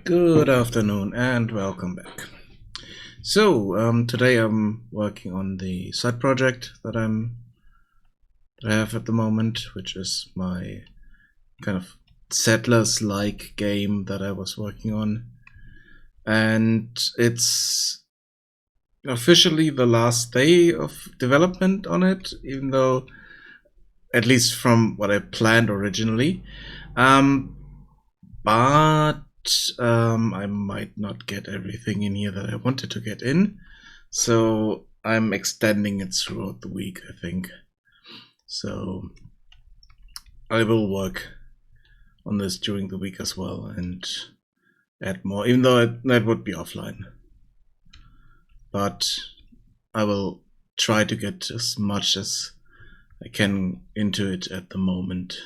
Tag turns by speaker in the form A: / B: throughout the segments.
A: Good afternoon and welcome back. So today I'm working on the side project that I have at the moment, which is my kind of Settlers-like game that I was working on, and it's officially the last day of development on it, even though, at least from what I planned originally. Um, but I might not get everything in here that I wanted to get in, so I'm extending it throughout the week, I think. So I will work on this during the week as well and add more, even though that would be offline. But I will try to get as much as I can into it at the moment.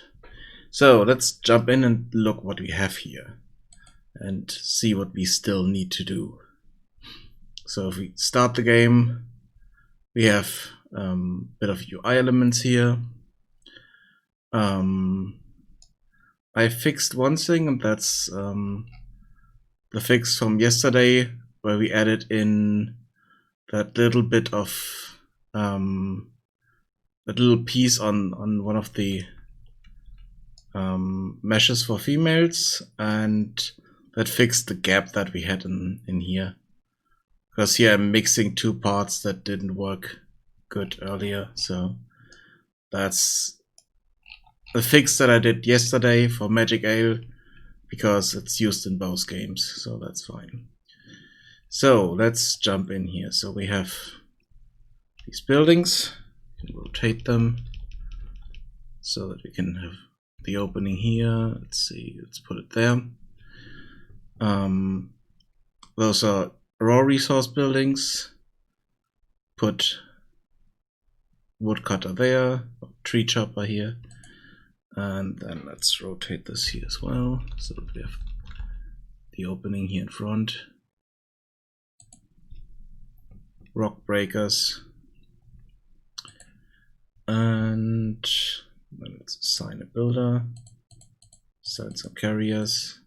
A: So let's jump in and look what we have here and see what we still need to do. So if we start the game, we have a bit of UI elements here. I fixed one thing, and that's the fix from yesterday, where we added in that little bit of that little piece on one of the meshes for females, and that fixed the gap that we had in here. Because here I'm mixing two parts that didn't work good earlier, so that's a fix that I did yesterday for Magic Ale, because it's used in both games, so that's fine. So let's jump in here. So we have these buildings, we can rotate them so that we can have the opening here. Let's see, let's put it there. Those are raw resource buildings. Put woodcutter there, tree chopper here, and then let's rotate this here as well, so that we have the opening here in front. Rock breakers, and then let's assign a builder, assign some carriers.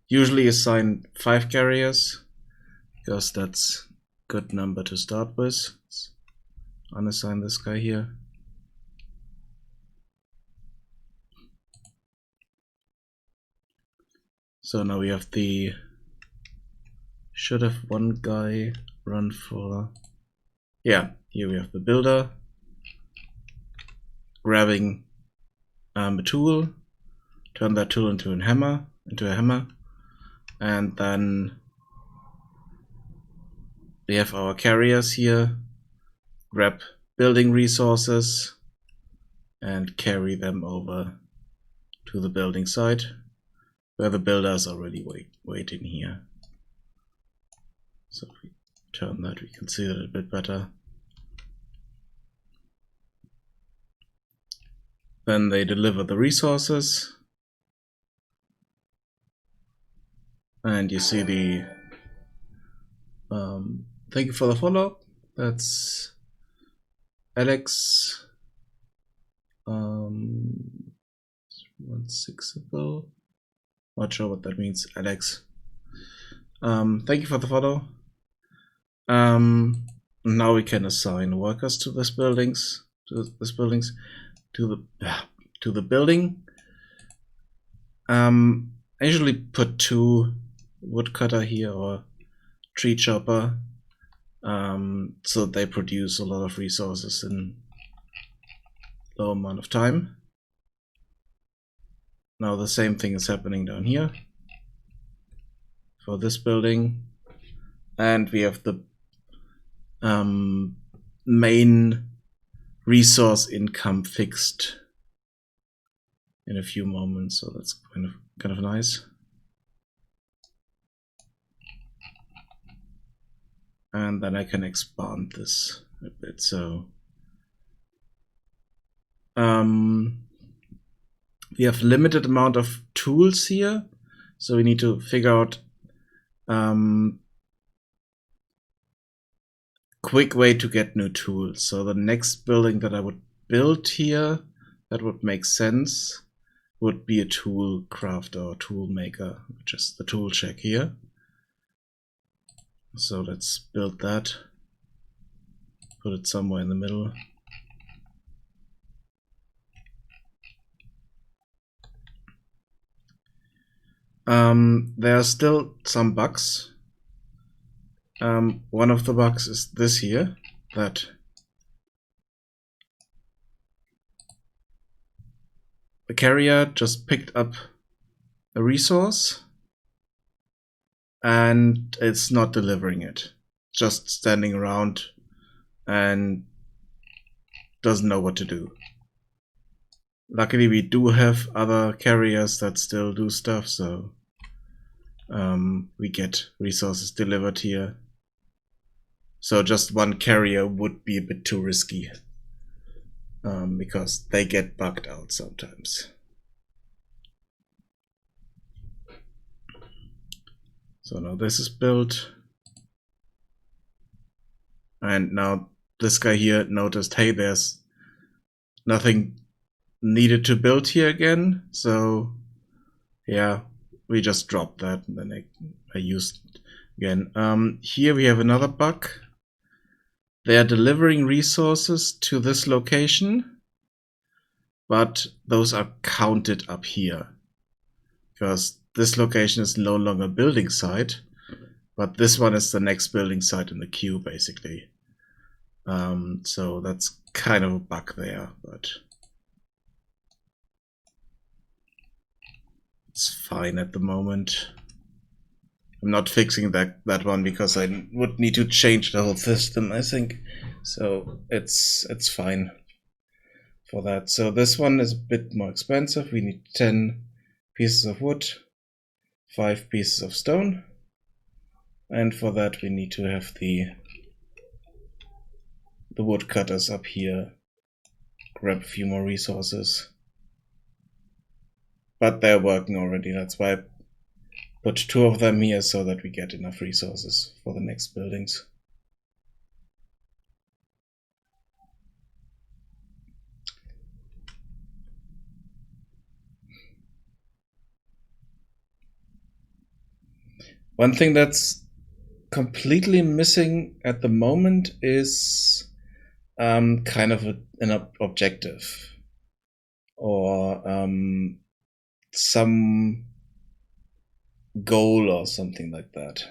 A: Usually assign 5 carriers, because that's a good number to start with. Let's unassign this guy here. So now we have should have one guy run for, yeah, here we have the builder grabbing a tool, turn that tool into a hammer, and then we have our carriers here, grab building resources and carry them over to the building site, where the builder is already waiting here. So if we turn that, we can see that a bit better. Then they deliver the resources, and you see the thank you for the follow. That's Alex 16 ago. Not sure what that means, Alex. Thank you for the follow. Now we can assign workers to this buildings, to the building. I usually put 2 woodcutter here or tree chopper, so they produce a lot of resources in low amount of time. Now the same thing is happening down here for this building, and we have the main resource income fixed in a few moments, so that's kind of nice. And then I can expand this a bit. So we have limited amount of tools here, so we need to figure out quick way to get new tools. So the next building that I would build here, that would make sense, would be a tool crafter or tool maker, which is the tool check here. So let's build that, put it somewhere in the middle. There are still some bugs. One of the bugs is this here, that the carrier just picked up a resource and it's not delivering it. Just standing around and doesn't know what to do. Luckily we do have other carriers that still do stuff, so we get resources delivered here. So just one carrier would be a bit too risky, because they get bugged out sometimes. So now this is built. And now this guy here noticed, hey, there's nothing needed to build here again. So yeah, we just dropped that and then I used it again. Here we have another bug. They are delivering resources to this location, but those are counted up here because this location is no longer a building site, but this one is the next building site in the queue, basically. So that's kind of a bug there, but it's fine at the moment. I'm not fixing that one because I would need to change the whole system, I think. So it's fine for that. So this one is a bit more expensive. We need 10 pieces of wood, 5 pieces of stone, and for that we need to have the woodcutters up here. Grab a few more resources. But they're working already, that's why I put 2 of them here so that we get enough resources for the next buildings. One thing that's completely missing at the moment is kind of an objective or some goal or something like that.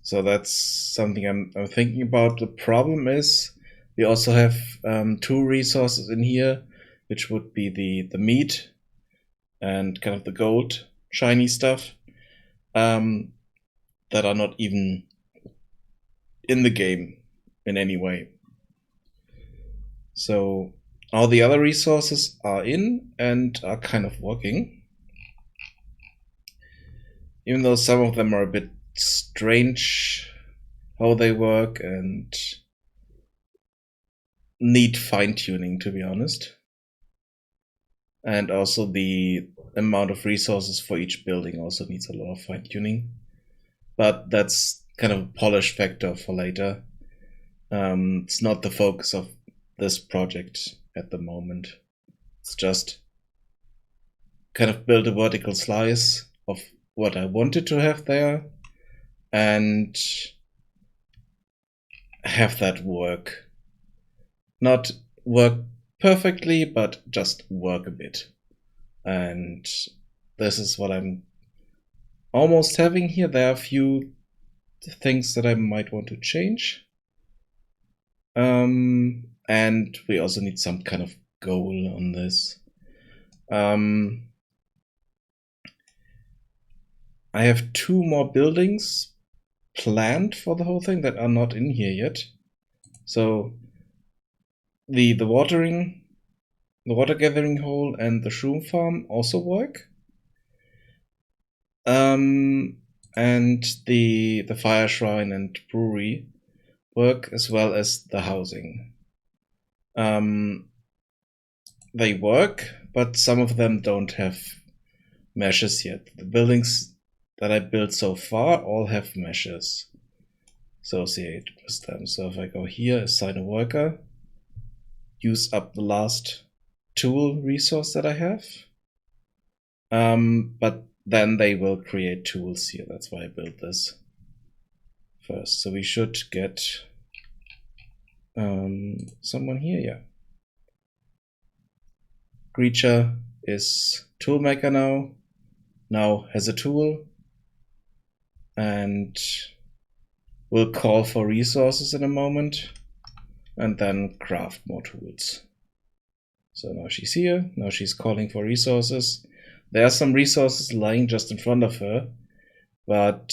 A: So that's something I'm thinking about. The problem is we also have 2 resources in here, which would be the meat and kind of the gold shiny stuff, that are not even in the game in any way. So all the other resources are in and are kind of working, even though some of them are a bit strange how they work and need fine-tuning, to be honest. And also the amount of resources for each building also needs a lot of fine-tuning. But that's kind of a polish factor for later. It's not the focus of this project at the moment. It's just kind of build a vertical slice of what I wanted to have there and have that work. Not work perfectly, but just work a bit. And this is what I'm almost having here. There are a few things that I might want to change. And we also need some kind of goal on this. I have 2 more buildings planned for the whole thing that are not in here yet. So the water gathering hole and the shroom farm also work. And the fire shrine and brewery work, as well as the housing. They work, but some of them don't have meshes yet. The buildings that I built so far all have meshes associated with them. So if I go here, assign a worker, use up the last tool resource that I have. But then they will create tools here. That's why I built this first. So we should get someone here, yeah. Creature is tool maker now has a tool, and we'll call for resources in a moment and then craft more tools. So now she's here, now she's calling for resources. There are some resources lying just in front of her, but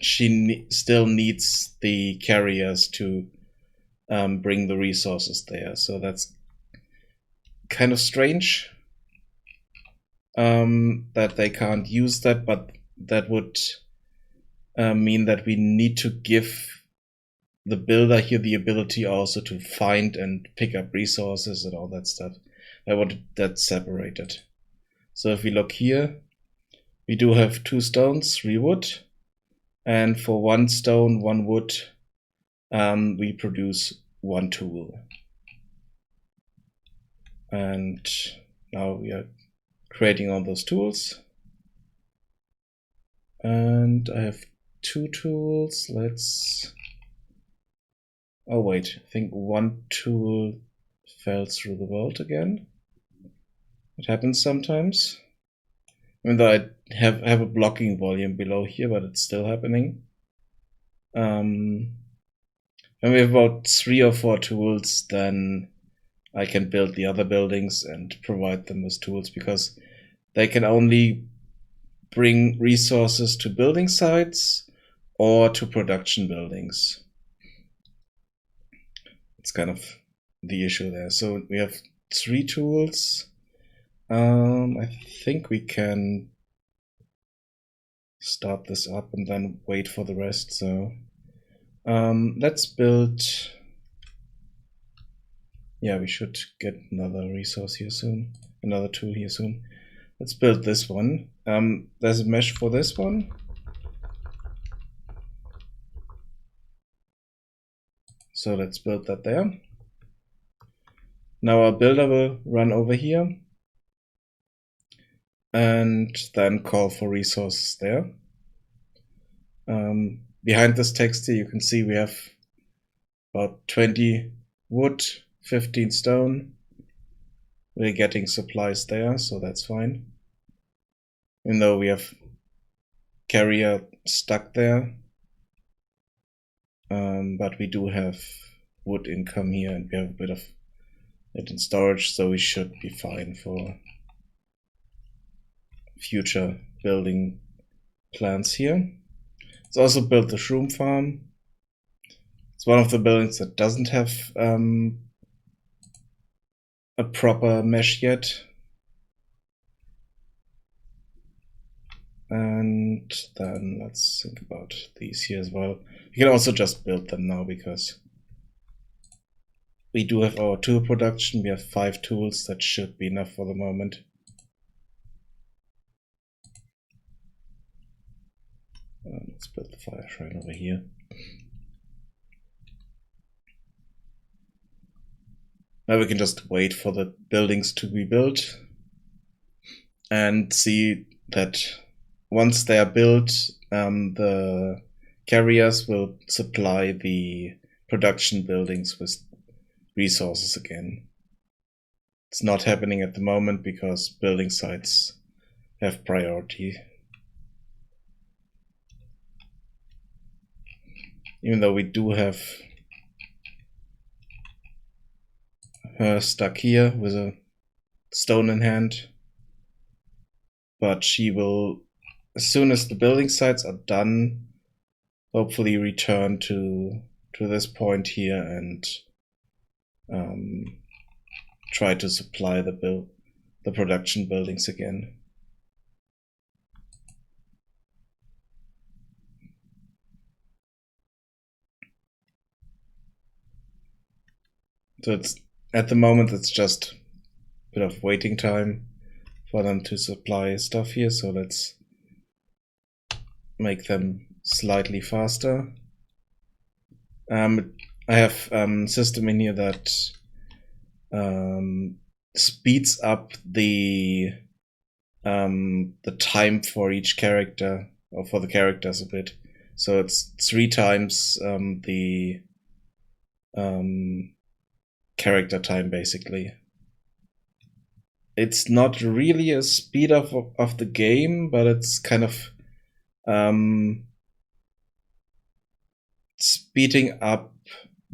A: she still needs the carriers to bring the resources there. So that's kind of strange that they can't use that, but that would mean that we need to give the builder here the ability also to find and pick up resources and all that stuff. I wanted that separated. So if we look here, we do have 2 stones, 3 wood, and for 1 stone, 1 wood, we produce 1 tool. And now we are creating all those tools. And I have 2 tools. Oh wait, I think 1 tool fell through the world again. It happens sometimes. Even though I have a blocking volume below here, but it's still happening. When we have about 3 or 4 tools, then I can build the other buildings and provide them with tools, because they can only bring resources to building sites or to production buildings. It's kind of the issue there. So we have 3 tools. I think we can start this up and then wait for the rest. So let's build. Yeah, we should get another resource here soon, another tool here soon. Let's build this one. There's a mesh for this one. So let's build that there. Now our builder will run over here and then call for resources there. Behind this text here, you can see we have about 20 wood, 15 stone. We're getting supplies there, so that's fine. Even though we have carrier stuck there. But we do have wood income here, and we have a bit of it in storage, so we should be fine for future building plans here. Let's also build the shroom farm. It's one of the buildings that doesn't have a proper mesh yet. And then let's think about these here as well. We can also just build them now, because we do have our tool production. We have 5 tools. That should be enough for the moment. Let's build the fire shrine over here. Now we can just wait for the buildings to be built and see that once they are built, the carriers will supply the production buildings with resources again. It's not happening at the moment because building sites have priority. Even though we do have her stuck here with a stone in hand. But she will, as soon as the building sites are done, hopefully return to this point here and try to supply the production buildings again. So it's at the moment it's just a bit of waiting time for them to supply stuff here, so let's make them slightly faster. I have system in here that speeds up the time for each character, or for the characters a bit. So it's 3 times the character time, basically. It's not really a speed of the game, but it's kind of speeding up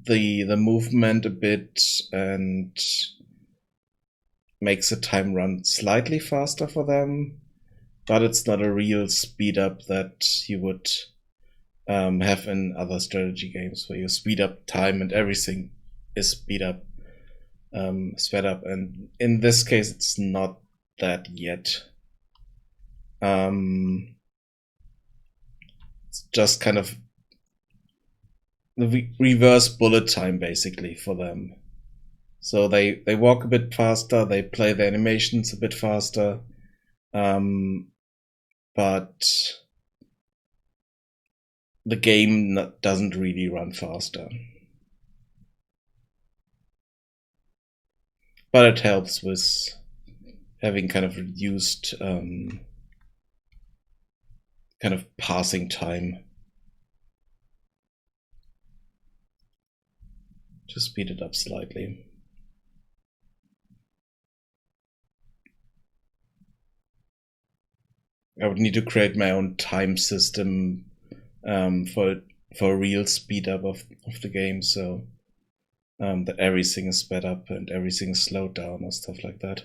A: the movement a bit and makes the time run slightly faster for them, but it's not a real speed up that you would have in other strategy games where you speed up time and everything is sped up. And in this case, it's not that yet. It's just kind of the reverse bullet time, basically, for them. So they walk a bit faster, they play the animations a bit faster, but the game doesn't really run faster. But it helps with having kind of reduced kind of passing time to speed it up slightly. I would need to create my own time system for a real speed up of the game, so that everything is sped up and everything is slowed down or stuff like that.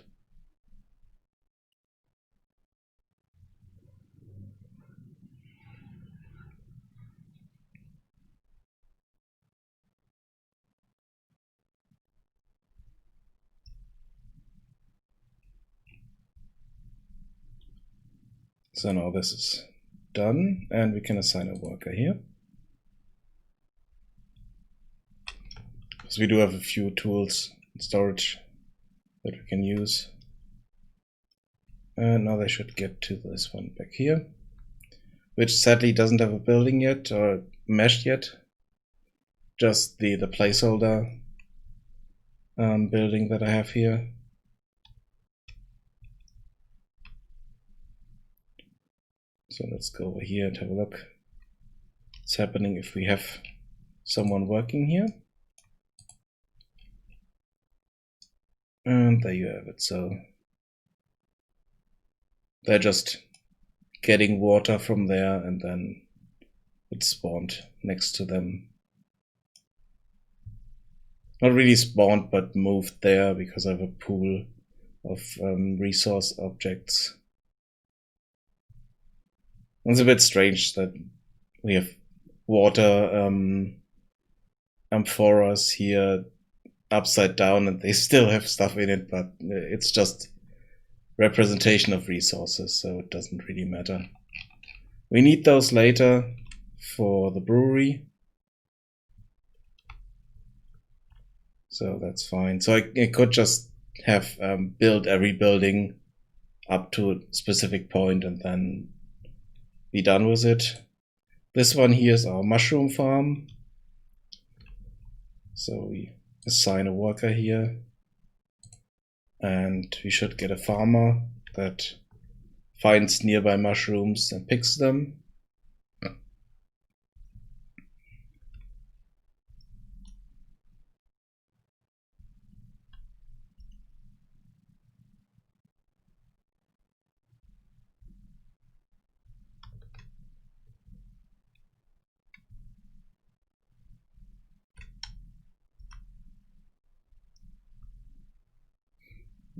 A: So now this is done, and we can assign a worker here. So we do have a few tools in storage that we can use. And now they should get to this one back here, which sadly doesn't have a building yet or mesh yet. Just the placeholder building that I have here. So let's go over here and have a look what's happening if we have someone working here. And there you have it. So they're just getting water from there, and then it spawned next to them. Not really spawned, but moved there because I have a pool of resource objects. It's a bit strange that we have water amphoras here upside down and they still have stuff in it, but it's just representation of resources, so it doesn't really matter. We need those later for the brewery, so that's fine. So I could just have build every building up to a specific point and then be done with it. This one here is our mushroom farm. So we assign a worker here, and we should get a farmer that finds nearby mushrooms and picks them.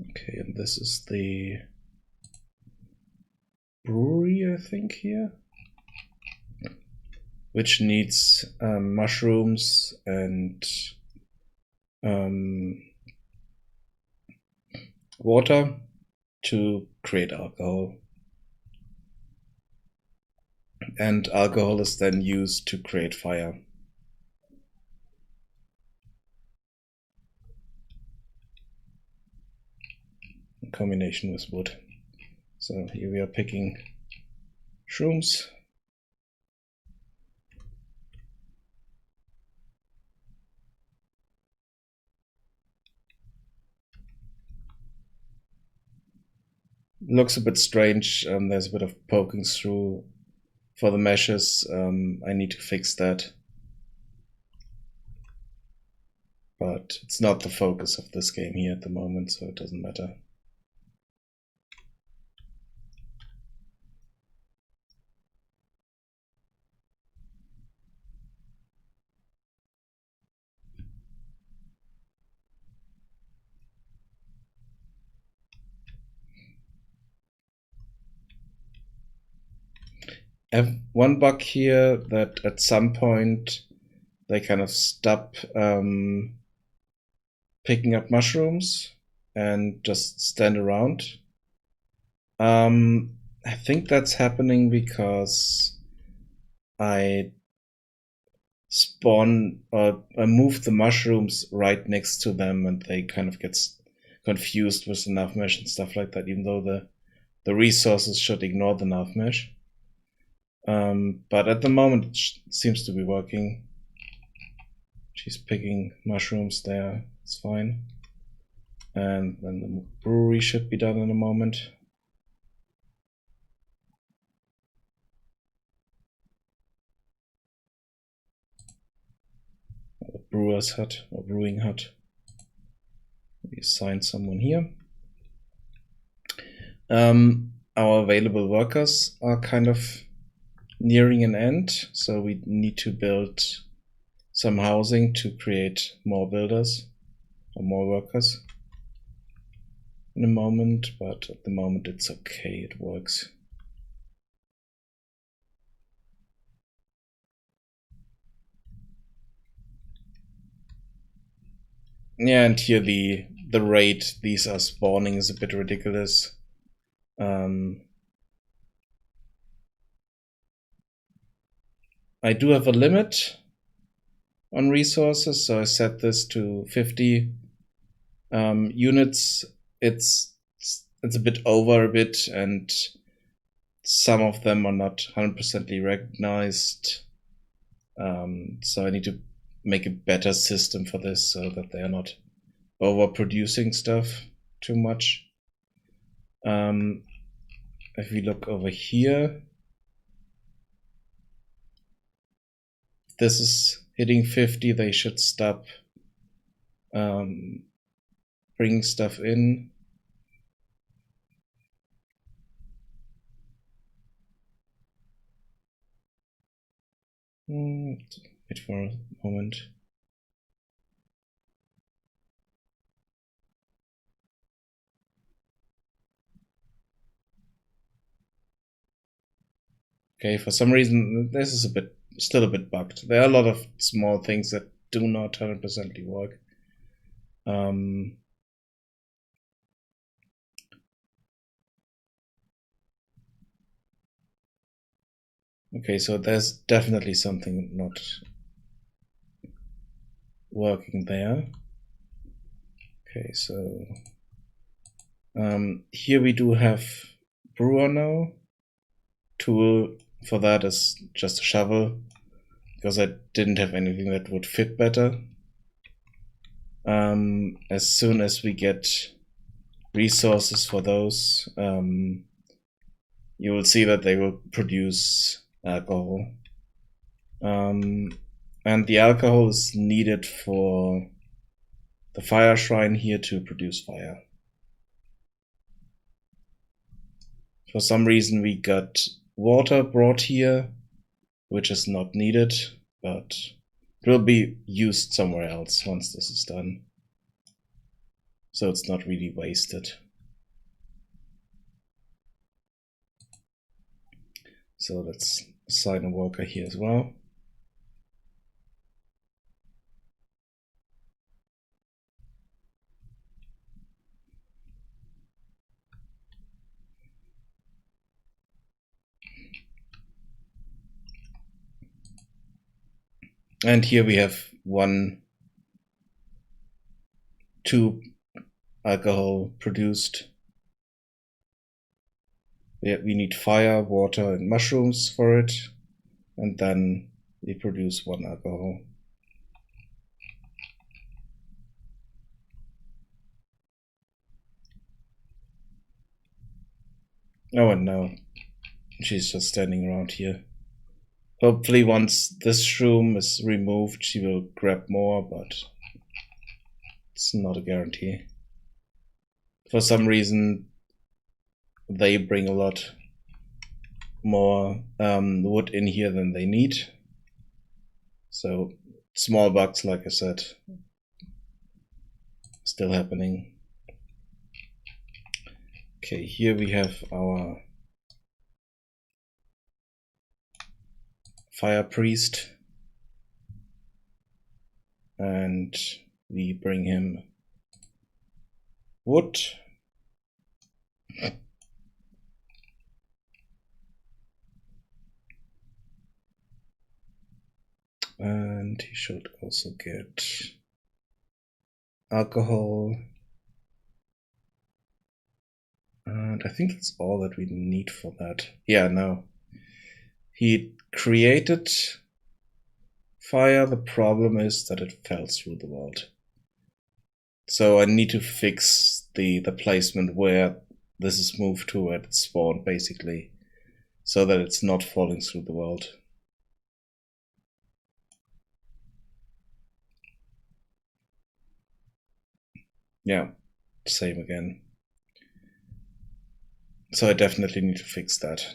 A: Okay, and this is the brewery, I think, here, which needs mushrooms and water to create alcohol. And alcohol is then used to create fire. In combination with wood. So here we are picking shrooms. looks a bit strange. There's a bit of poking through for the meshes. I need to fix that. But it's not the focus of this game here at the moment, so it doesn't matter. I have one bug here that at some point they kind of stop picking up mushrooms and just stand around. I think that's happening because I spawn or I move the mushrooms right next to them and they kind of get confused with the nav mesh and stuff like that, even though the resources should ignore the nav mesh. But at the moment it seems to be working. She's picking mushrooms there, it's fine. And then the brewery should be done in a moment. The brewer's hut or brewing hut. We assign someone here. Our available workers are kind of nearing an end, so we need to build some housing to create more builders or more workers in a moment, but at the moment it's okay, it works. Yeah, and here the rate these are spawning is a bit ridiculous. I do have a limit on resources, so I set this to 50 units. It's a bit over a bit, and some of them are not 100% recognized. So I need to make a better system for this so that they are not overproducing stuff too much. If we look over here, if this is hitting 50, they should stop bringing stuff in. Wait for a moment. Okay, for some reason this is still a bit bugged. There are a lot of small things that do not 100% work. Okay, so there's definitely something not working there. Okay, so here we do have brewer now. Tool for that is just a shovel, because I didn't have anything that would fit better. As soon as we get resources for those, you will see that they will produce alcohol. And the alcohol is needed for the fire shrine here to produce fire. For some reason we got water brought here, which is not needed, but it will be used somewhere else once this is done. So it's not really wasted. So let's assign a worker here as well. And here we have 2 alcohol produced. We need fire, water, and mushrooms for it, and then we produce 1 alcohol. Oh, and no. She's just standing around here. Hopefully once this room is removed, she will grab more, but it's not a guarantee. For some reason, they bring a lot more wood in here than they need. So small bugs, like I said, still happening. Okay, here we have our fire priest, and we bring him wood. And he should also get alcohol. And I think that's all that we need for that. Yeah, no. He created fire. The problem is that it fell through the world. So I need to fix the placement where this is moved to, where it spawned, basically, so that it's not falling through the world. Yeah, same again. So I definitely need to fix that.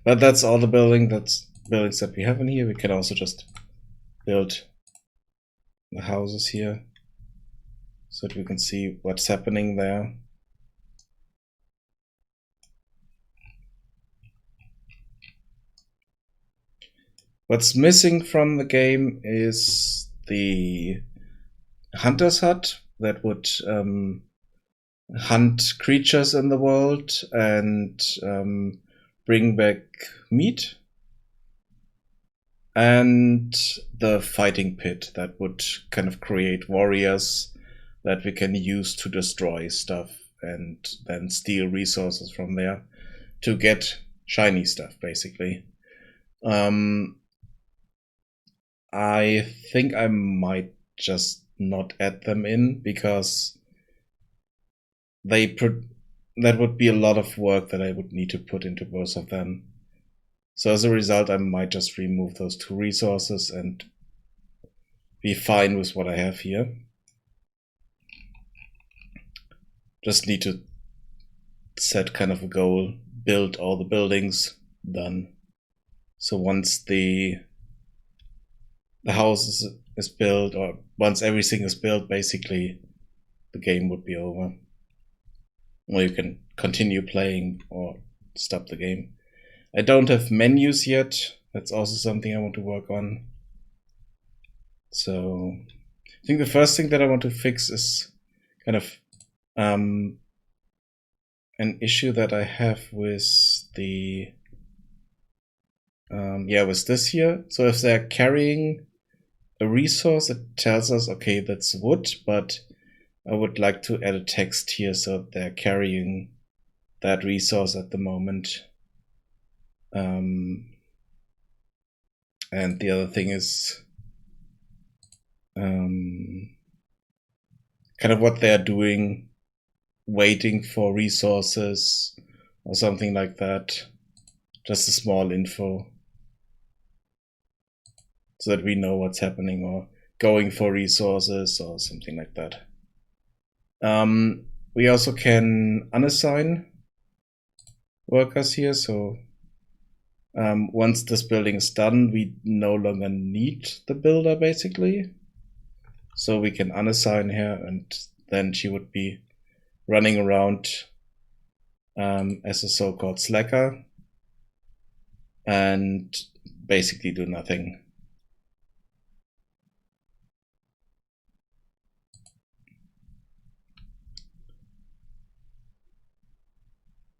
A: But that's all the buildings that we have in here. We can also just build the houses here so that we can see what's happening there. What's missing from the game is the hunter's hut that would hunt creatures in the world and bring back meat, and the fighting pit that would kind of create warriors that we can use to destroy stuff and then steal resources from there to get shiny stuff, basically. I think I might just not add them in because that would be a lot of work that I would need to put into both of them. So as a result, I might just remove those 2 resources and be fine with what I have here. Just need to set kind of a goal, build all the buildings, done. So once the house is built, or once everything is built, basically the game would be over. Or you can continue playing or stop the game. I don't have menus yet. That's also something I want to work on. So I think the first thing that I want to fix is kind of an issue that I have with the with this here. So if they're carrying a resource, it tells us, okay, that's wood, but I would like to add a text here so they're carrying that resource at the moment. And the other thing is kind of what they're doing, waiting for resources or something like that. Just a small info so that we know what's happening, or going for resources or something like that. We also can unassign workers here. So once this building is done, we no longer need the builder, basically. So we can unassign her, and then she would be running around as a so-called slacker and basically do nothing.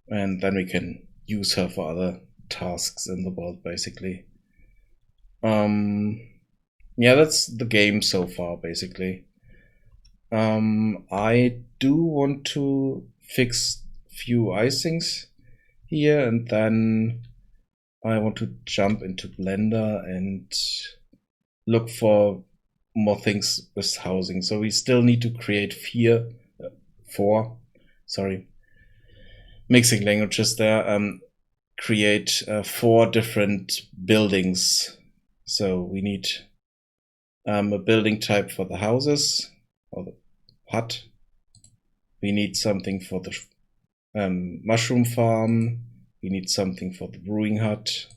A: And then we can use her for other tasks in the world, basically. Yeah, that's the game so far, basically. I do want to fix few icings here, and then I want to jump into Blender and look for more things with housing. So we still need to create 4 mixing languages there, create 4 different buildings. So we need a building type for the houses or the hut. We need something for the mushroom farm. We need something for the brewing hut,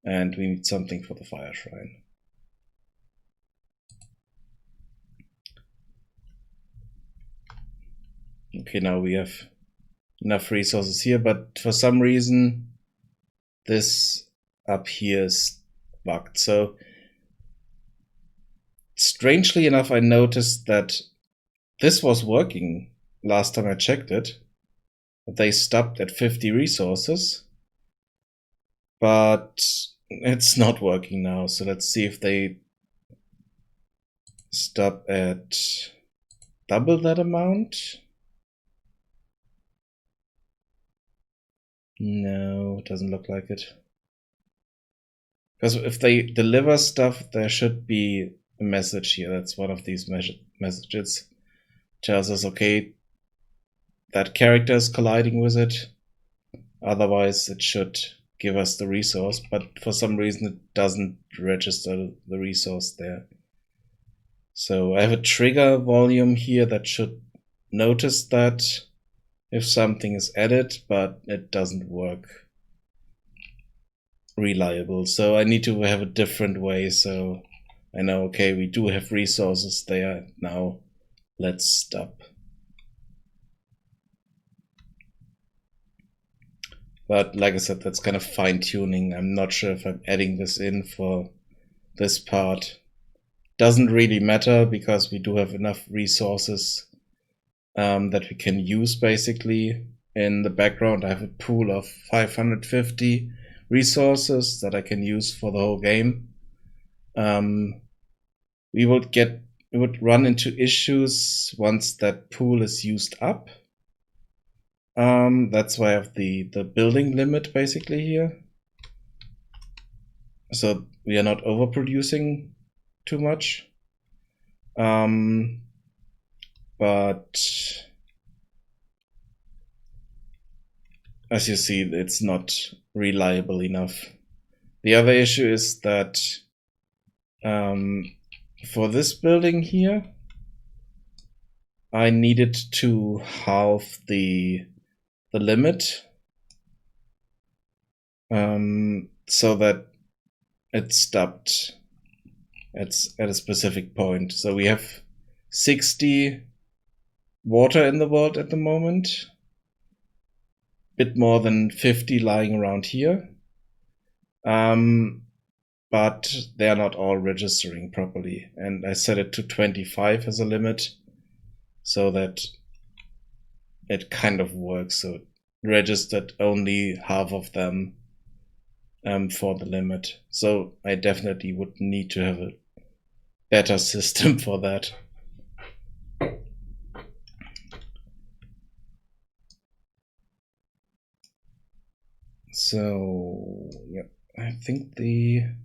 A: and we need something for the fire shrine. Okay, now we have enough resources here, but for some reason this up here is bugged. So strangely enough, I noticed that this was working last time I checked it. They stopped at 50 resources, but it's not working now. So let's see if they stop at double that amount. No, it doesn't look like it. Because if they deliver stuff, there should be a message here. That's one of these messages. Tells us, okay, that character is colliding with it. Otherwise, it should give us the resource. But for some reason, it doesn't register the resource there. So I have a trigger volume here that should notice that if something is added, but it doesn't work reliable. So I need to have a different way. So I know, okay, we do have resources there. Now let's stop. But like I said, that's kind of fine tuning. I'm not sure if I'm adding this in for this part. Doesn't really matter because we do have enough resources that we can use basically. In the background, I have a pool of 550 resources that I can use for the whole game. We would run into issues once that pool is used up. That's why I have the building limit basically here. So we are not overproducing too much. But as you see, it's not reliable enough. The other issue is that for this building here, I needed to halve the limit so that it stopped at a specific point. So we have 60 water in the world at the moment, bit more than 50 lying around here, but they are not all registering properly, and I set it to 25 as a limit so that it kind of works. So it registered only half of them for the limit. So I definitely would need to have a better system for that. So yeah, I think this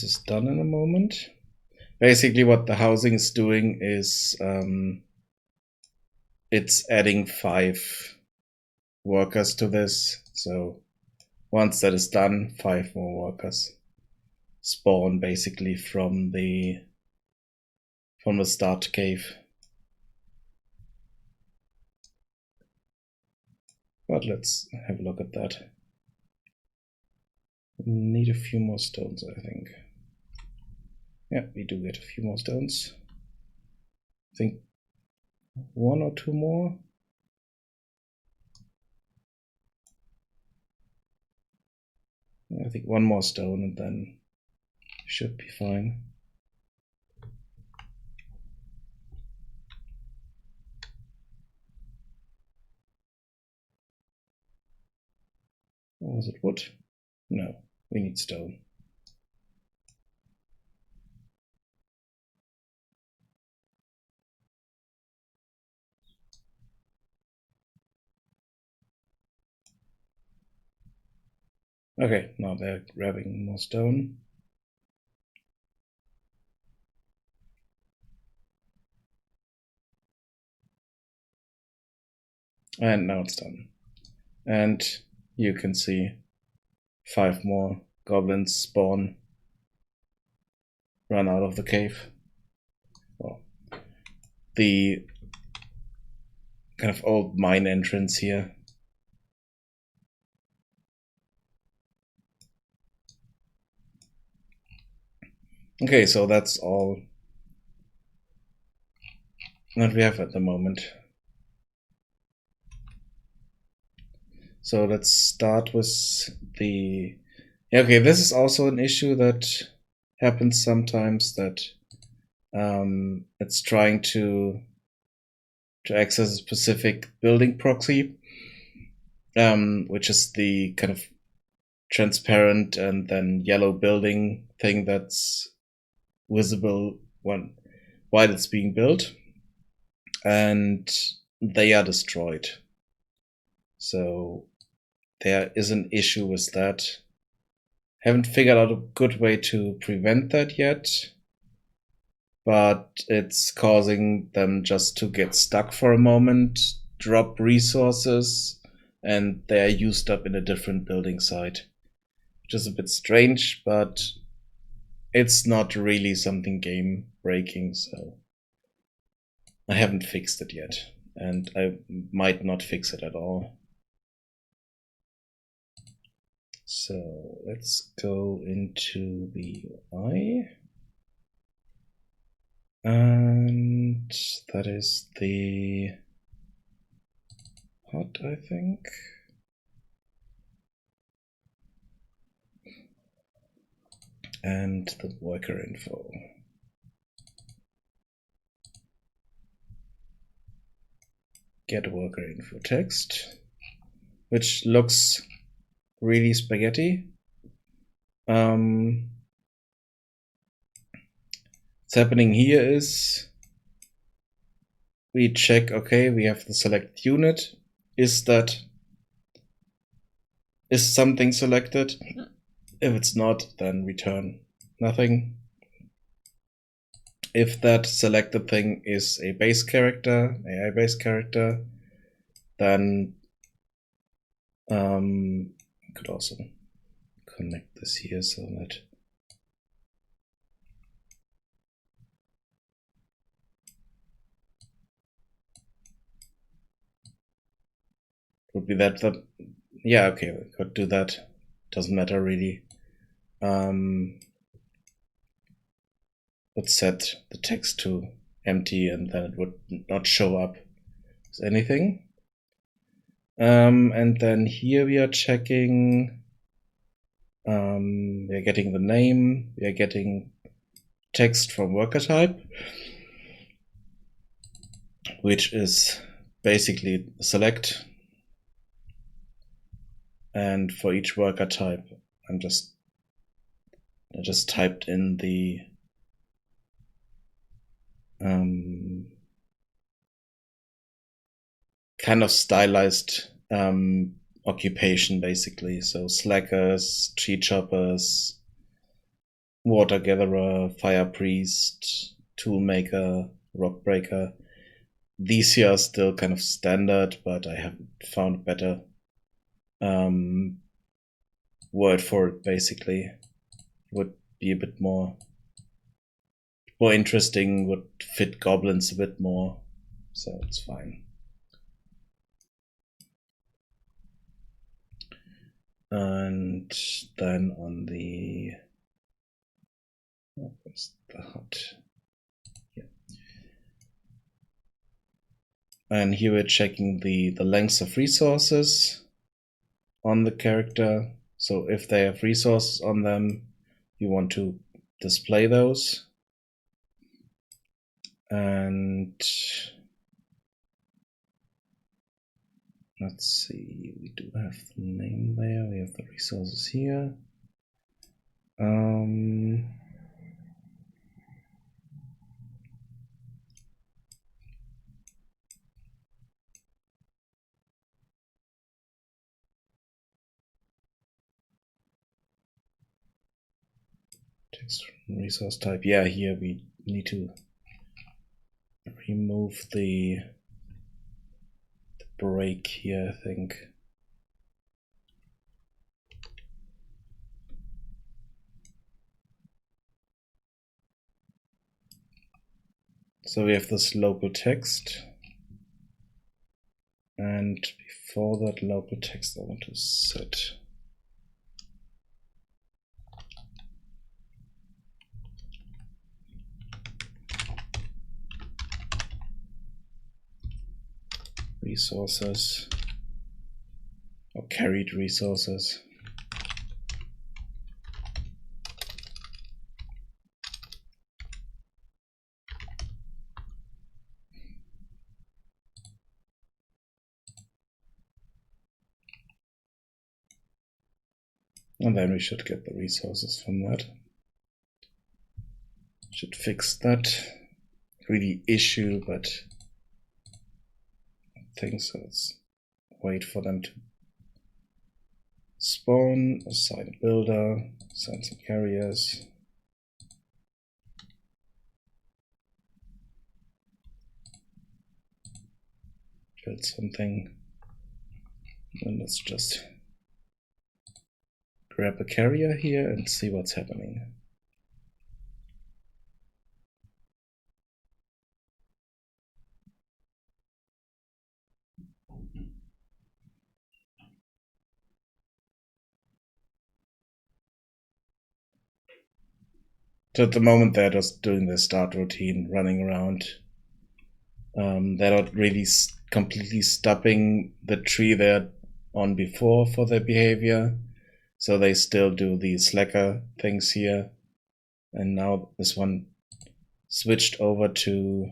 A: is done in a moment. Basically what the housing is doing is it's adding 5 workers to this. So once that is done, 5 more workers spawn basically from the start cave. But let's have a look at that. We need a few more stones, I think. Yeah, we do get a few more stones. I think 1 or 2 more. I think 1 more stone and then should be fine. Or was it wood? No, we need stone. Okay, now they're grabbing more stone. And now it's done. And you can see 5 more goblins spawn, run out of the cave. Well, the kind of old mine entrance here. Okay, so that's all that we have at the moment. So let's start with the... Okay, this is also an issue that happens sometimes, that it's trying to access a specific building proxy, which is the kind of transparent and then yellow building thing that's visible while it's being built, and they are destroyed. So there is an issue with that. Haven't figured out a good way to prevent that yet, but it's causing them just to get stuck for a moment, drop resources, and they're used up in a different building site, which is a bit strange, but it's not really something game breaking, so I haven't fixed it yet, and I might not fix it at all. So let's go into the UI, and that is the HUD, I think. And the worker info. Get worker info text, which looks really spaghetti. What's happening here is we check, okay, we have the select unit. Is something selected? If it's not, then return nothing. If that selected thing is a base character, AI base character, then I could also connect this here so that would be that. Yeah, okay, we could do that. Doesn't matter really. Would set the text to empty, and then it would not show up as anything. And then here we are checking. We are getting the name. We are getting text from worker type, which is basically select. And for each worker type, I just typed in the kind of stylized occupation, basically. So slackers, tree choppers, water gatherer, fire priest, tool maker, rock breaker. These here are still kind of standard, but I haven't found a better word for it. Basically, would be a bit more interesting, would fit goblins a bit more, so it's fine. And then on the where's the HUD? Yeah. And here we're checking the lengths of resources on the character. So if they have resources on them, you want to display those. And let's see, we do have the name there, we have the resources here. Text from resource type. Yeah, here we need to remove the break here, I think. So we have this local text, and before that local text I want to set resources or carried resources. And then we should get the resources from that. Should fix that. Really issue, but I think so. Let's wait for them to spawn, assign a builder, assign some carriers. Build something. And let's just grab a carrier here and see what's happening. So at the moment they're just doing their start routine, running around. They're not really completely stopping the tree they're on before for their behavior. So they still do the slacker things here. And now this one switched over to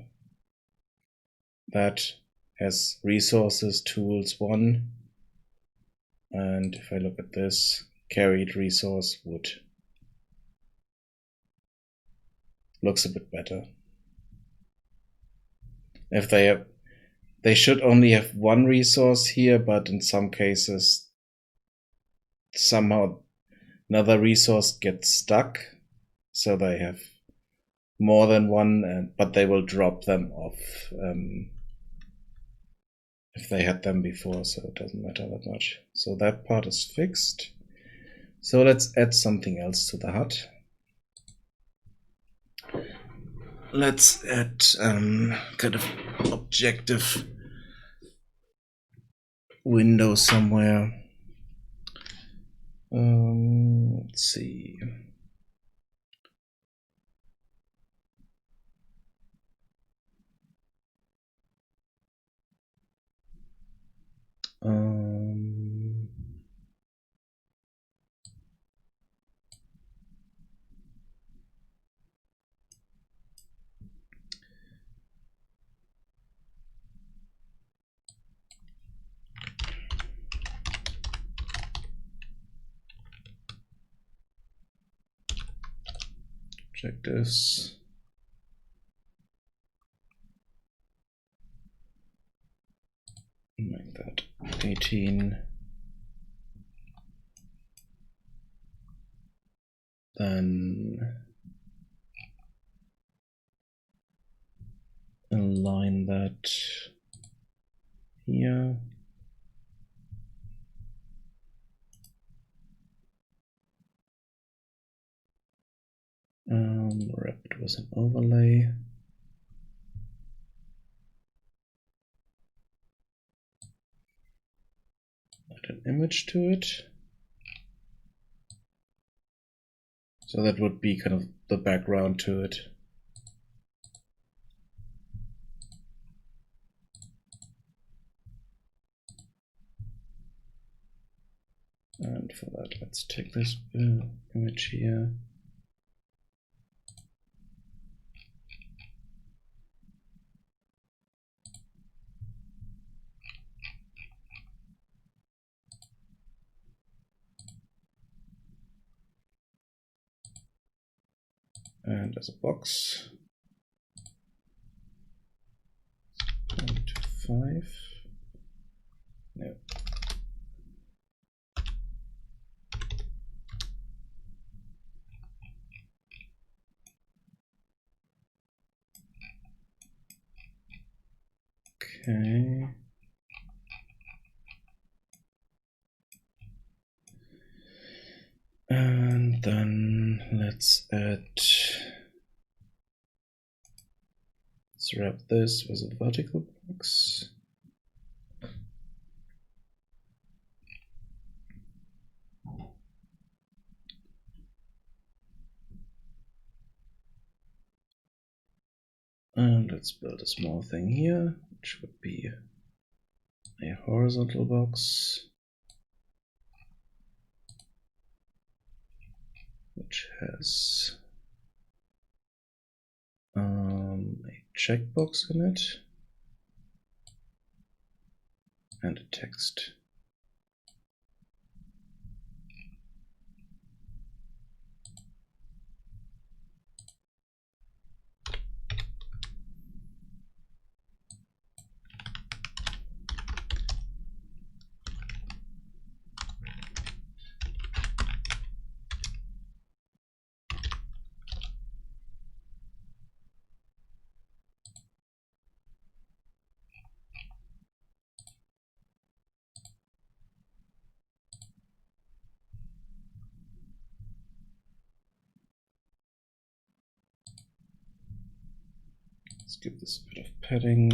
A: that has resources, tools 1. And if I look at this, carried resource wood. Looks a bit better. If they should only have 1 resource here, but in some cases somehow another resource gets stuck, so they have more than 1, but they will drop them off if they had them before, so it doesn't matter that much. So that part is fixed. So let's add something else to the hut. Let's add kind of objective window somewhere. Let's see. Objectives. Make that 18. Then align that here. Wrap it with an overlay. Add an image to it. So that would be kind of the background to it. And for that, let's take this image here. And as a box. 1 to 5. No. Okay. let's wrap this with a vertical box. And let's build a small thing here, which would be a horizontal box, which has a checkbox in it and a text. Let's give this a bit of padding.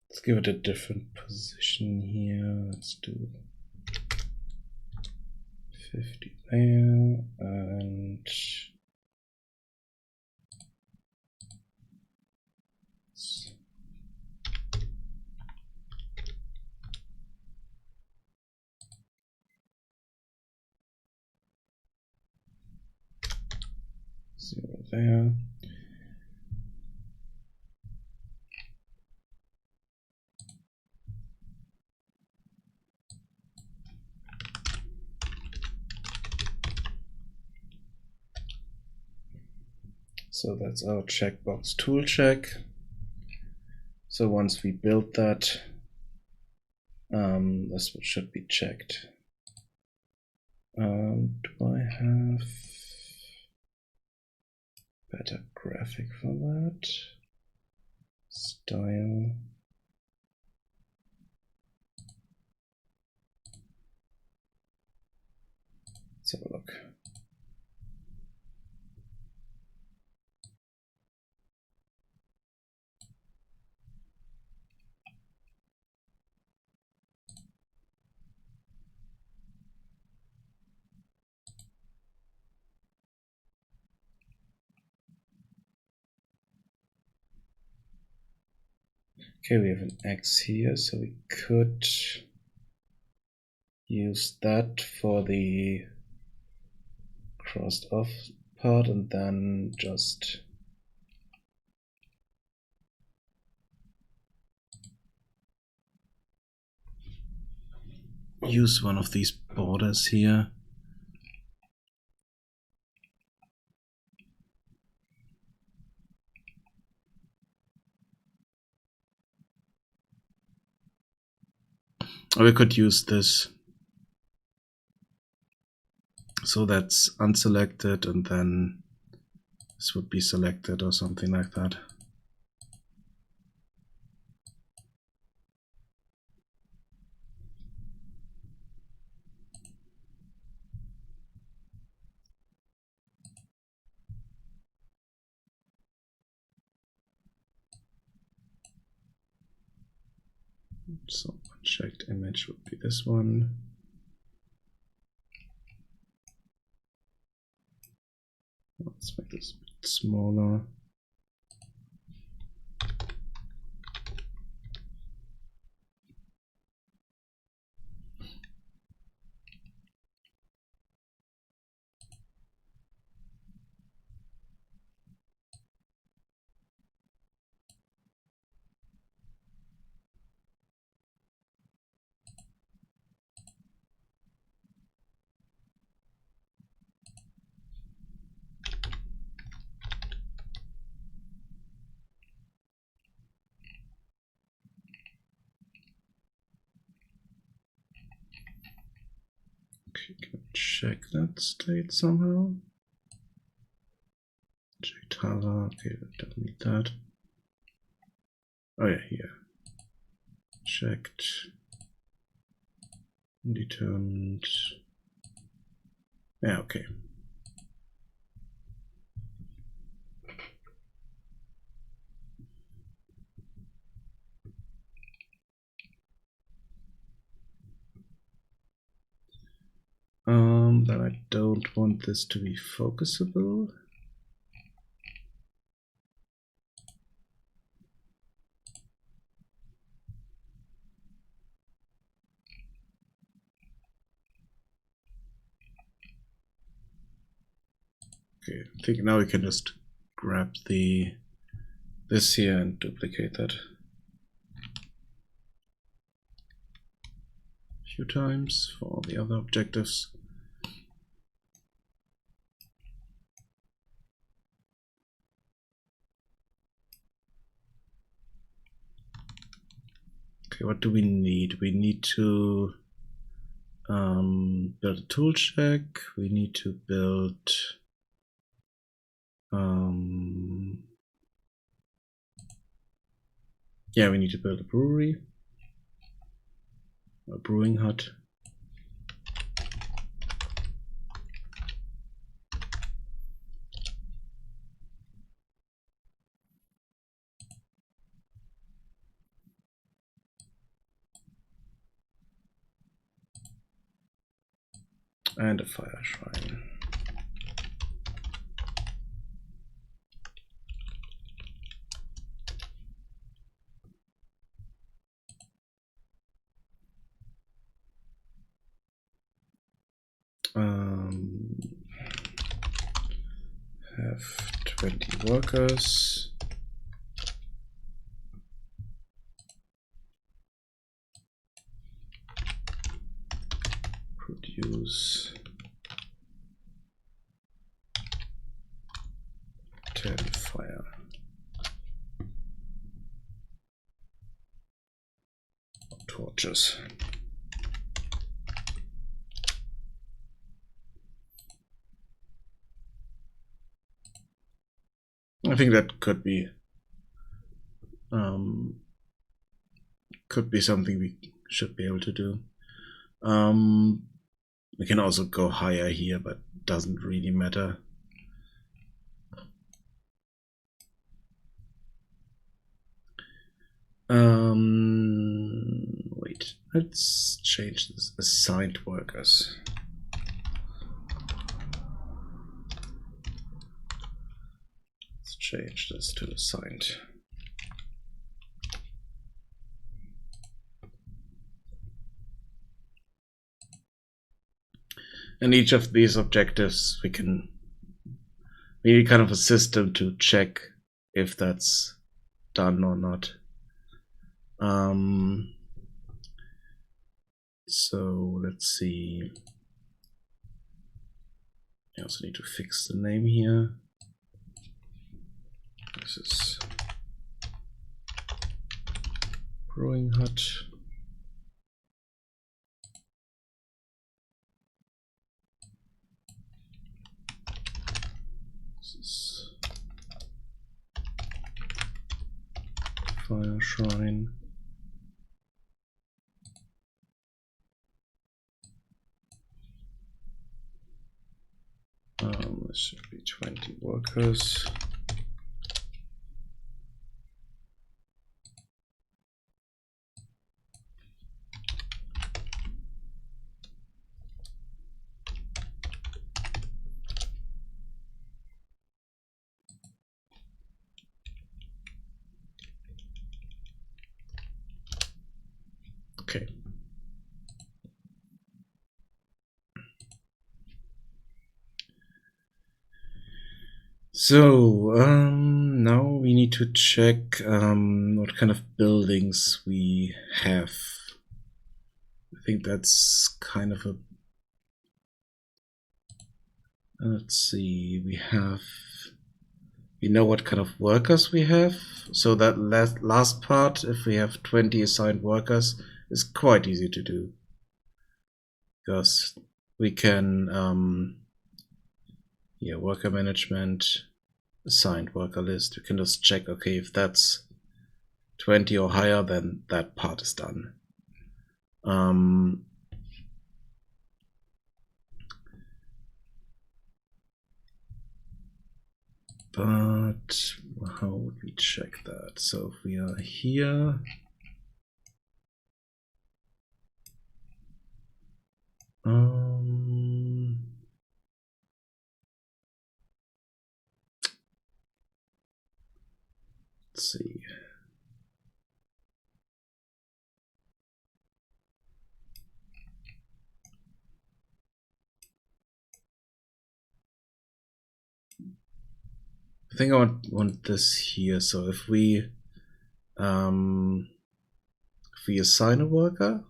A: Let's give it a different position here. Let's do 50 there and 0 there. So that's our checkbox tool check. So once we build that, this should be checked. Do I have better graphic for that? Style. Let's have a look. Okay, we have an X here, so we could use that for the crossed off part and then just use one of these borders here. Or we could use this. So that's unselected and then this would be selected or something like that. So unchecked image would be this one. Let's make this a bit smaller. Okay, can we check that state somehow? Check Tava. Okay, don't need that. Oh yeah, here. Checked. Determined. Yeah, okay. Then I don't want this to be focusable. Okay, I think now we can just grab this here and duplicate that a few times for all the other objectives. Okay, what do we need? We need to build a tool check. We need to build yeah, we need to build a brewery, a brewing hut. And a fire shrine. Have 20 workers. Produce 10 fire. Torches. I think that could be something we should be able to do. We can also go higher here, but doesn't really matter. Wait, let's change this. Assigned workers. Let's change this to assigned. And each of these objectives, we need kind of a system to check if that's done or not. So let's see. I also need to fix the name here. This is Brewing Hut. This is Fire Shrine. This should be 20 workers. Okay. So now we need to check what kind of buildings we have. I think that's kind of a... Let's see, we know what kind of workers we have. So that last part, if we have 20 assigned workers, is quite easy to do. Because we can here, worker management, assigned worker list. We can just check, okay, if that's 20 or higher, then that part is done. But how would we check that? So if we are here, let's see. I think I want this here. So if we assign a worker,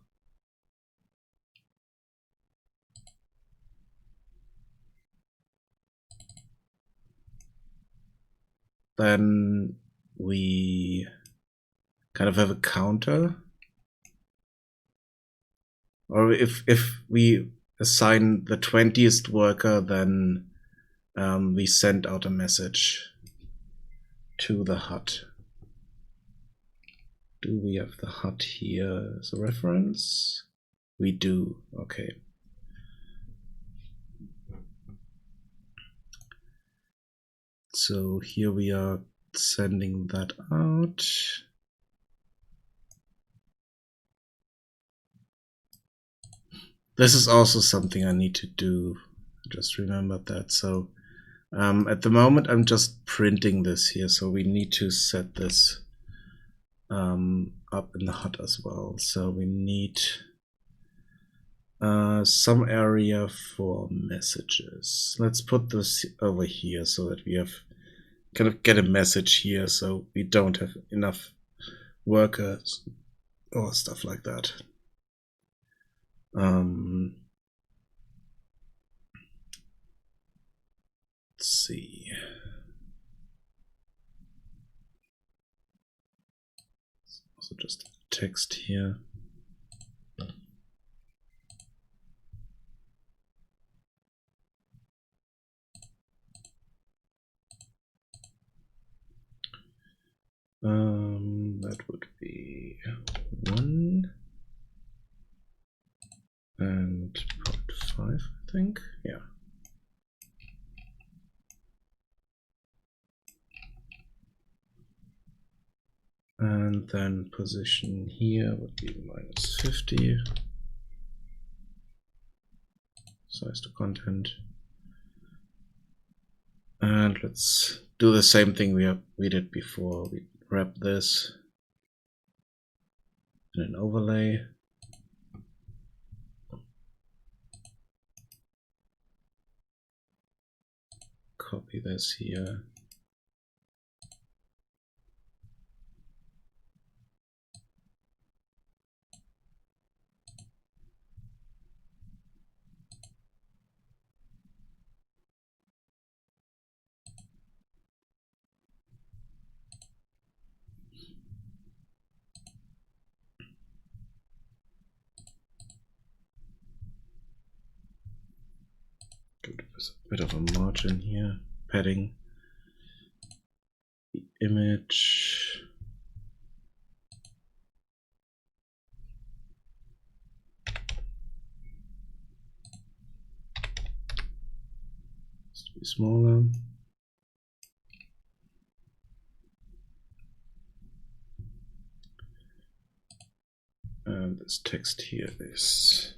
A: then we kind of have a counter. Or if we assign the 20th worker, then we send out a message to the HUD. Do we have the HUD here as a reference? We do. Okay. So here we are sending that out. This is also something I need to do. Just remembered that. So at the moment, I'm just printing this here. So we need to set this up in the HUD as well. So we need some area for messages. Let's put this over here so that we have kind of get a message here, so we don't have enough workers or stuff like that. Let's see. Also just text here. That would be 1 and 0.5, I think. Yeah. And then position here would be -50. Size to content. And let's do the same thing we did before. We wrap this in an overlay. Copy this here. Give it a bit of a margin here, padding the image. Needs to be smaller. And this text here is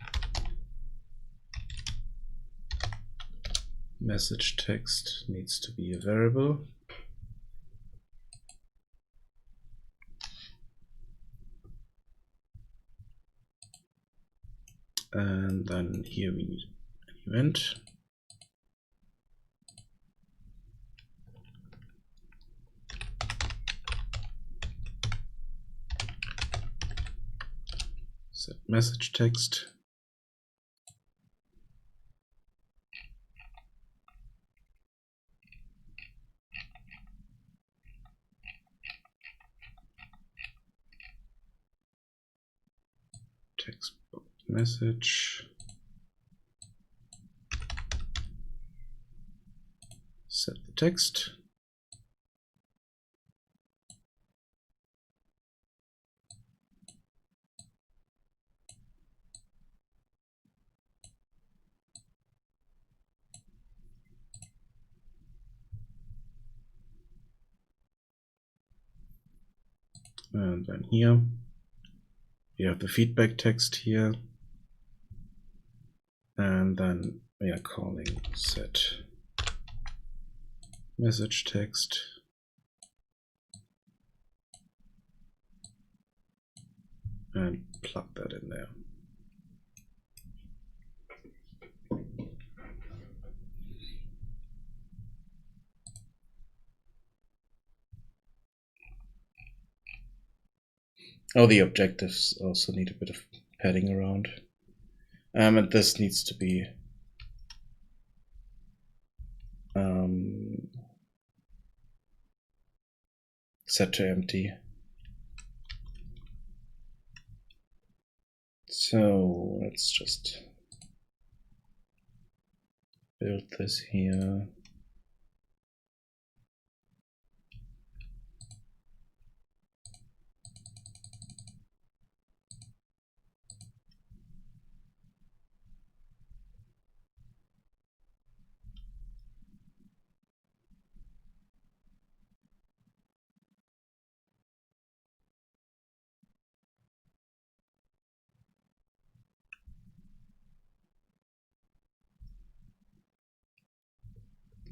A: message text, needs to be a variable. And then here we need an event. Set message text. Text message. text. And then here we have the feedback text here. And then we are calling set message text. And plug that in there. Oh, the objectives also need a bit of padding around. And this needs to be set to empty. So let's just build this here.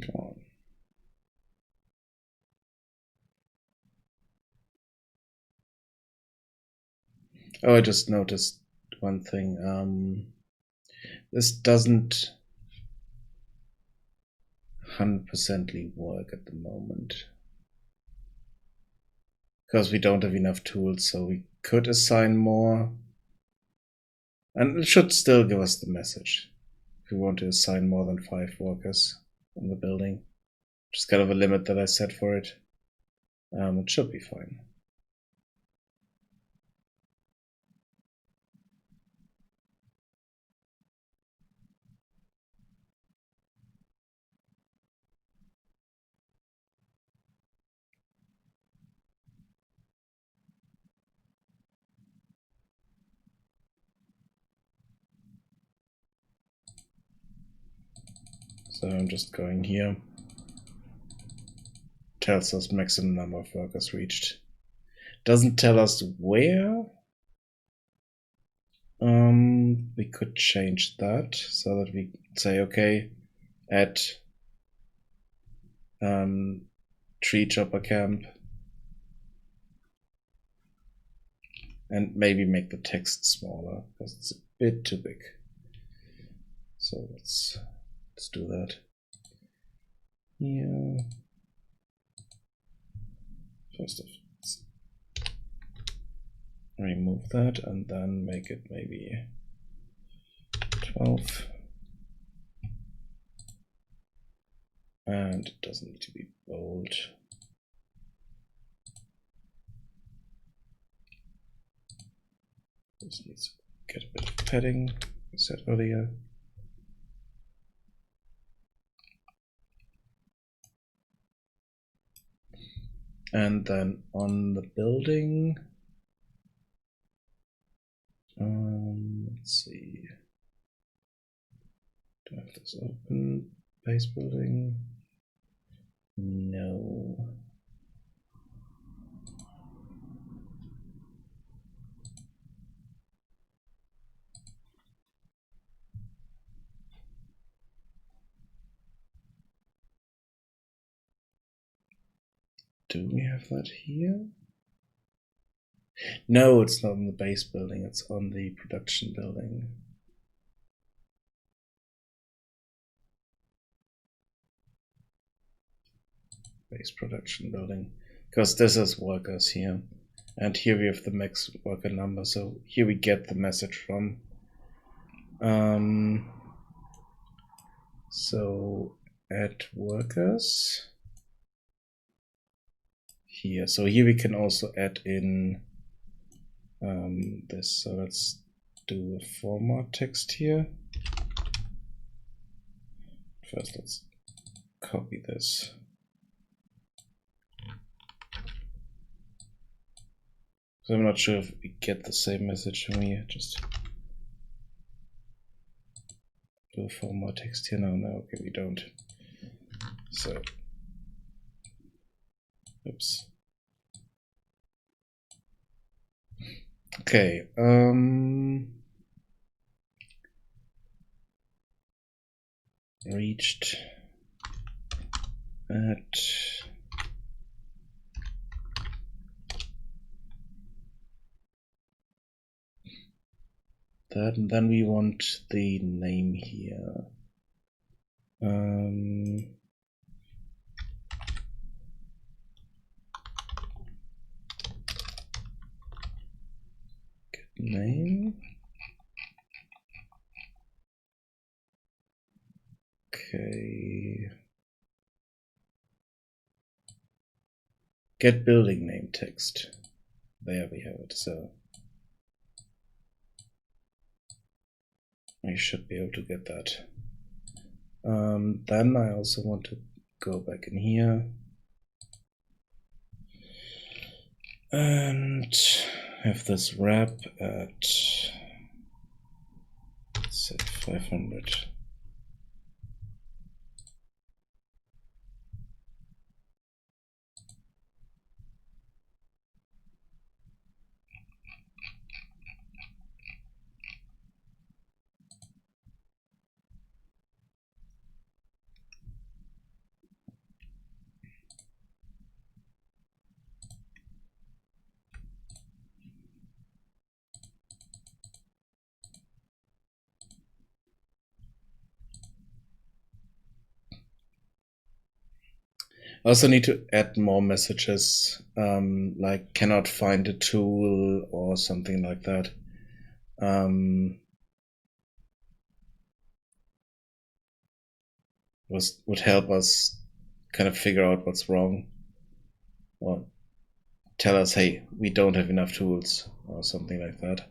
A: Come on. Oh, I just noticed one thing. This doesn't 100% work at the moment because we don't have enough tools, so we could assign more, and it should still give us the message if we want to assign more than 5 workers in the building. Just kind of a limit that I set for it. It should be fine. So I'm just going here. Tells us maximum number of workers reached. Doesn't tell us where. We could change that so that we say, okay, at tree chopper camp, and maybe make the text smaller because it's a bit too big. So let's do that. Here. First, let's remove that and then make it maybe 12. And it doesn't need to be bold. This needs to get a bit of padding, as I said earlier. And then on the building, let's see. Do I have this open? Base building? No. Do we have that here? No, it's not on the base building, it's on the production building. Base production building. Because this is workers here. And here we have the max worker number, so here we get the message from. So add workers here. So here we can also add in this. So let's do a format text here. First, let's copy this. So I'm not sure if we get the same message when we just do a format text here. No, okay, we don't. So, oops. Okay, reached at that, and then we want the name here. Get name. Okay. Get building name text. There we have it. So I should be able to get that. Then I also want to go back in here and have this wrap at, let's say, 500. I also need to add more messages, like cannot find a tool or something like that. Would help us kind of figure out what's wrong, or tell us, hey, we don't have enough tools, or something like that.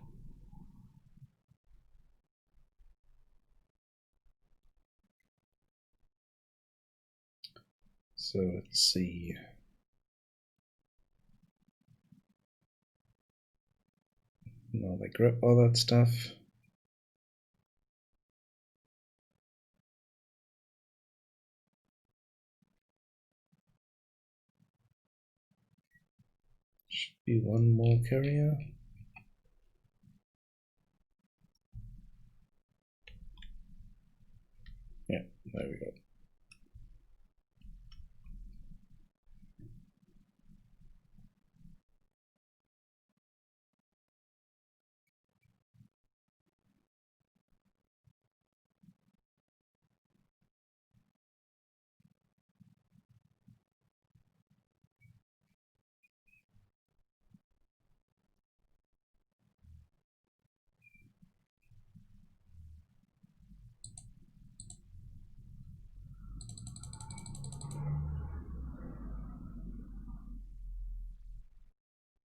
A: So let's see. Now they grab all that stuff. Should be one more carrier. Yeah, there we go.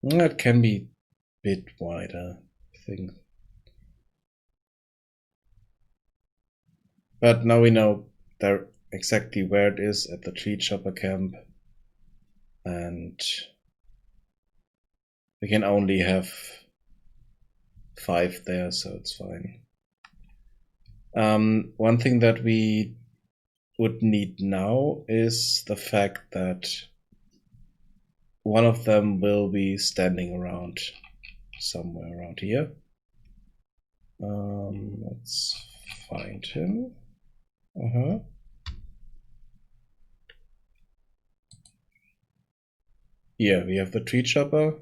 A: That can be a bit wider, I think. But now we know there exactly where it is at the tree chopper camp, and we can only have 5 there, so it's fine. One thing that we would need now is the fact that one of them will be standing around somewhere around here. Let's find him. Yeah, we have the tree chopper,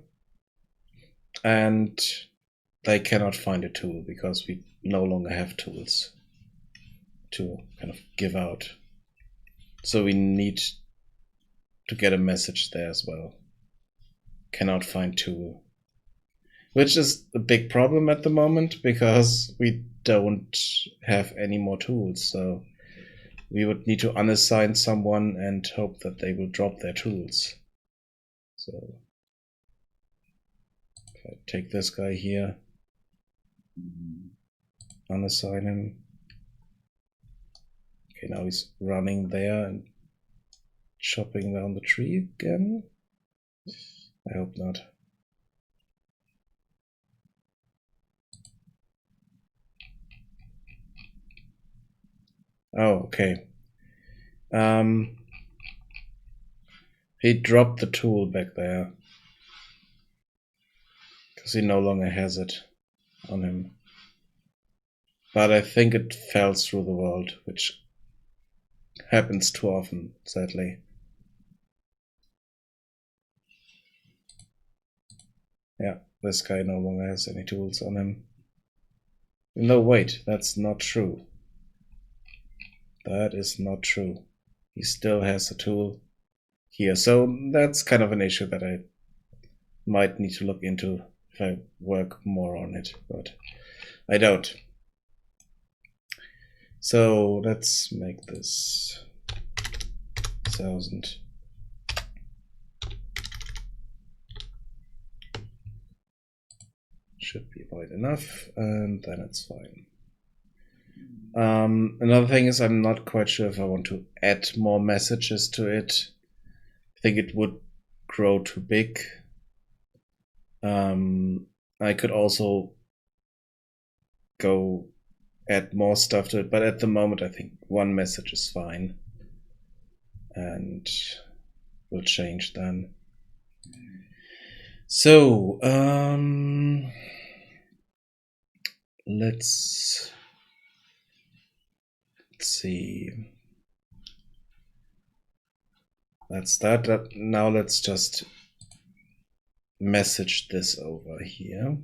A: and they cannot find a tool because we no longer have tools to kind of give out. So we need to get a message there as well. Cannot find tool. Which is a big problem at the moment because we don't have any more tools. So we would need to unassign someone and hope that they will drop their tools. So if I take this guy here, unassign him. Okay, now he's running there and chopping down the tree again. I hope not. Oh, okay. He dropped the tool back there because he no longer has it on him. But I think it fell through the world, which happens too often, sadly. Yeah, this guy no longer has any tools on him. No, wait, that's not true. That is not true. He still has a tool here. So that's kind of an issue that I might need to look into if I work more on it, but I don't. So let's make this 1000. Should be wide enough, and then it's fine. Another thing is I'm not quite sure if I want to add more messages to it. I think it would grow too big. I could also go add more stuff to it, but at the moment I think one message is fine. And we'll change then. So, let's see. That's that. Now let's just message this over here.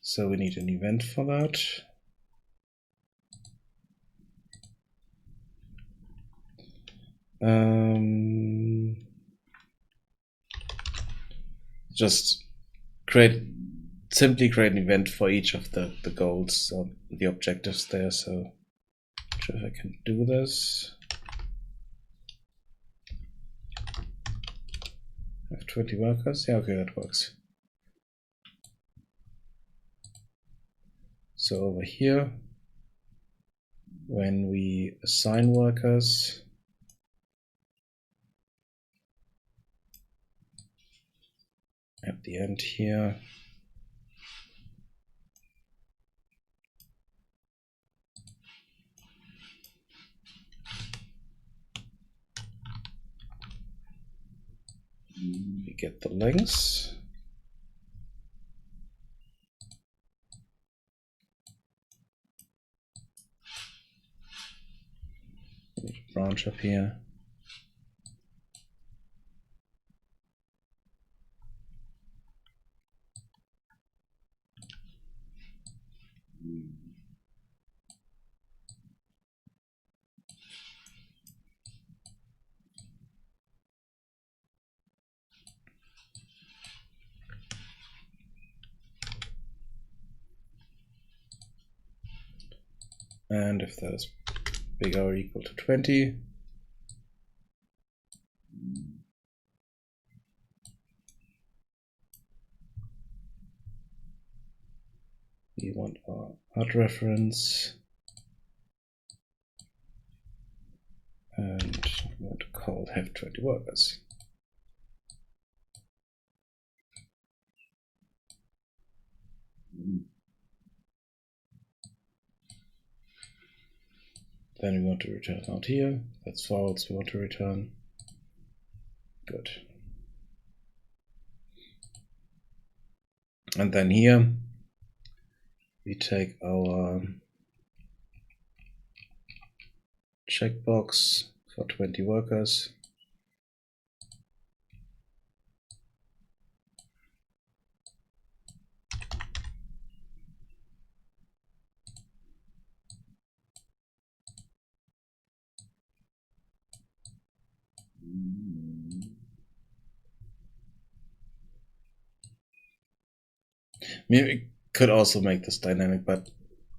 A: So we need an event for that. Just simply create an event for each of the goals or the objectives there. So I'm sure if I can do this. I have 20 workers. Yeah, okay, that works. So over here, when we assign workers, at the end here, we get the links. Branch up here. And if that is bigger or equal to 20, we want our HUD reference, and we want to call have 20 workers. Then we want to return out here. That's false. We want to return. Good. And then here we take our checkbox for 20 workers. We could also make this dynamic, but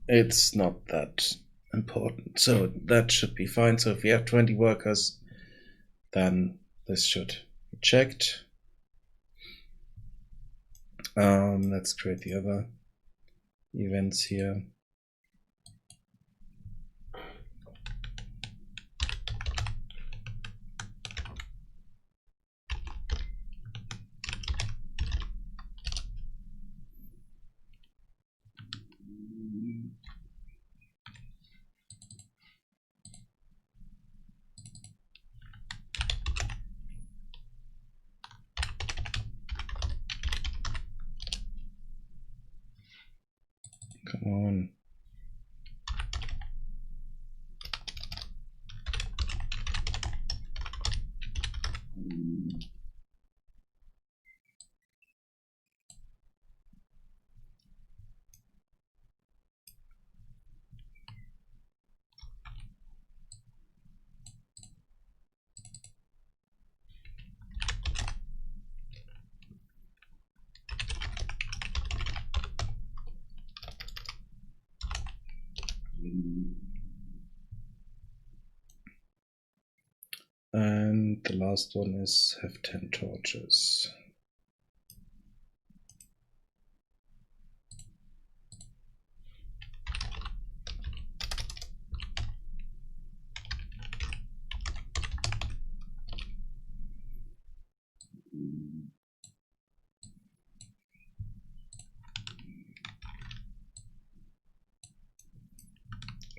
A: it's not that important. So that should be fine. So if we have 20 workers, then this should be checked. Let's create the other events here. Come on. And the last one is have 10 torches.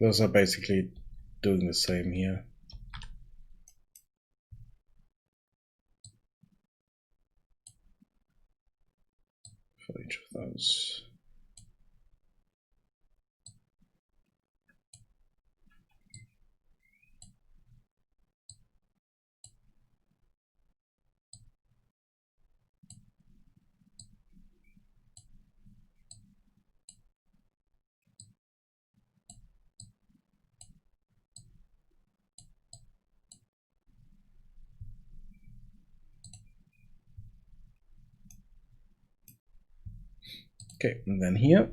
A: Those are basically doing the same here for each of those. Okay, and then here,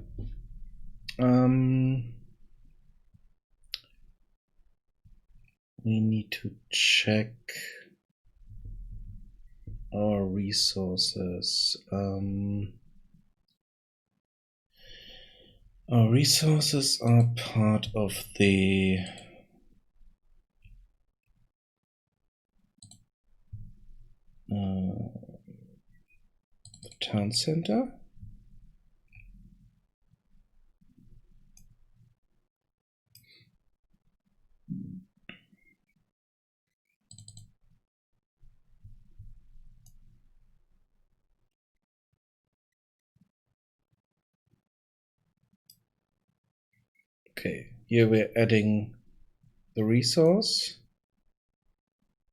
A: we need to check our resources. Our resources are part of the town center. Okay, here we're adding the resource,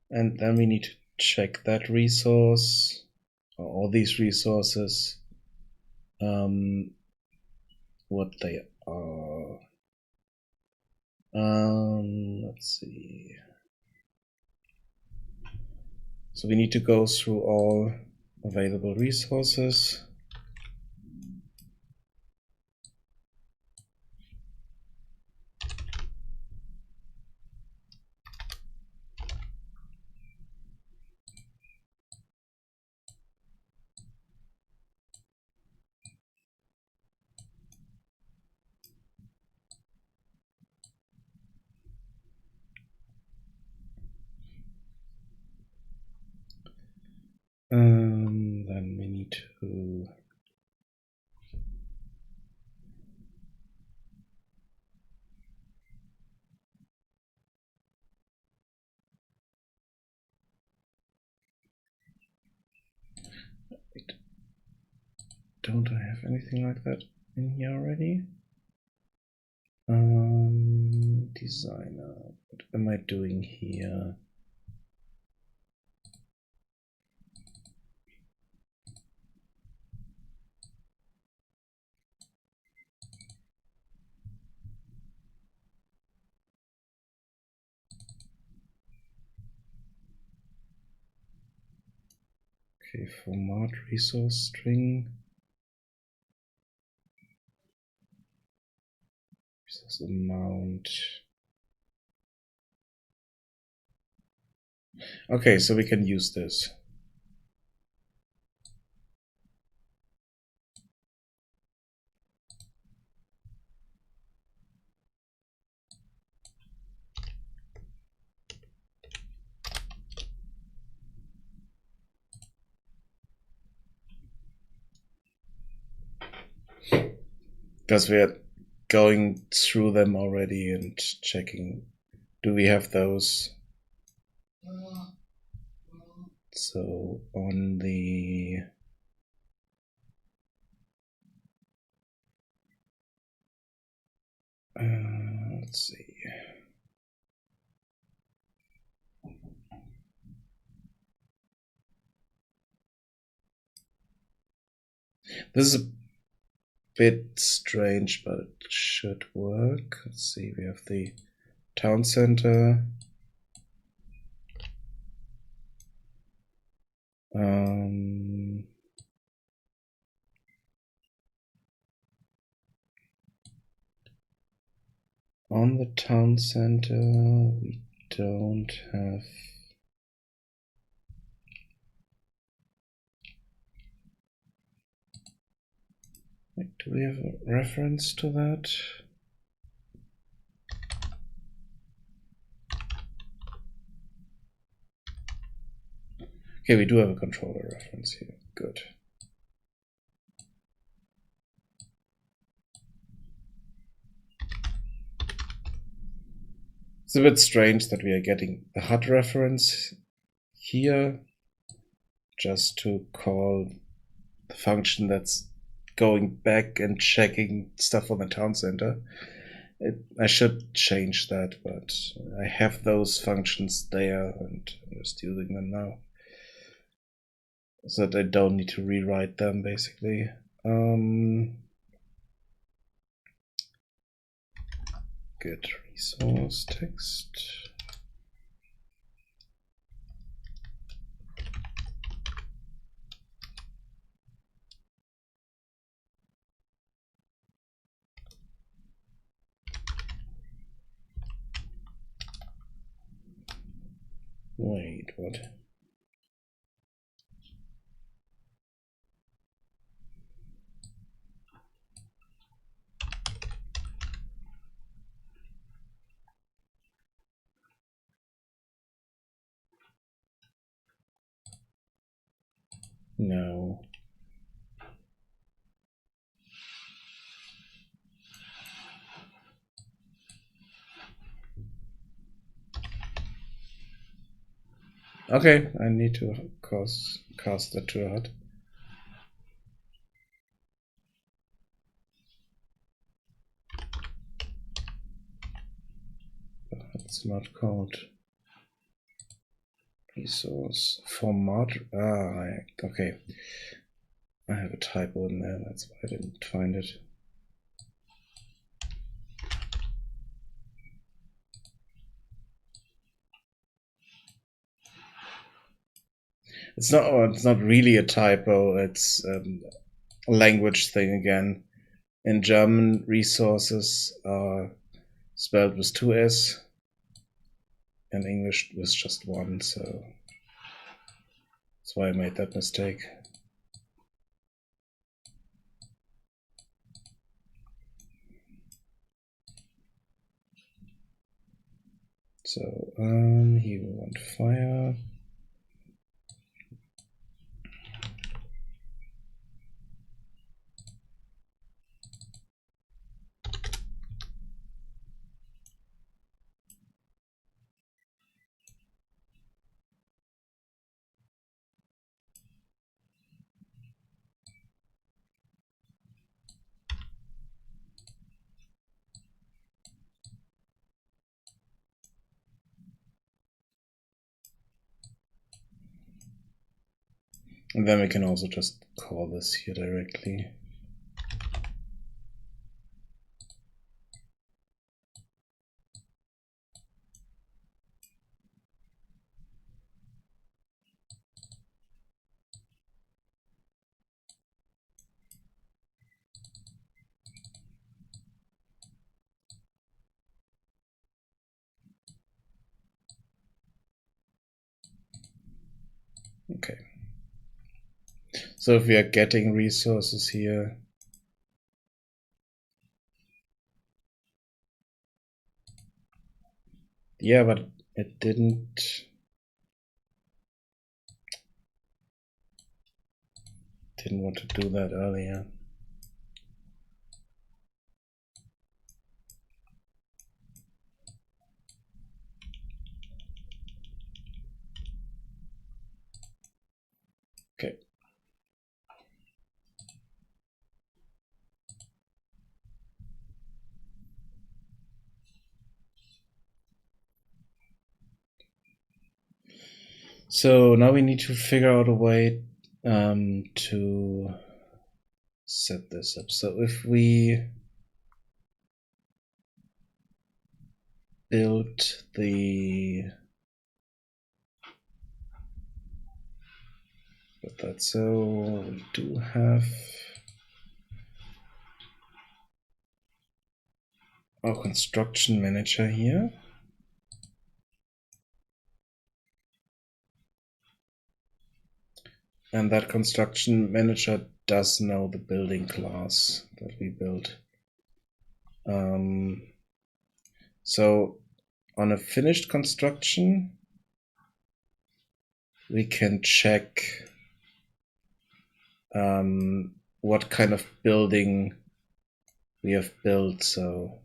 A: and then we need to check that resource, or all these resources, what they are. Let's see. So we need to go through all available resources. Then we need to wait. Don't I have anything like that in here already? Designer. What am I doing here? Okay, format resource string. Resource amount. Okay, so we can use this. Because we are going through them already and checking, do we have those? So on the Let's see. This is a bit strange, but it should work. Let's see, we have the town center. On the town center, we don't have. Do we have a reference to that? Okay, we do have a controller reference here. Good. It's a bit strange that we are getting the HUD reference here just to call the function that's going back and checking stuff on the town center. I should change that, but I have those functions there and I'm just using them now. So that I don't need to rewrite them, basically. Get resource text. Wait, what? No. Okay, I need to cast that to a HUD. It's not called resource format. Okay. I have a typo in there, that's why I didn't find it. It's not really a typo, it's a language thing again. In German, resources are spelled with 2 S. In English with just 1, so that's why I made that mistake. So here we want fire. And then we can also just call this here directly. Okay. So if we are getting resources here, yeah, but it didn't want to do that earlier. Okay. So now we need to figure out a way to set this up. So if we build so we do have our construction manager here. And that construction manager does know the building class that we built. So on a finished construction, we can check what kind of building we have built. So,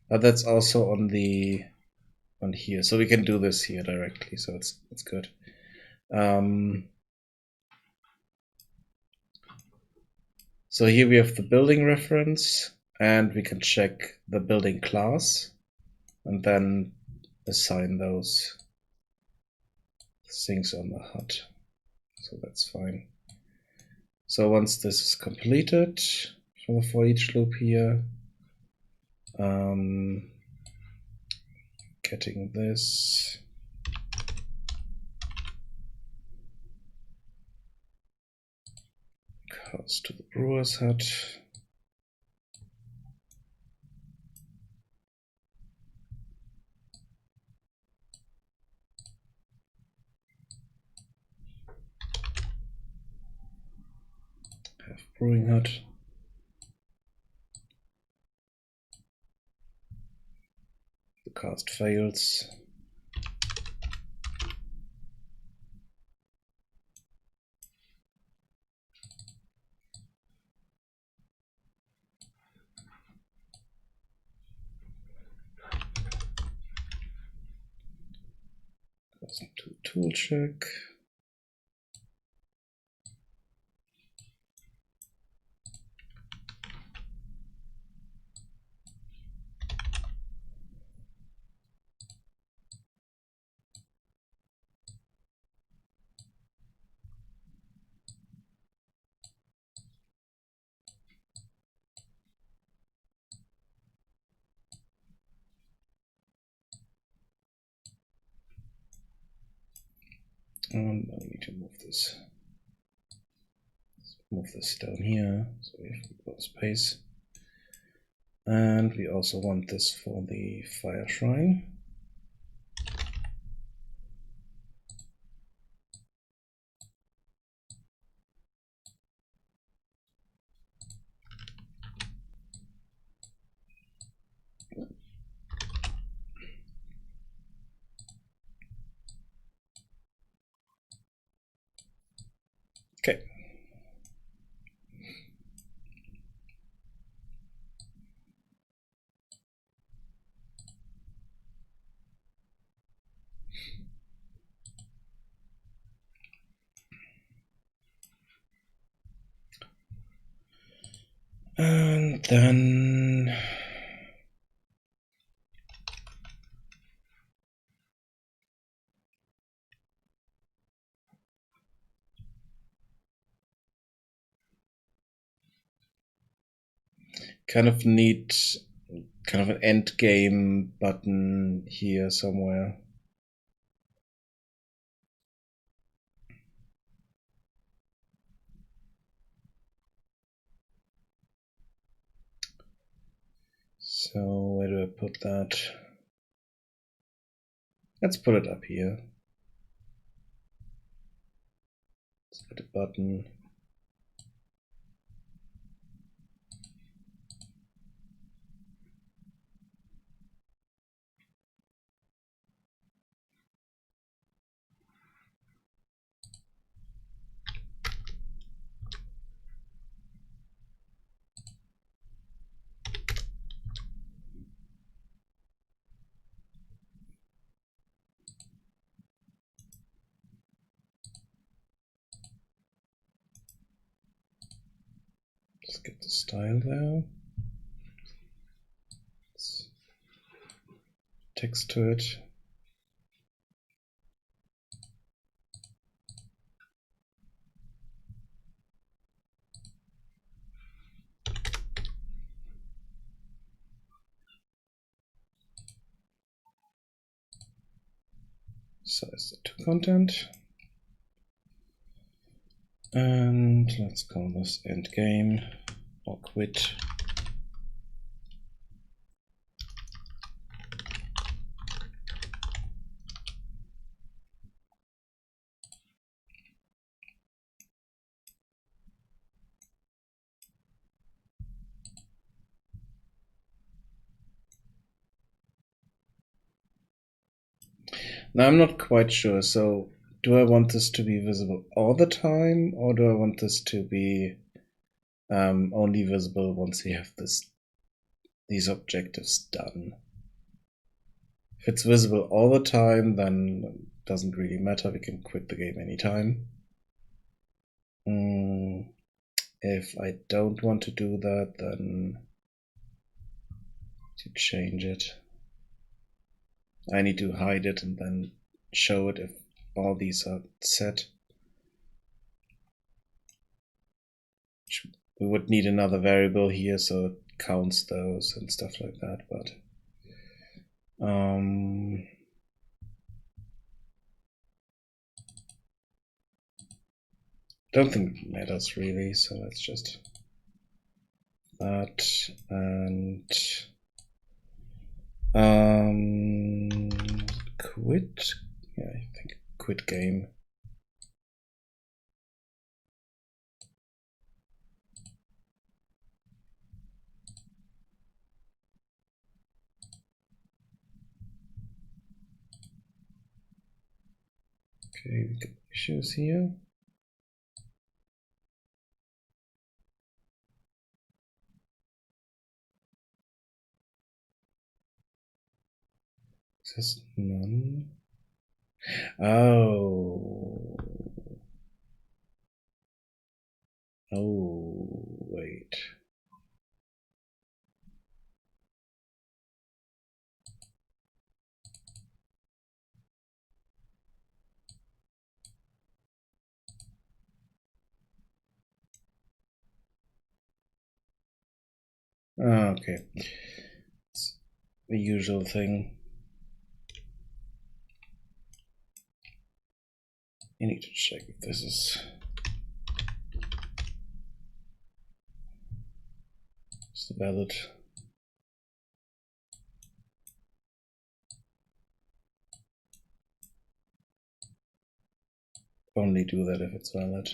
A: but that's also on here. So we can do this here directly. So it's good. So here we have the building reference, and we can check the building class and then assign those things on the HUD. So that's fine. So once this is completed for each loop here, getting this. Goes to the brewer's hut. Have brewing hut. The cast fails. Goes into tool check. And I need to move this. Let's move this down here so we have more space. And we also want this for the fire shrine. Okay. And then kind of need kind of an end game button here somewhere. So where do I put that? Let's put it up here. Let's put a button. Let's get the style there. Let's text to it. size to content. And let's call this end game or quit. Now I'm not quite sure, so do I want this to be visible all the time, or do I want this to be only visible once we have these objectives done? If it's visible all the time, then it doesn't really matter, we can quit the game anytime. If I don't want to do that, then to change it, I need to hide it and then show it if all these are set. We would need another variable here so it counts those and stuff like that, but don't think it matters really, so let's just that and quit. Yeah, I think quit game. Okay, we got issues here. Says none. Oh. Oh, wait. Okay. It's the usual thing. You need to check if this is valid. Only do that if it's valid.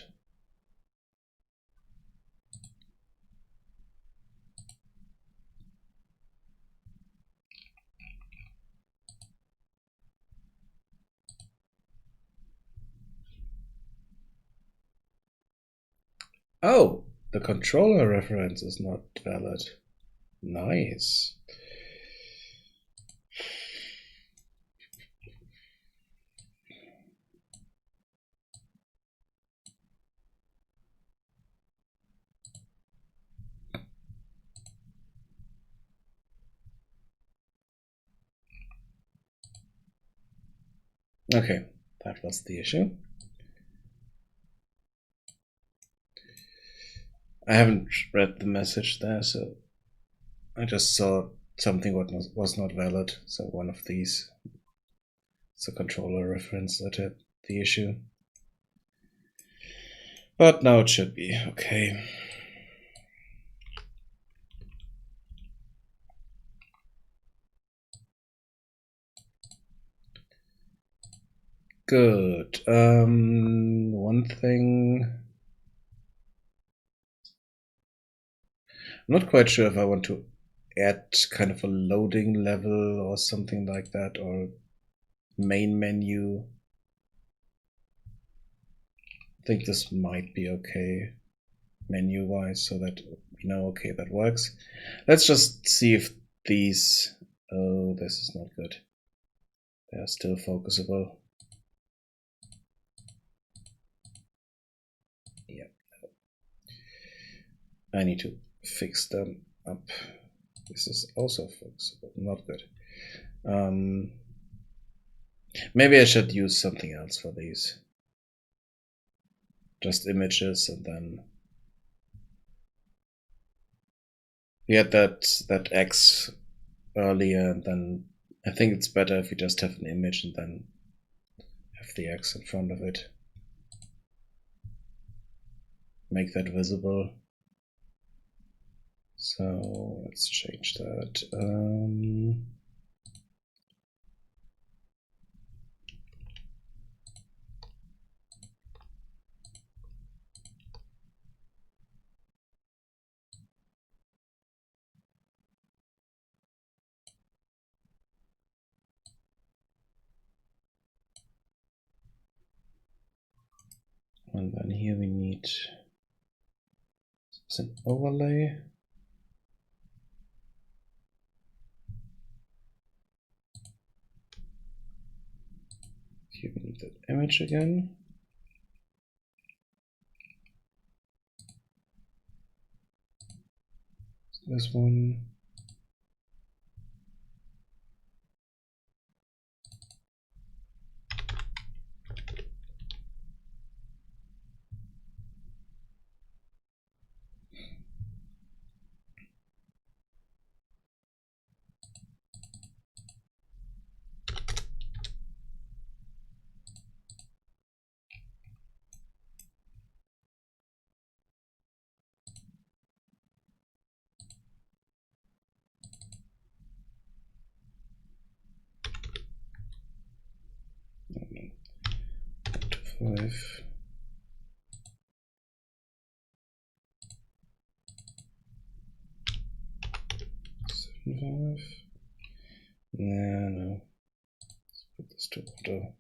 A: Oh, the controller reference is not valid. Nice. Okay, that was the issue. I haven't read the message there, so I just saw something what was not valid. So one of these. It's a controller reference that had the issue. But now it should be okay. Good. One thing. I'm not quite sure if I want to add kind of a loading level or something like that, or main menu. I think this might be okay menu wise, so that we know, okay, that works. Let's just see if these, oh, this is not good. They are still focusable. Yeah. I need to fix them up. This is also focusable, not good. Maybe I should use something else for these. Just images, and then we had that X earlier, and then I think it's better if we just have an image and then have the X in front of it. Make that visible. So let's change that. And then here we need an overlay. Here we need that image again. So this one. No, 5. Yeah, no. Let's put this to auto.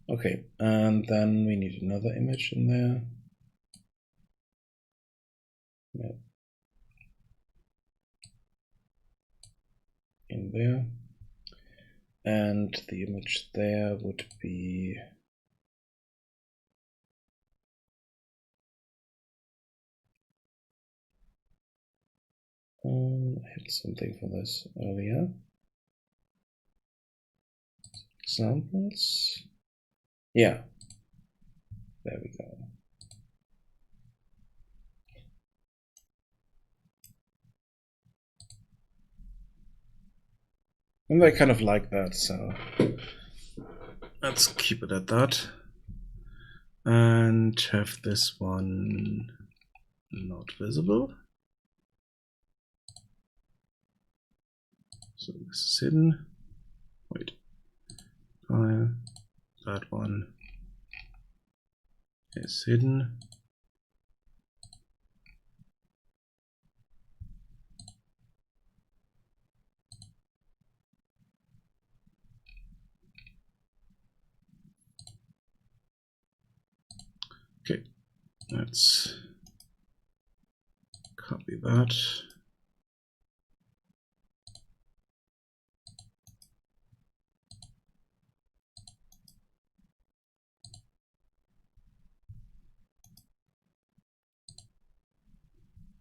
A: Okay, and then we need another image in there. Yep. In there. And the image there would be I had something for this earlier. Examples. Yeah, there we go. And I kind of like that, so let's keep it at that. And have this one not visible. So this is hidden. Wait. That one is hidden. Okay, let's copy that.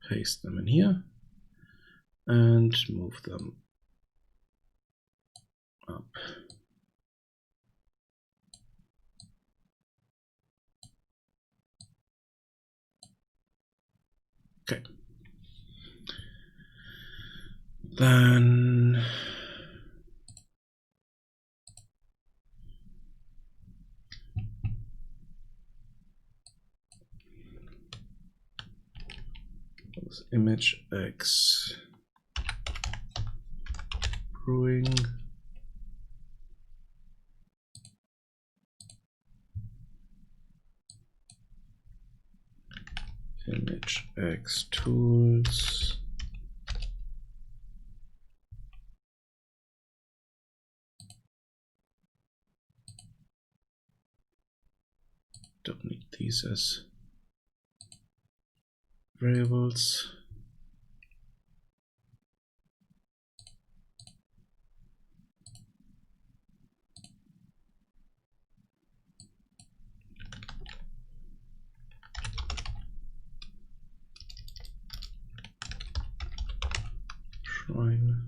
A: Paste them in here and move them up. Okay. Then image X brewing image X tools don't need these as variables. Shrine.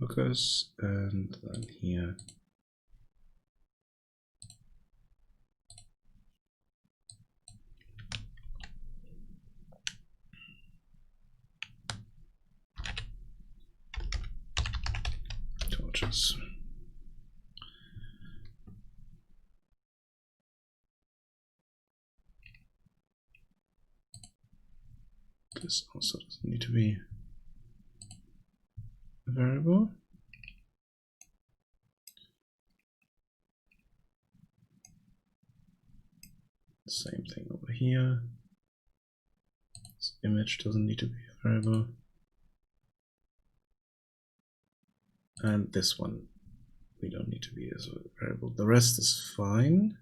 A: workers, and then here torches. This also doesn't need to be a variable. Same thing over here. This image doesn't need to be a variable. And this one we don't need to be as a variable. The rest is fine.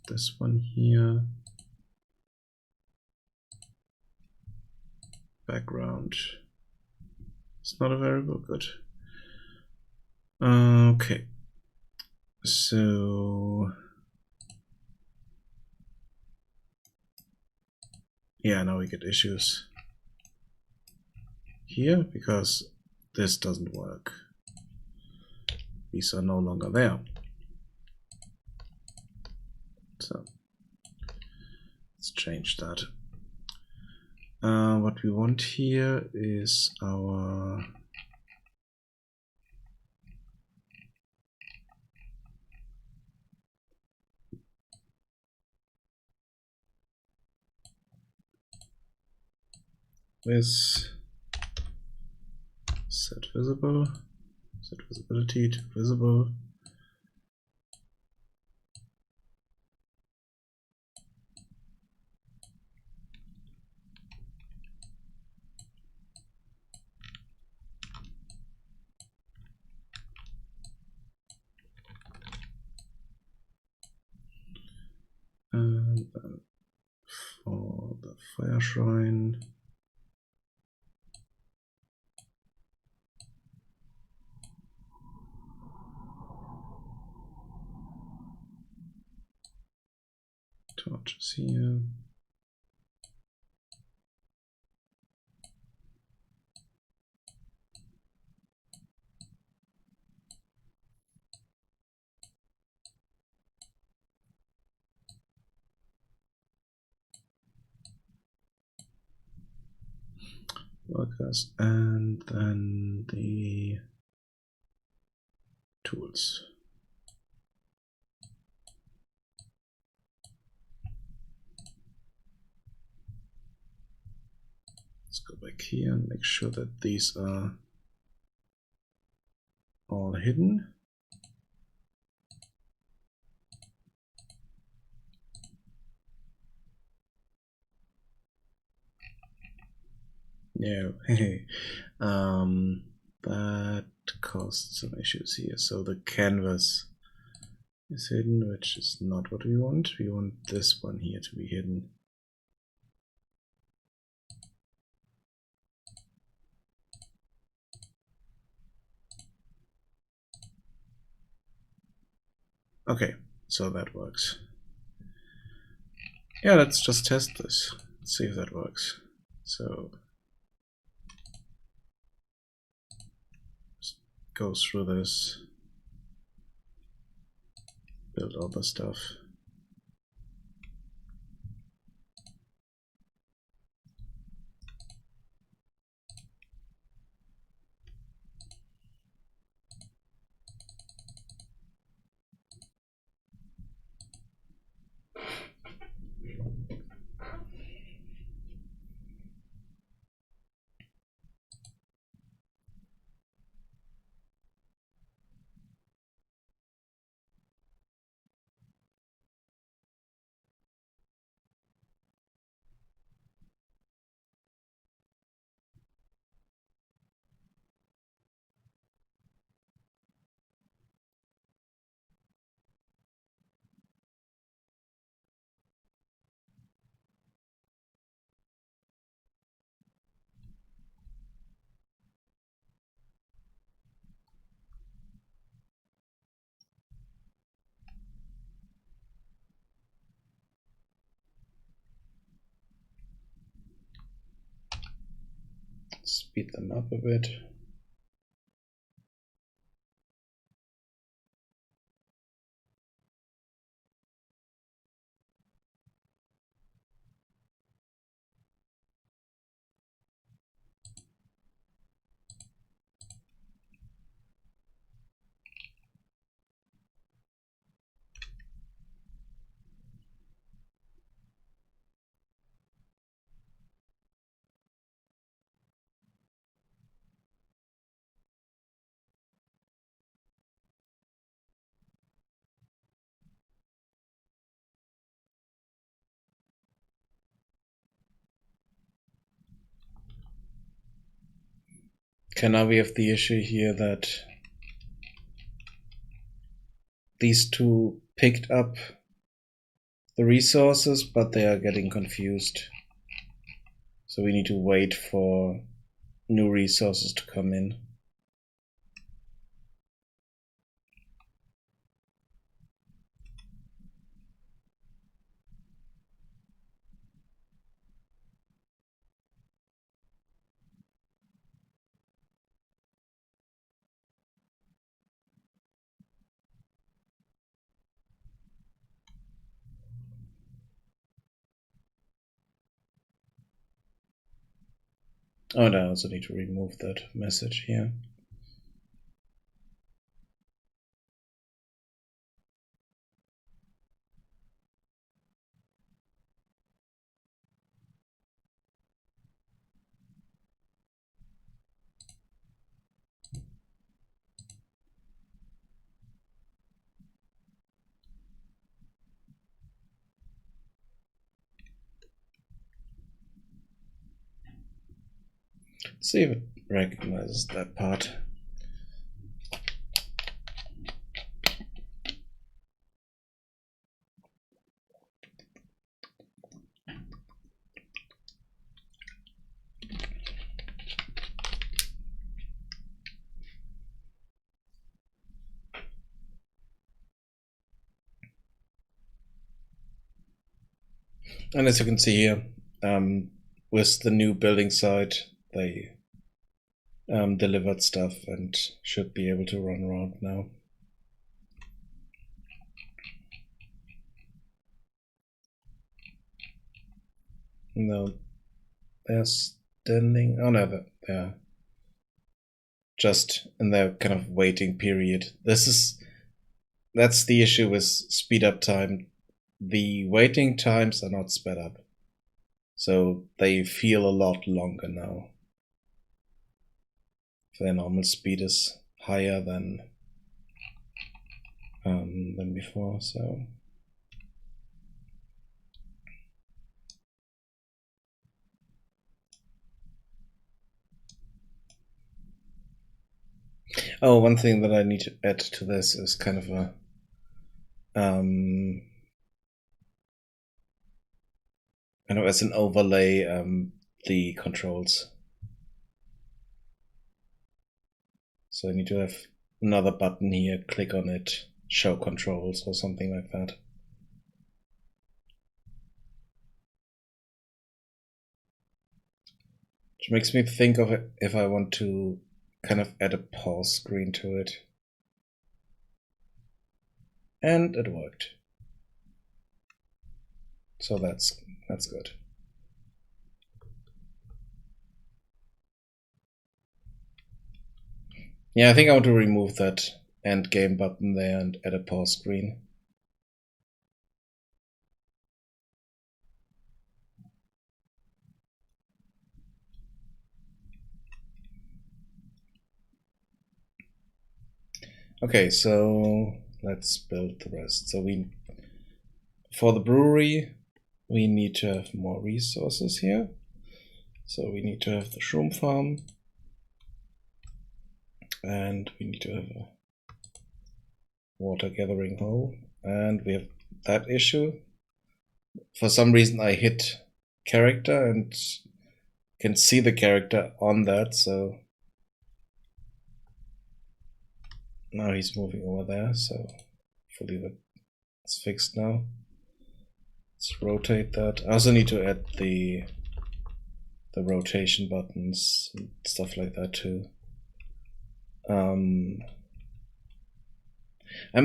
A: This one here. Background. It's not a variable, good. Okay. So yeah, now we get issues here because this doesn't work. These are no longer there. So let's change that. What we want here is our set visible, set visibility to visible. And then for the fire shrine, torches here. Workers, and then the tools. Let's go back here and make sure that these are all hidden. No, that caused some issues here. So the canvas is hidden, which is not what we want. We want this one here to be hidden. Okay, so that works. Yeah, let's just test this. Let's see if that works. So just go through this, build all the stuff. speed them up a bit. Okay, now we have the issue here that these two picked up the resources, but they are getting confused. So we need to wait for new resources to come in. Oh, and I also need to remove that message here. Let's see if it recognizes that part. And as you can see here, with the new building site, they delivered stuff and should be able to run around now. No, they're standing. Oh no, they're just in their kind of waiting period. That's the issue with speed up time. The waiting times are not sped up, so they feel a lot longer now. Their normal speed is higher than before, so. Oh, one thing that I need to add to this is kind of a as an overlay, the controls. So I need to have another button here, click on it, show controls or something like that. Which makes me think of it if I want to kind of add a pause screen to it. And it worked. So that's good. Yeah, I think I want to remove that end game button there and add a pause screen. Okay, so let's build the rest. So for the brewery, we need to have more resources here. So we need to have the shroom farm, and we need to have a water gathering hole, and we have that issue. For some reason I hit character and can see the character on that, so now he's moving over there, so hopefully that's fixed now. Let's rotate that. I also need to add the the rotation buttons and stuff like that too. I'm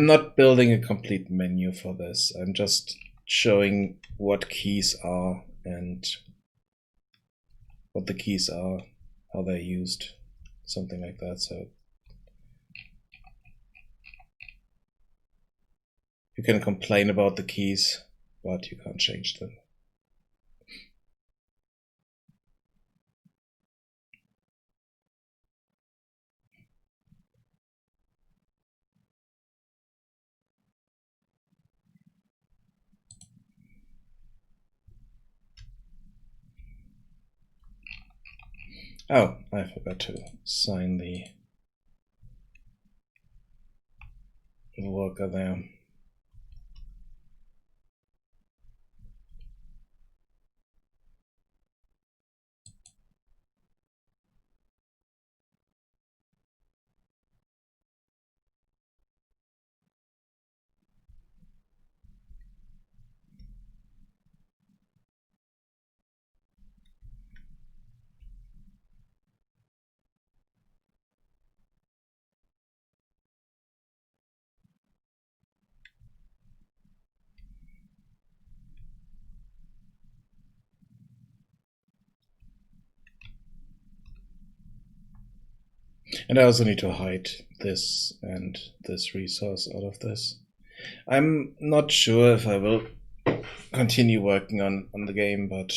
A: not building a complete menu for this. I'm just showing what keys are and what the keys are, how they're used, something like that. So you can complain about the keys, but you can't change them. Oh, I forgot to sign the worker there. And I also need to hide this and this resource out of this. I'm not sure if I will continue working on the game, but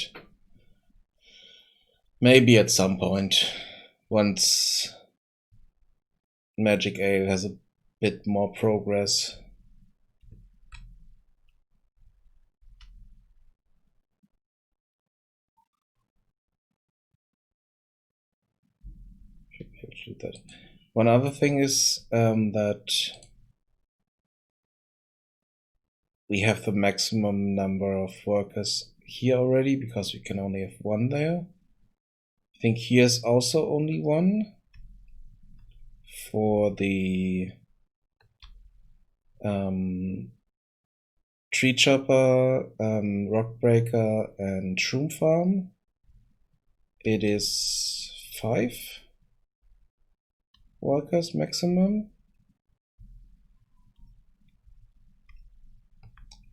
A: maybe at some point, once Magic Ale has a bit more progress. That. One other thing is that we have the maximum number of workers here already because we can only have one there. I think here's also only one for the tree chopper, rock breaker, and shroom farm. It is 5 workers maximum.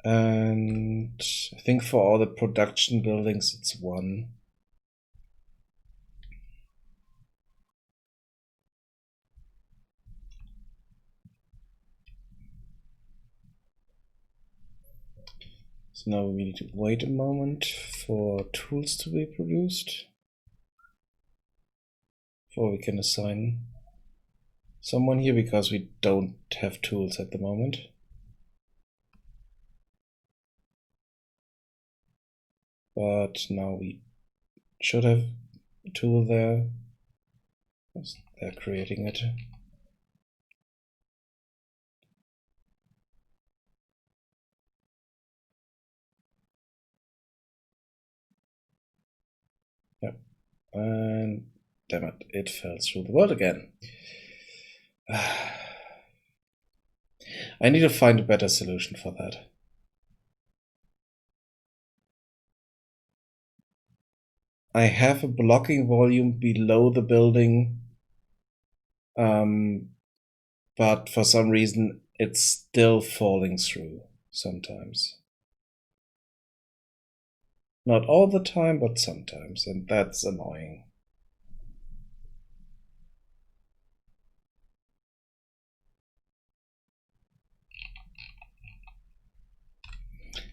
A: And I think for all the production buildings, it's 1. So now we need to wait a moment for tools to be produced before we can assign someone here, because we don't have tools at the moment. But now we should have a tool there. They're creating it. Yep. And damn it, it fell through the world again. I need to find a better solution for that. I have a blocking volume below the building, but for some reason it's still falling through sometimes. Not all the time, but sometimes, and that's annoying.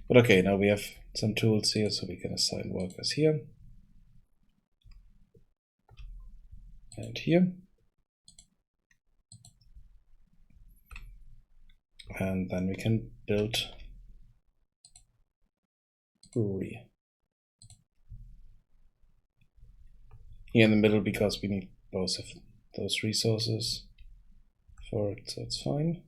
A: But okay, now we have some tools here, so we can assign workers here. And here. And then we can build brewery. Here in the middle, because we need both of those resources for it, so it's fine.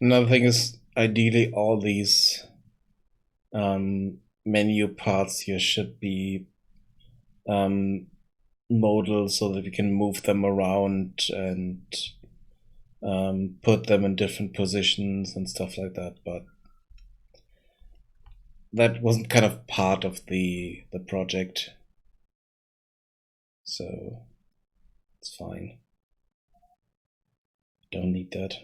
A: Another thing is, ideally, all these menu parts here should be modal so that we can move them around and put them in different positions and stuff like that. But that wasn't kind of part of the project, so it's fine. Don't need that.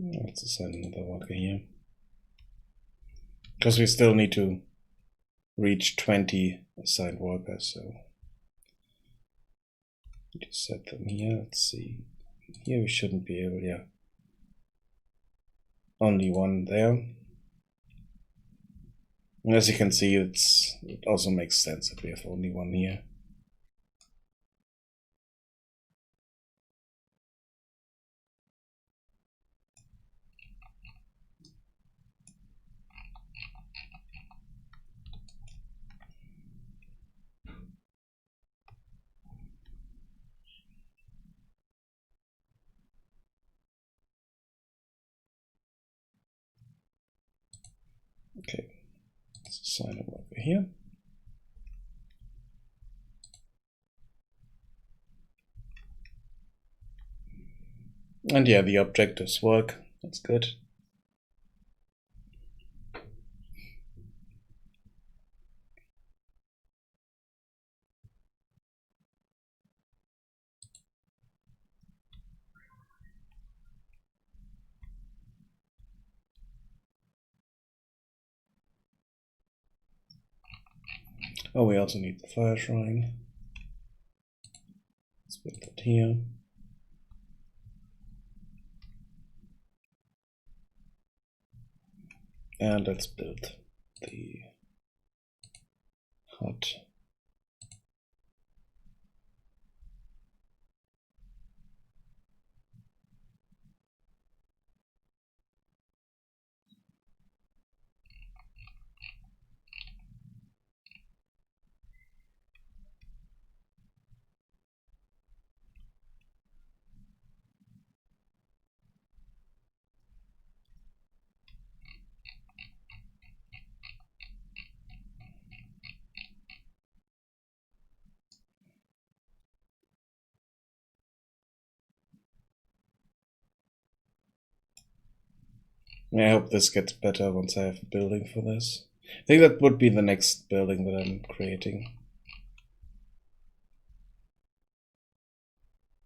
A: Let's assign another worker here, because we still need to reach 20 assigned workers, so just set them here. Let's see. Here we shouldn't be able, yeah. Only one there. And as you can see, it also makes sense that we have only one here. Okay, let's assign a worker here. And yeah, the objectives work. That's good. Oh, we also need the fire shrine. Let's put that here. And let's build the hut. I hope this gets better once I have a building for this. I think that would be the next building that I'm creating.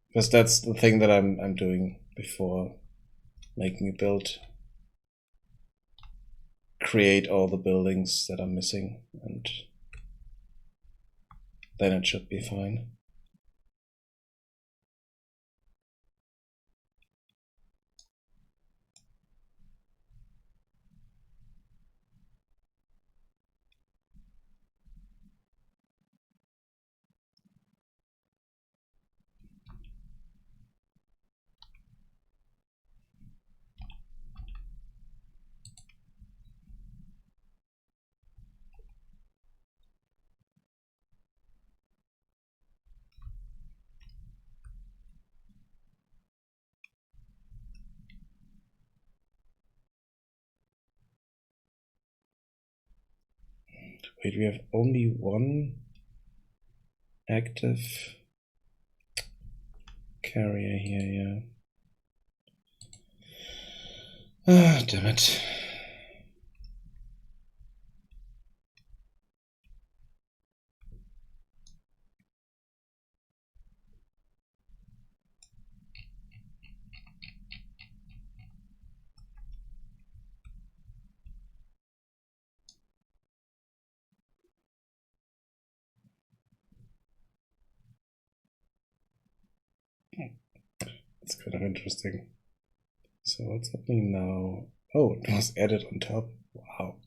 A: Because that's the thing that I'm doing before making a build. Create all the buildings that are missing, and then it should be fine. Wait, we have only one active carrier here, yeah. Ah, damn it. It's kind of interesting. So what's happening now? Oh, it was added on top. Wow.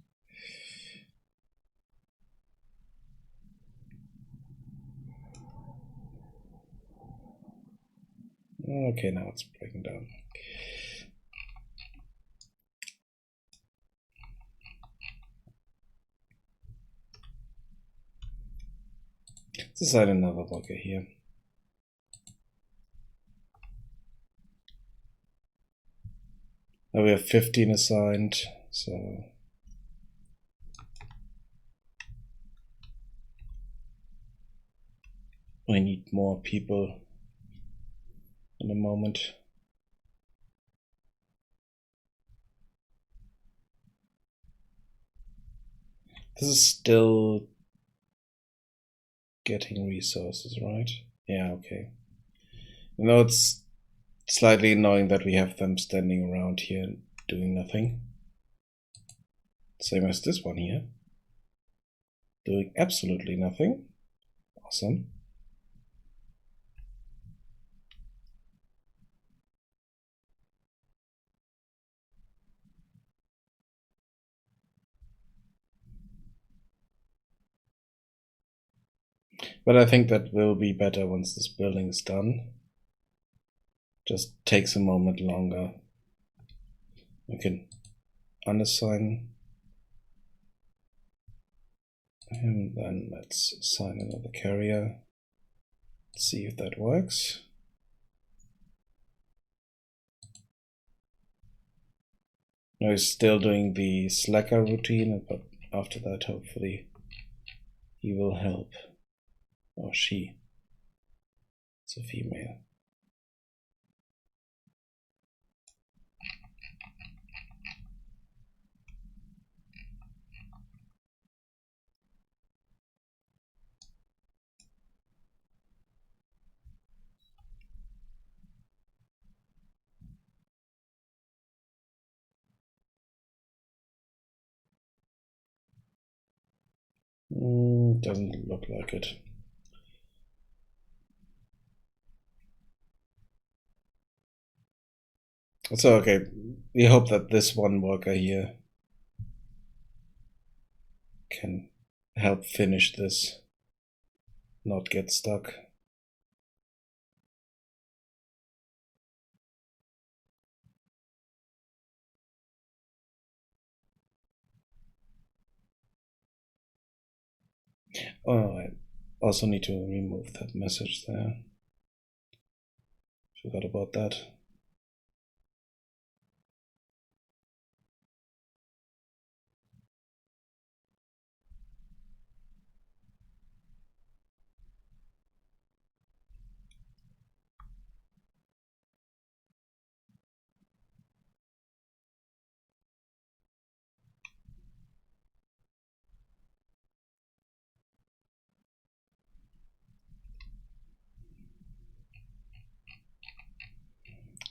A: Okay, now it's breaking down. Let's assign another worker here. Now we have 15 assigned, so we need more people in a moment. This is still getting resources, right? Yeah, okay. You know, it's slightly annoying that we have them standing around here doing nothing. Same as this one here. Doing absolutely nothing. Awesome. But I think that will be better once this building is done. Just takes a moment longer. We can unassign him, then let's assign another carrier. Let's see if that works. Now he's still doing the slacker routine, but after that, hopefully, he will help. Or she. It's a female. Doesn't look like it. So okay, we hope that this one worker here can help finish this, not get stuck. Oh, I also need to remove that message there. Forgot about that.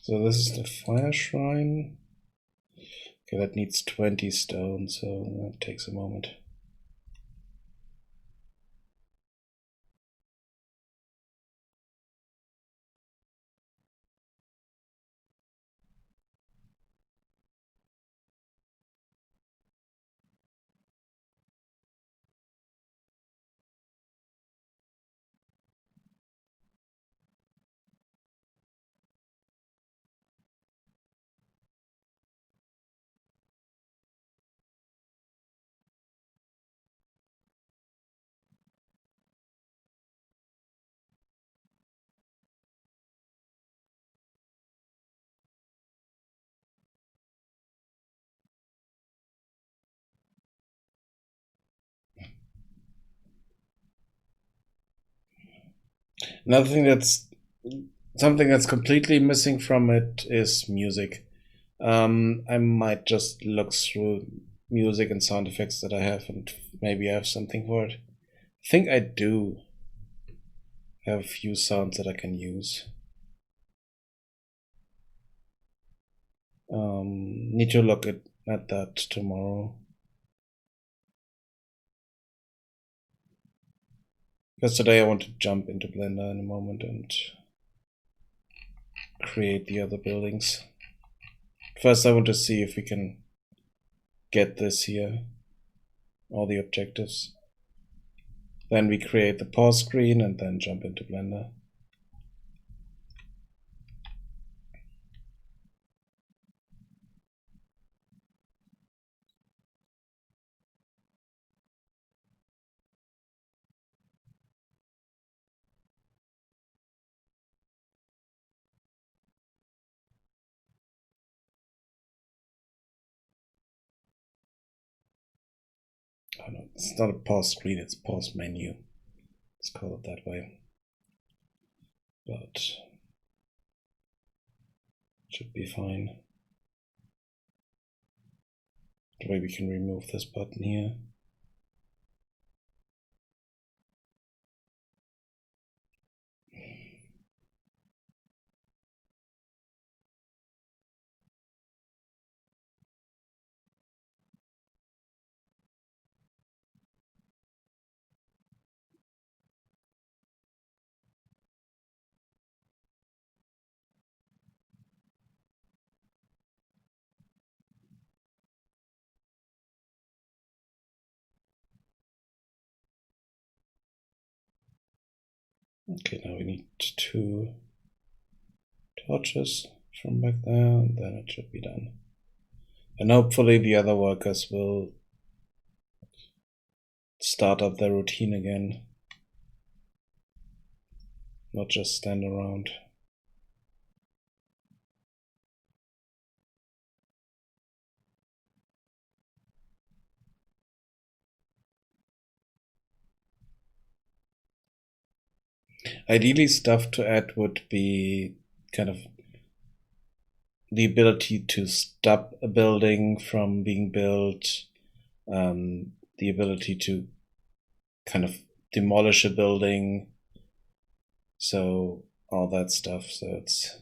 A: So this is the fire shrine. Okay, that needs 20 stone, so that takes a moment. Another thing that's something that's completely missing from it is music. I might just look through music and sound effects that I have and maybe I have something for it. I think I do have a few sounds that I can use. Need to look at that tomorrow. Because today I want to jump into Blender in a moment and create the other buildings. First, I want to see if we can get this here, all the objectives. Then we create the pause screen and then jump into Blender. Oh no, it's not a pause screen, it's pause menu. Let's call it that way. But should be fine. The way we can remove this button here. Okay, now we need 2 torches from back there, and then it should be done. And hopefully the other workers will start up their routine again, not just stand around. Ideally, stuff to add would be kind of the ability to stop a building from being built, the ability to kind of demolish a building, so all that stuff. So it's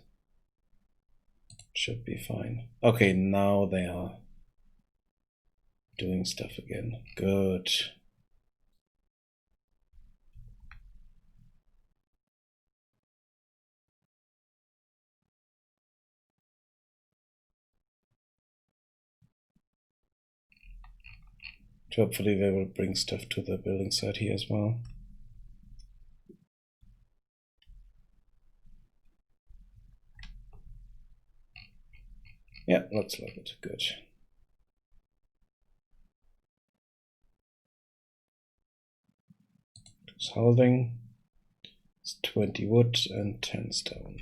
A: should be fine. Okay, now they are doing stuff again. Good. Hopefully they will bring stuff to the building site here as well. Yeah, looks like it. Good. It's holding. It's 20 wood and 10 stone.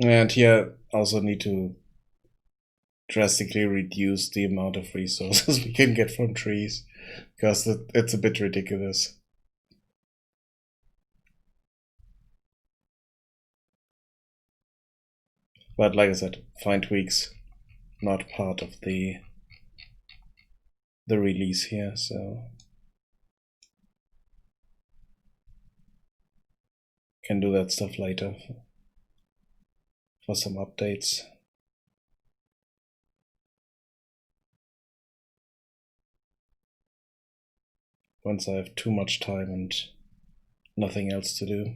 A: And here also need to drastically reduce the amount of resources we can get from trees, because it's a bit ridiculous. But like I said, fine tweaks, not part of the release here, so can do that stuff later for some updates. Once I have too much time and nothing else to do.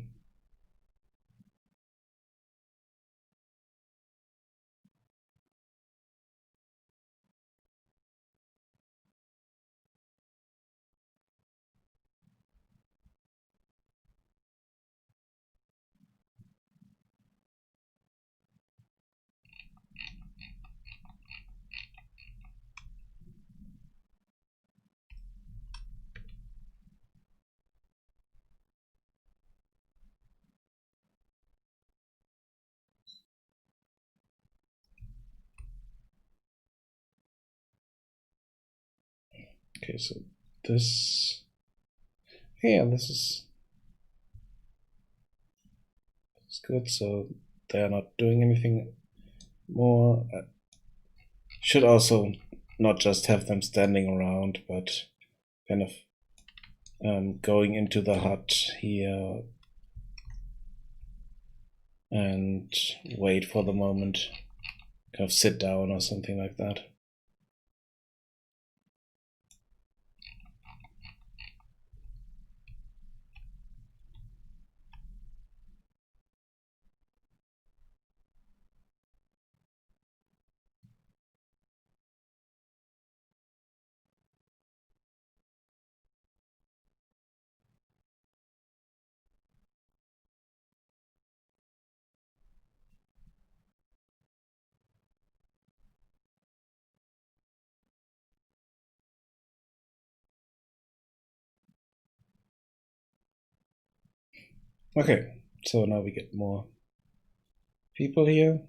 A: Okay, so this, yeah, this is good. So they are not doing anything more. Should also not just have them standing around, but kind of going into the hut here and wait for the moment, kind of sit down or something like that. Okay, so now we get more people here.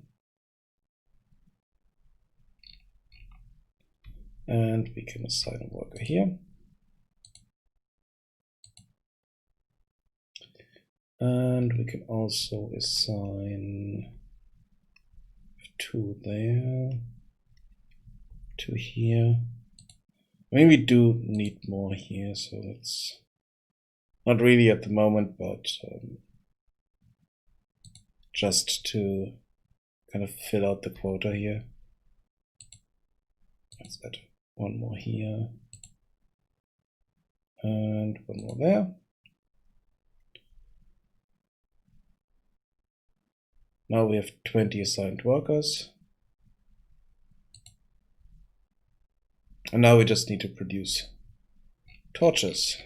A: And we can assign a worker here. And we can also assign 2 there, 2 here. I mean, we do need more here, so it's not really at the moment, but just to kind of fill out the quota here. Let's add 1 more here and 1 more there. Now we have 20 assigned workers. And now we just need to produce torches,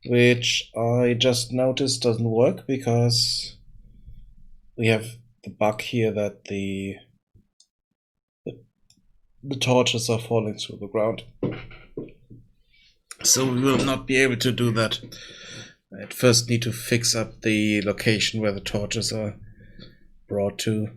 A: which I just noticed doesn't work because we have the bug here that the torches are falling through the ground. So we will not be able to do that. I first need to fix up the location where the torches are brought to.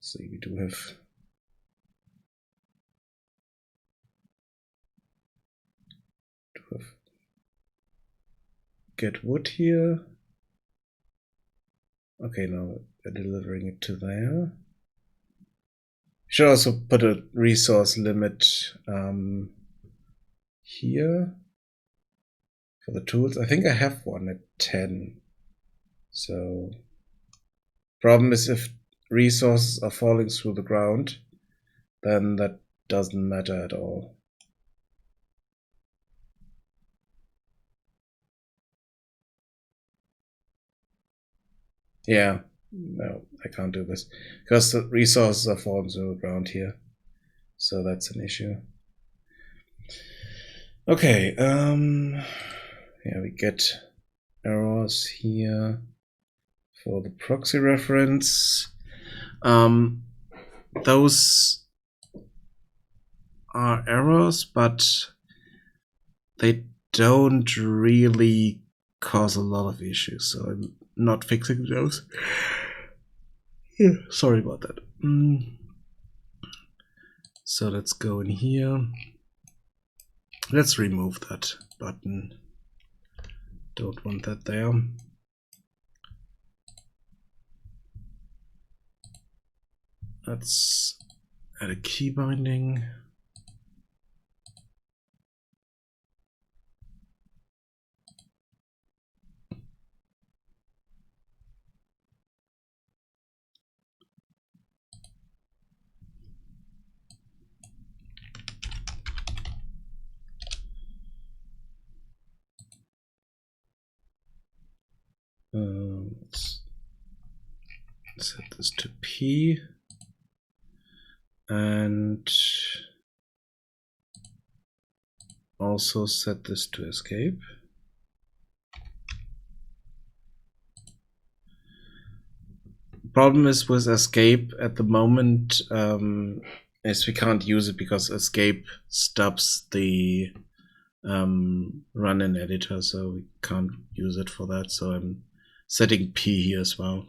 A: See, we do have get wood here. Okay, now we're delivering it to there. Should also put a resource limit here for the tools. I think I have one at 10. So problem is if resources are falling through the ground, then that doesn't matter at all. Yeah, no, I can't do this because the resources are falling through the ground here. So that's an issue. Okay, yeah, we get errors here for the proxy reference. Those are errors, but they don't really cause a lot of issues, so I'm not fixing those. Yeah, sorry about that. So let's go in here. Let's remove that button. Don't want that there. Let's add a key binding. Let's set this to P and also set this to escape. problem is with escape at the moment is we can't use it because escape stops the run-in editor, so we can't use it for that. So I'm setting P here as well.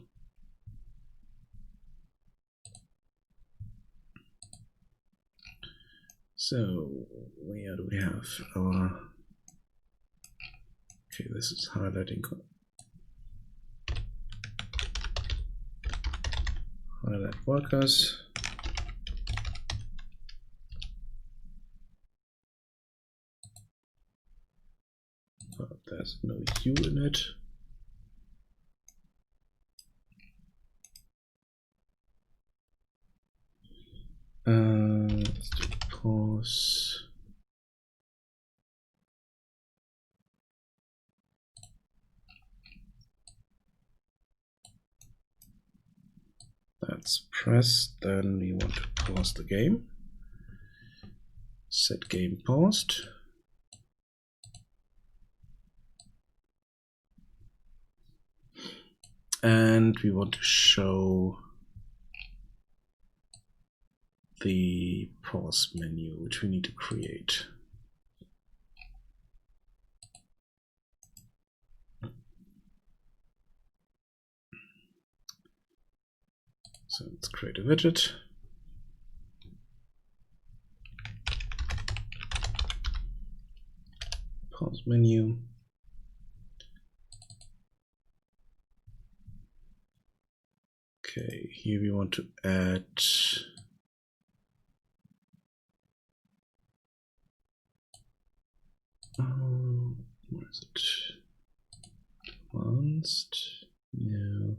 A: So where do we have our... Okay, this is highlighting. Highlight workers. But there's no U in it. Let's do pause. That's pressed. Then we want to pause the game. Set game paused. And we want to show the pause menu, which we need to create. So let's create a widget. Pause menu. Okay, here we want to add where is it? Advanced. No.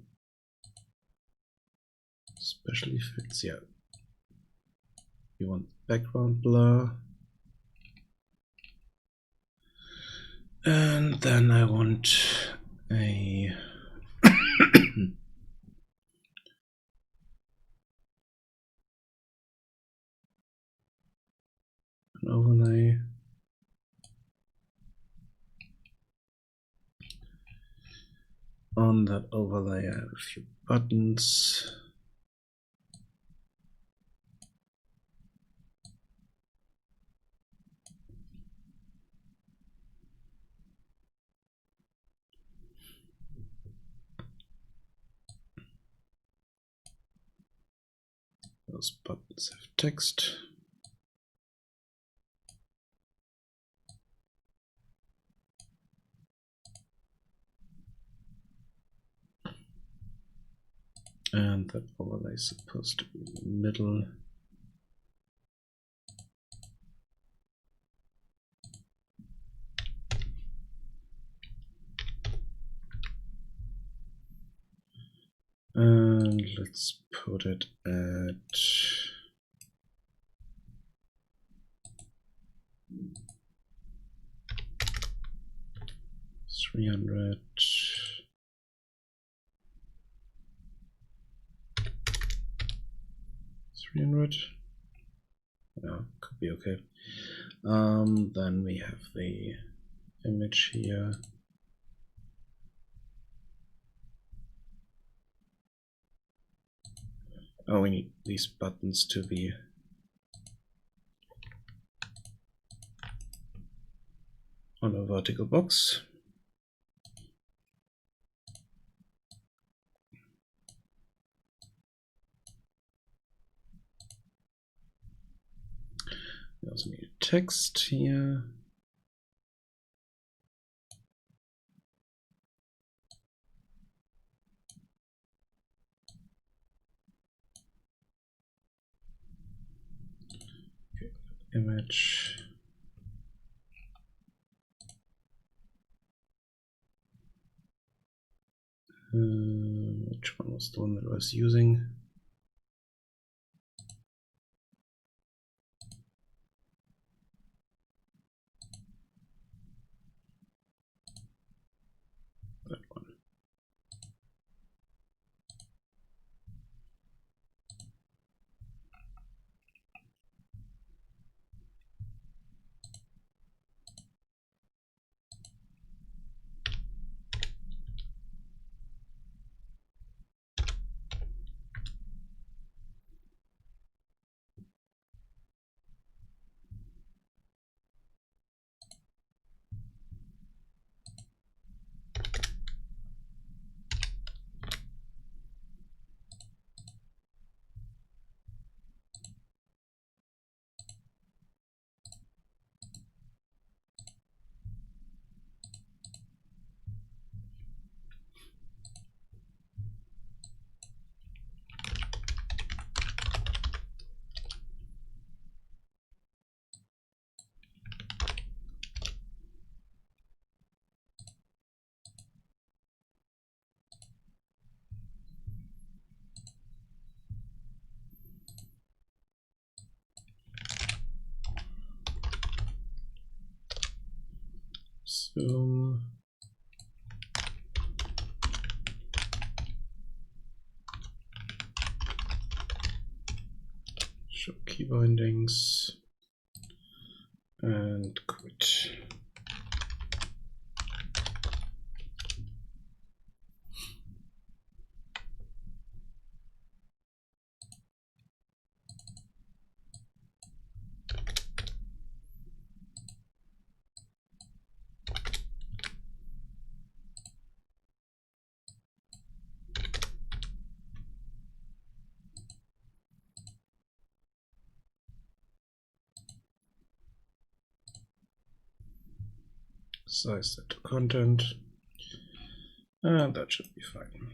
A: Special effects, yeah. We want background blur. And then I want a an overlay. On that overlay, I have a few buttons. Those buttons have text. And that overlay is supposed to be in the middle. And let's put it at 300. 300. Yeah, could be okay. Then we have the image here. Oh, we need these buttons to be on a vertical box. We also need text here. Okay, image. Which one was the one that I was using? That one. Zoom. Show key bindings and quit. Size that to content, and that should be fine.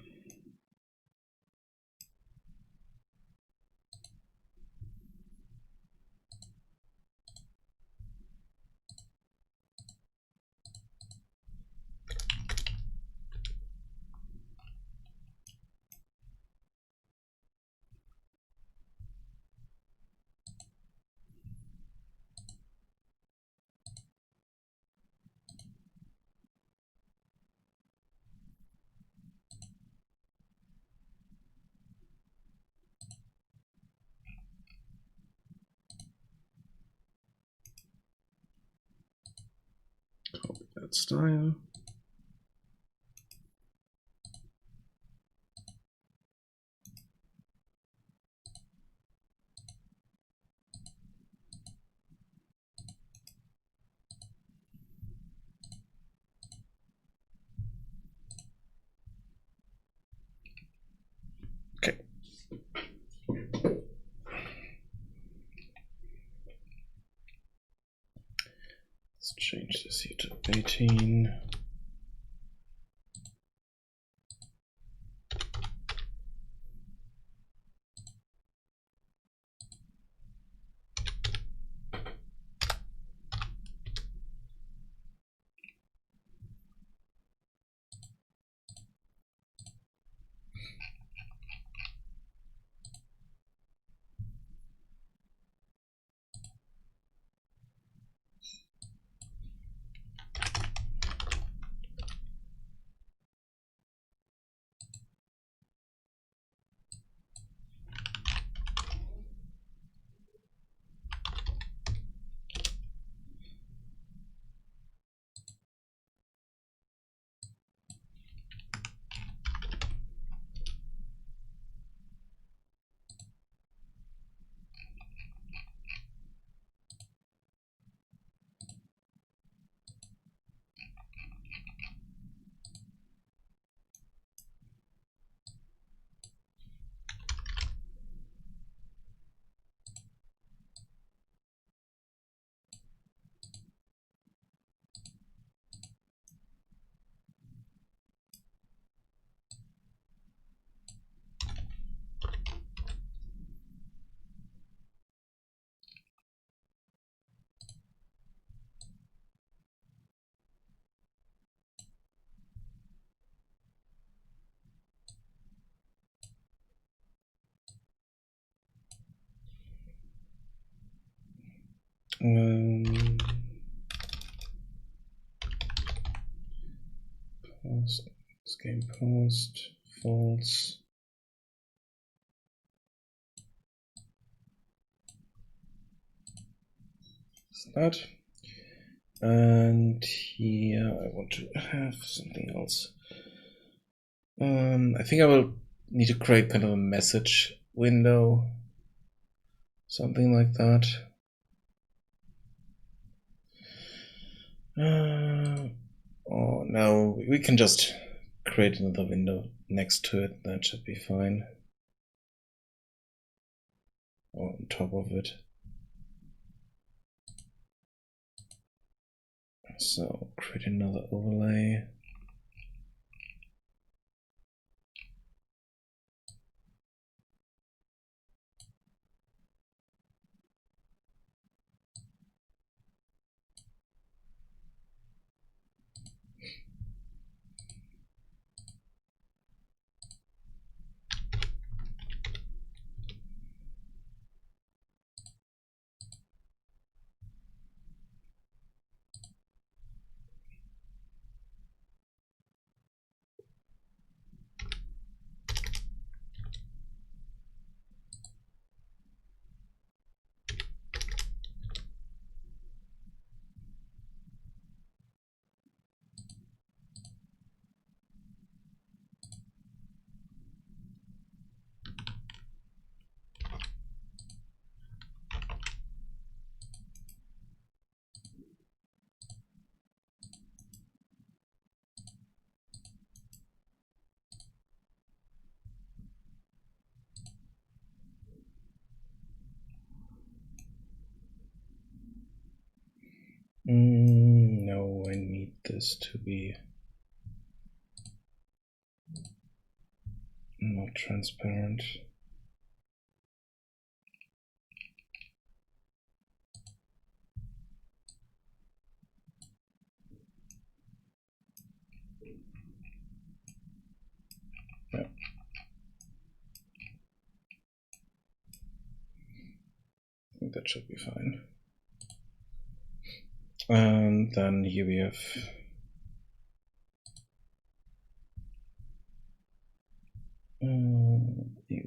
A: Copy that style. Okay. Let's change this here to 18. Post, game post, false. That. And here I want to have something else. I think I will need to create kind of a message window, something like that. Oh no, we can just create another window next to it. That should be fine. Or on top of it. So create another overlay. this to be not transparent. Yeah. I think that should be fine. And then here we have the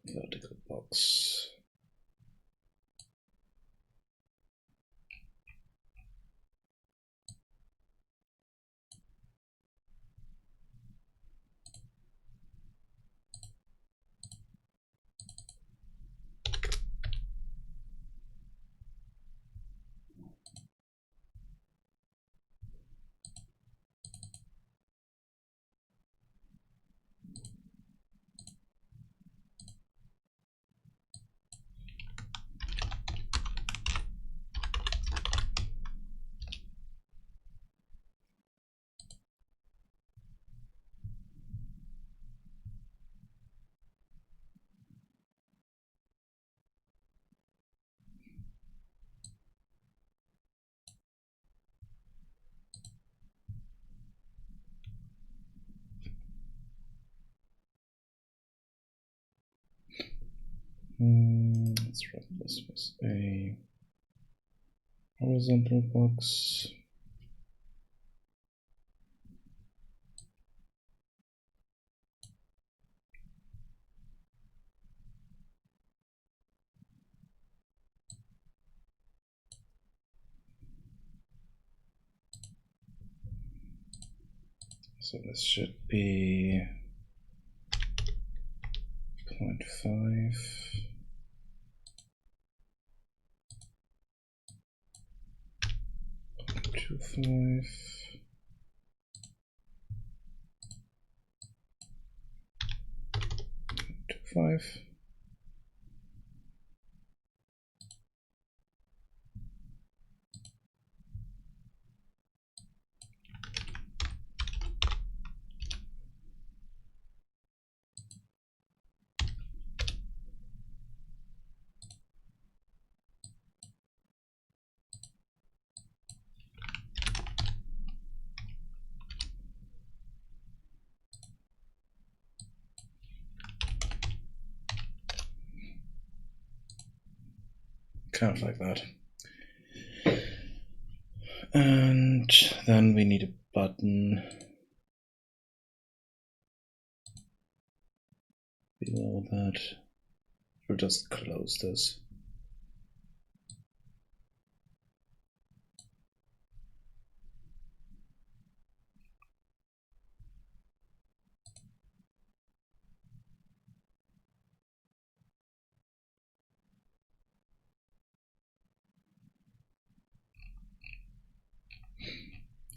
A: vertical box. Let's wrap this with a horizontal box. So this should be 0.5. 0.25. 0.25. Kind of like that. And then we need a button below that. We'll just close this.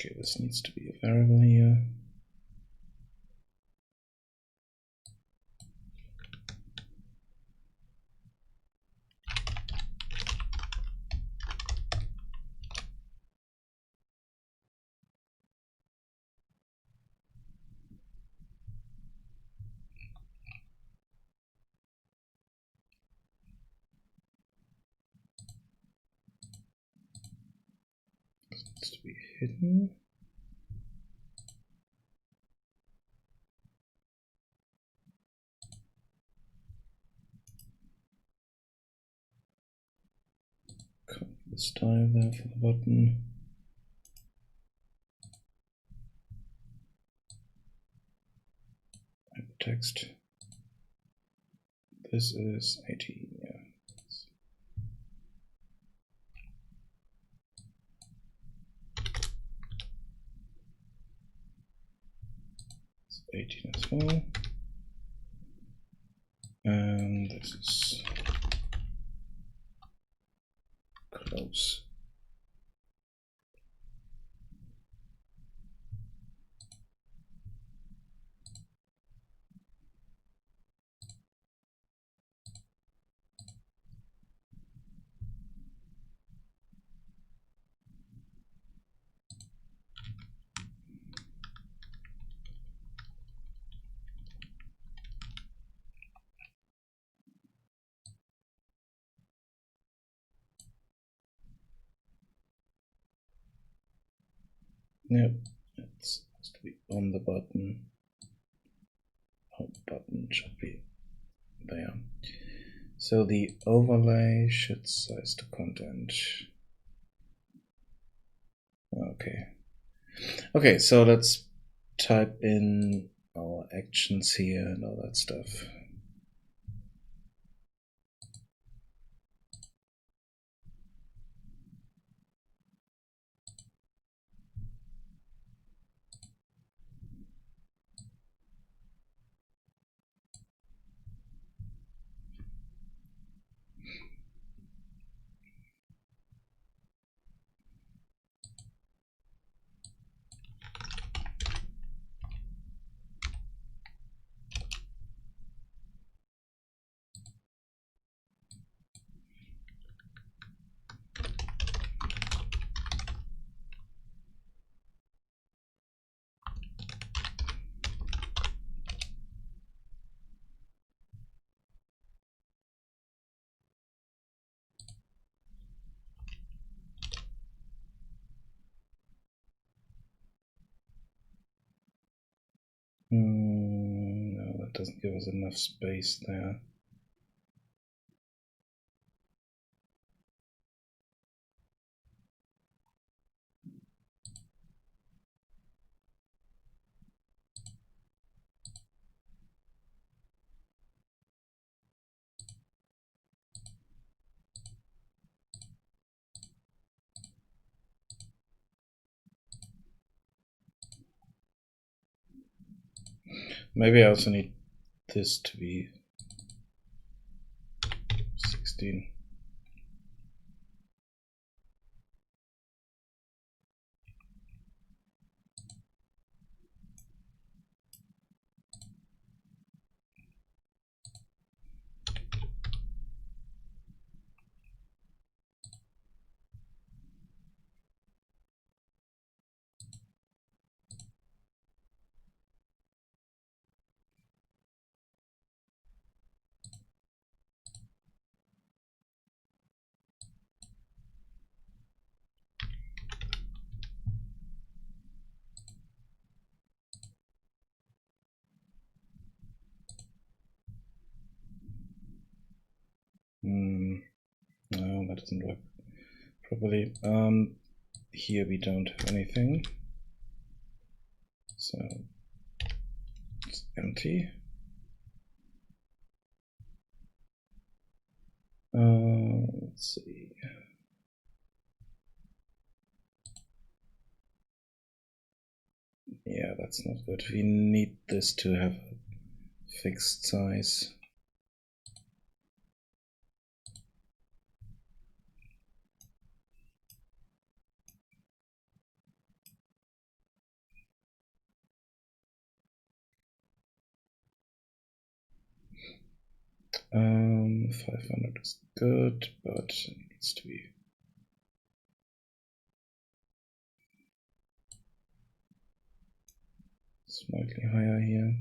A: Okay, this needs to be a variable here. This needs to be hidden. Copy the style there for the button. And text. This is 18. Yeah. It's 18 as well. And this is close. Nope, it's supposed to be on the button. Home button should be there. So the overlay should size the content. Okay. Okay, so let's type in our actions here and all that stuff. No, that doesn't give us enough space there. Maybe I also need this to be 16. No, that doesn't work properly. Here we don't have anything, so it's empty. Let's see. Yeah, that's not good. We need this to have a fixed size. Um, 500 is good, but it needs to be slightly higher here.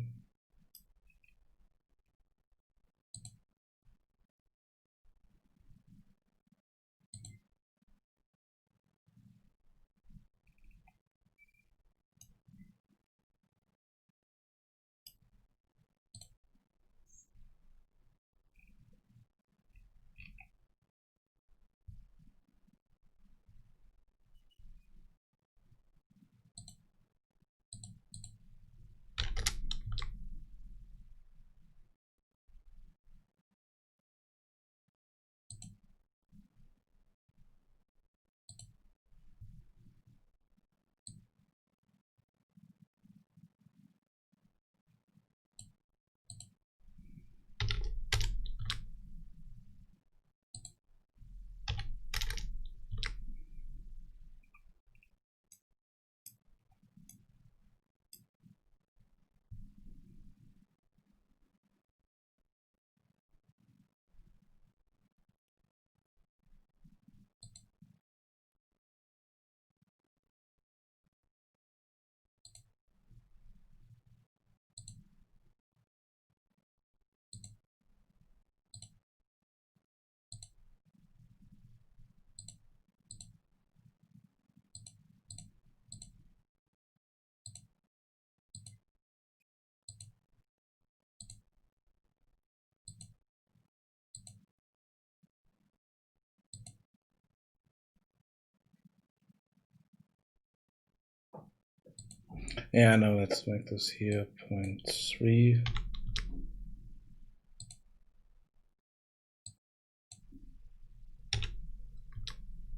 A: Yeah, now let's make this here 0.3.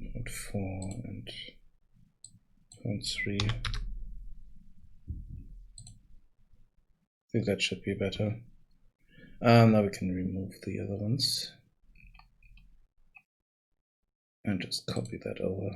A: 0.4 and 0.3. I think that should be better. Now we can remove the other ones and just copy that over.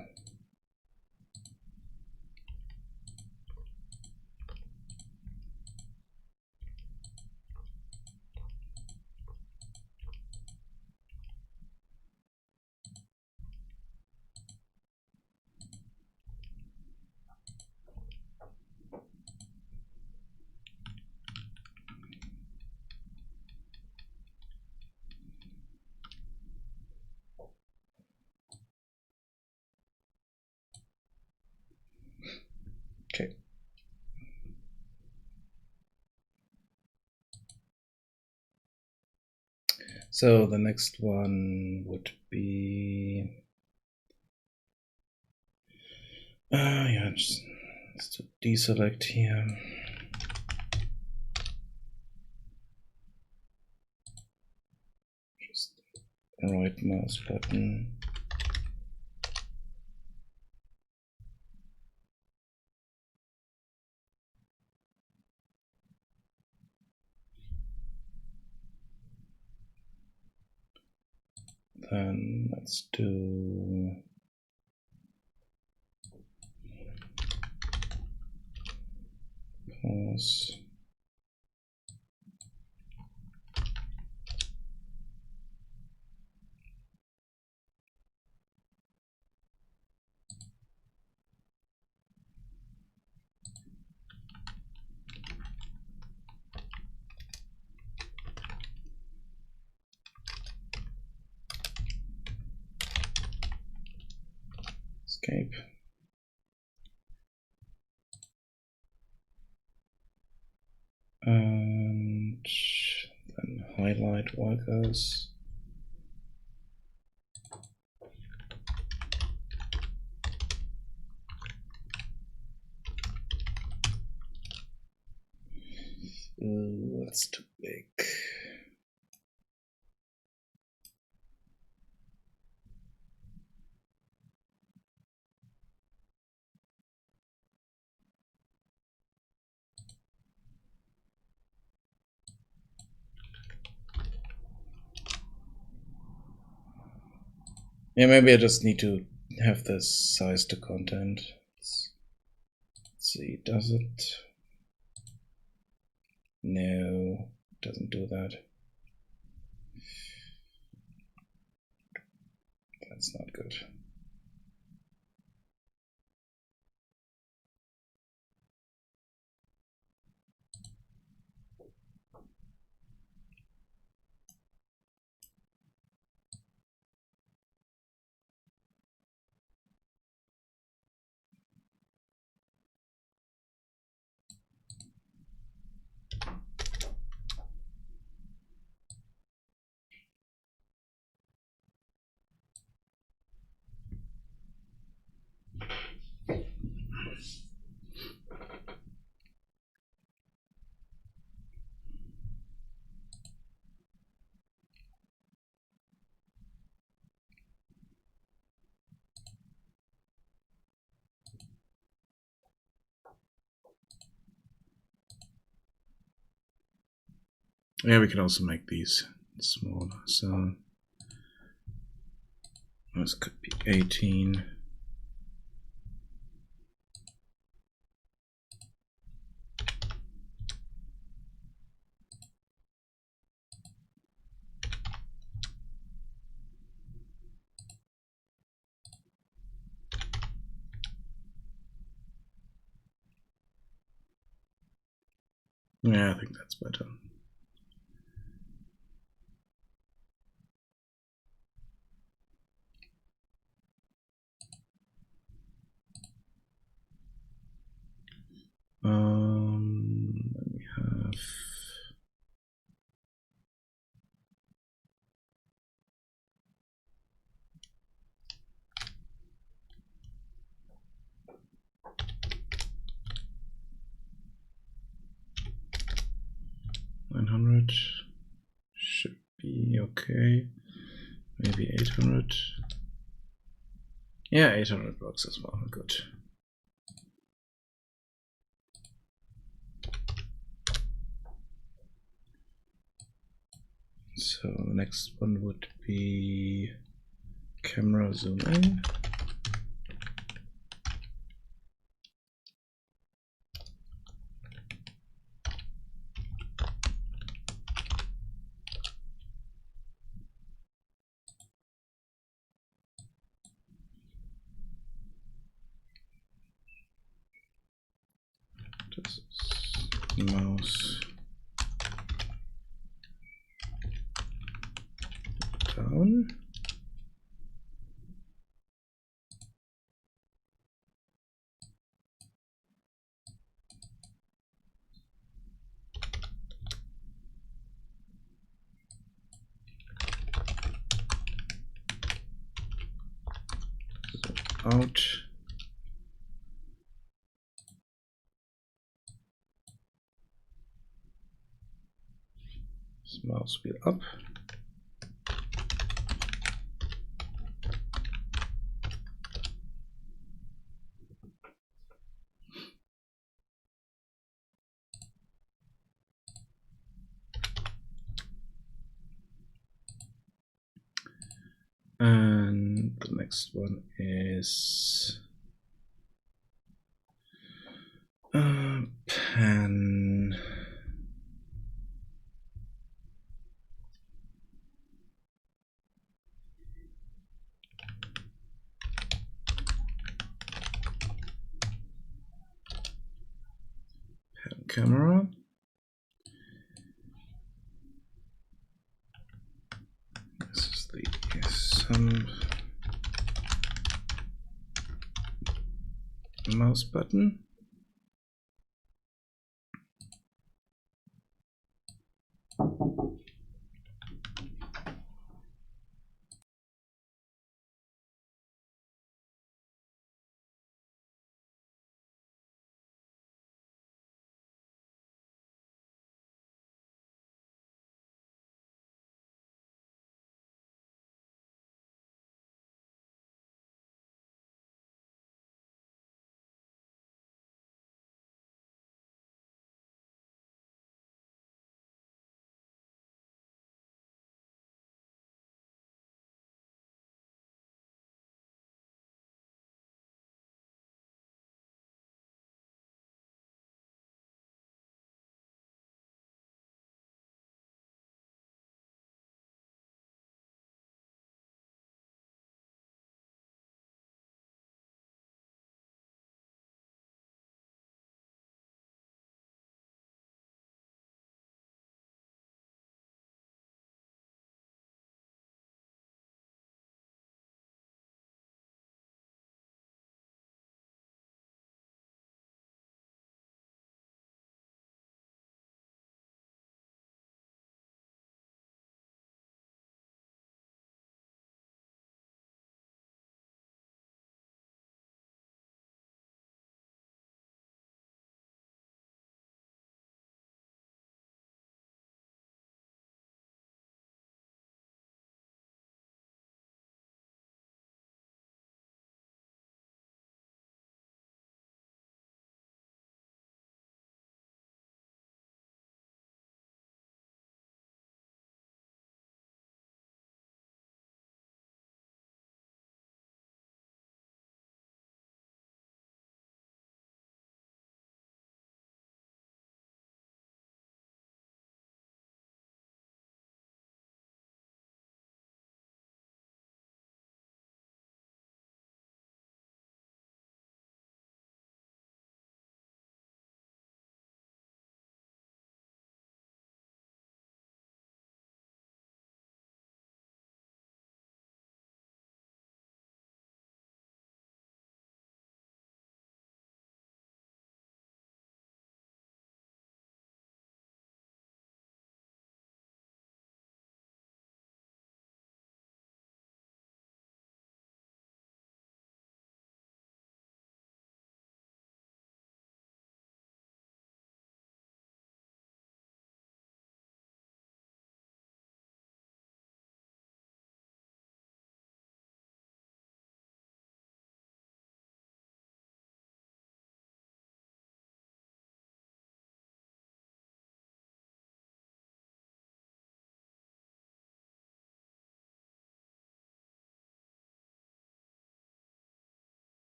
A: Okay. So the next one would be yeah, just let's deselect here. Just right mouse button. Then let's do pause. Escape. And then highlight workers. That's too big. Yeah, maybe I just need to have this size to content. Let's see, does it? No, it doesn't do that. That's not good. Yeah, we can also make these smaller. So this could be 18. Yeah, I think that's better. Then we have okay. Maybe 800. Yeah, 800 works as well. Good. So the next one would be camera zoom in. This is mouse down. Out. This mouse wheel up. And the next one is pan. Camera. This is the sum mouse button.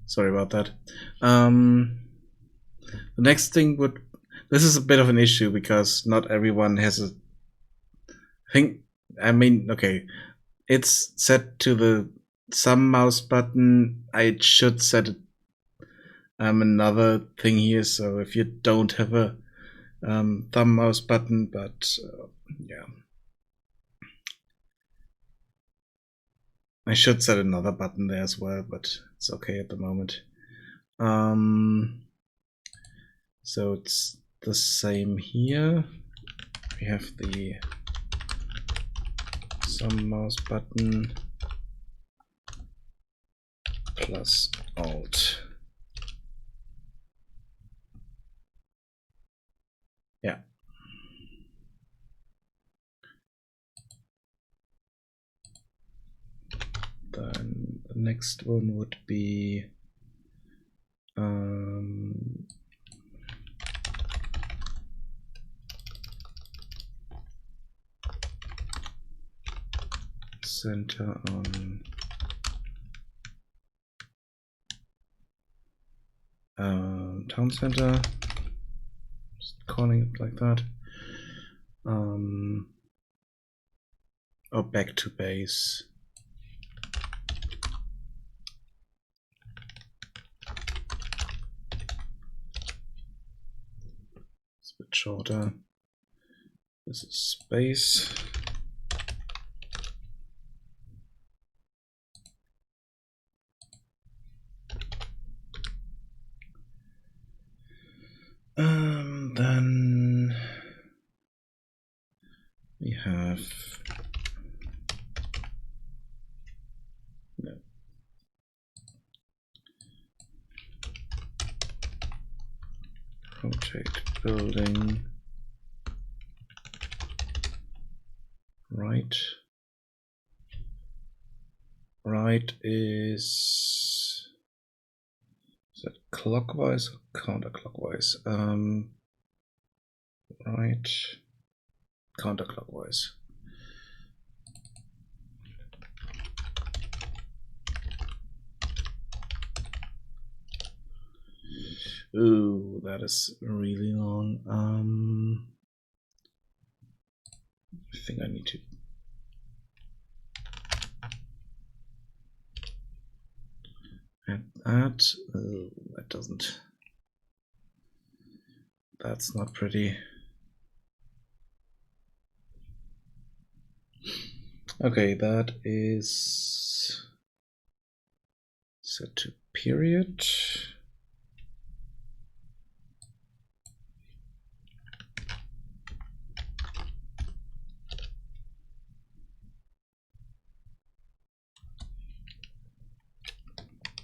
A: Sorry about that. The next thing would... This is a bit of an issue because not everyone has a thing. I mean, okay, it's set to the thumb mouse button. I should set it, another thing here. So if you don't have a thumb mouse button, but yeah, I should set another button there as well, but it's okay at the moment. So it's the same here. We have the thumb mouse button plus Alt. Yeah. Then the next one would be center on town center. Just calling it like that. Or back to base. It's a bit shorter. This is space. Then we have rotate building right. Right is that clockwise or counterclockwise? Right, counterclockwise. Ooh, that is really long. I think I need to add that. Oh, that doesn't. That's not pretty. Okay, that is set to period.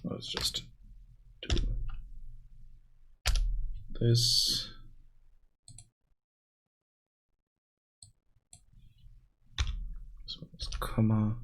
A: Let's just do this. So it's comma.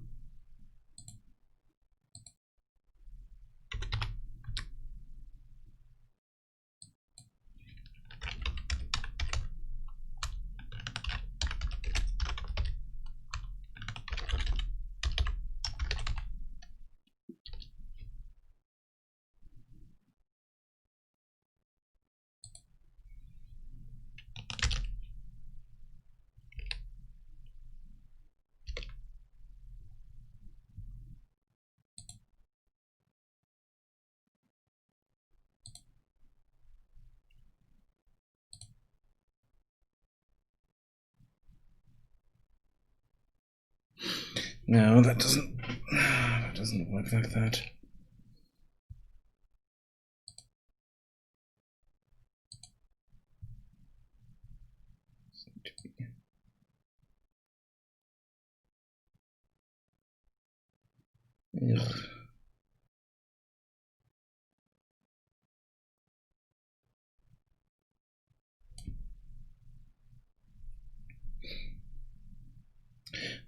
A: No, that doesn't work like that. Ugh.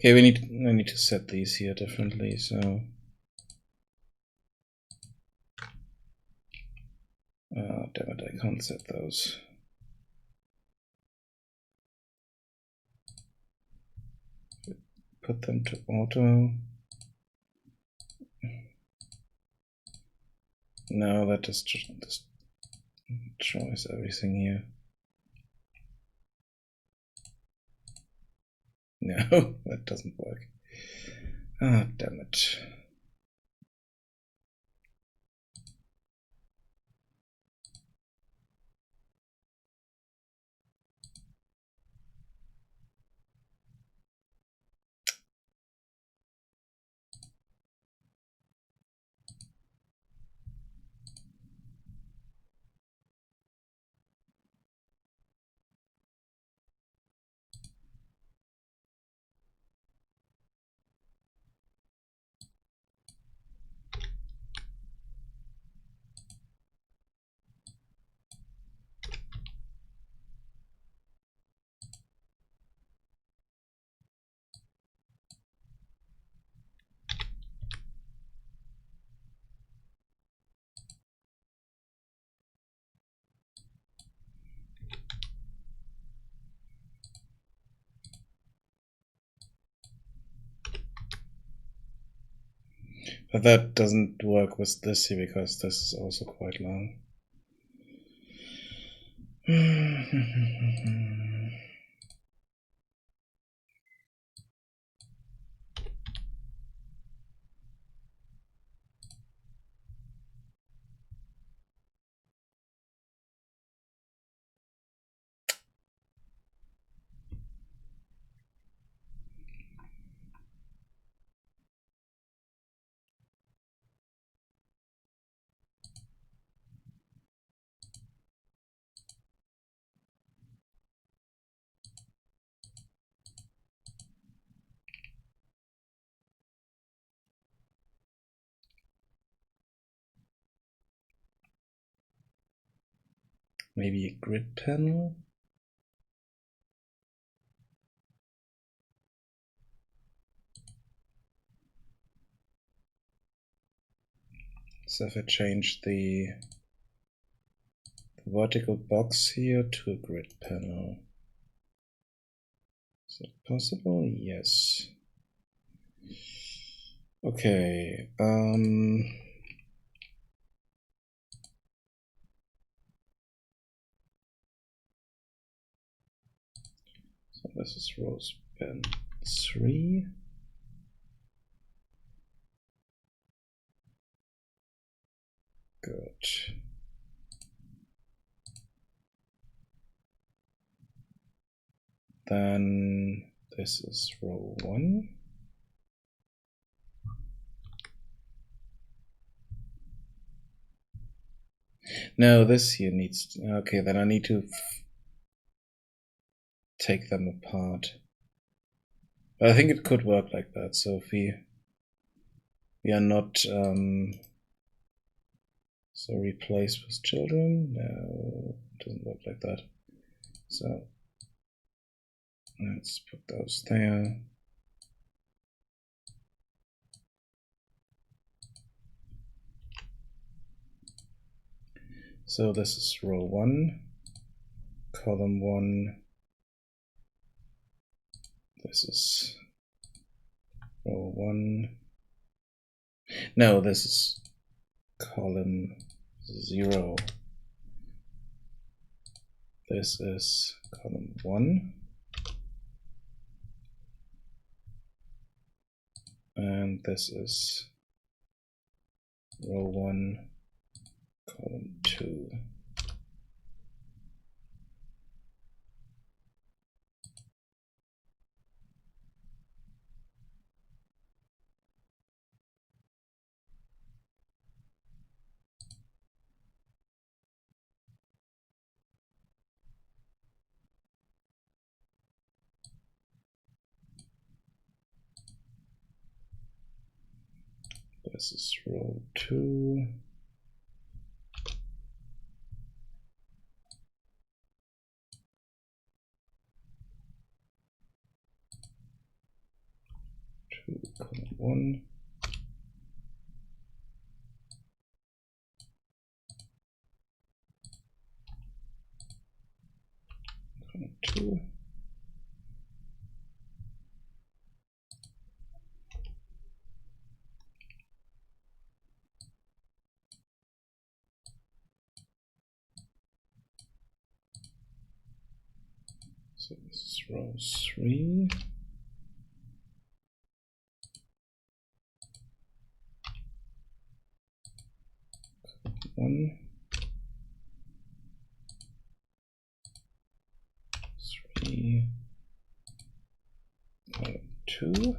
A: Okay, I need to set these here differently, so damn it, I can't set those. Put them to auto. No, that just destroys everything here. No, that doesn't work. Ah, damn it. But that doesn't work with this here because this is also quite long. Maybe a grid panel? So if I change the vertical box here to a grid panel. Is that possible? Yes. Okay. So this is row span 3. Good. Then this is row 1. No, this here needs... Okay, then I need to take them apart. But I think it could work like that. So if we are not... so replace with children? No, it doesn't work like that. So let's put those there. So this is row 1, column 1. This is row 1. No, this is column 0. This is column 1. And this is row 1, column 2. This is row 2. Column 1. Column 2. So this is row 3. One, 3, 2.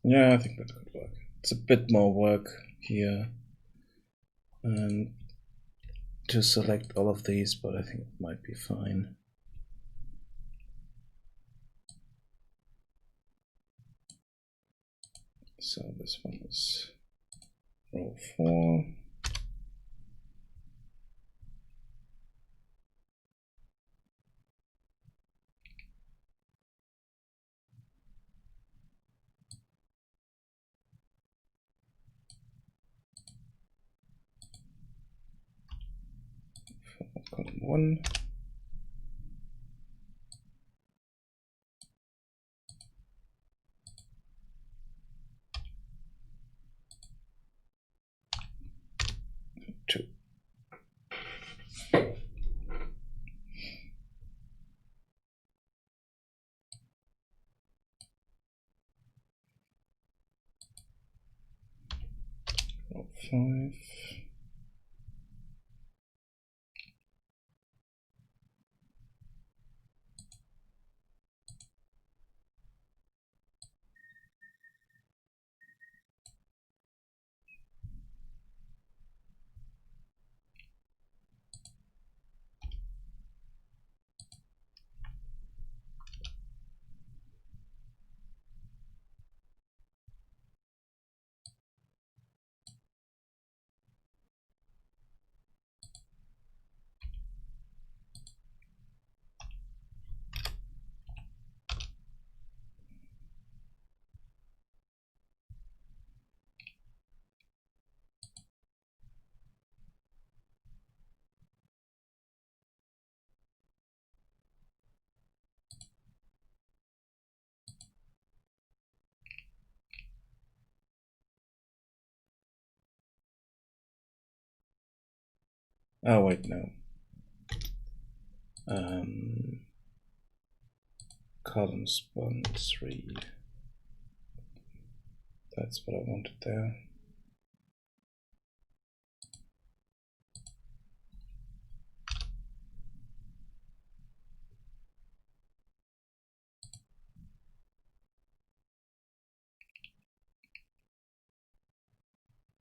A: Yeah, I think that could work. It's a bit more work here and to select all of these, but I think it might be fine. So this one is row 4. Column 1. 2. Row 5. Oh wait, no. Columns 1, 3. That's what I wanted there.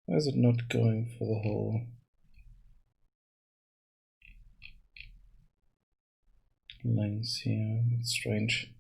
A: Why is it not going for the whole length here? It's strange.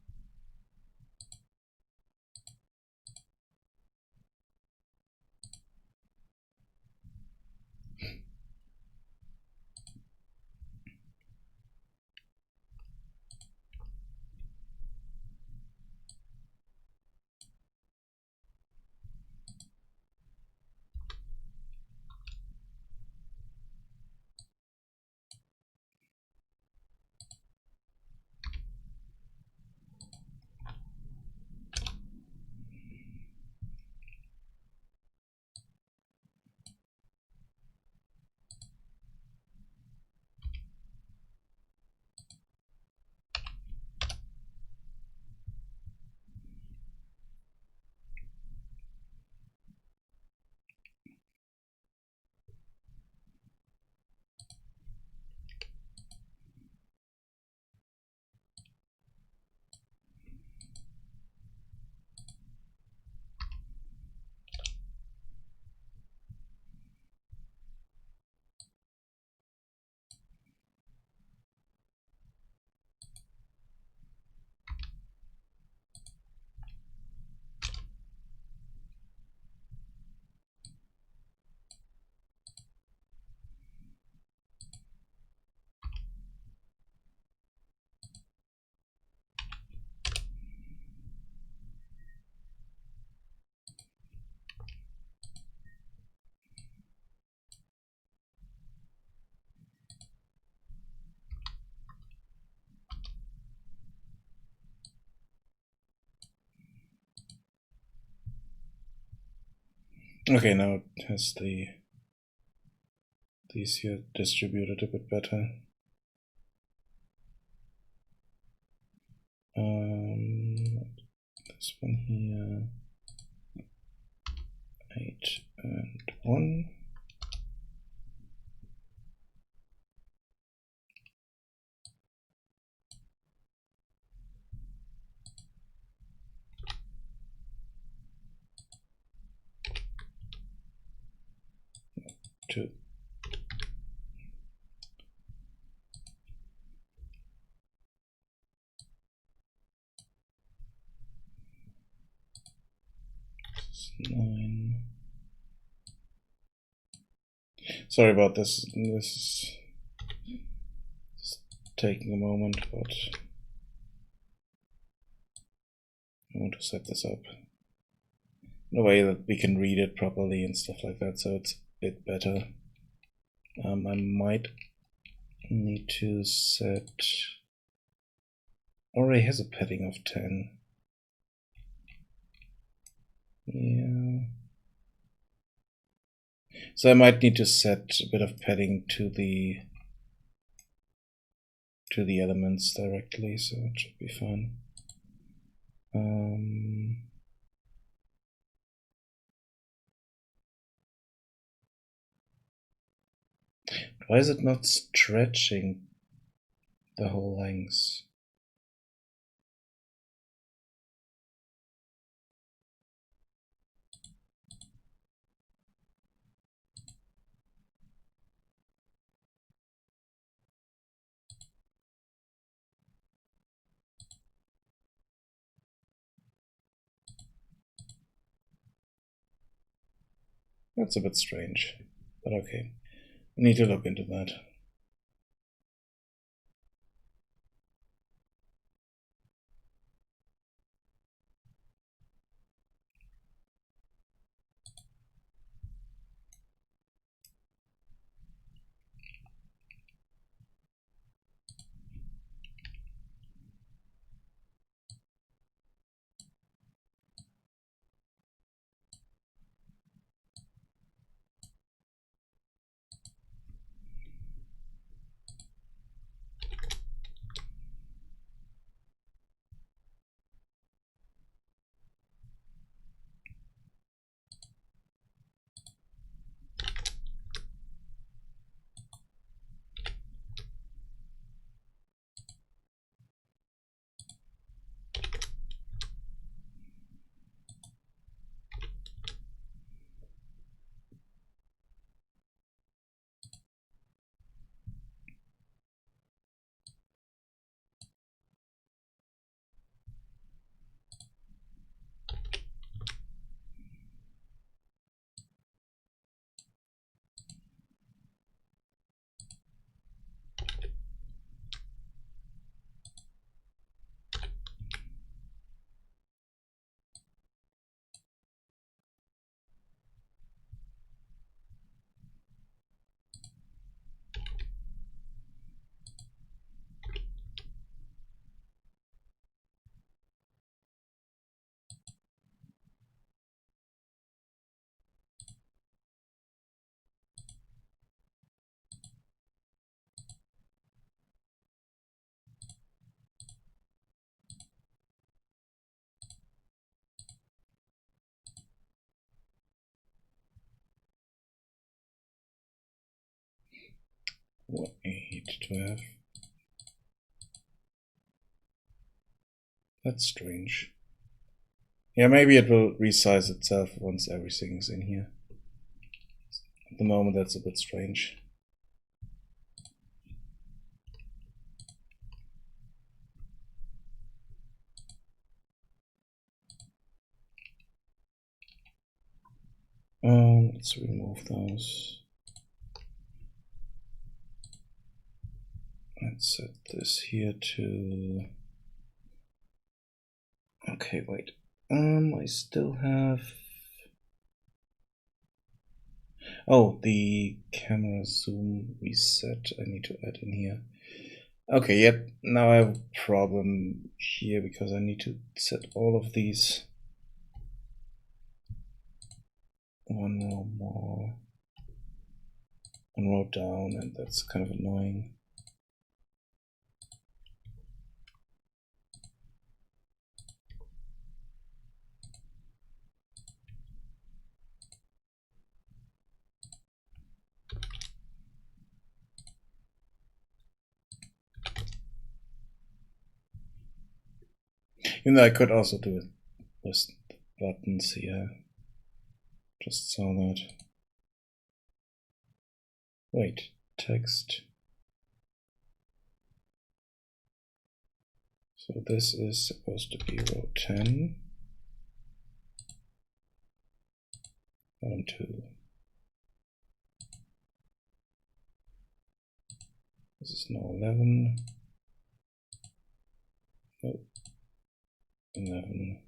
A: Okay, now it has these here distributed a bit better. This one here, 8 and 1. Two. This is 9. Sorry about this. This is just taking a moment, but I want to set this up in a way that we can read it properly and stuff like that, so it's a bit better. I might need to set. Already has a padding of 10. Yeah. So I might need to set a bit of padding to the elements directly, so it should be fine. Why is it not stretching the whole length? That's a bit strange, but okay. I need to look into that. What I need to have. That's strange. Yeah, maybe it will resize itself once everything's in here. At the moment, that's a bit strange. Let's remove those. Let's set this here to. Okay, wait. I still have. Oh, the camera zoom reset I need to add in here. Okay, yep, now I have a problem here because I need to set all of these one row more, one row down, and that's kind of annoying. And I could also do it with buttons here. Just saw that. Wait, text. So this is supposed to be row 10. Column 2. This is now 11. Oh, 11.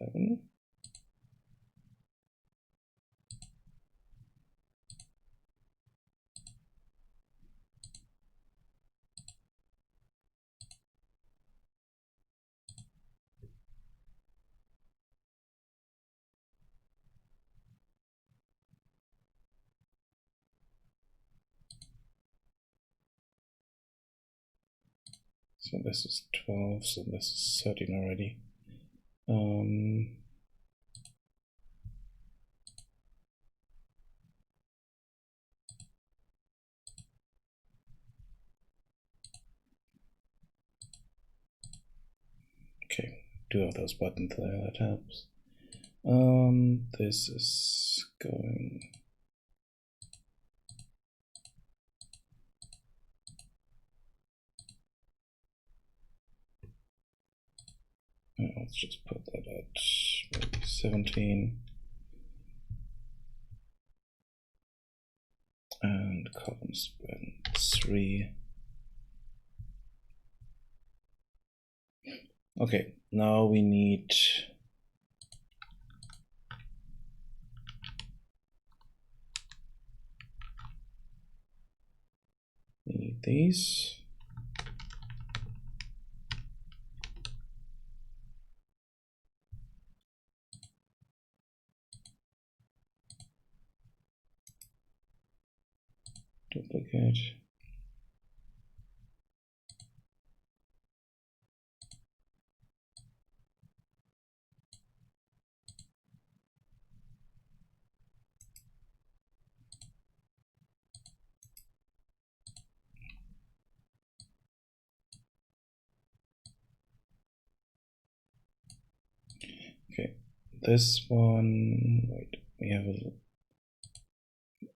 A: 11. So this is 12, so this is 13 already. Okay, do have those buttons there, that helps. This is going. Let's just put that at maybe 17. And column span 3. Okay, now we need these. Duplicate. Okay, this one, wait, we have an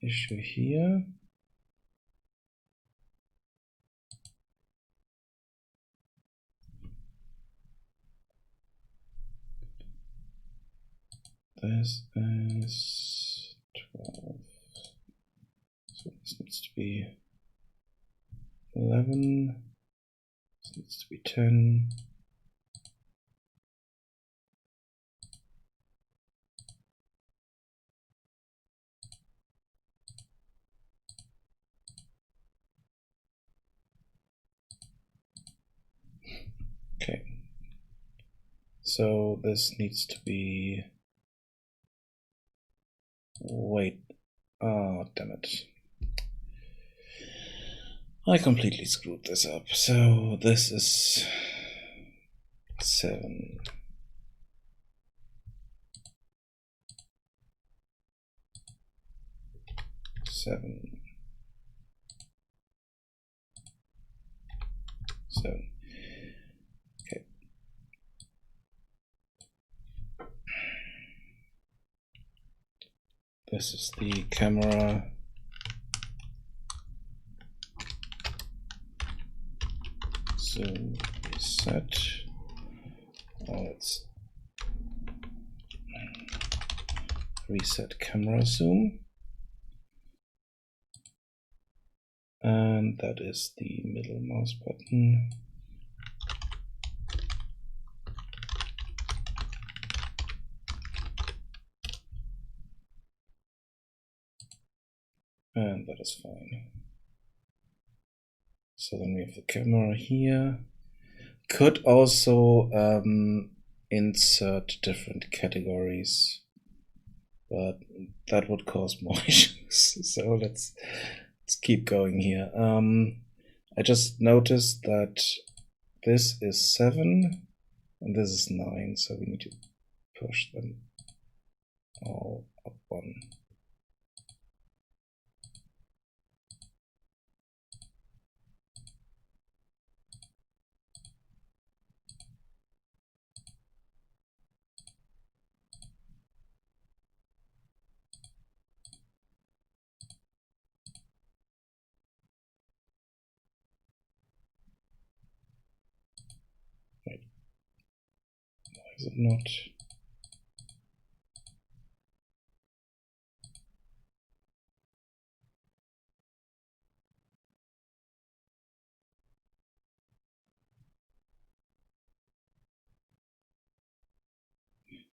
A: issue here. This is 12. So this needs to be 11. This needs to be 10. Okay. So this needs to be. Wait. Oh, damn it. I completely screwed this up. So this is 7. 7. 7. Okay. This is the camera. Zoom reset. Let's reset camera zoom. And that is the middle mouse button. And that is fine. So then we have the camera here. Could also insert different categories, but that would cause more issues. So let's keep going here. I just noticed that this is 7 and this is 9, so we need to push them all up 1. Wait, why is it not?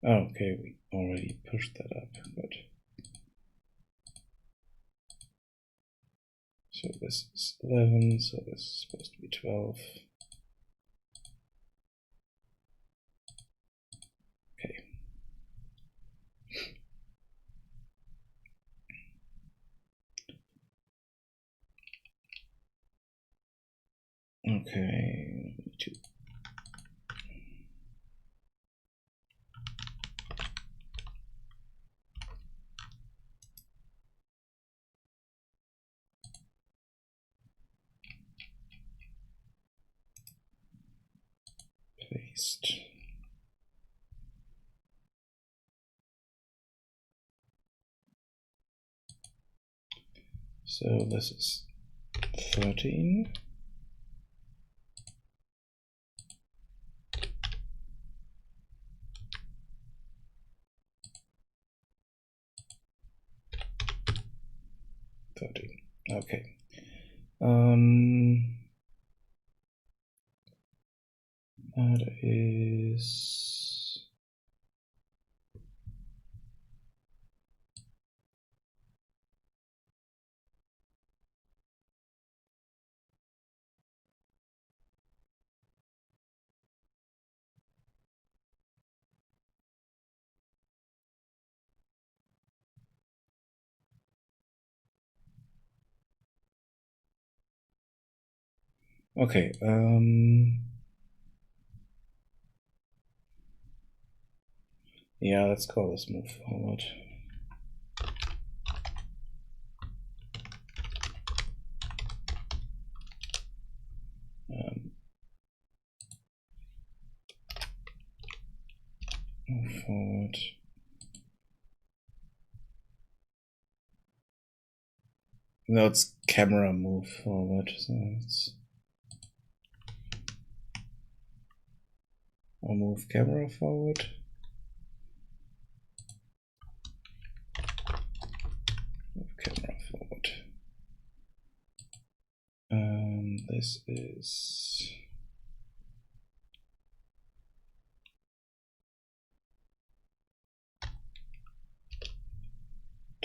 A: Oh, okay, we already pushed that up, but so this is 11, so this is supposed to be 12. Okay. Okay, we need to paste. So this is 13. Okay. That is okay. Yeah, let's call this move forward. Move forward. No, it's camera move forward. So it's I'll move camera forward. Move camera forward. This is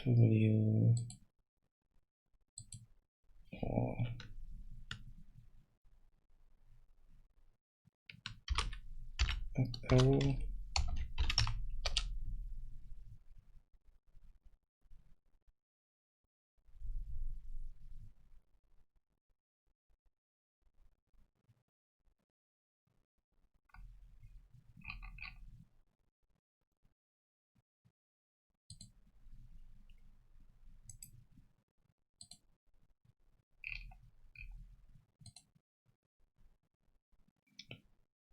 A: W or up arrow.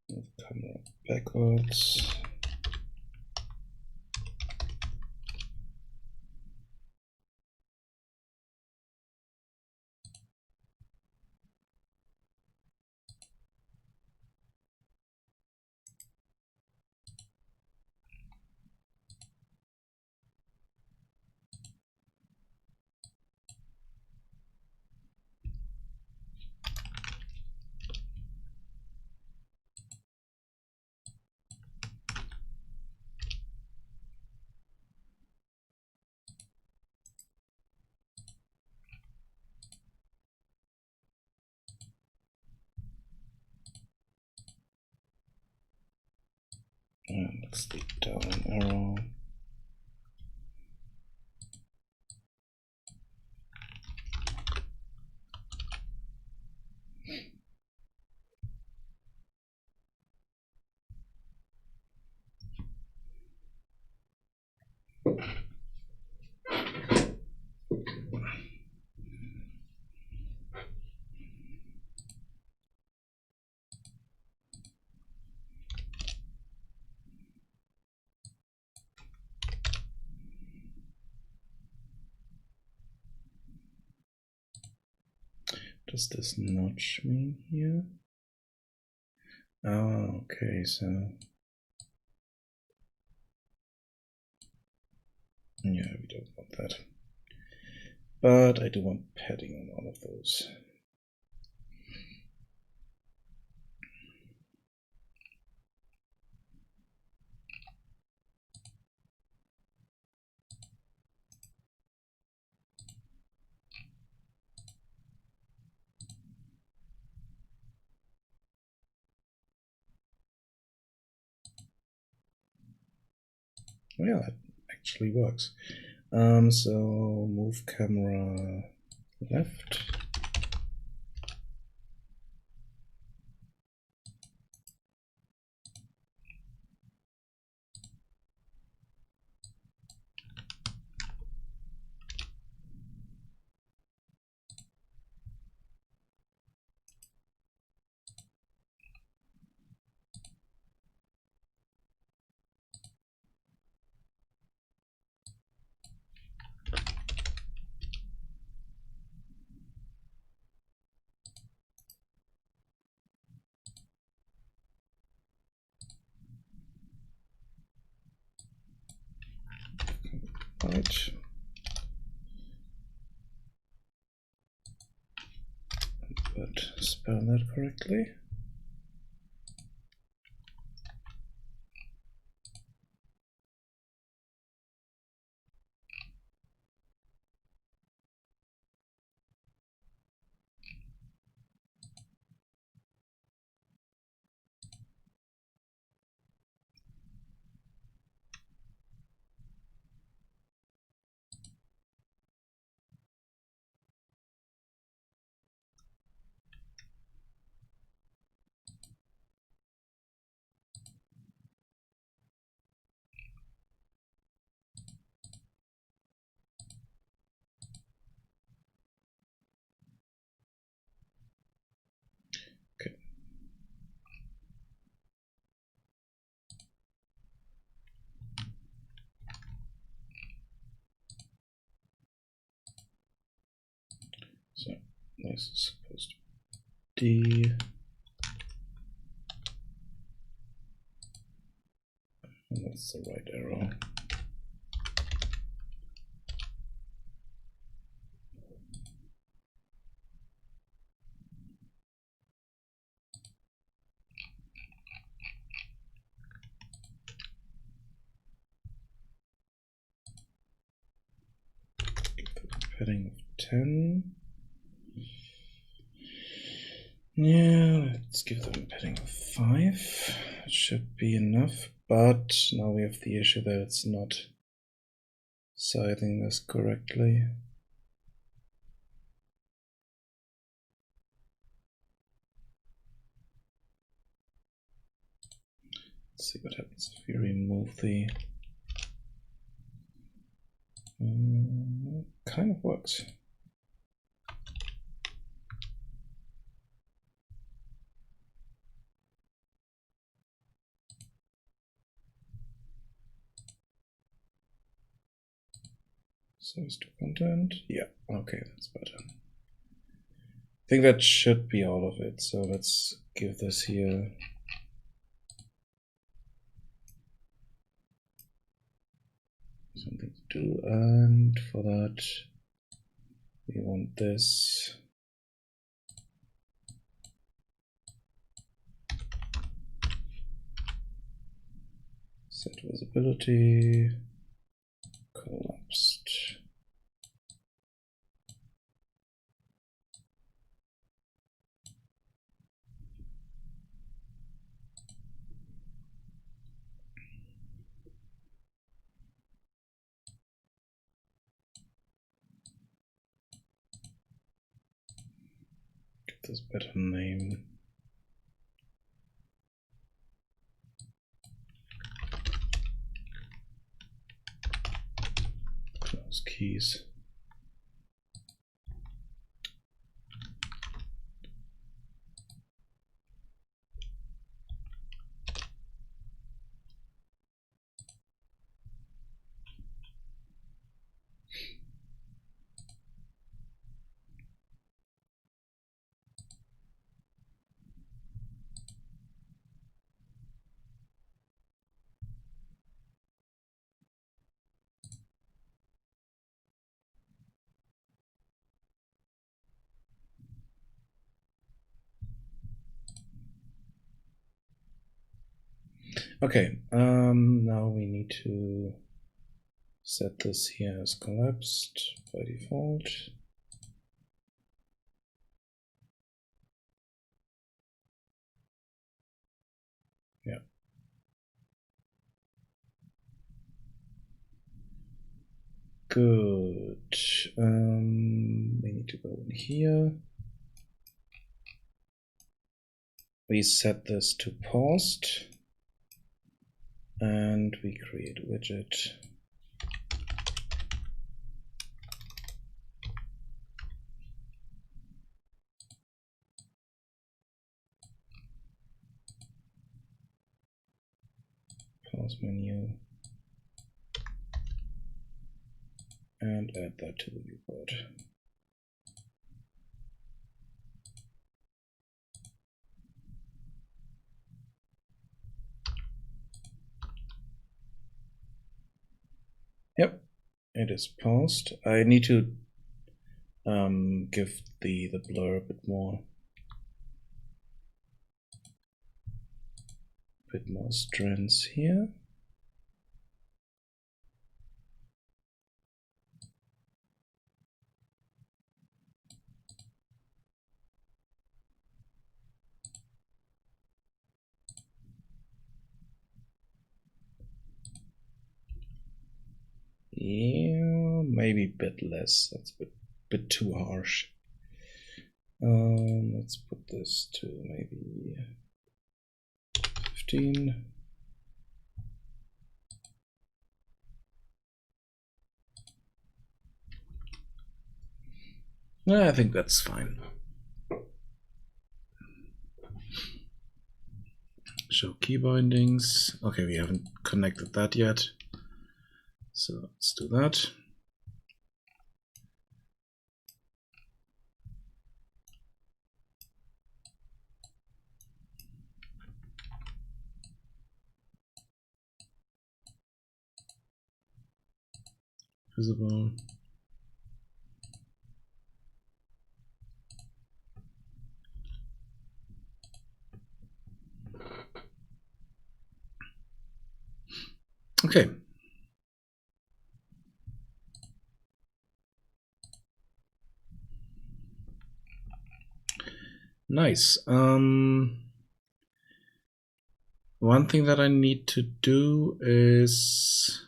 A: Move camera backwards. And let's leave down an arrow. Does this notch mean here? Oh, okay, so yeah, we don't want that. But I do want padding on all of those. Oh yeah, that actually works. So move camera left. Right. But spell that correctly. Okay. So this is supposed to be D. And that's the right arrow. Padding of 10. Yeah, let's give them a padding of 5. It should be enough, but now we have the issue that it's not sizing this correctly. Let's see what happens if we remove the... kind of works. Size to content. Yeah, okay, that's better. I think that should be all of it. So let's give this here something to do, and for that we want this. Set visibility collapsed. this better name. Close keys. Okay, now we need to set this here as collapsed by default. Yeah. Good. We need to go in here. We set this to paused. And we create a widget. Pause menu. And add that to the viewport. Yep, it is paused. I need to give the blur a bit more strengths here. Yeah, maybe a bit less. That's a bit too harsh. Let's put this to maybe 15. I think that's fine. Show key bindings. Okay, we haven't connected that yet. So let's do that. Visible. Okay. Nice. One thing that I need to do is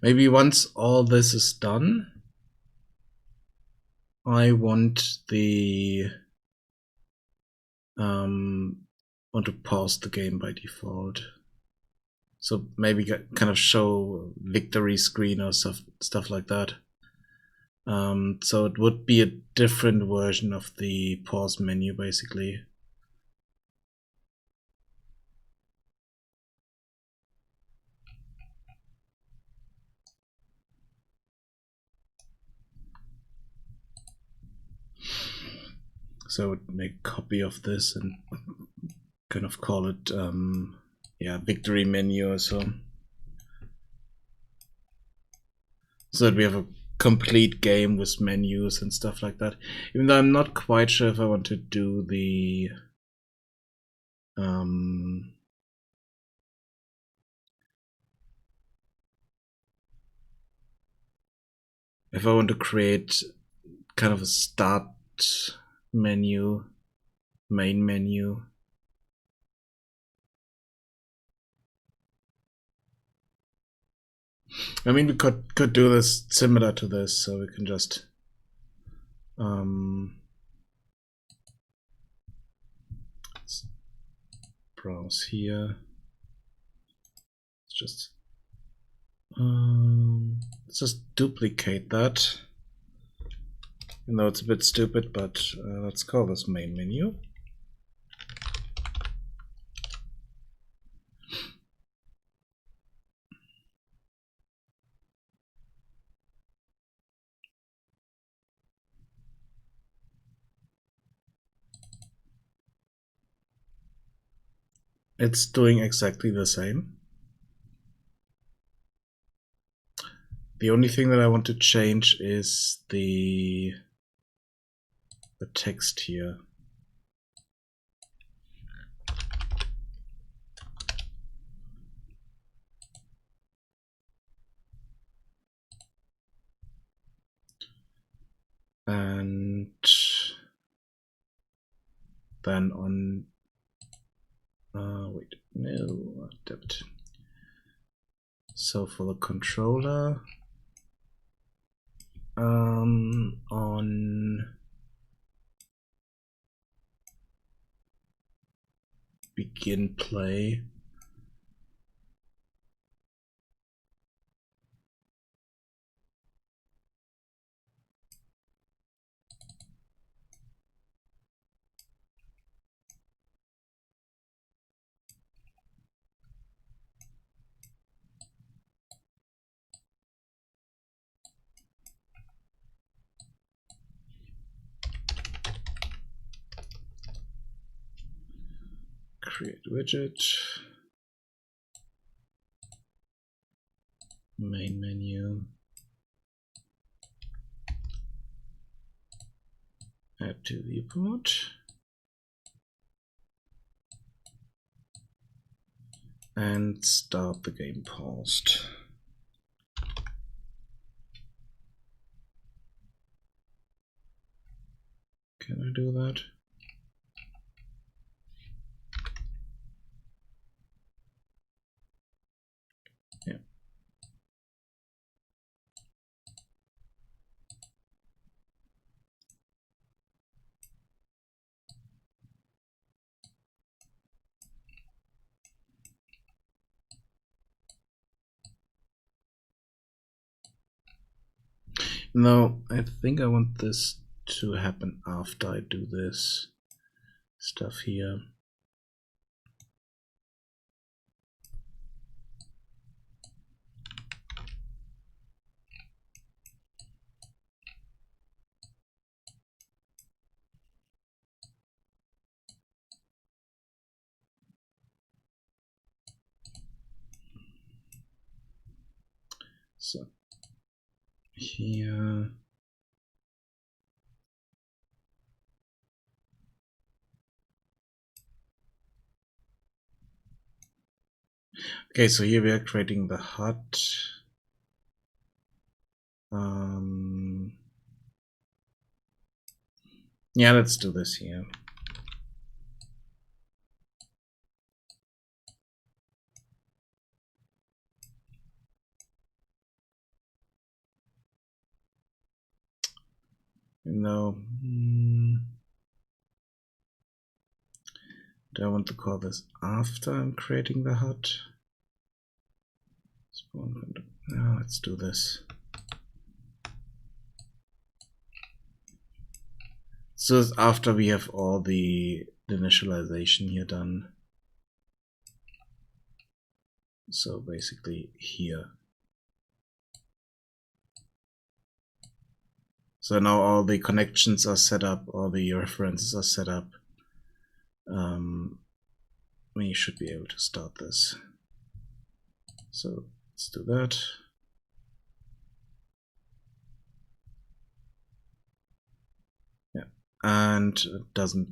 A: maybe once all this is done, I want to pause the game by default. So maybe kind of show victory screen or stuff like that. So it would be a different version of the pause menu, basically. So I would make a copy of this and kind of call it, yeah, victory menu or so. So that we have a complete game with menus and stuff like that. Even though I'm not quite sure if I want to do the if I want to create kind of a start menu, main menu. I mean, we could do this similar to this, so we can just browse here. Let's just duplicate that. Even though it's a bit stupid, but let's call this main menu. It's doing exactly the same. The only thing that I want to change is the text here. And then on wait, no, damn it. So for the controller, on begin play, create widget, main menu, add to viewport, and start the game paused. Can I do that? Yeah. No, I think I want this to happen after I do this stuff here. So here, okay, so here we are creating the hut. Yeah, let's do this here. No. Do I want to call this after I'm creating the hut? No, let's do this. So it's after we have all the initialization here done. So basically here. So now all the connections are set up, all the references are set up. We should be able to start this. So let's do that. Yeah, and it doesn't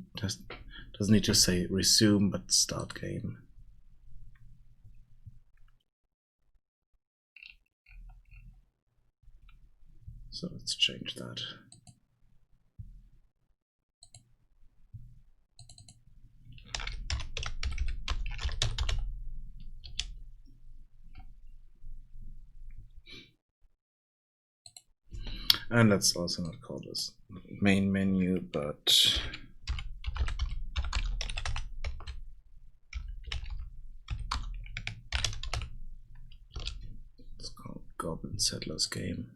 A: need to say resume, but start game. So let's change that. And let's also not call this main menu, but Goblin Settlers game.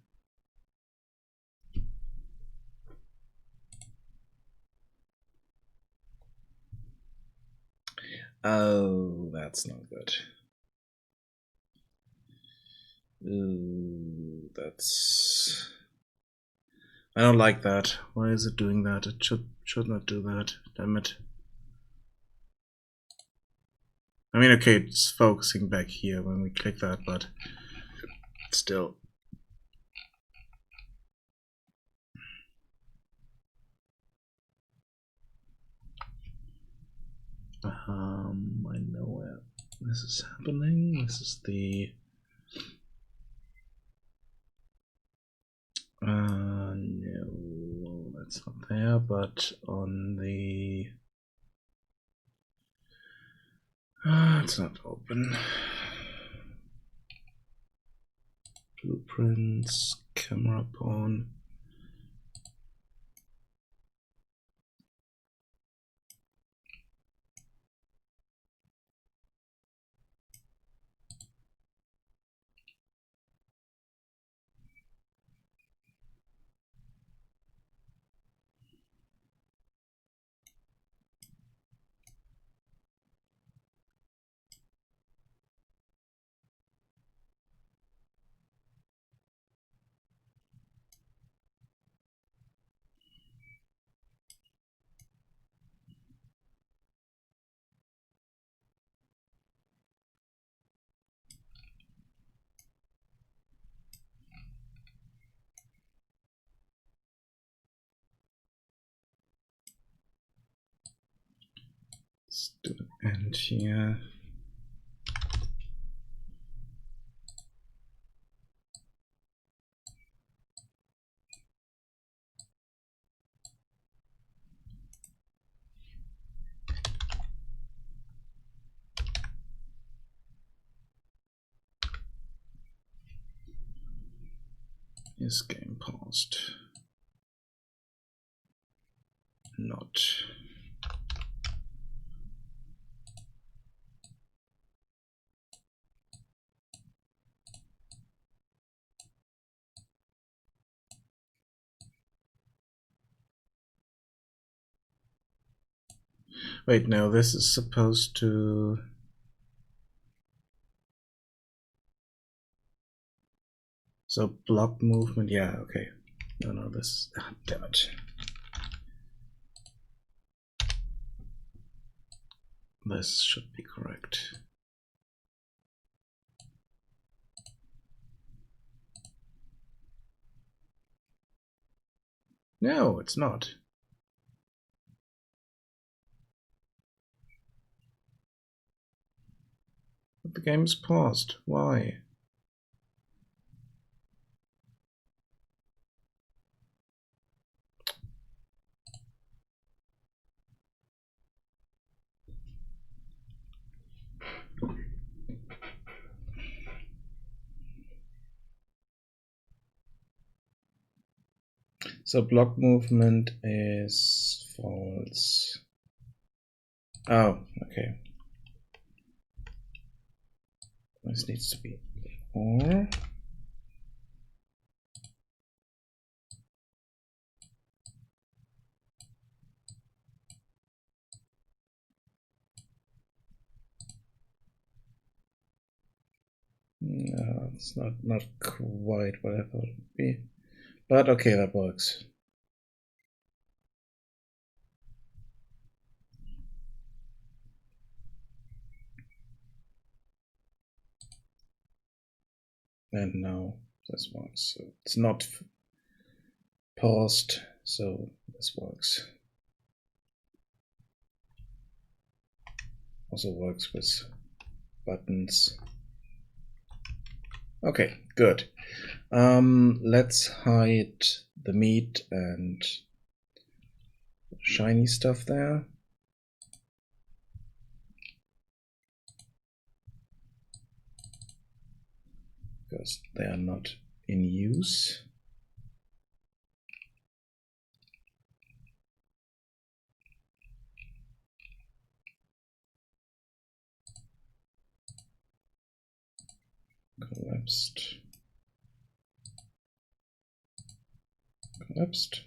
A: Oh, that's not good. Ooh, that's... I don't like that. Why is it doing that? It should not do that. Damn it. I mean, okay, it's focusing back here when we click that, but still. I know where this is happening. This is the no, that's not there, but on the it's not open. Blueprints, camera pawn. Let's do an end here. Is game paused? Not. Wait, no, this is supposed to... So block movement, yeah, okay. No, this... damn it. This should be correct. No, it's not. But the game is paused. Why? So block movement is false. Oh, okay. This needs to be 4. No, it's not quite what I thought it would be. But okay, that works. And now this works. So it's not paused, so this works. Also works with buttons. Okay, good. Let's hide the meat and shiny stuff there. Because they are not in use. Collapsed. collapsed.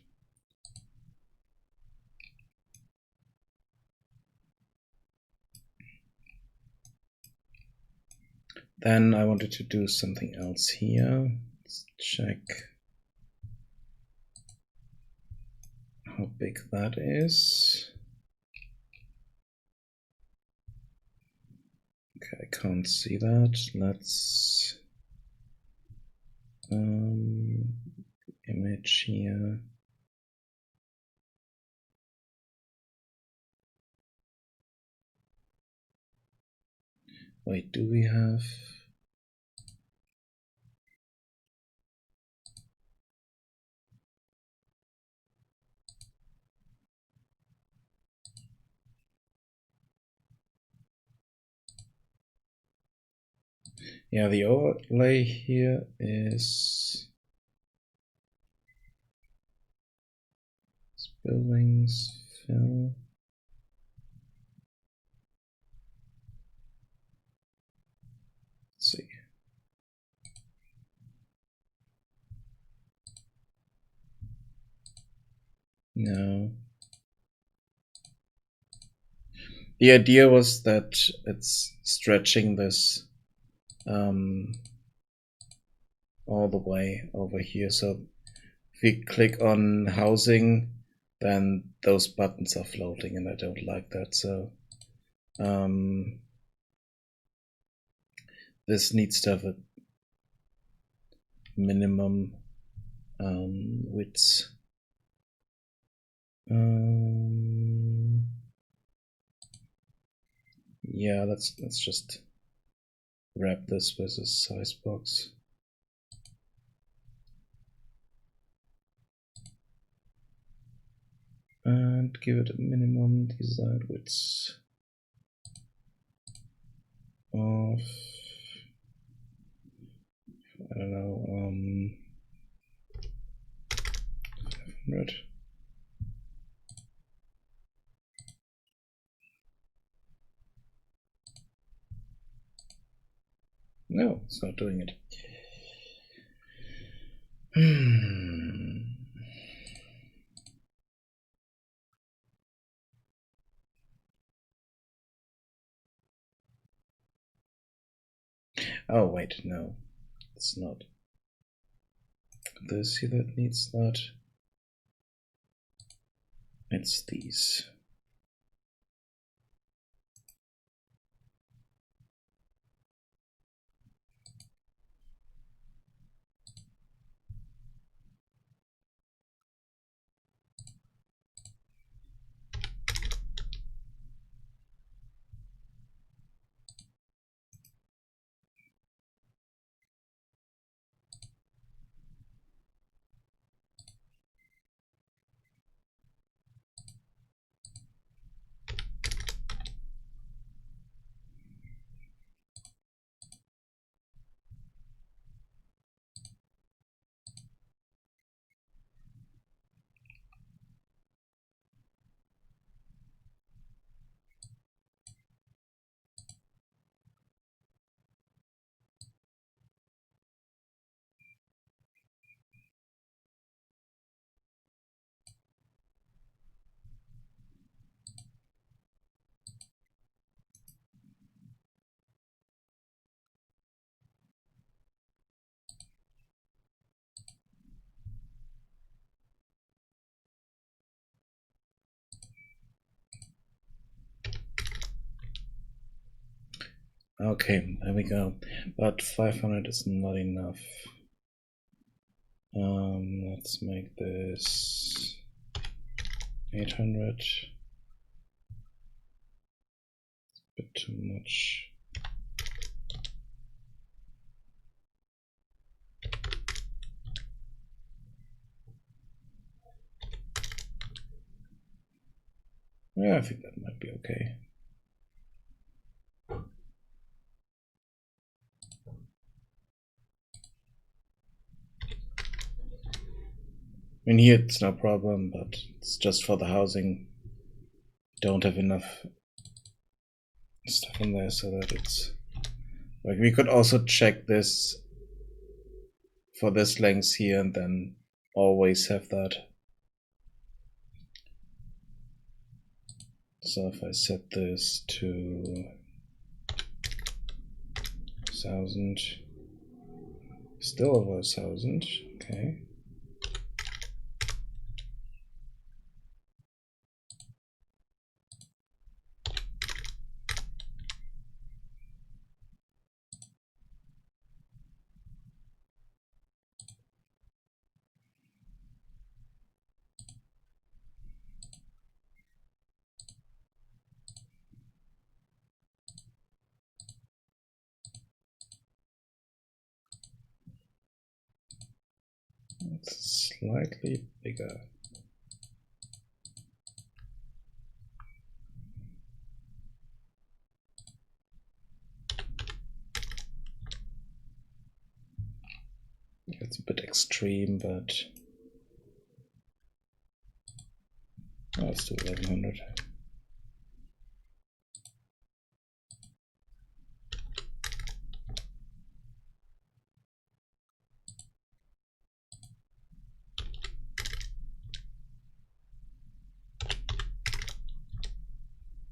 A: Then I wanted to do something else here. Let's check how big that is. Okay, I can't see that. Let's image here. Wait, do we have? Yeah, the overlay here is buildings, fill. Let's see. No. The idea was that it's stretching this all the way over here. So if we click on housing, then those buttons are floating, and I don't like that. So this needs to have a minimum width. Yeah, let's just wrap this with a size box. And give it a minimum desired width of, I don't know, 500. No, it's not doing it. Oh, wait, no, it's not. This here that needs that. It's these. Okay, there we go. But 500 is not enough. Let's make this 800. It's a bit too much. Yeah, I think that might be okay. I mean, here it's no problem, but it's just for the housing. Don't have enough stuff in there so that it's like, we could also check this for this length here and then always have that. So if I set this to 1000, still over 1000, okay. It's slightly bigger. It's a bit extreme, but let's do 1100.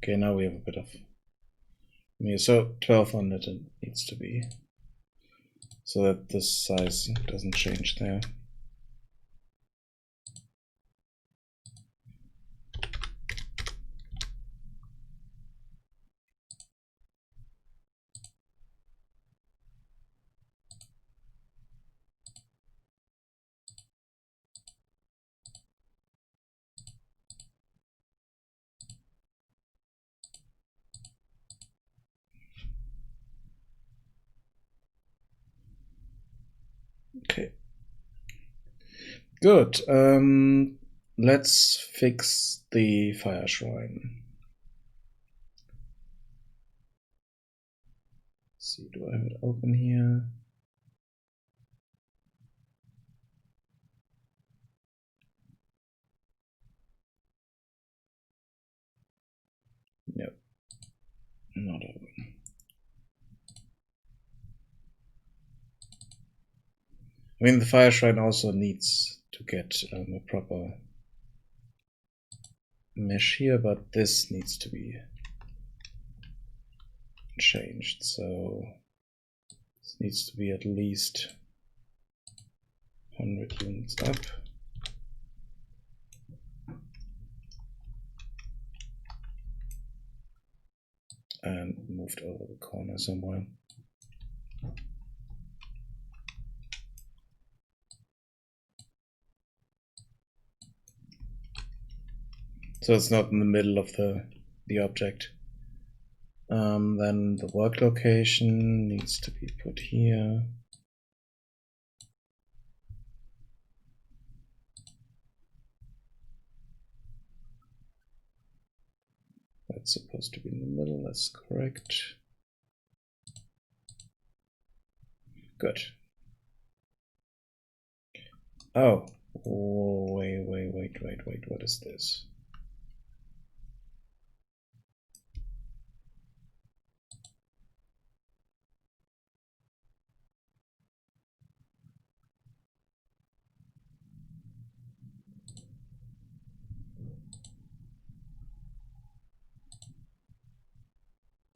A: Okay, now we have a bit of. So 1200 it needs to be, so that this size doesn't change there. Okay. Good. Let's fix the fire shrine. Let's see, do I have it open here? Nope, not open. I mean, the fire shrine also needs to get a proper mesh here, but this needs to be changed. So this needs to be at least 100 units up. And moved over the corner somewhere. So it's not in the middle of the object. Then the work location needs to be put here. That's supposed to be in the middle, that's correct. Good. Oh, wait, what is this?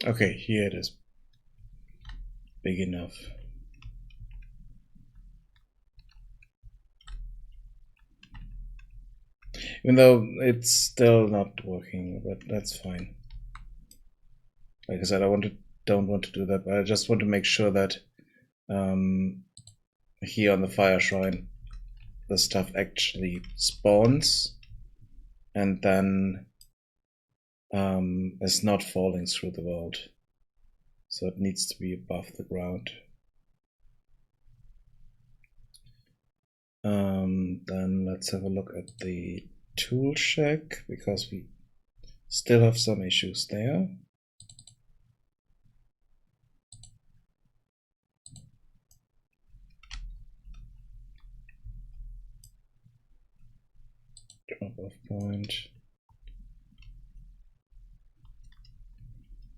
A: Okay, here it is. Big enough. Even though it's still not working, but that's fine. Like I said, don't want to do that, but I just want to make sure that here on the fire shrine, the stuff actually spawns and then is not falling through the world. So it needs to be above the ground. Then let's have a look at the tool shack, because we still have some issues there. Drop-off point.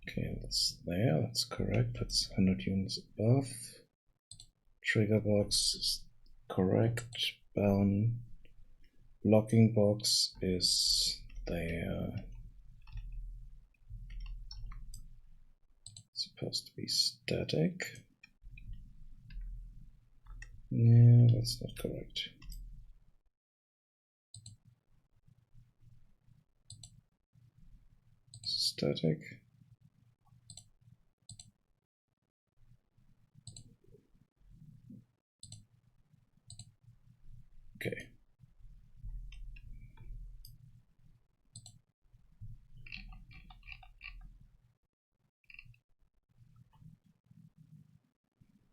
A: Okay, that's there, that's correct. That's 100 units above. Trigger box is correct. Blocking box is there. Supposed to be static. Yeah, that's not correct. Static. Okay.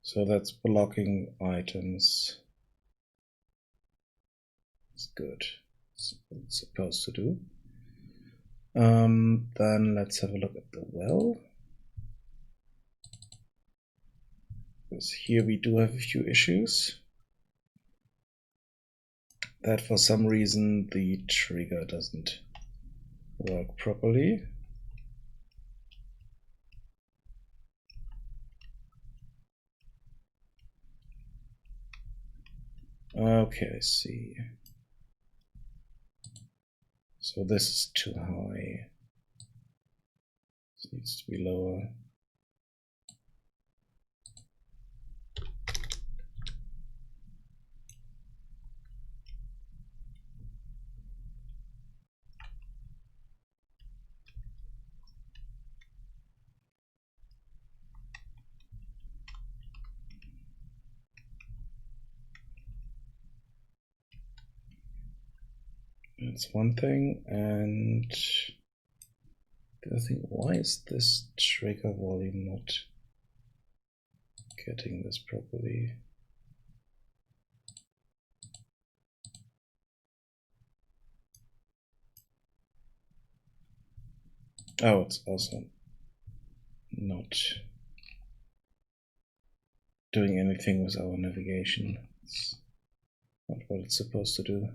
A: So that's blocking items. It's good. That's what it's supposed to do. Then let's have a look at the well. Because here we do have a few issues. That for some reason the trigger doesn't work properly. Okay, I see. So this is too high. This needs to be lower. That's one thing, and the other thing, why is this trigger volume not getting this properly? Oh, it's also not doing anything with our navigation. It's not what it's supposed to do.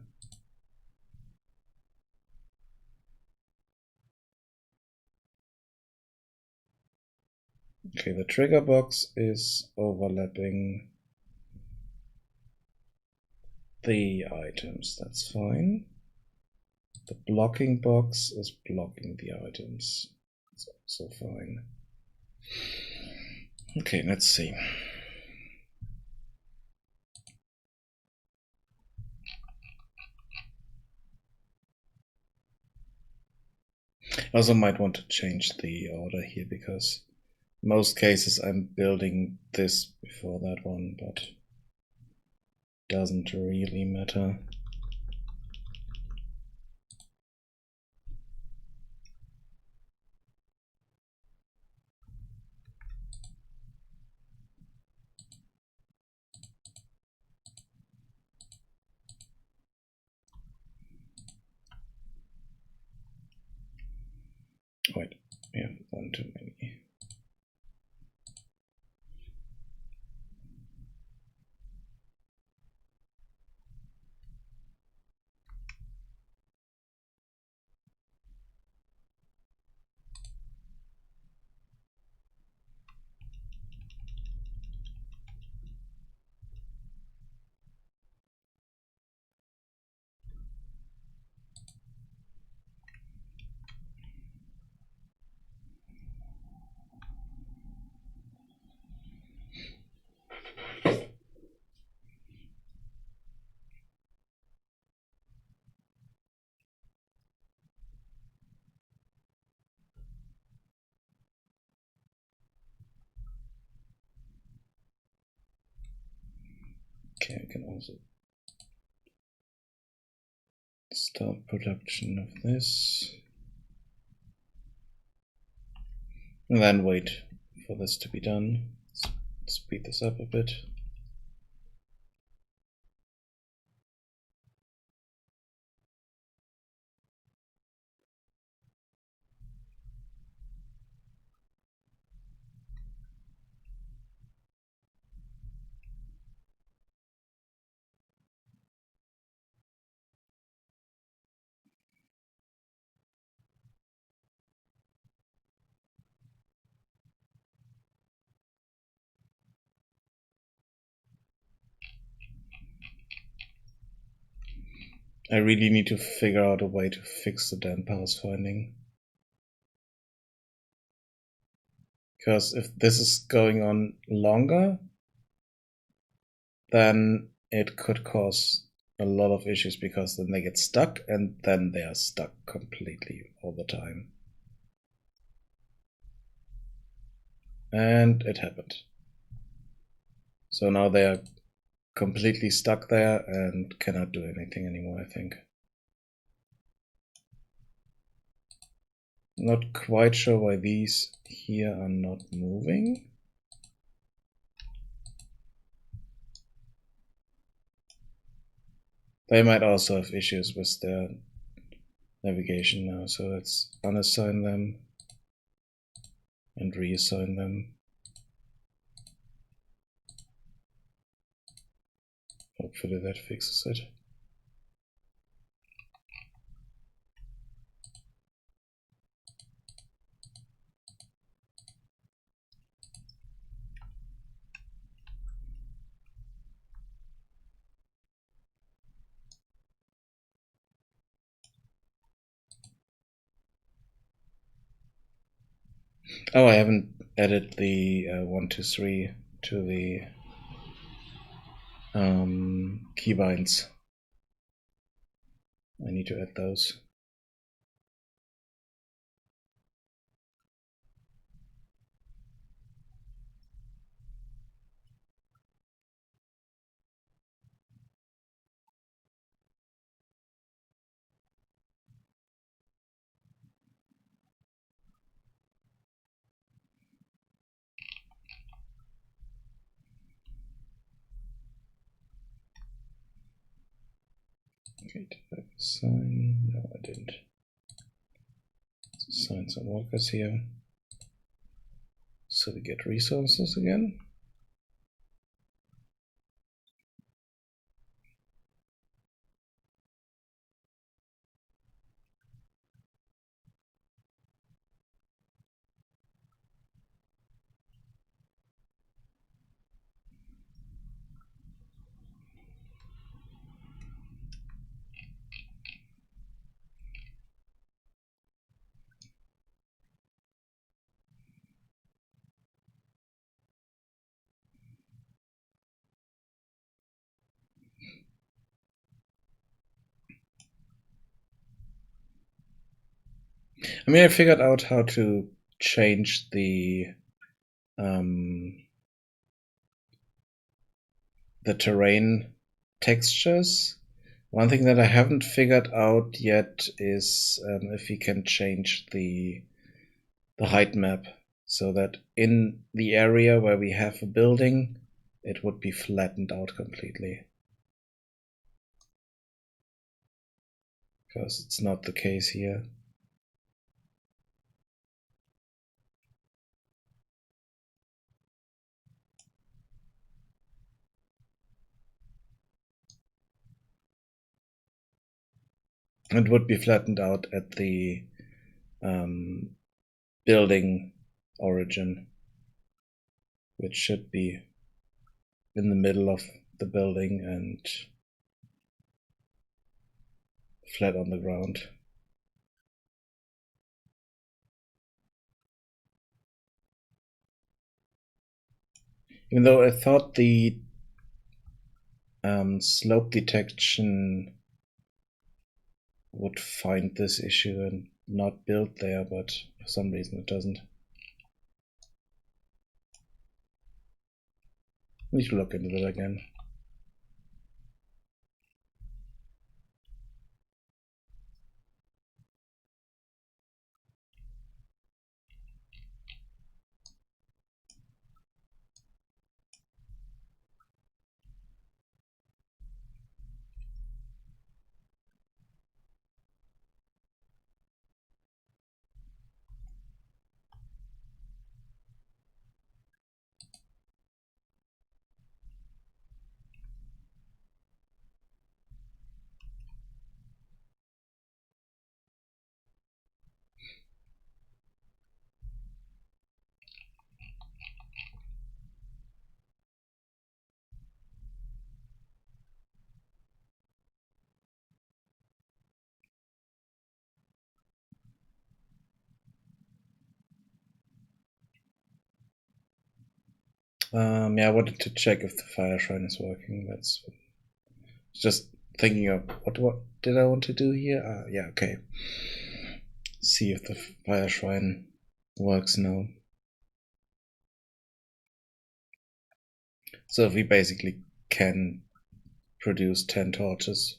A: Okay, the trigger box is overlapping the items, that's fine. The blocking box is blocking the items, that's also fine. Okay, let's see. I also might want to change the order here because in most cases I'm building this before that one, but doesn't really matter. Wait, we have one too many. Okay, I can also start production of this. And then wait for this to be done. Let's speed this up a bit. I really need to figure out a way to fix the damn pathfinding. Because if this is going on longer, then it could cause a lot of issues, because then they get stuck and then they are stuck completely all the time. And it happened. So now they are completely stuck there and cannot do anything anymore, I think. Not quite sure why these here are not moving. They might also have issues with their navigation now, so let's unassign them and reassign them. Hopefully that fixes it. Oh, I haven't added the 1, 2, 3 to the keybinds. I need to add those. Okay, did I assign? No, I didn't. Let's assign some workers here so we get resources again. I mean, I figured out how to change the terrain textures. One thing that I haven't figured out yet is if we can change the height map so that in the area where we have a building, it would be flattened out completely. Because it's not the case here. It would be flattened out at the building origin, which should be in the middle of the building and flat on the ground. Even though I thought the slope detection would find this issue and not build there, but for some reason it doesn't. Need to look into that again. Yeah, I wanted to check if the fire shrine is working. That's just thinking of what did I want to do here? Yeah, okay. See if the fire shrine works now. So if we basically can produce 10 torches,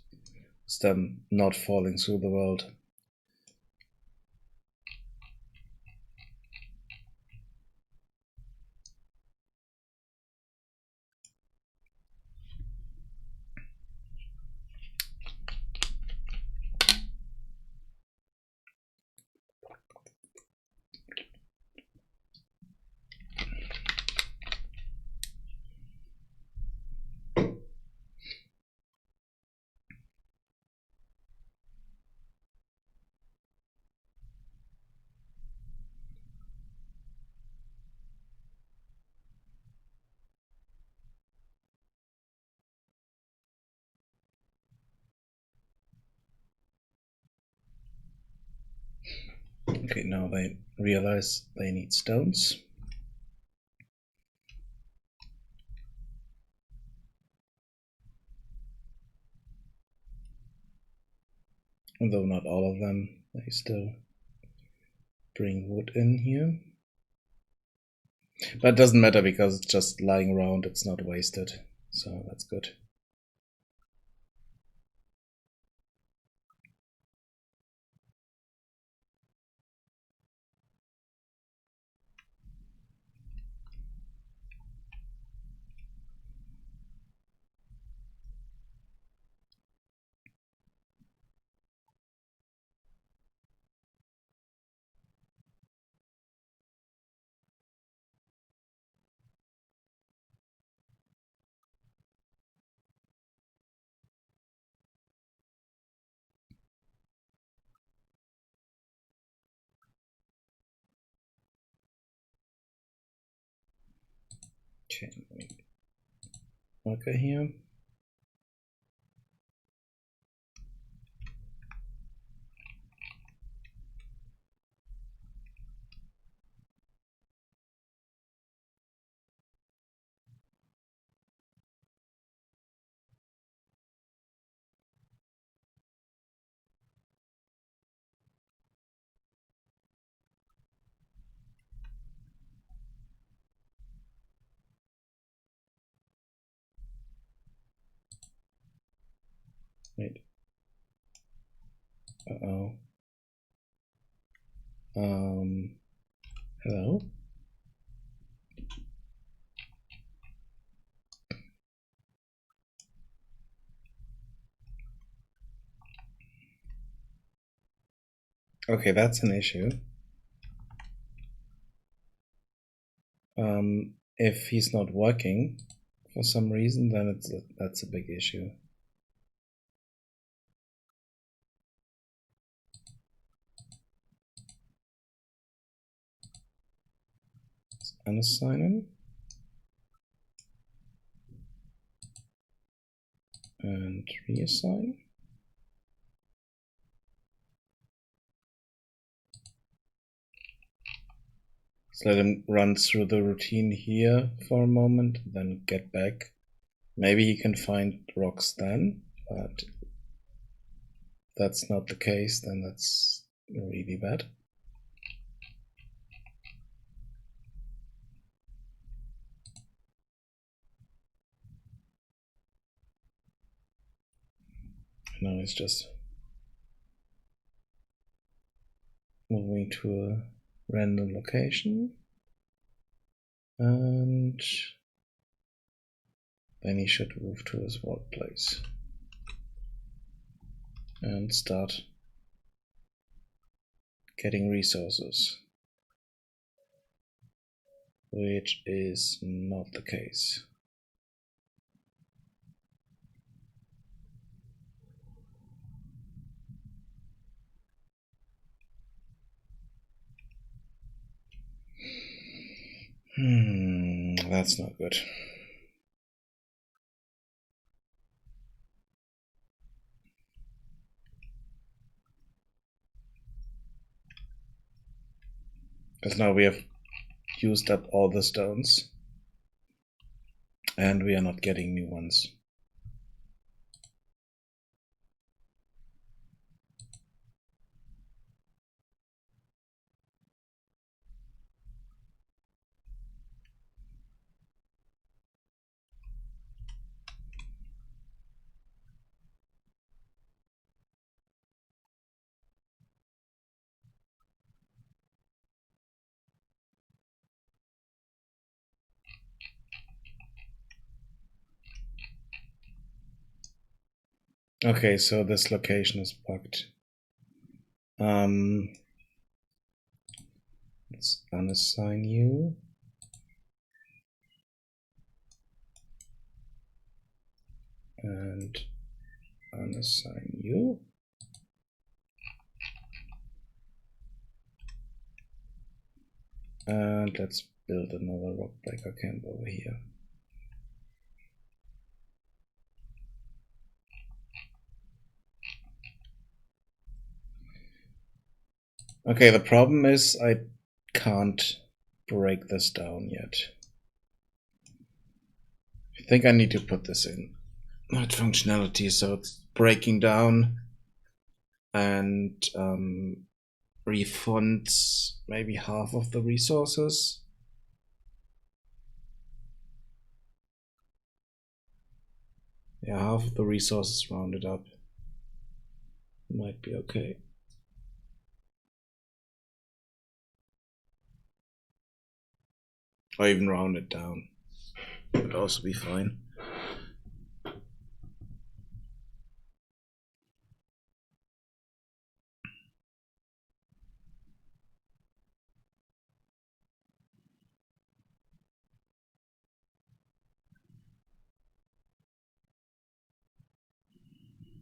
A: with them not falling through the world. Okay, now they realize they need stones. Although not all of them, they still bring wood in here. But it doesn't matter because it's just lying around, it's not wasted. So that's good. Okay, marker here. Wait. Uh-oh. Hello? Okay, that's an issue. If he's not working for some reason, then that's a big issue. Let's unassign him. And reassign. Let's let him run through the routine here for a moment, then get back. Maybe he can find rocks then, but if that's not the case, then that's really bad. Now it's just moving to a random location, and then he should move to his workplace and start getting resources, which is not the case. That's not good. Because now we have used up all the stones. and we are not getting new ones. Okay, so this location is bugged. Let's unassign you. And unassign you. And let's build another rock breaker camp over here. Okay, the problem is I can't break this down yet. I think I need to put this in not functionality, so it's breaking down and refunds maybe half of the resources. Yeah, half of the resources rounded up. Might be okay. Or even round it down. Would also be fine.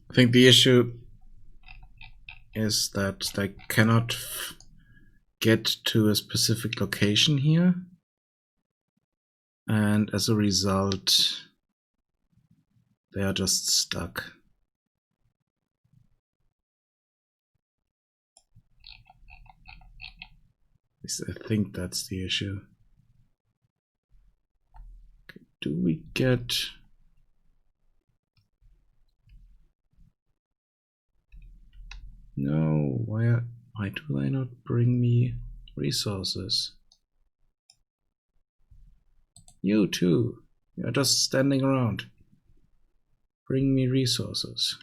A: I think the issue is that they cannot get to a specific location here, and as a result they are just stuck. I think that's the issue. Okay, do we get... No, why do they not bring me resources? You too. You're just standing around. Bring me resources.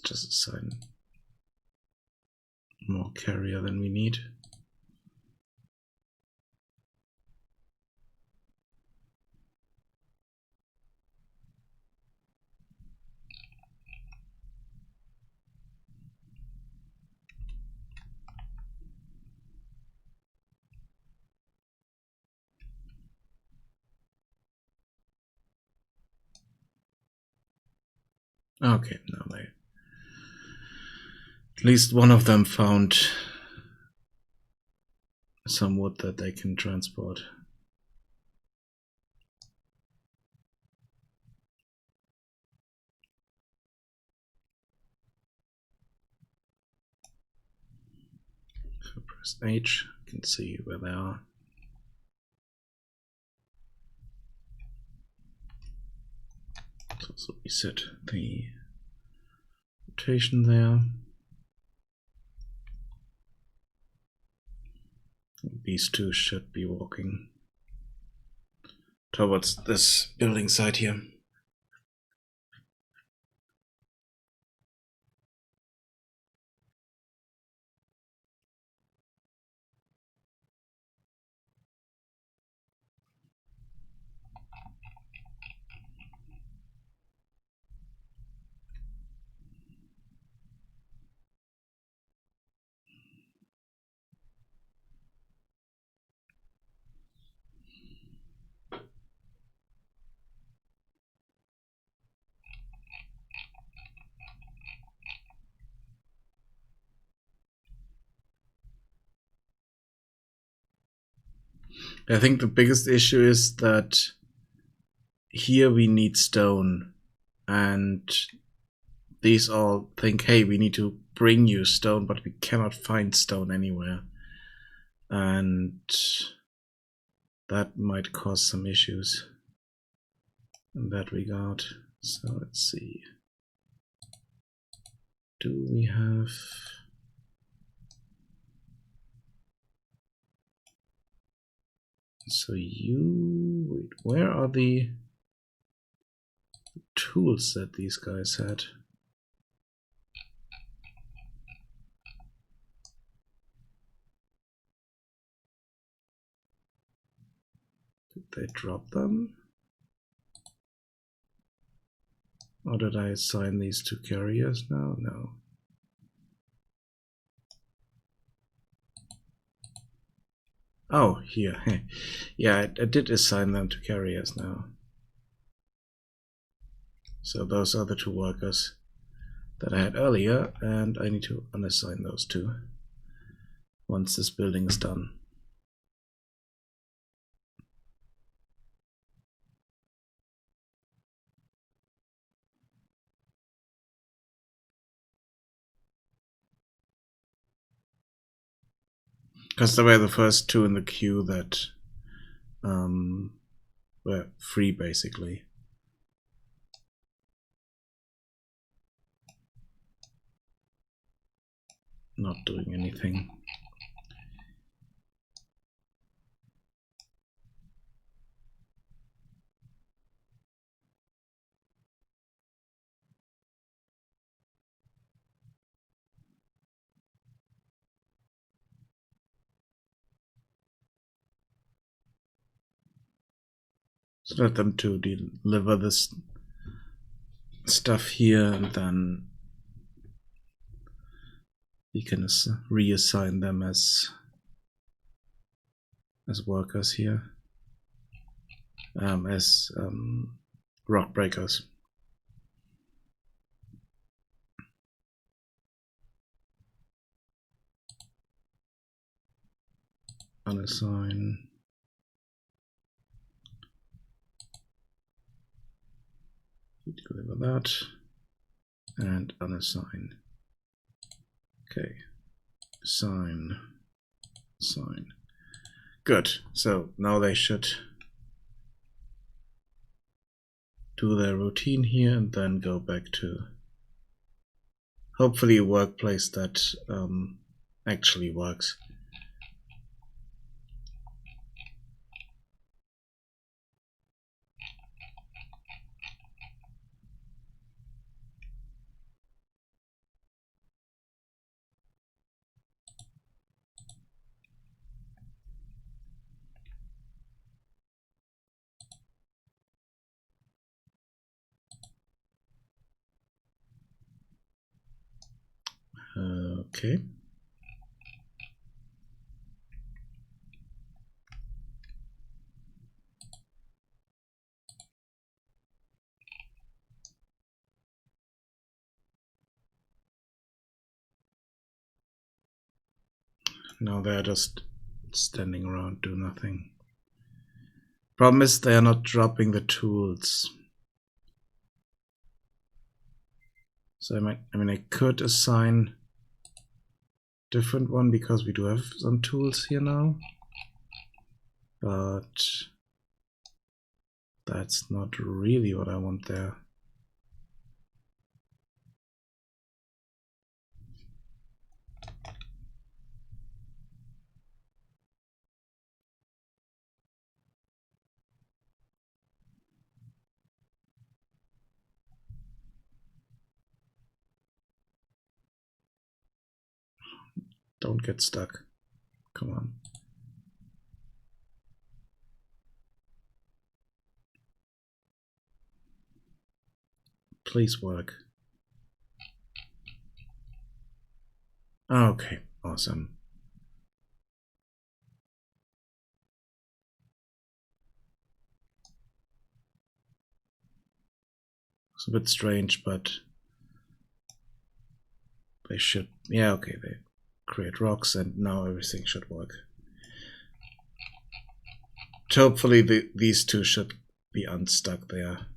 A: Just assign more carrier than we need. Okay, now they... At least one of them found some wood that they can transport. If I press H, I can see where they are. Let's also reset the rotation there. These two should be walking towards this building site here. I think the biggest issue is that here we need stone, and these all think, hey, we need to bring you stone, but we cannot find stone anywhere. And that might cause some issues in that regard. So let's see. Do we have... So you... Wait, where are the tools that these guys had? Did they drop them? Or did I assign these to carriers now? No. Oh, here. Yeah, I did assign them to carriers now. So those are the two workers that I had earlier, and I need to unassign those two once this building is done. Because they were the first two in the queue that were free, basically. Not doing anything. So let them to deliver this stuff here, and then we can reassign them as workers here, as rock breakers. Unassign. Deliver that, and unassign. Okay, assign, assign. Good. So now they should do their routine here and then go back to hopefully a workplace that actually works. Okay. Now they're just standing around, do nothing. Problem is they are not dropping the tools. So I mean I could assign different one because we do have some tools here now, but that's not really what I want there. Don't get stuck. Come on. Please work. Okay, awesome. It's a bit strange, but they should, yeah, okay, they create rocks and now everything should work. hopefully these two should be unstuck there.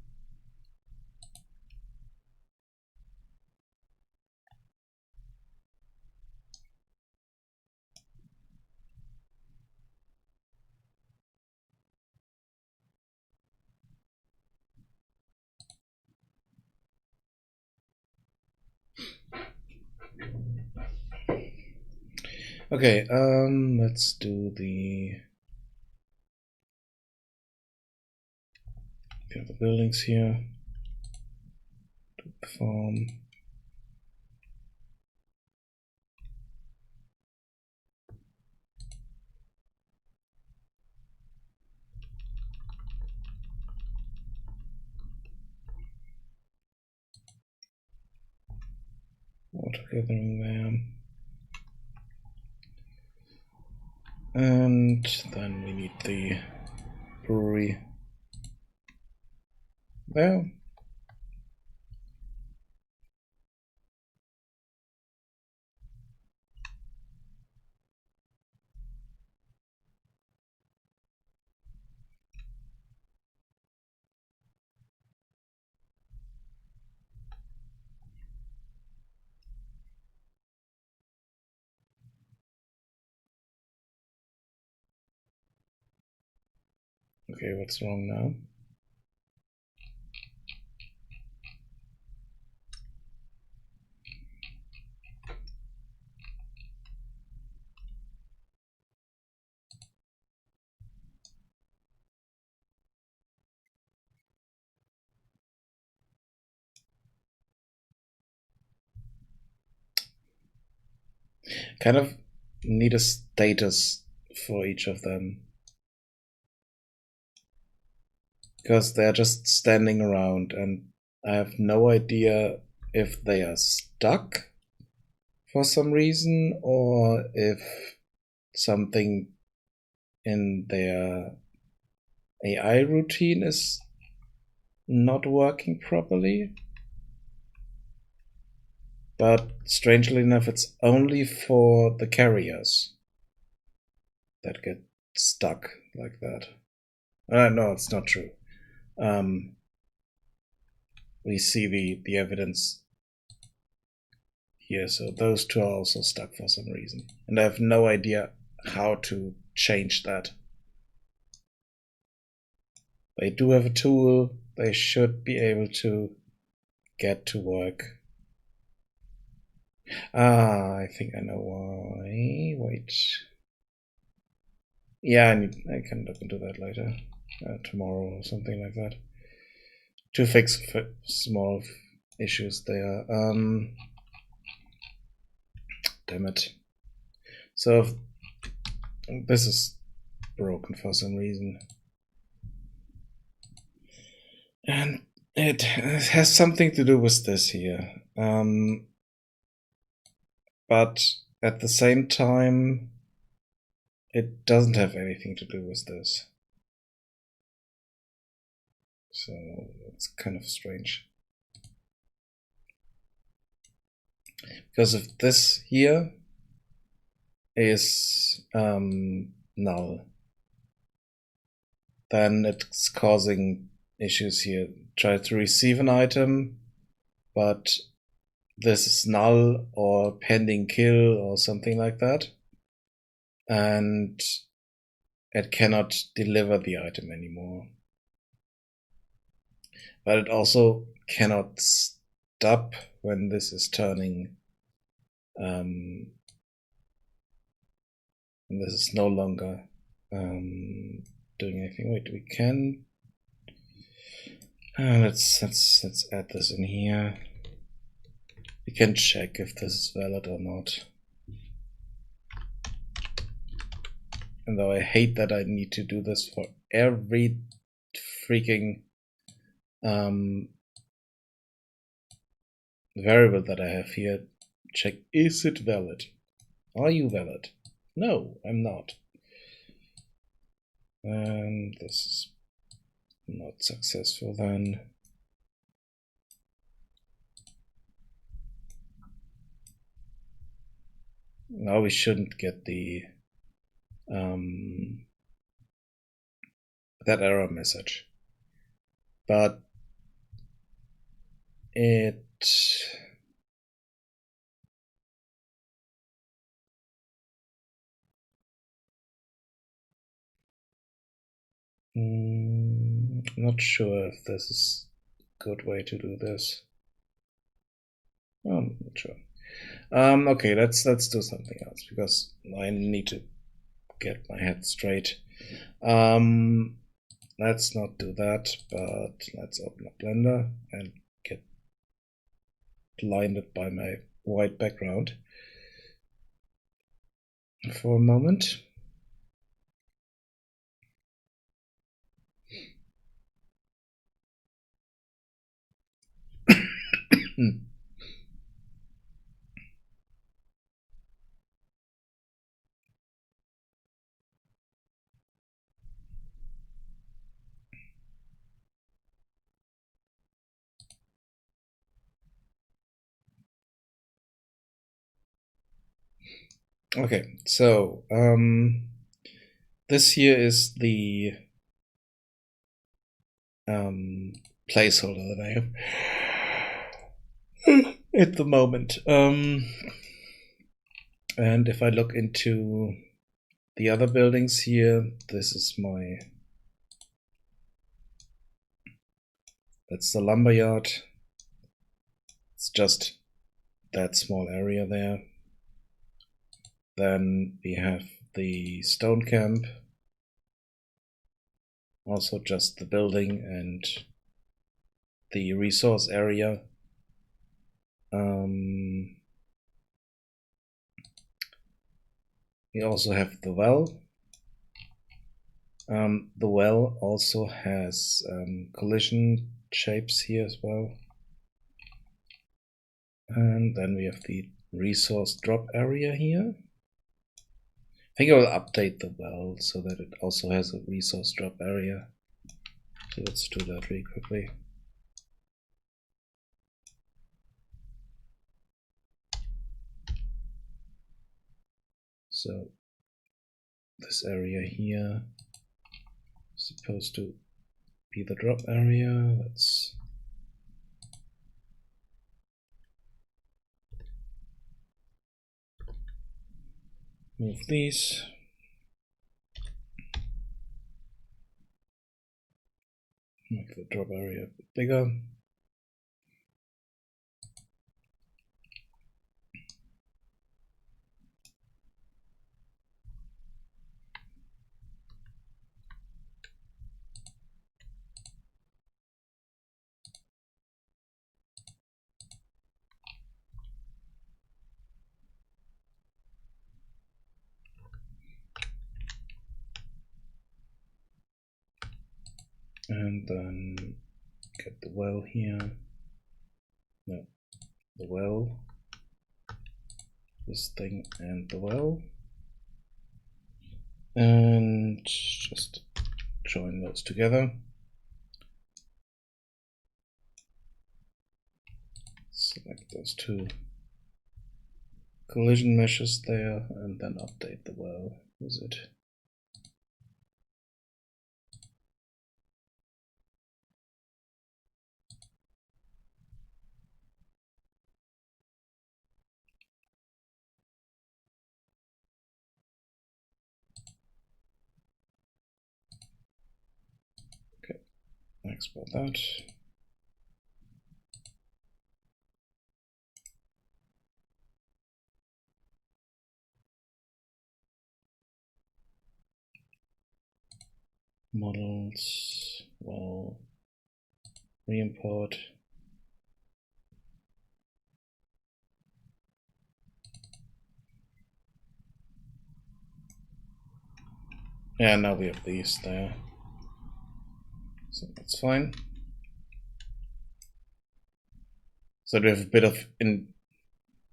A: Okay, let's do the buildings here. Farm. Water gathering there. And then we need the brewery there. Okay, what's wrong now? Kind of need a status for each of them. Because they're just standing around and I have no idea if they are stuck for some reason or if something in their AI routine is not working properly. But strangely enough, it's only for the carriers that get stuck like that. No, it's not true. We see the evidence here, so those two are also stuck for some reason. And I have no idea how to change that. They do have a tool, they should be able to get to work. I think I know why. Wait. Yeah, I can look into that later. Tomorrow or something like that. To fix small issues there. Damn it. So this is broken for some reason. And it has something to do with this here. But at the same time, it doesn't have anything to do with this. So it's kind of strange. Because if this here is null, then it's causing issues here. Try to receive an item, but this is null or pending kill or something like that. And it cannot deliver the item anymore. But it also cannot stop when this is turning. And this is no longer doing anything. Wait, we can. Let's add this in here. We can check if this is valid or not. And though I hate that I need to do this for every freaking variable that I have here, check, is it valid? Are you valid? No, I'm not. And this is not successful then. Now we shouldn't get the that error message. But it not sure if this is a good way to do this. I'm not sure. Okay, let's do something else because I need to get my head straight. Let's not do that, but let's open up Blender and get blinded by my white background for a moment. Okay, so this here is the placeholder that I have at the moment. And if I look into the other buildings here, this is that's the lumberyard. It's just that small area there. Then we have the stone camp, also just the building and the resource area. We also have the well. The well also has collision shapes here as well. And then we have the resource drop area here. I think I will update the well so that it also has a resource drop area. So let's do that really quickly. So this area here is supposed to be the drop area. Let's move these. Make the drop area a bit bigger. And then get the well here. No, the well. This thing and the well. And just join those together. Select those two collision meshes there and then update the well with it. Okay, export that. Models, well, re-import. Yeah, now we have these there. So that's fine. So we have a bit of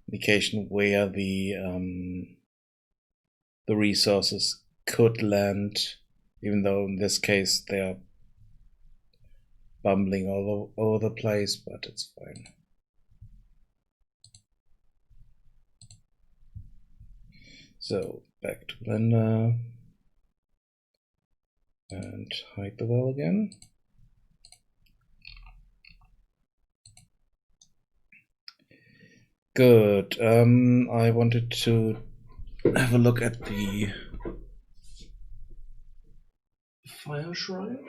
A: indication where the resources could land, even though in this case they are bumbling all over the place, but it's fine. So back to Blender. and hide the well again. Good. I wanted to have a look at the fire shrine.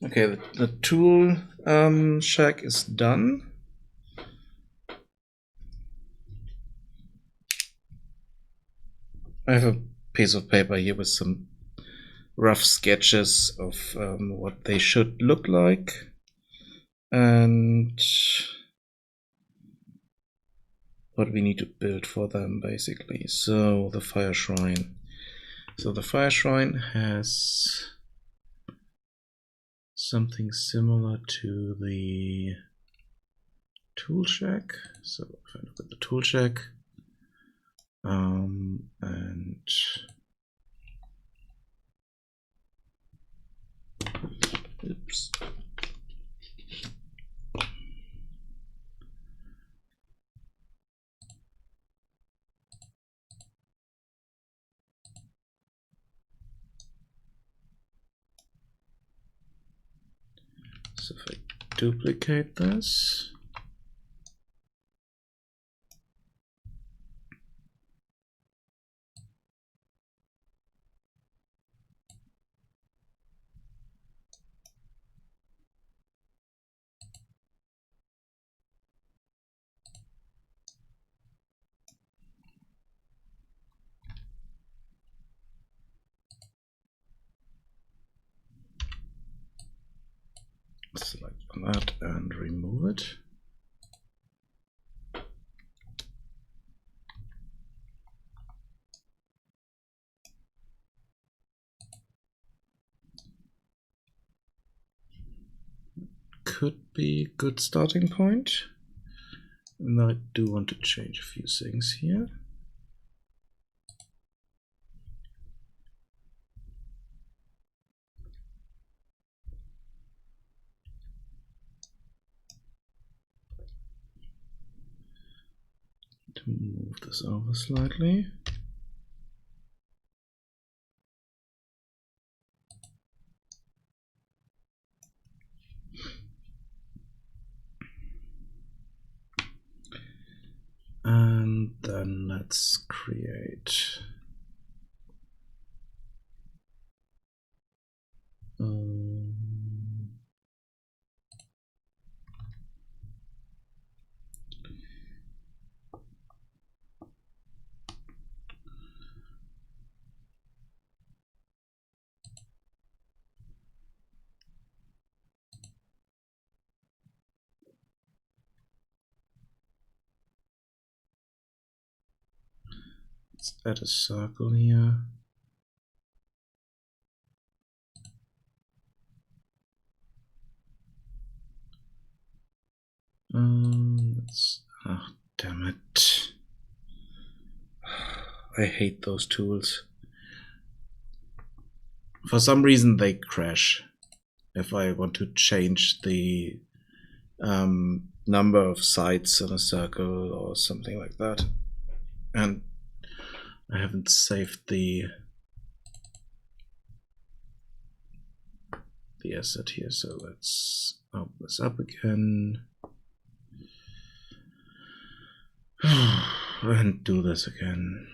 A: Okay, the tool shack is done. I have a piece of paper here with some rough sketches of what they should look like, and what we need to build for them, basically. So the fire shrine. So the fire shrine has something similar to the tool shack. So if I look at the tool shack, and oops. So if I duplicate this, select that and remove it. Could be a good starting point. And I do want to change a few things here. To move this over slightly. And then let's create let's add a circle here. Damn it. I hate those tools. For some reason they crash if I want to change the number of sides in a circle or something like that. And I haven't saved the asset here, so let's open this up again. And do this again.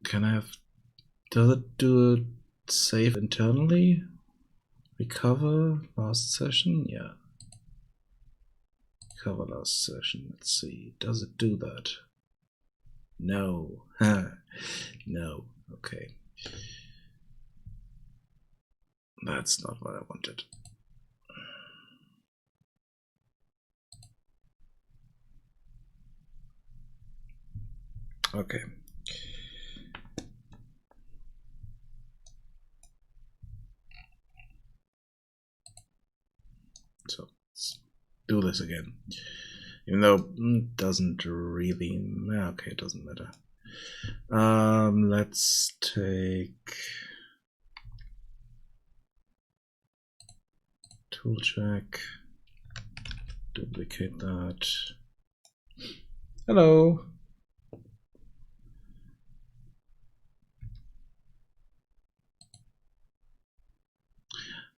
A: Can I have, does it do a save internally? Recover last session? Yeah. Recover last session. Let's see. Does it do that? No. No. Okay. That's not what I wanted. Okay. So let's do this again. Even though it doesn't really matter. Okay, it doesn't matter. Let's take tool check, duplicate that. Hello.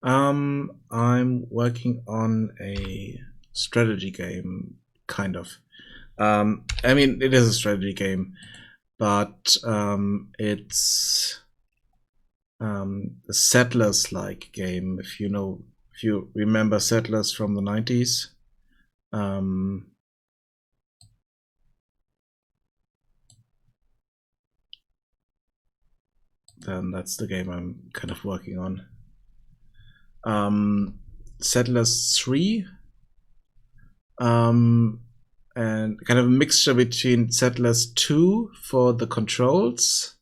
A: I'm working on a strategy game, kind of. I mean, it is a strategy game, but it's a Settlers-like game. If you remember Settlers from the 90s. Then that's the game I'm kind of working on. Settlers 3, and kind of a mixture between Settlers 2 for the controls,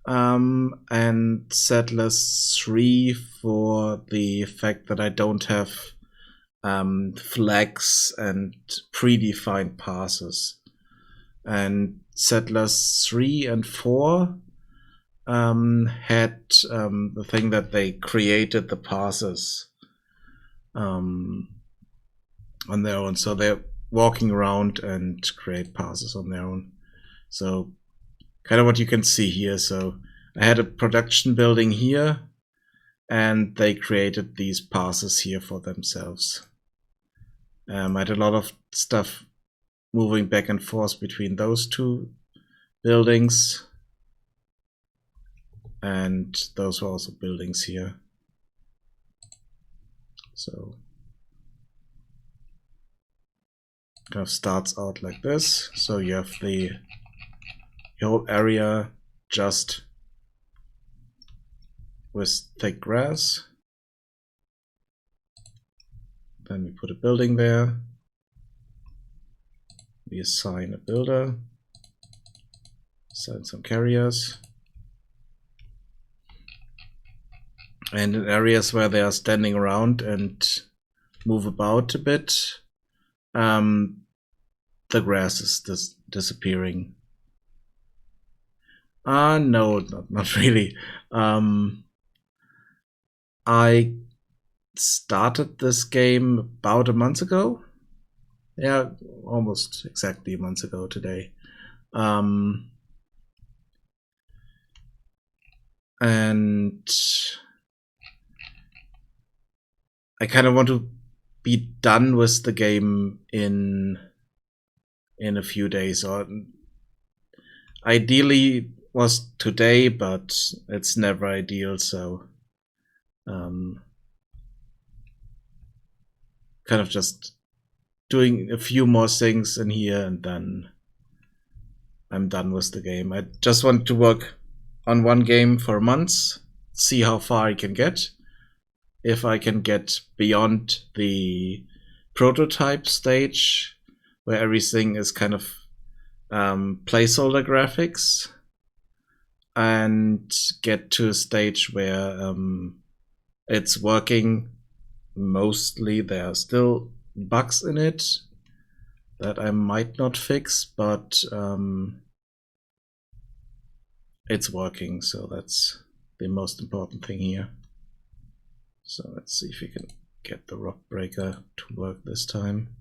A: and Settlers 3 for the fact that I don't have flags and predefined passes. And Settlers 3 and 4 had the thing that they created the passes on their own. So they're walking around and create passes on their own. So kind of what you can see here. So I had a production building here, and they created these passes here for themselves. I had a lot of stuff moving back and forth between those two buildings. And those were also buildings here. So kind of starts out like this. So you have the whole area just with thick grass. Then we put a building there. We assign a builder. Assign some carriers. And in areas where they are standing around and move about a bit, the grass is disappearing. No, not really. I started this game about a month ago. Yeah, almost exactly a month ago today. And I kind of want to be done with the game in a few days, or ideally was today, but it's never ideal. So kind of just doing a few more things in here, and then I'm done with the game. I just want to work on one game for months, see how far I can get. If I can get beyond the prototype stage, where everything is kind of placeholder graphics, and get to a stage where it's working mostly. There are still bugs in it that I might not fix, but it's working, so that's the most important thing here. So let's see if we can get the rock breaker to work this time.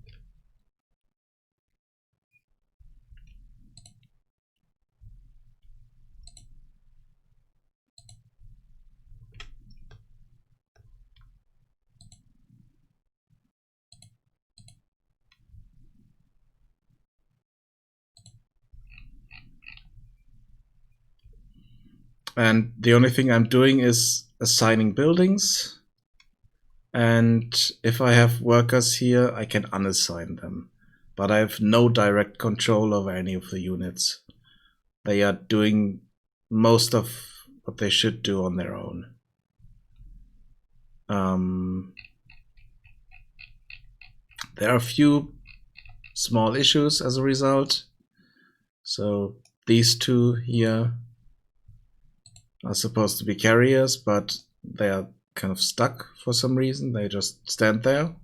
A: And the only thing I'm doing is assigning buildings. And if I have workers here, I can unassign them. But I have no direct control over any of the units. They are doing most of what they should do on their own. There are a few small issues as a result. So these two here are supposed to be carriers, but they are kind of stuck for some reason. They just stand there.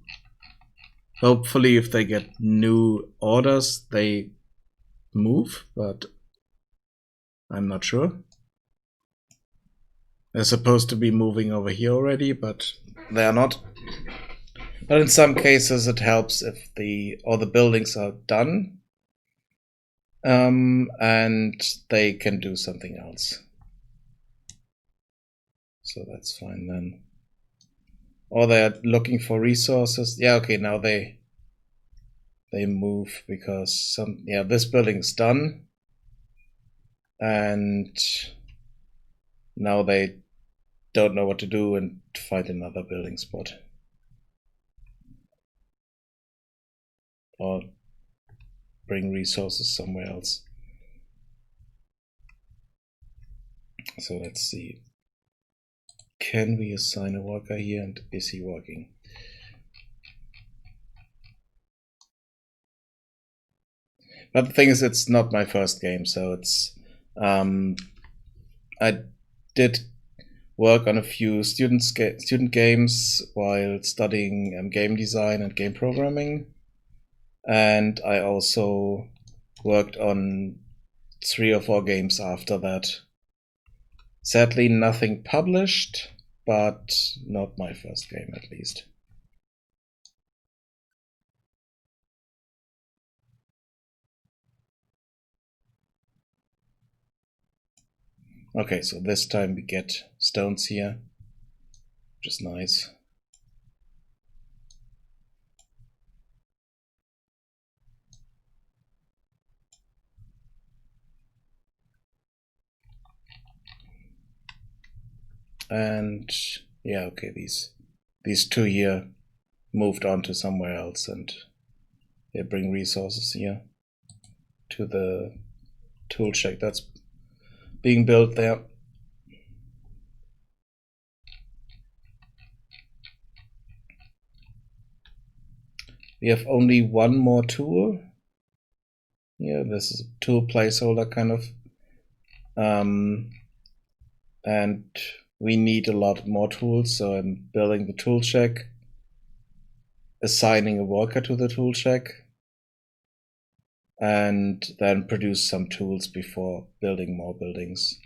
A: Hopefully, if they get new orders, they move, but I'm not sure. They're supposed to be moving over here already, but they are not. But in some cases, it helps if all the buildings are done, and they can do something else. So that's fine then. Or they're looking for resources. Yeah, okay, now they move because this building's done. And now they don't know what to do and find another building spot. Or bring resources somewhere else. So let's see. Can we assign a worker here, and is he working? But the thing is, it's not my first game, so it's I did work on a few student games while studying game design and game programming, and I also worked on 3 or 4 games after that. Sadly, nothing published, but not my first game, at least. Okay, so this time we get stones here, which is nice. And yeah, okay, these 2 here moved on to somewhere else, and they bring resources here to the tool shack that's being built there. We have only one more tool. Yeah, this is a tool placeholder kind of. And we need a lot more tools, so I'm building the tool shack, assigning a worker to the tool shack, and then produce some tools before building more buildings.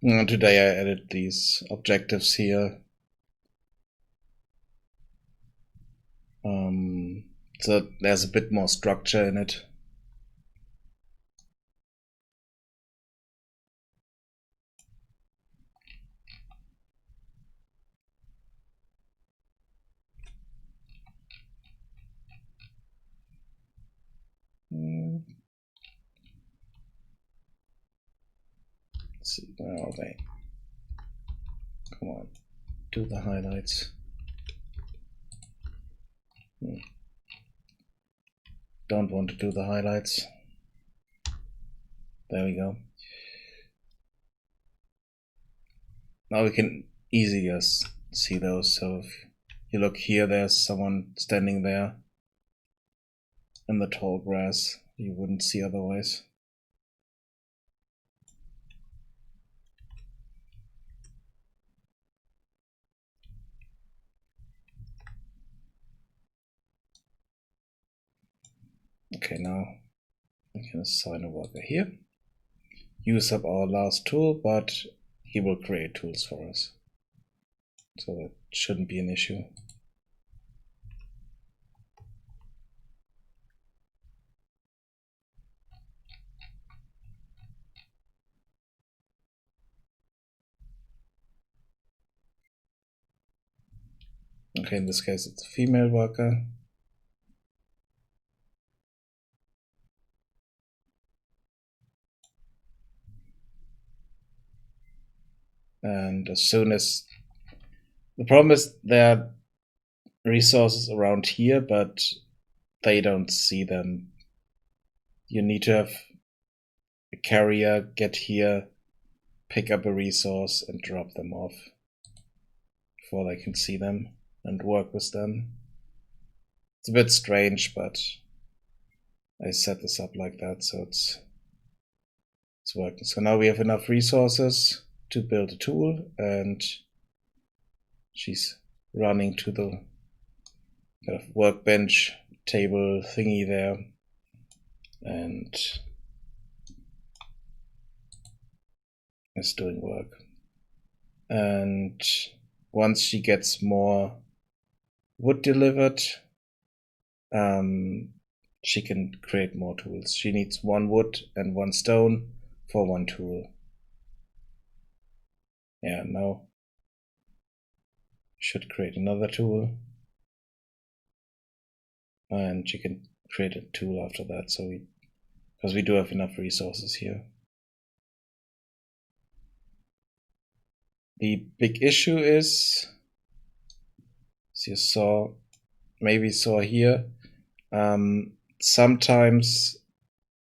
A: And today I added these objectives here. So there's a bit more structure in it. Let's see, where are they? Come on, do the highlights. Don't want to do the highlights. There we go. Now we can easily just see those. So if you look here, there's someone standing there in the tall grass you wouldn't see otherwise. Okay, now we can assign a worker here. Use up our last tool, but he will create tools for us. So that shouldn't be an issue. Okay, in this case it's a female worker. And as soon as the problem is there are resources around here, but they don't see them. You need to have a carrier get here, pick up a resource, and drop them off before they can see them and work with them. It's a bit strange, but I set this up like that, so it's working. So now we have enough resources to build a tool, and she's running to the kind of workbench table thingy there, and is doing work. And once she gets more wood delivered, she can create more tools. She needs 1 wood and 1 stone for 1 tool. Yeah, now should create another tool, and she can create a tool after that. So because we do have enough resources here. The big issue is, as you maybe saw here, sometimes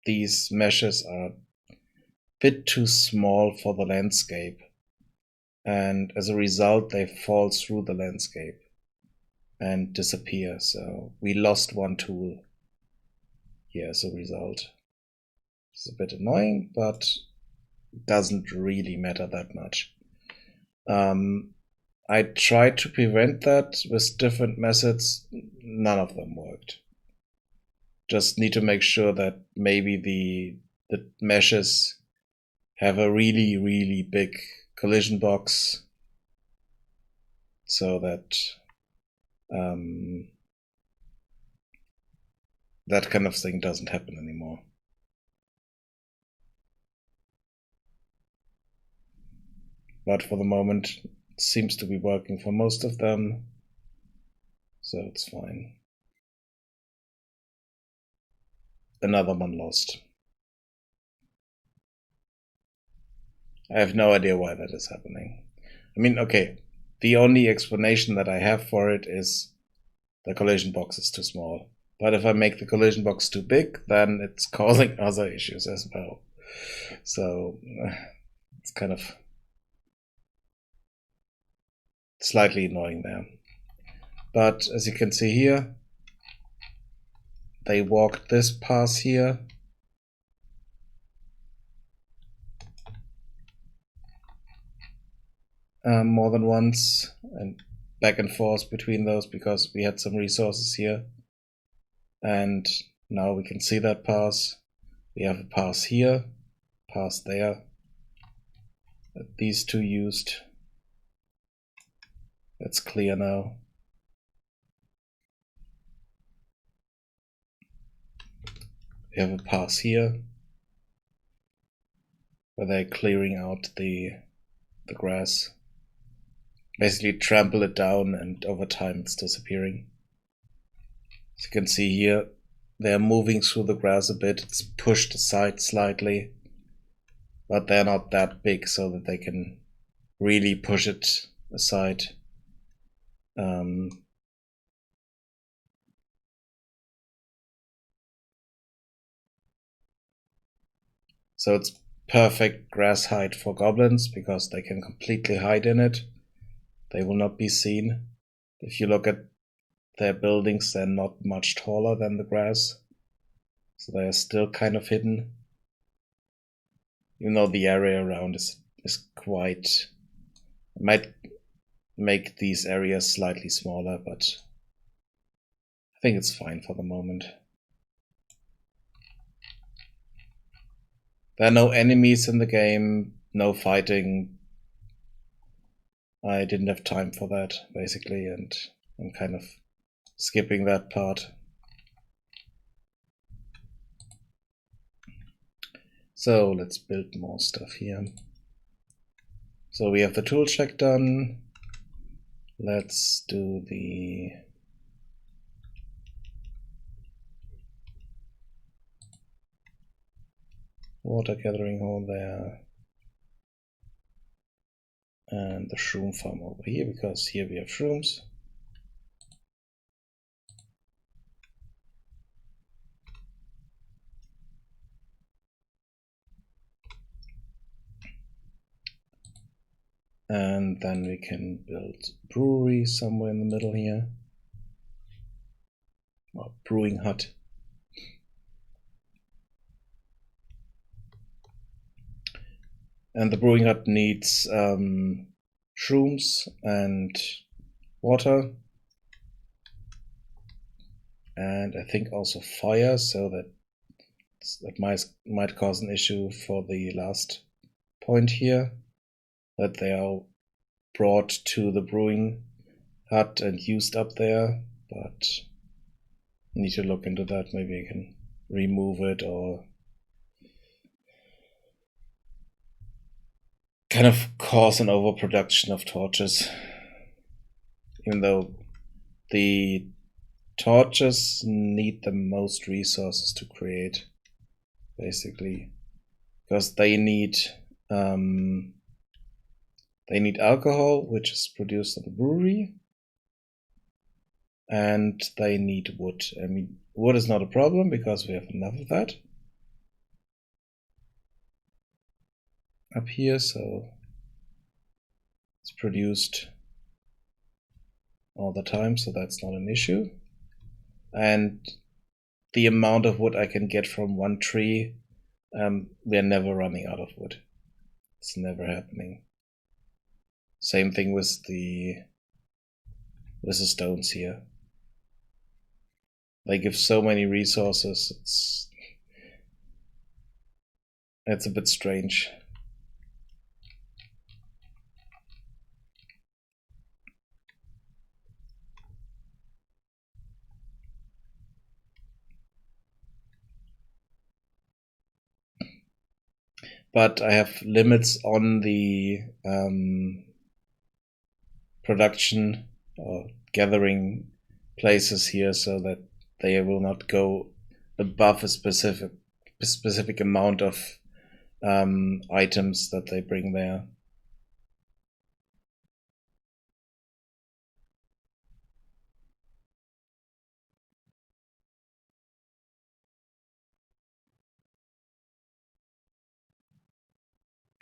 A: these meshes are a bit too small for the landscape, and as a result they fall through the landscape and disappear. So we lost 1 tool here as a result. It's a bit annoying, but doesn't really matter that much. I tried to prevent that with different methods. None of them worked. Just need to make sure that maybe the meshes have a really, really big collision box, so that that kind of thing doesn't happen anymore. But for the moment, it seems to be working for most of them, so it's fine. Another one lost. I have no idea why that is happening. I mean, okay, the only explanation that I have for it is the collision box is too small. But if I make the collision box too big, then it's causing other issues as well. So it's kind of slightly annoying there. But as you can see here, they walked this path here. More than once, and back and forth between those, because we had some resources here. And now we can see that path. We have a path here, path there, that these 2 used. That's clear now. We have a path here, where they're clearing out the grass. Basically trample it down, and over time it's disappearing. As you can see here, they're moving through the grass a bit. It's pushed aside slightly, but they're not that big so that they can really push it aside. So it's perfect grass height for goblins, because they can completely hide in it. They will not be seen. If you look at their buildings, they're not much taller than the grass, so they are still kind of hidden. Even though the area around is quite... might make these areas slightly smaller, but I think it's fine for the moment. There are no enemies in the game, no fighting. I didn't have time for that, basically, and I'm kind of skipping that part. So let's build more stuff here. So we have the tool check done. Let's do the water gathering hole there, and the shroom farm over here, because here we have shrooms. And then we can build brewery somewhere in the middle here, or brewing hut. And the brewing hut needs shrooms and water, and I think also fire, so that might cause an issue for the last point here, that they are brought to the brewing hut and used up there, but I need to look into that. Maybe I can remove it or kind of cause an overproduction of torches, even though the torches need the most resources to create, basically, because they need alcohol, which is produced in the brewery, and they need wood. I mean, wood is not a problem because we have enough of that up here, so it's produced all the time, so that's not an issue. And the amount of wood I can get from one tree, we're never running out of wood. It's never happening. Same thing with the stones here. They give so many resources. It's a bit strange. But I have limits on the production or gathering places here, so that they will not go above a specific amount of items that they bring there.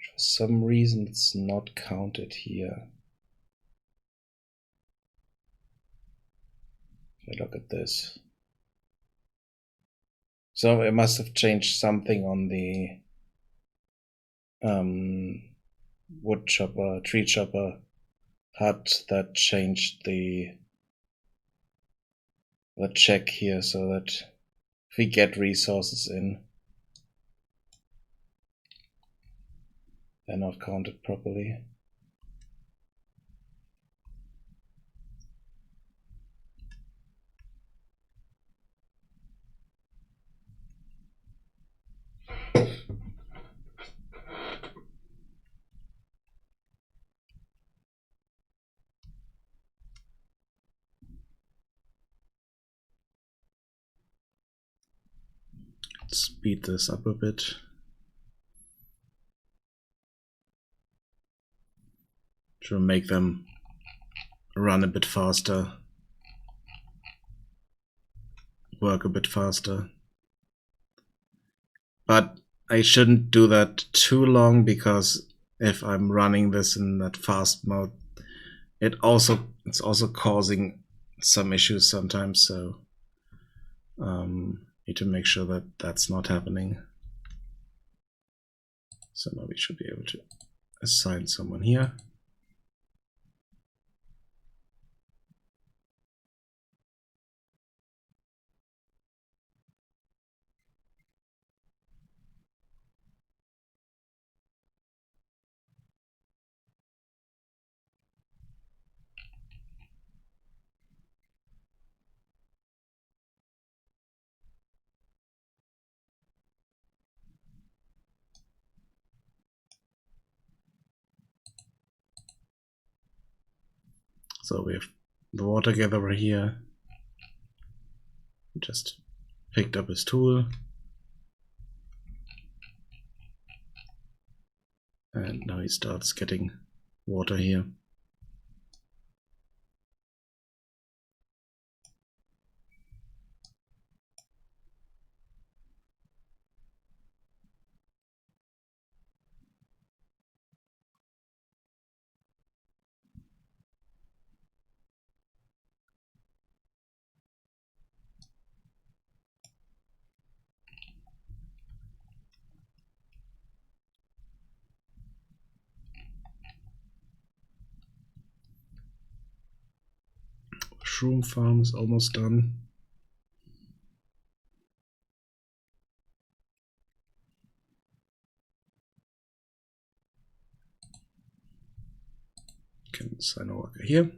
A: For some reason it's not counted here. If I look at this. So I must have changed something on the wood chopper, tree chopper hut that changed the check here, so that if we get resources in, they're not counted properly. Speed this up a bit. To make them run a bit faster, work a bit faster. But I shouldn't do that too long, because if I'm running this in that fast mode, it's also causing some issues sometimes, so need to make sure that that's not happening. So now we should be able to assign someone here. So we have the water gatherer here. Just picked up his tool. And now he starts getting water here. shroom farm is almost done. Can assign a worker here.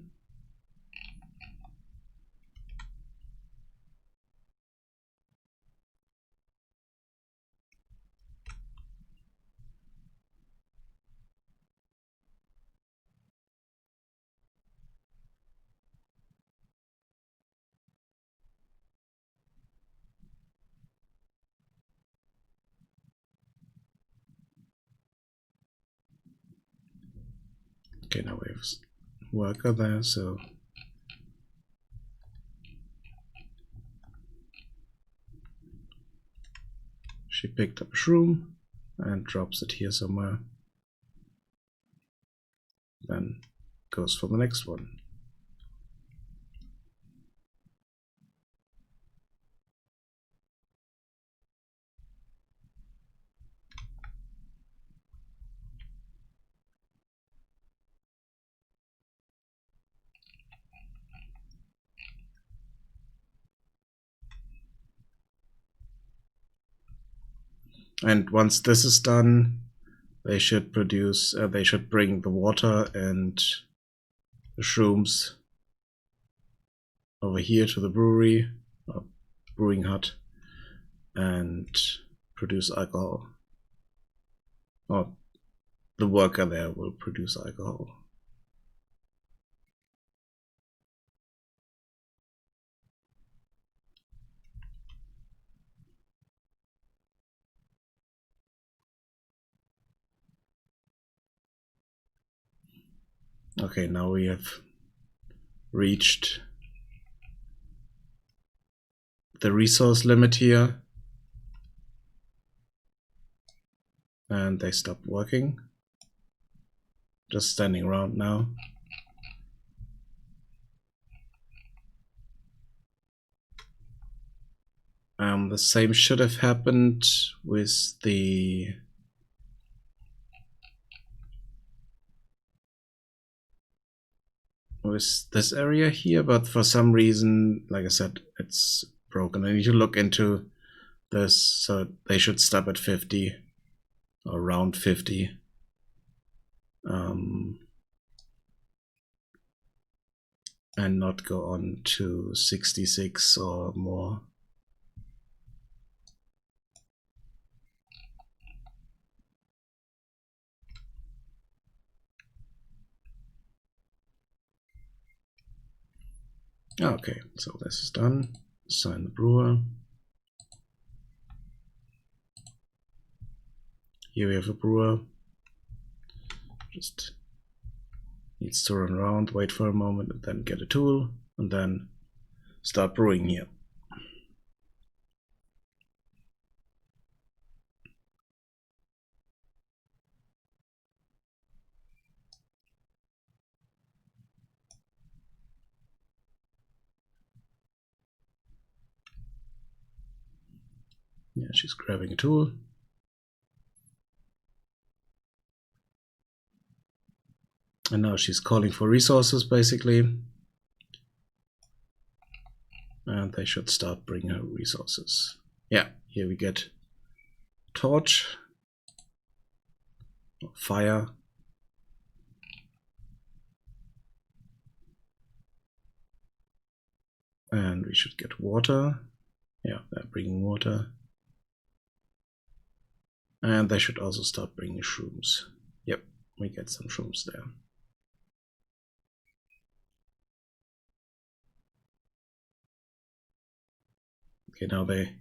A: Okay, now we have a worker there, so she picked up a shroom and drops it here somewhere. Then goes for the next one. And once this is done, they should produce, they should bring the water and the shrooms over here to the brewery, or brewing hut, and produce alcohol. Or the worker there will produce alcohol. Okay, now we have reached the resource limit here, and they stopped working. Just standing around now. The same should have happened with the this area here, but for some reason, like I said, it's broken. I need to look into this, so they should stop at 50 or around 50. And not go on to 66 or more. Okay, so this is done. Assign the brewer. Here we have a brewer. Just needs to run around, wait for a moment, and then get a tool, and then start brewing here. Yeah, she's grabbing a tool. And now she's calling for resources, basically. And they should start bringing her resources. Yeah, here we get torch, fire, and we should get water. Yeah, they're bringing water. And they should also start bringing shrooms. Yep, we get some shrooms there. Okay, now they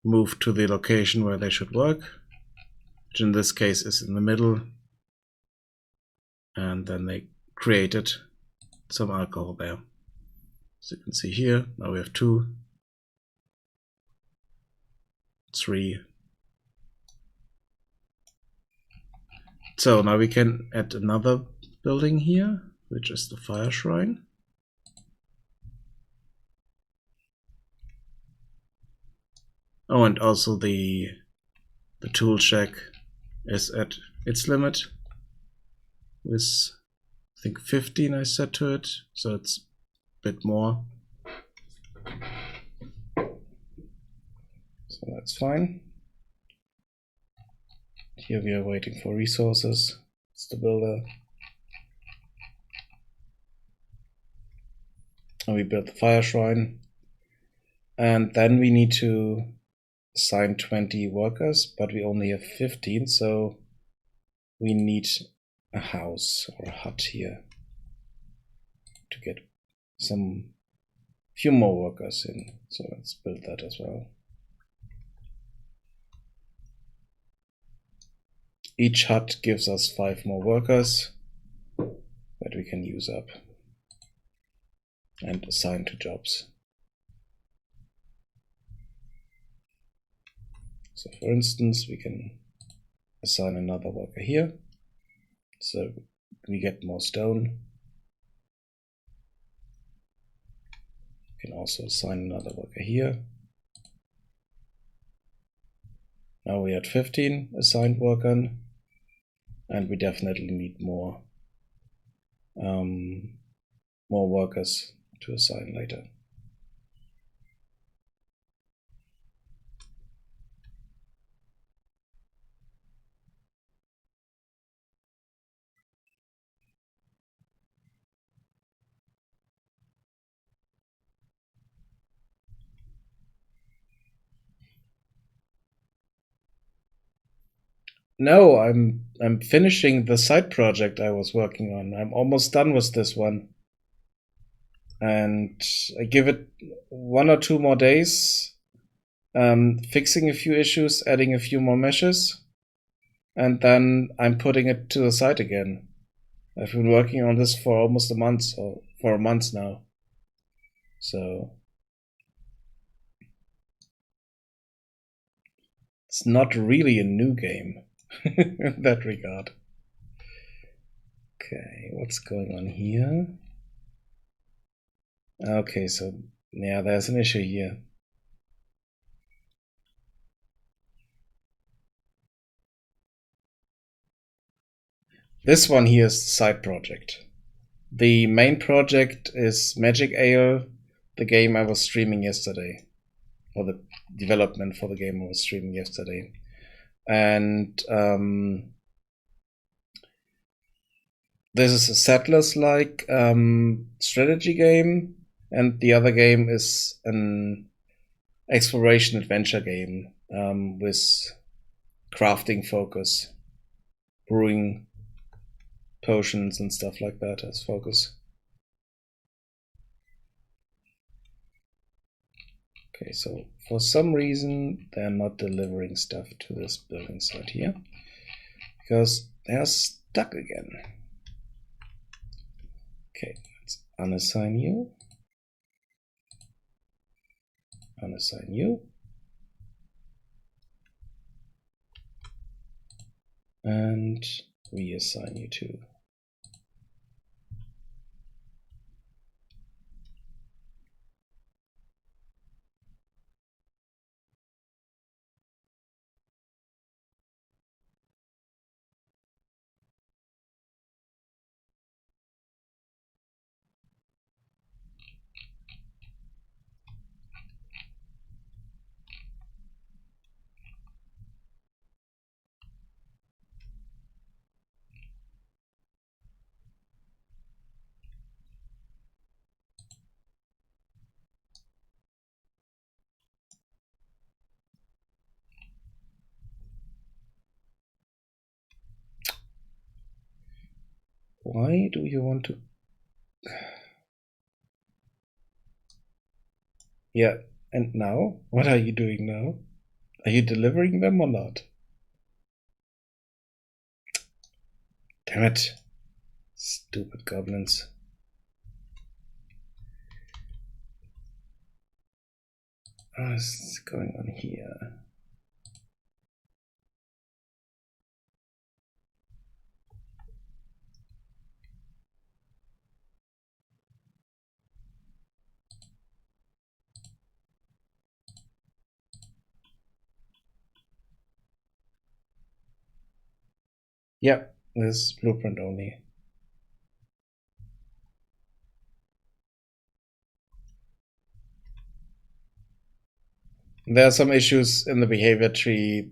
A: move to the location where they should work, which in this case is in the middle. And then they created some alcohol there. As you can see here, now we have 2, 3. So now we can add another building here, which is the fire shrine. Oh, and also the tool shack is at its limit with, I think, 15 I set to it, so it's bit more. So that's fine. Here we are waiting for resources. It's the builder. And we built the fire shrine. And then we need to assign 20 workers, but we only have 15, so we need a house or a hut here to get few more workers in. So let's build that as well. Each hut gives us 5 more workers that we can use up and assign to jobs. So for instance, we can assign another worker here, so we get more stone. We can also assign another worker here. Now we had 15 assigned workers, and we definitely need more workers to assign later. No, I'm finishing the side project I was working on. I'm almost done with this one. And I give it 1 or 2 more days, fixing a few issues, adding a few more meshes, and then I'm putting it to the side again. I've been working on this for almost a month, or for a month now. So it's not really a new game in that regard. Okay, what's going on here? Okay, so yeah, there's an issue here. This one here is the side project. The main project is Magic Ale, the game I was streaming yesterday, or the development for the game I was streaming yesterday. And this is a Settlers-like strategy game, and the other game is an exploration adventure game with crafting focus, brewing potions and stuff like that as focus. Okay, so for some reason they're not delivering stuff to this building site here because they're stuck again. Okay, let's unassign you. Unassign you. And reassign you to. Why do you want to? Yeah, and now? What are you doing now? Are you delivering them or not? Damn it. Stupid goblins. What's going on here? Yep, this blueprint only. There are some issues in the behavior tree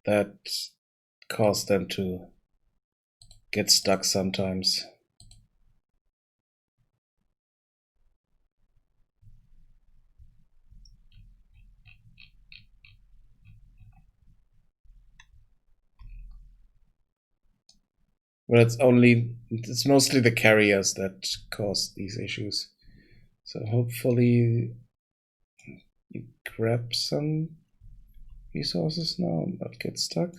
A: that cause them to get stuck sometimes. But it's mostly the carriers that cause these issues. So hopefully you grab some resources now and not get stuck.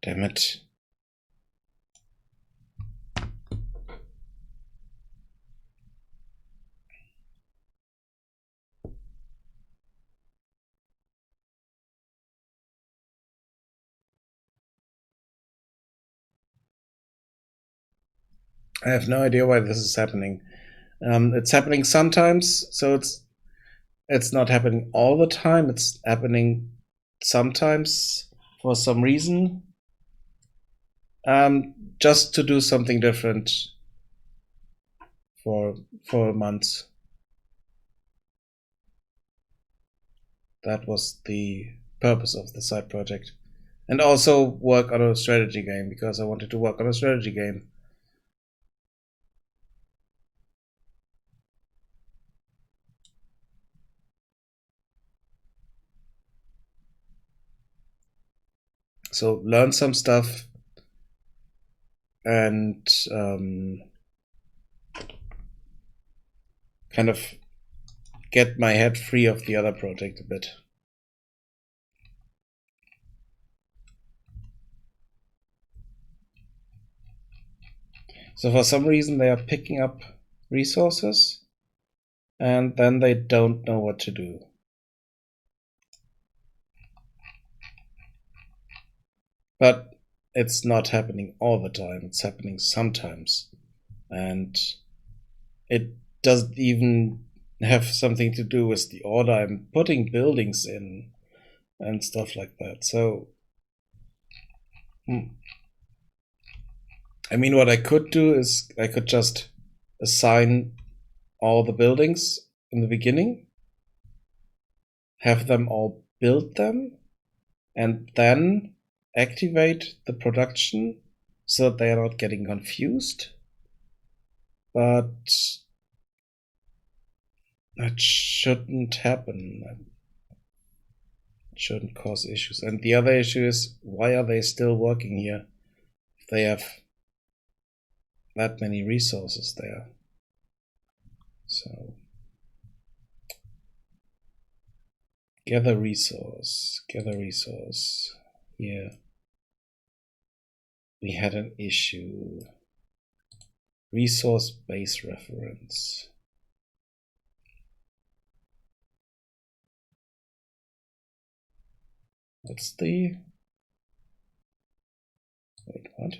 A: Damn it. I have no idea why this is happening. It's happening sometimes, so it's not happening all the time. It's happening sometimes for some reason. Just to do something different for months. That was the purpose of the side project, and also work on a strategy game because I wanted to work on a strategy game. So learn some stuff and kind of get my head free of the other project a bit. So for some reason they are picking up resources and then they don't know what to do. But it's not happening all the time, it's happening sometimes. And it doesn't even have something to do with the order I'm putting buildings in and stuff like that. So, I mean, what I could do is I could just assign all the buildings in the beginning, have them all build them, and then activate the production so that they are not getting confused. But that shouldn't happen. It shouldn't cause issues. And the other issue is, why are they still working here if they have that many resources there? So gather resource. Here we had an issue. Resource base reference. What's the... Wait, what?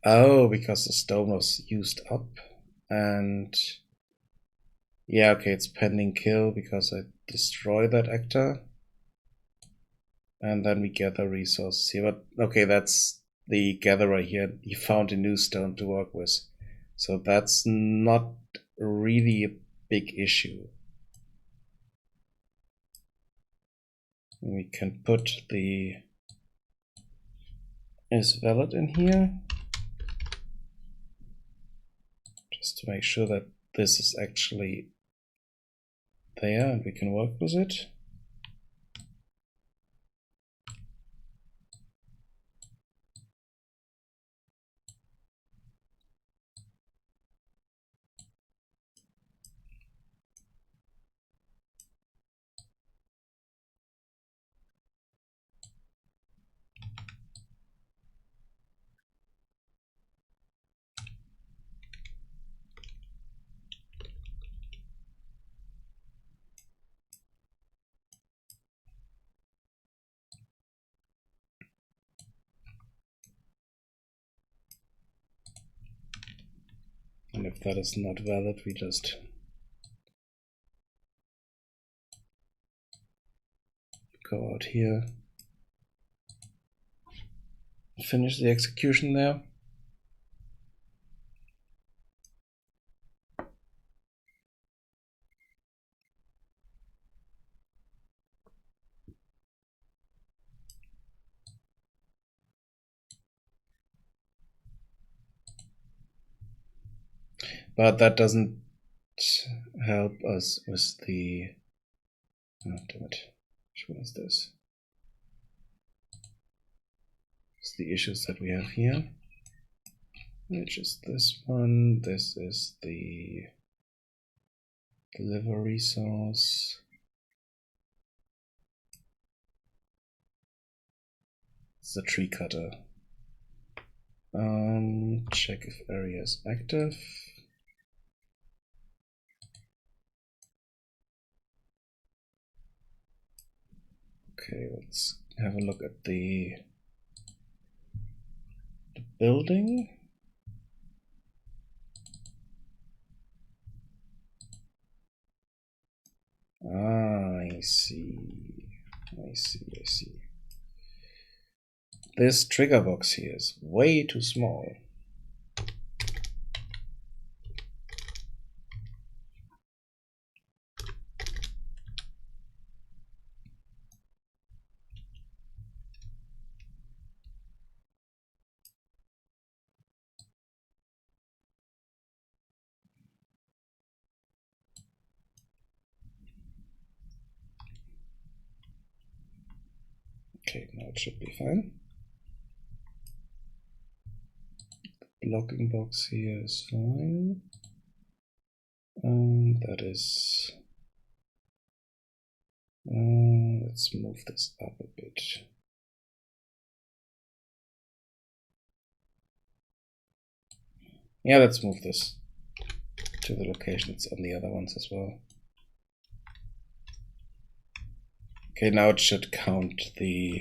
A: Oh, because the stone was used up. And yeah, okay, it's pending kill because I destroy that actor. And then we gather resources here. But okay, that's the gatherer here. He found a new stone to work with. So that's not really a big issue. We can put the is valid in here. Just to make sure that this is actually there and we can work with it. if that is not valid, we just go out here, finish the execution there. But that doesn't help us with the, oh damn it, which one is this? It's the issues that we have here, which is this one. This is the delivery source. It's the tree cutter. Check if area is active. Okay, let's have a look at the building. Ah, I see. This trigger box here is way too small. Okay, now it should be fine. The blocking box here is fine. That is... let's move this up a bit. Yeah, let's move this to the location it's on the other ones as well. Okay, now it should count the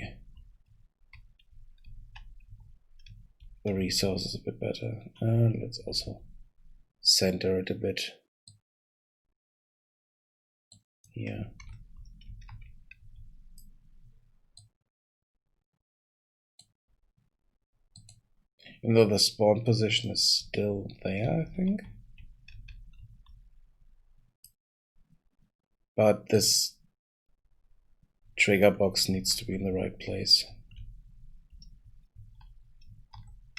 A: resources a bit better. Let's also center it a bit here. Even though the spawn position is still there, I think. But this trigger box needs to be in the right place,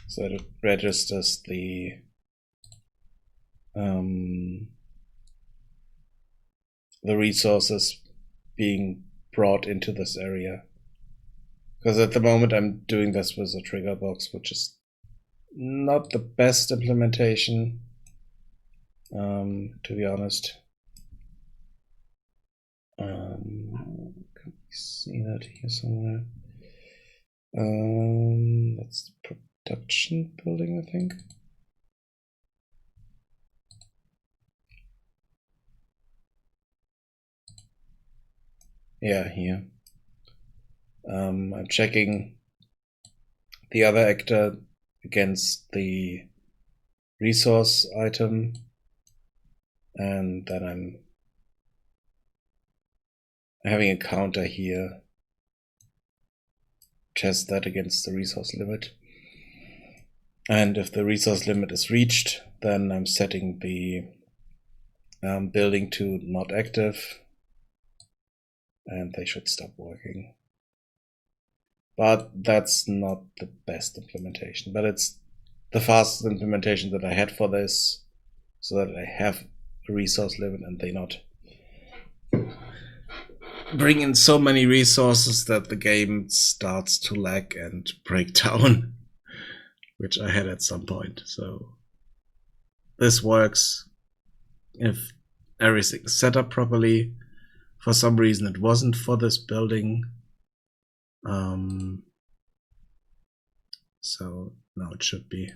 A: so that it registers the resources being brought into this area. Because at the moment I'm doing this with a trigger box, which is not the best implementation, to be honest. Can we see that here somewhere? That's the production building, I think. Yeah, here. I'm checking the other actor against the resource item, and then I'm having a counter here. Test that against the resource limit. And if the resource limit is reached, then I'm setting the building to not active, and they should stop working. But that's not the best implementation, but it's the fastest implementation that I had for this, so that I have a resource limit and they not bring in so many resources that the game starts to lag and break down, which I had at some point. So this works if everything is set up properly. For some reason it wasn't for this building. So now it should be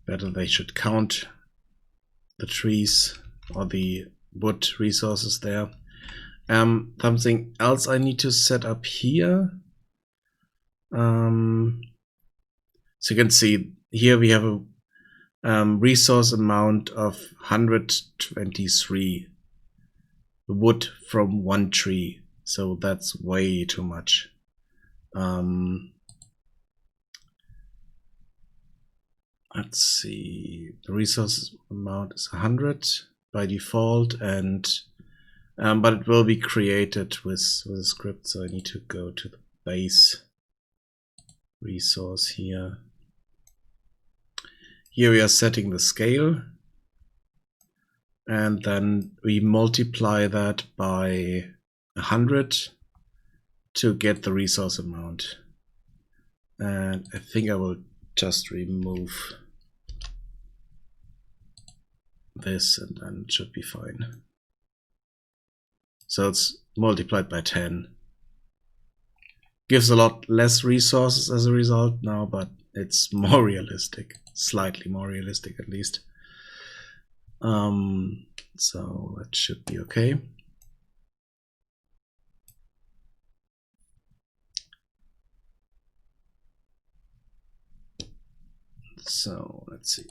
A: better. They should count the trees or the wood resources there. Something else I need to set up here. So you can see here we have resource amount of 123 wood from one tree. So that's way too much. Let's see. The resource amount is 100 by default, and but it will be created with a script. So I need to go to the base resource here. Here we are setting the scale, and then we multiply that by 100 to get the resource amount. And I think I will just remove this, and then it should be fine. So it's multiplied by 10. Gives a lot less resources as a result now, but it's more realistic, slightly more realistic at least. So that should be okay. So let's see.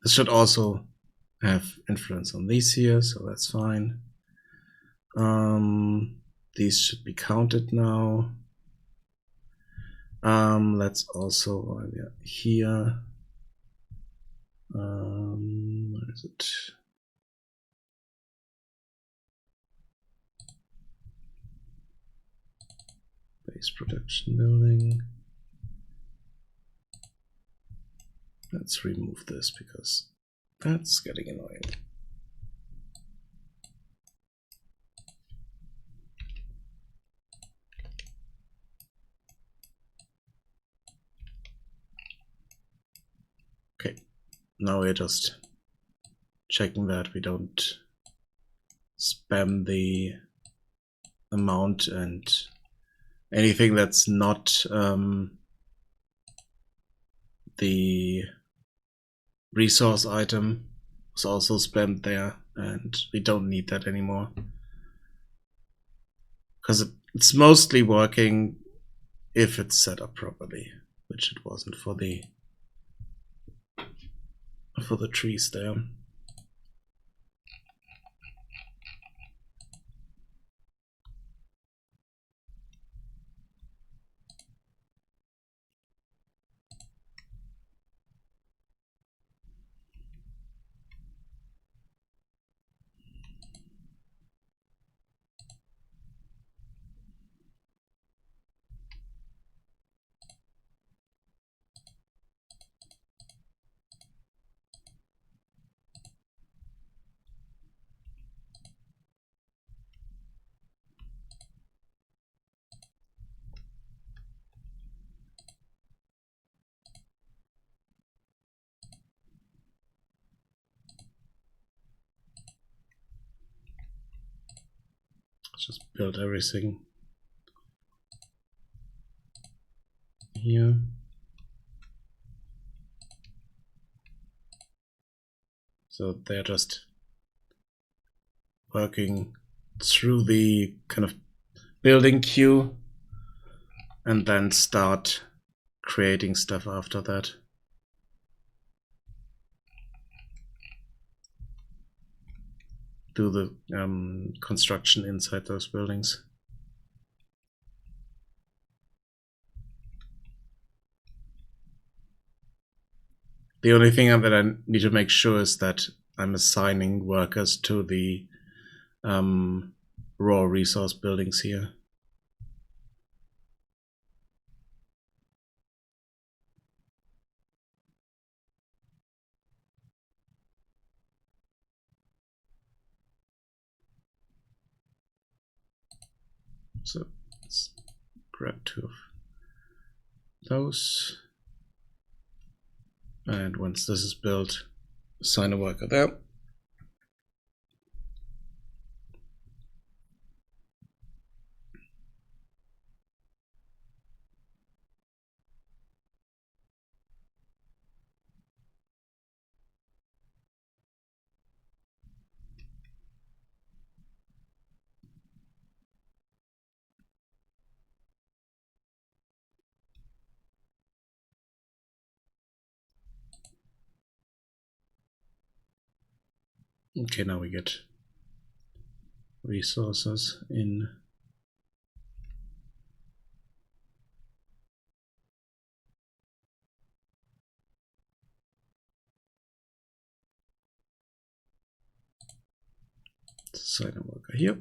A: This should also have influence on these here, so that's fine. These should be counted now. Let's also here. Where is it? Base production building. Let's remove this because that's getting annoying. Okay, now we're just checking that we don't spam the amount, and anything that's not the resource item is also spammed there, and we don't need that anymore because it's mostly working if it's set up properly, which it wasn't for the trees there. Just build everything here. So they're just working through the kind of building queue and then start creating stuff after that. Do the construction inside those buildings. The only thing that I need to make sure is that I'm assigning workers to the raw resource buildings here. So let's grab 2 of those. And once this is built, assign a worker there. Okay, now we get resources in. Sign a worker here.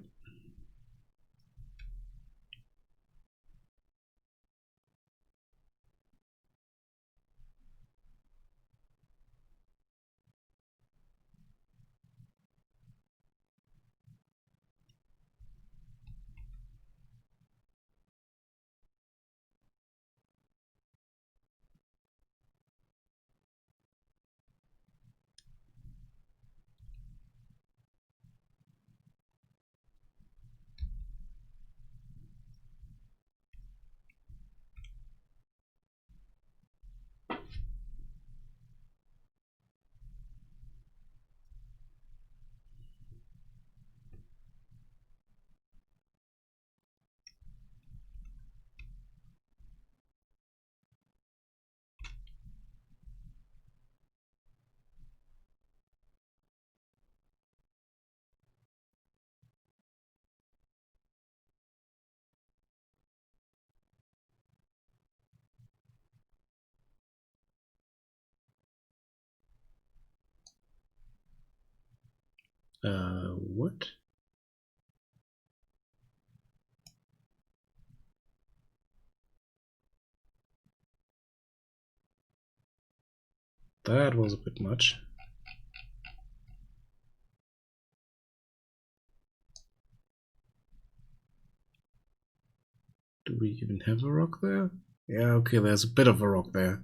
A: What? That was a bit much. Do we even have a rock there? Yeah, okay, there's a bit of a rock there.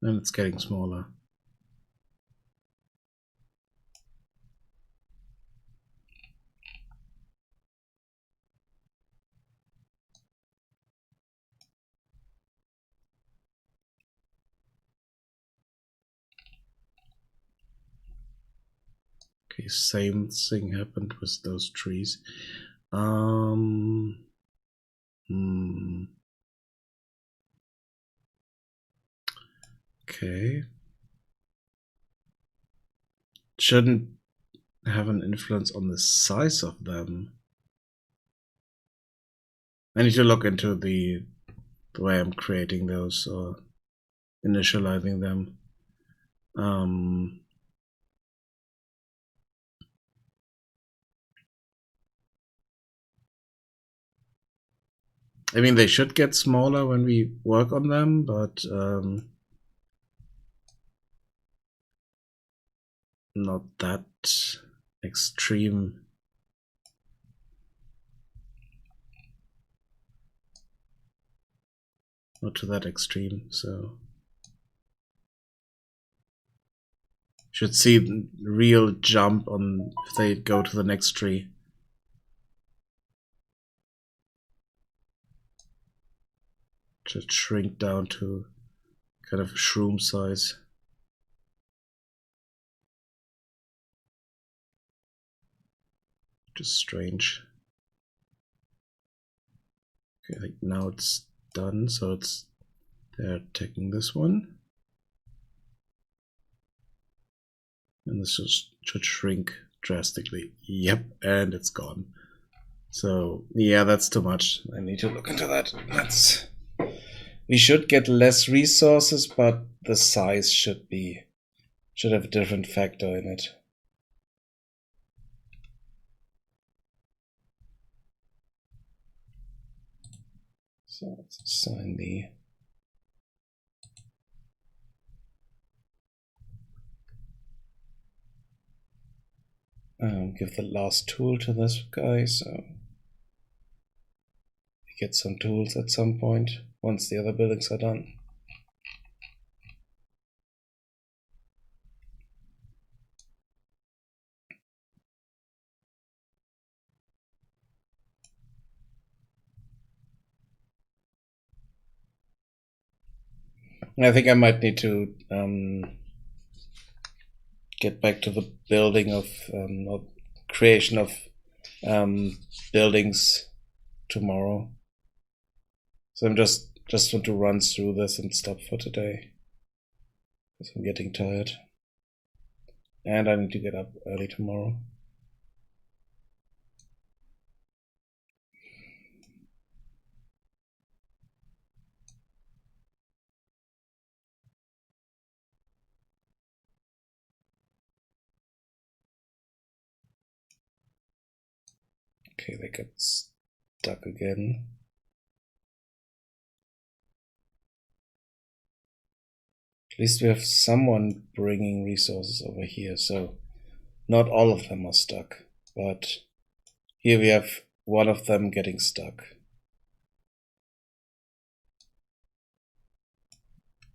A: And it's getting smaller. Okay, same thing happened with those trees. Okay. Shouldn't have an influence on the size of them. I need to look into the way I'm creating those or initializing them. I mean, they should get smaller when we work on them, but not that extreme. Not to that extreme, so should see the real jump on if they go to the next tree. Should shrink down to kind of shroom size. Just strange. Okay, I think now it's done, so it's they're taking this one. And this should shrink drastically. Yep, and it's gone. So yeah, that's too much. I need to look into that. We should get less resources, but the size should have a different factor in it. So let's assign the give the last tool to this guy, so we get some tools at some point once the other buildings are done. I think I might need to get back to the building of or creation of buildings tomorrow. So I'm just want to run through this and stop for today, because I'm getting tired. And I need to get up early tomorrow. Okay, they got stuck again. At least we have someone bringing resources over here, so not all of them are stuck, but here we have one of them getting stuck.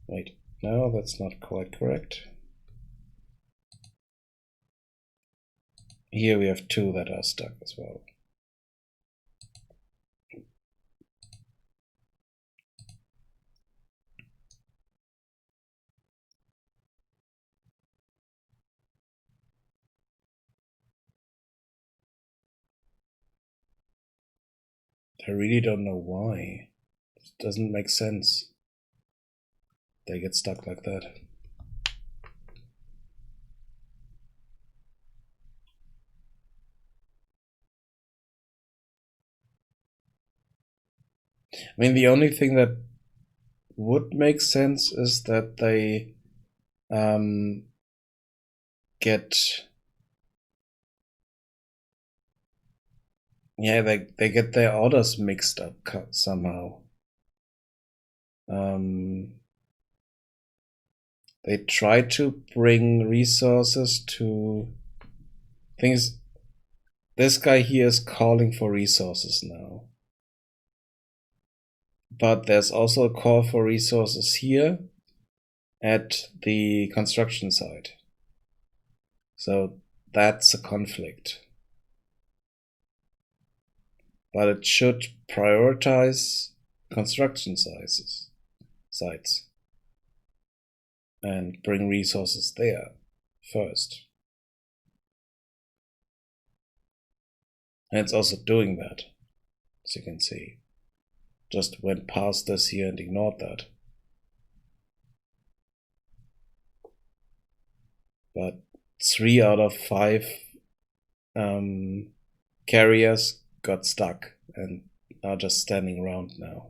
A: Wait, no, that's not quite correct. Here we have two that are stuck as well. I really don't know why. It doesn't make sense. They get stuck like that. I mean, the only thing that would make sense is that they get, yeah, they get their orders mixed up somehow. They try to bring resources to things. This guy here is calling for resources now. But there's also a call for resources here at the construction site. So that's a conflict. But it should prioritize construction sites and bring resources there first. And it's also doing that, as you can see. Just went past this here and ignored that. But 3 out of 5 carriers got stuck and are just standing around now.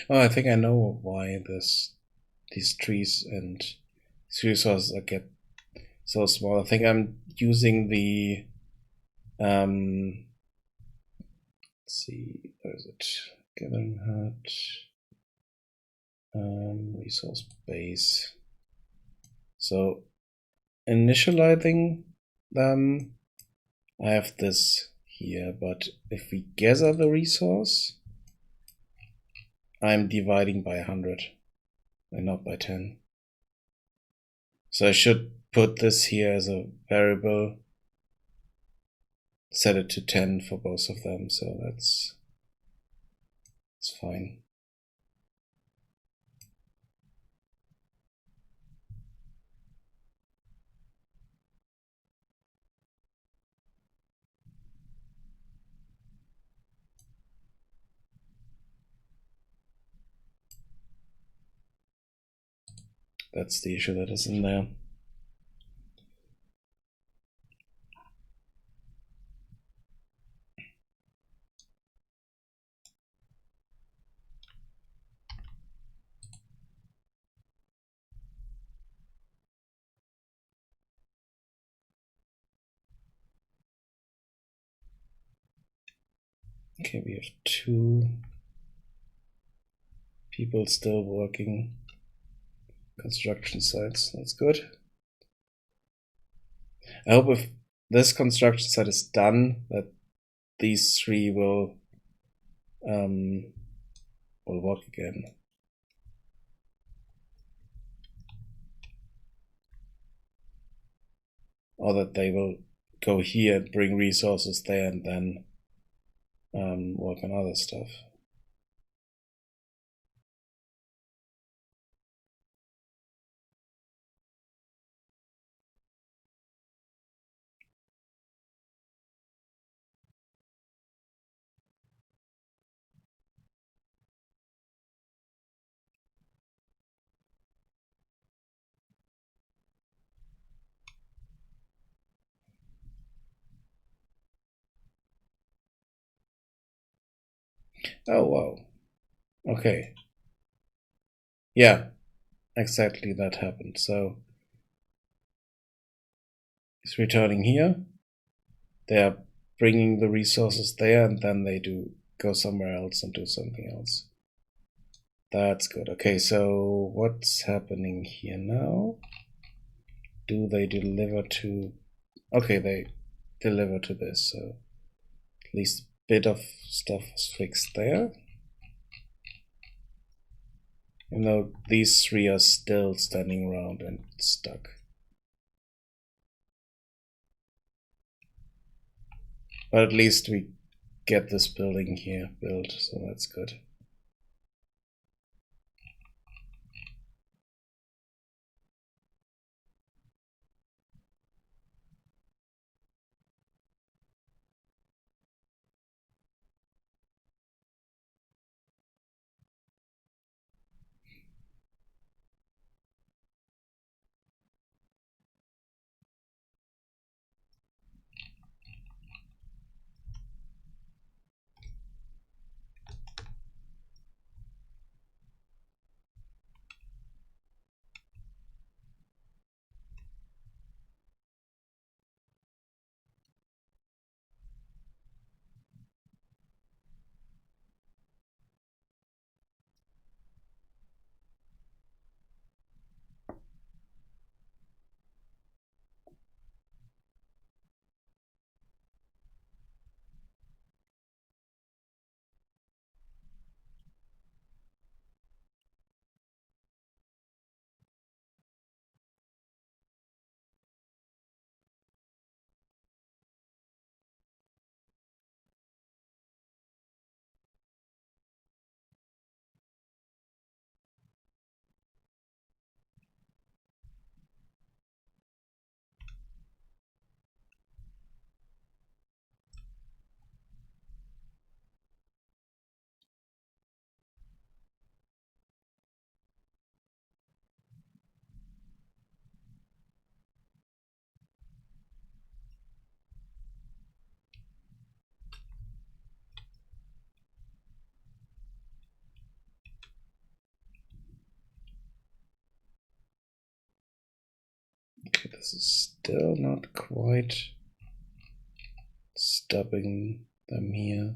A: Oh, I think I know why these trees and these resources get so small. I think I'm using the let's see, where is it? Gathering hut, resource base. So initializing them, I have this here, but if we gather the resource, I'm dividing by 100 and not by 10. So I should put this here as a variable, set it to 10 for both of them, so that's fine. That's the issue that is in there. Okay, we have 2 people still working construction sites. That's good. I hope if this construction site is done, that these 3 will work again. Or that they will go here and bring resources there and then work on other stuff. Oh, wow. Okay. Yeah, exactly that happened. So it's returning here. They are bringing the resources there, and then they do go somewhere else and do something else. That's good. Okay, so what's happening here now? Do they deliver to... Okay, they deliver to this, so at least a bit of stuff was fixed there. Even though these 3 are still standing around and stuck. But at least we get this building here built, so that's good. Okay, this is still not quite stopping them here.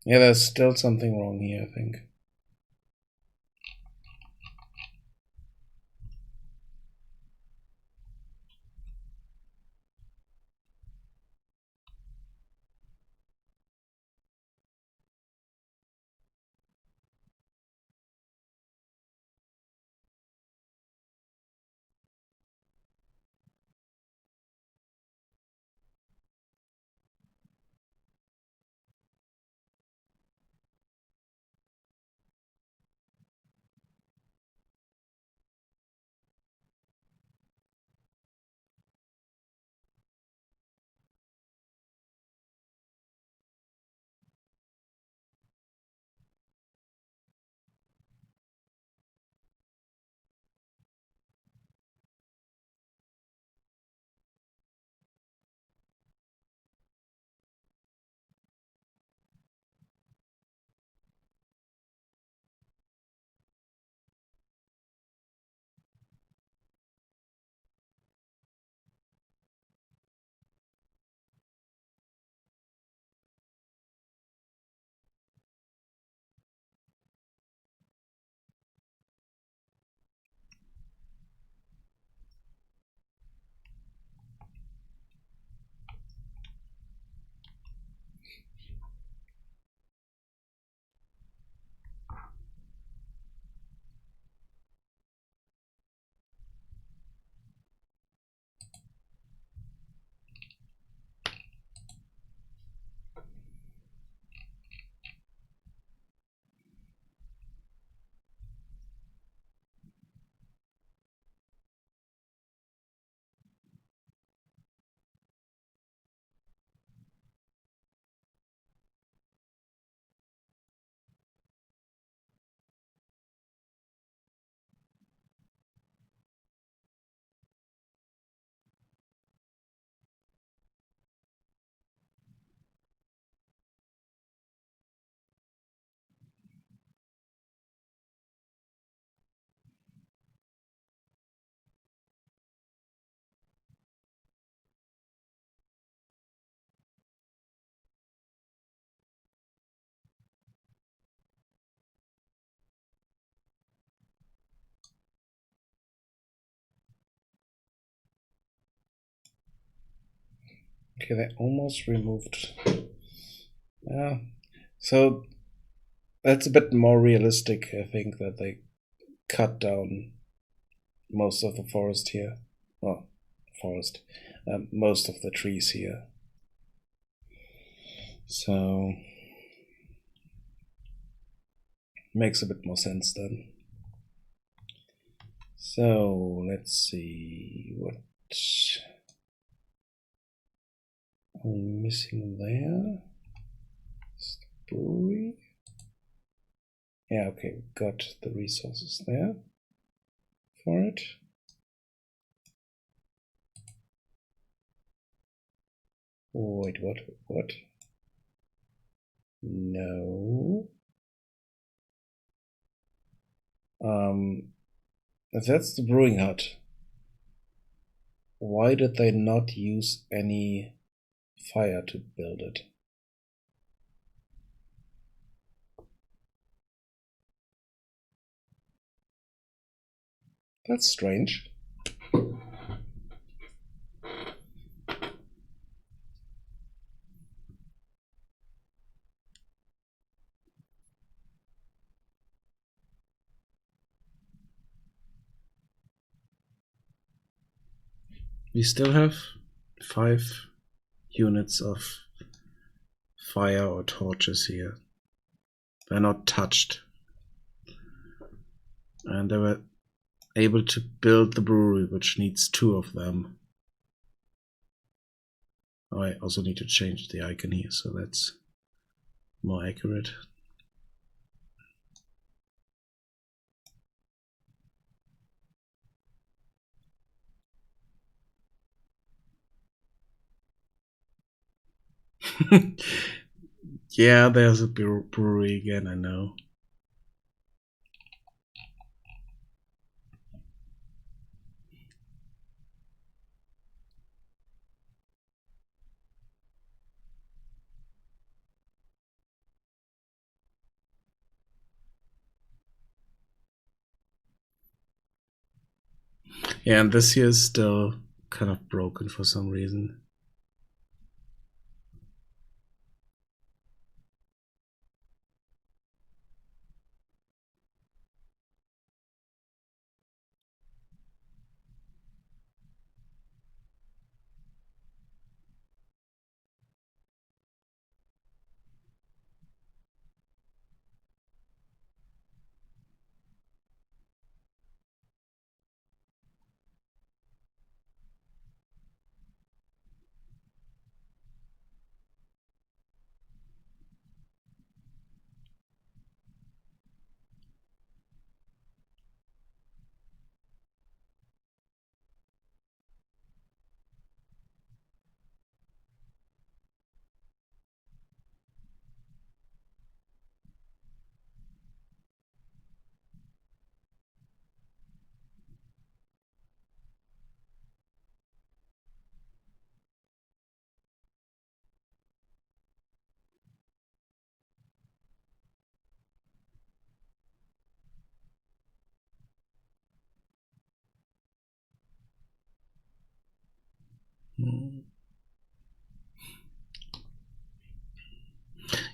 A: Yeah, there's still something wrong here, I think. Okay, they almost removed. Yeah. So that's a bit more realistic, I think, that they cut down most of the forest here. Well, forest. Most of the trees here. So makes a bit more sense then. So let's see what I'm missing there. It's the brewery. Yeah, okay, got the resources there for it. Oh, wait, what? What? No. That's the brewing hut. Why did they not use any fire to build it? That's strange. We still have 5 units of fire or torches here. They're not touched. And they were able to build the brewery, which needs 2 of them. Oh, I also need to change the icon here, so that's more accurate. Yeah, there's a brewery again, I know. Yeah, and this here is still kind of broken for some reason.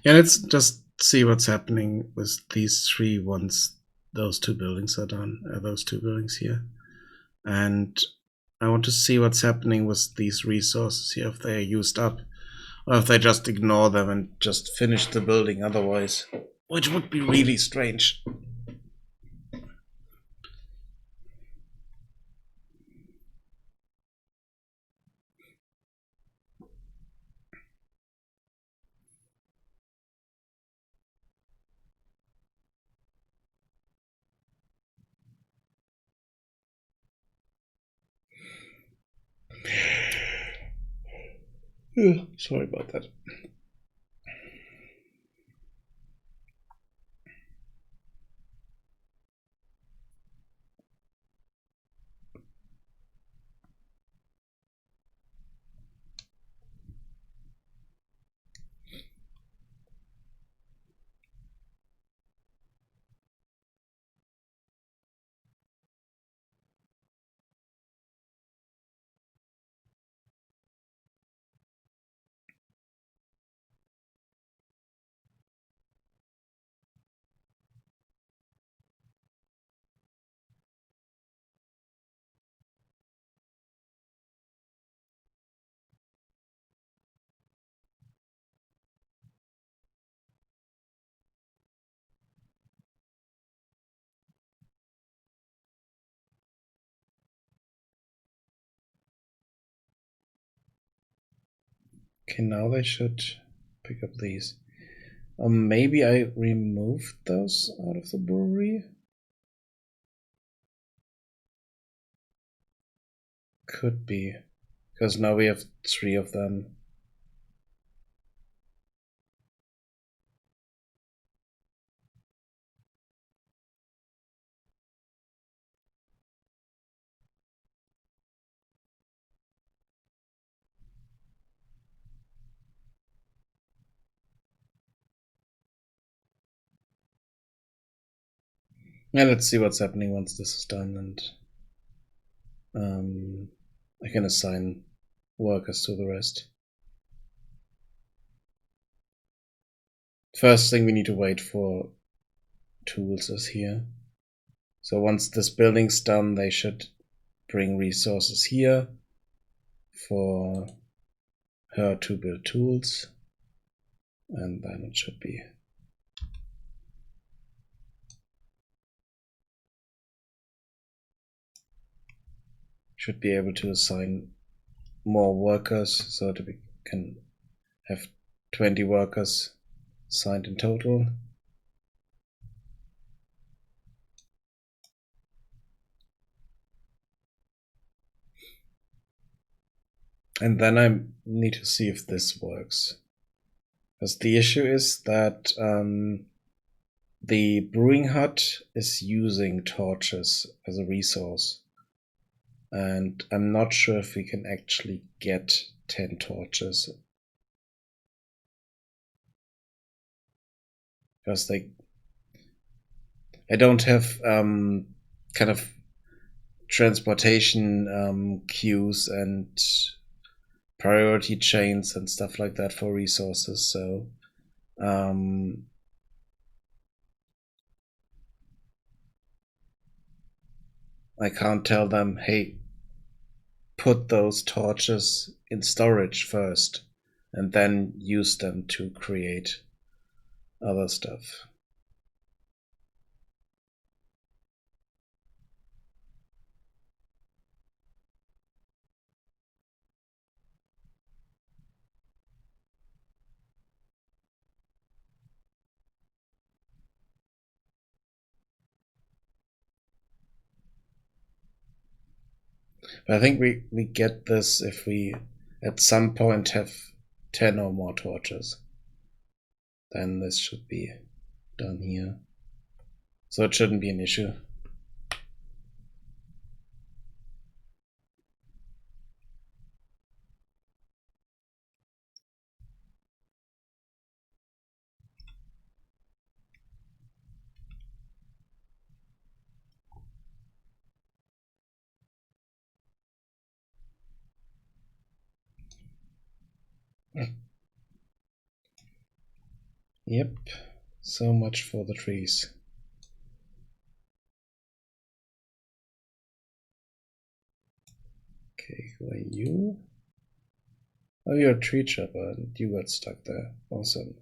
A: Yeah, let's just see what's happening with these three once those two buildings are done. Those two buildings here. And I want to see what's happening with these resources here, if they are used up, or if they just ignore them and just finish the building otherwise, which would be really strange. Sorry about that. Okay, now they should pick up these. Maybe I removed those out of the brewery? Could be. Because now we have three of them. Yeah, let's see what's happening once this is done, and I can assign workers to the rest. First thing we need to wait for tools is here. So once this building's done, they should bring resources here for her to build tools, and then it should be able to assign more workers, so that we can have 20 workers assigned in total. And then I need to see if this works. Because the issue is that the brewing hut is using torches as a resource. And I'm not sure if we can actually get 10 torches. Because I don't have kind of transportation queues and priority chains and stuff like that for resources. So I can't tell them, hey, put those torches in storage first and then use them to create other stuff. But I think we get this if we at some point have 10 or more torches. Then this should be done here. So it shouldn't be an issue. Yep, so much for the trees. Okay, who are you? Oh, you're a tree chopper and you got stuck there. Awesome.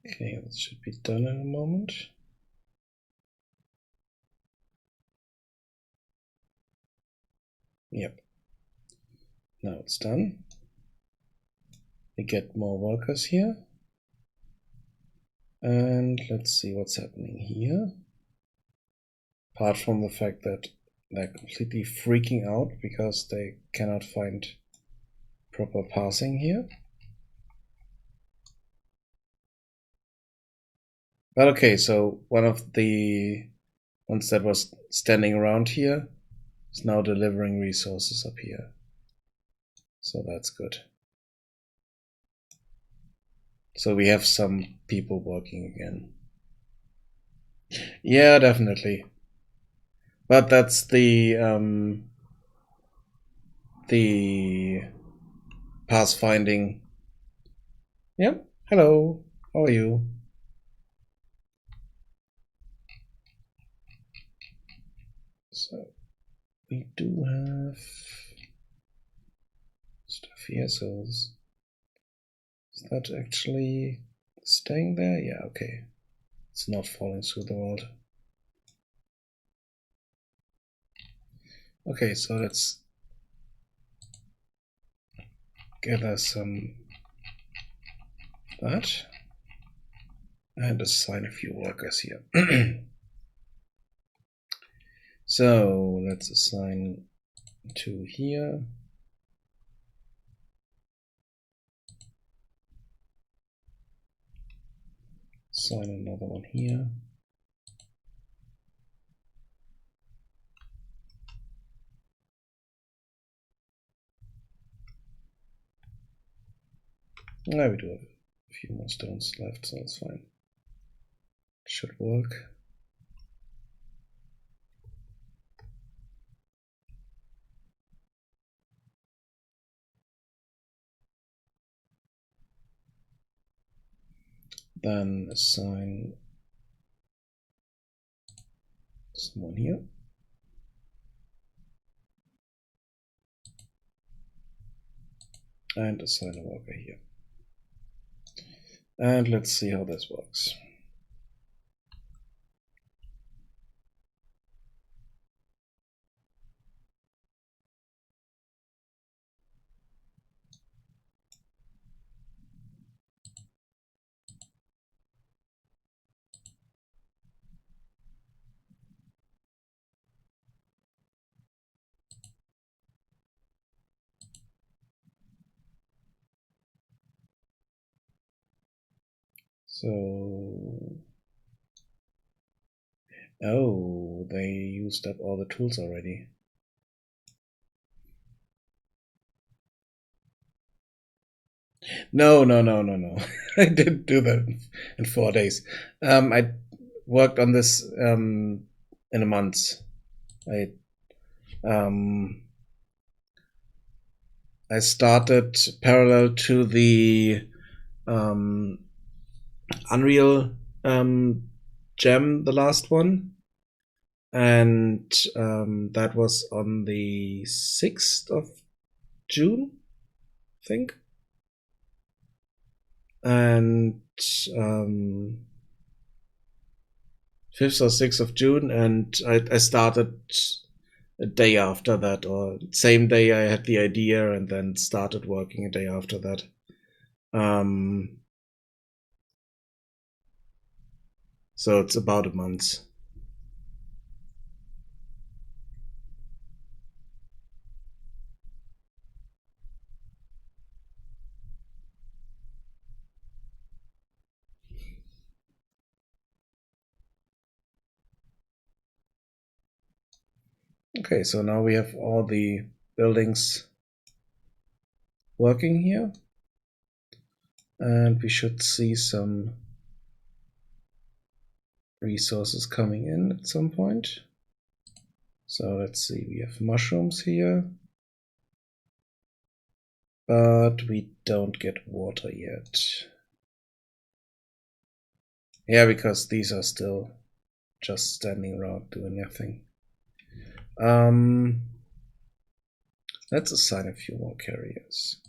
A: Okay, this should be done in a moment. Yep. Now it's done. We get more workers here. And let's see what's happening here. Apart from the fact that they're completely freaking out because they cannot find proper passing here. But okay, so one of the ones that was standing around here is now delivering resources up here. So that's good. So we have some people working again. Yeah, definitely. But that's the pathfinding. Yep. Hello. How are you? So we do have stuff here. So is that actually staying there? Yeah. Okay. It's not falling through the world. Okay, so let's gather some that and assign a few workers here. So let's assign 2 here. assign another one here. Now we do have a few more stones left, so that's fine. Should work. Then assign someone here. And assign a worker here. And let's see how this works. So, oh, they used up all the tools already. No. I didn't do that in 4 days. I worked on this in a month. I started parallel to the Unreal gem, the last one, and that was on the 6th of June, I think, and 5th or 6th of June, and I started a day after that, or same day I had the idea, and then started working a day after that. So it's about a month. Okay, so now we have all the buildings working here, and we should see some resources coming in at some point. So let's see, we have mushrooms here, but we don't get water yet. Yeah, because these are still just standing around doing nothing. Let's assign a few more carriers.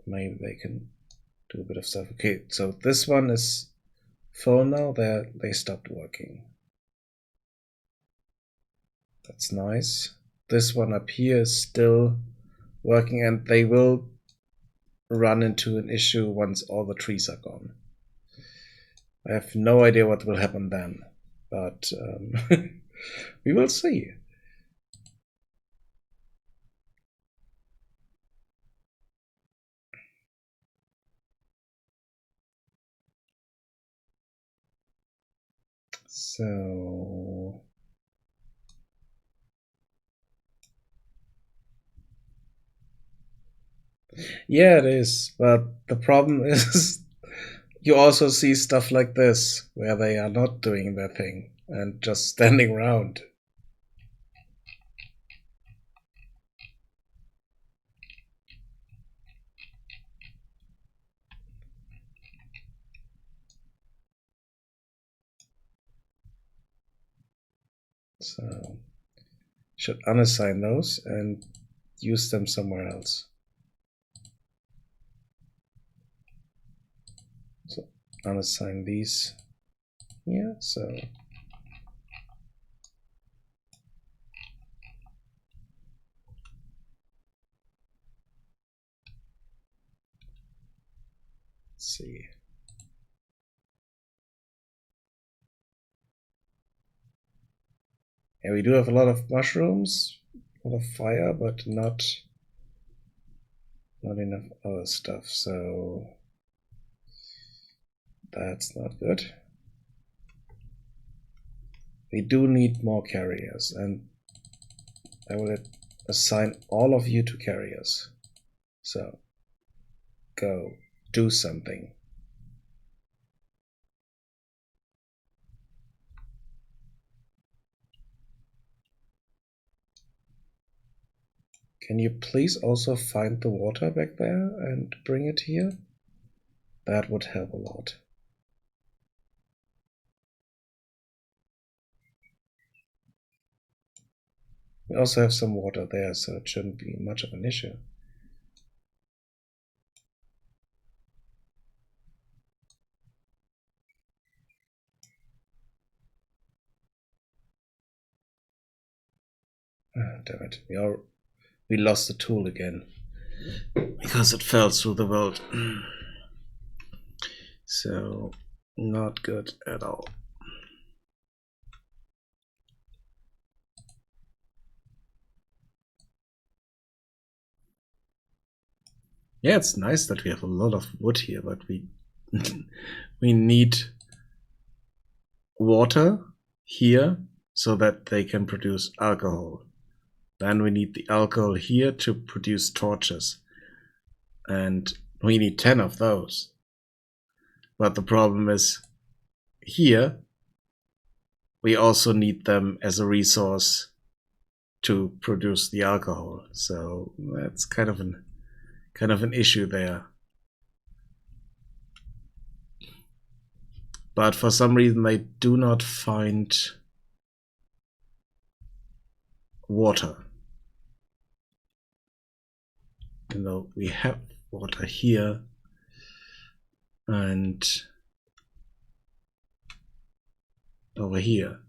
A: Maybe they can do a bit of stuff. Okay, so this one is full now. They stopped working. That's nice. This one up here is still working, and they will run into an issue once all the trees are gone. I have no idea what will happen then, but we will see. So yeah, it is, but the problem is you also see stuff like this where they are not doing their thing and just standing around. So should unassign those and use them somewhere else. So unassign these here. So let's see. Yeah, we do have a lot of mushrooms, a lot of fire, but not not enough other stuff, so that's not good. We do need more carriers, and I will assign all of you to carriers. So go do something. Can you please also find the water back there and bring it here? That would help a lot. We also have some water there, so it shouldn't be much of an issue. Damn it. We lost the tool again. Because it fell through the world. So, not good at all. Yeah, it's nice that we have a lot of wood here, but we we need water here so that they can produce alcohol. Then we need the alcohol here to produce torches. And we need 10 of those. But the problem is, here, we also need them as a resource to produce the alcohol. So that's kind of an issue there. But for some reason, they do not find water. You know, we have water here and over here.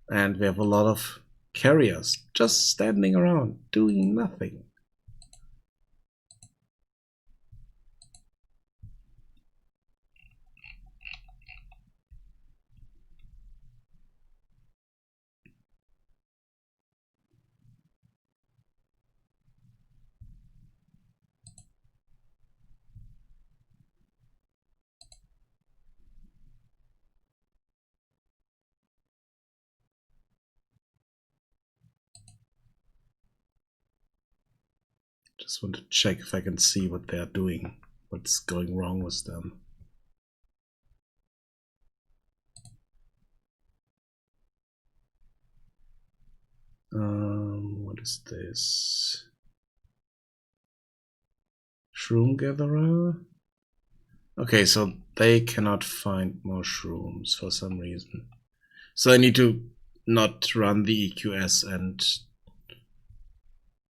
A: And we have a lot of carriers just standing around doing nothing. Just want to check if I can see what they're doing, what's going wrong with them. What is this? Shroom gatherer? Okay, so they cannot find more shrooms for some reason. So I need to not run the EQS and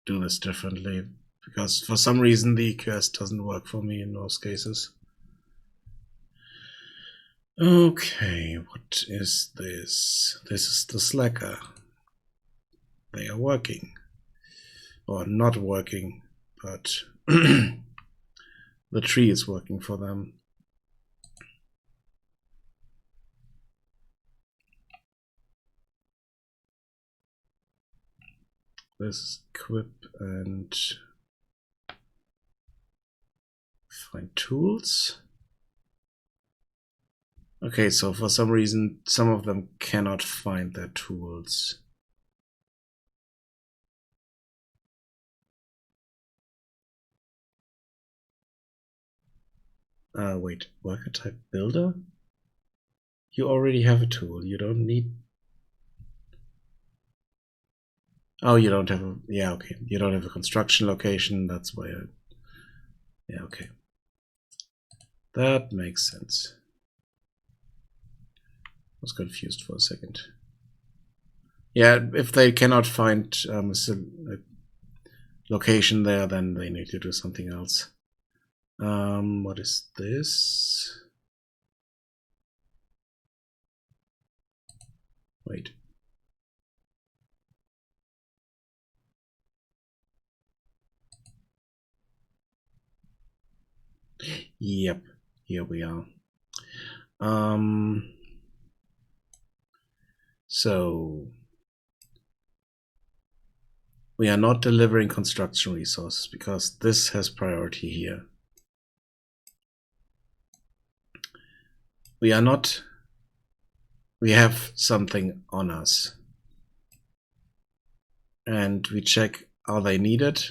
A: do this differently, because for some reason the EQS doesn't work for me in most cases. Okay, what is this? This is the slacker. They are working. Or not working, but the tree is working for them. This is equip and find tools. Okay, so for some reason, some of them cannot find their tools. Wait, worker type builder? You already have a tool, you don't need... Oh, you don't have a... Yeah, okay. You don't have a construction location, that's why Yeah, okay. That makes sense. I was confused for a second. Yeah, if they cannot find a location there, then they need to do something else. What is this? Wait. Yep, here we are. So we are not delivering construction resources because this has priority here. We have something on us. And we check, are they needed?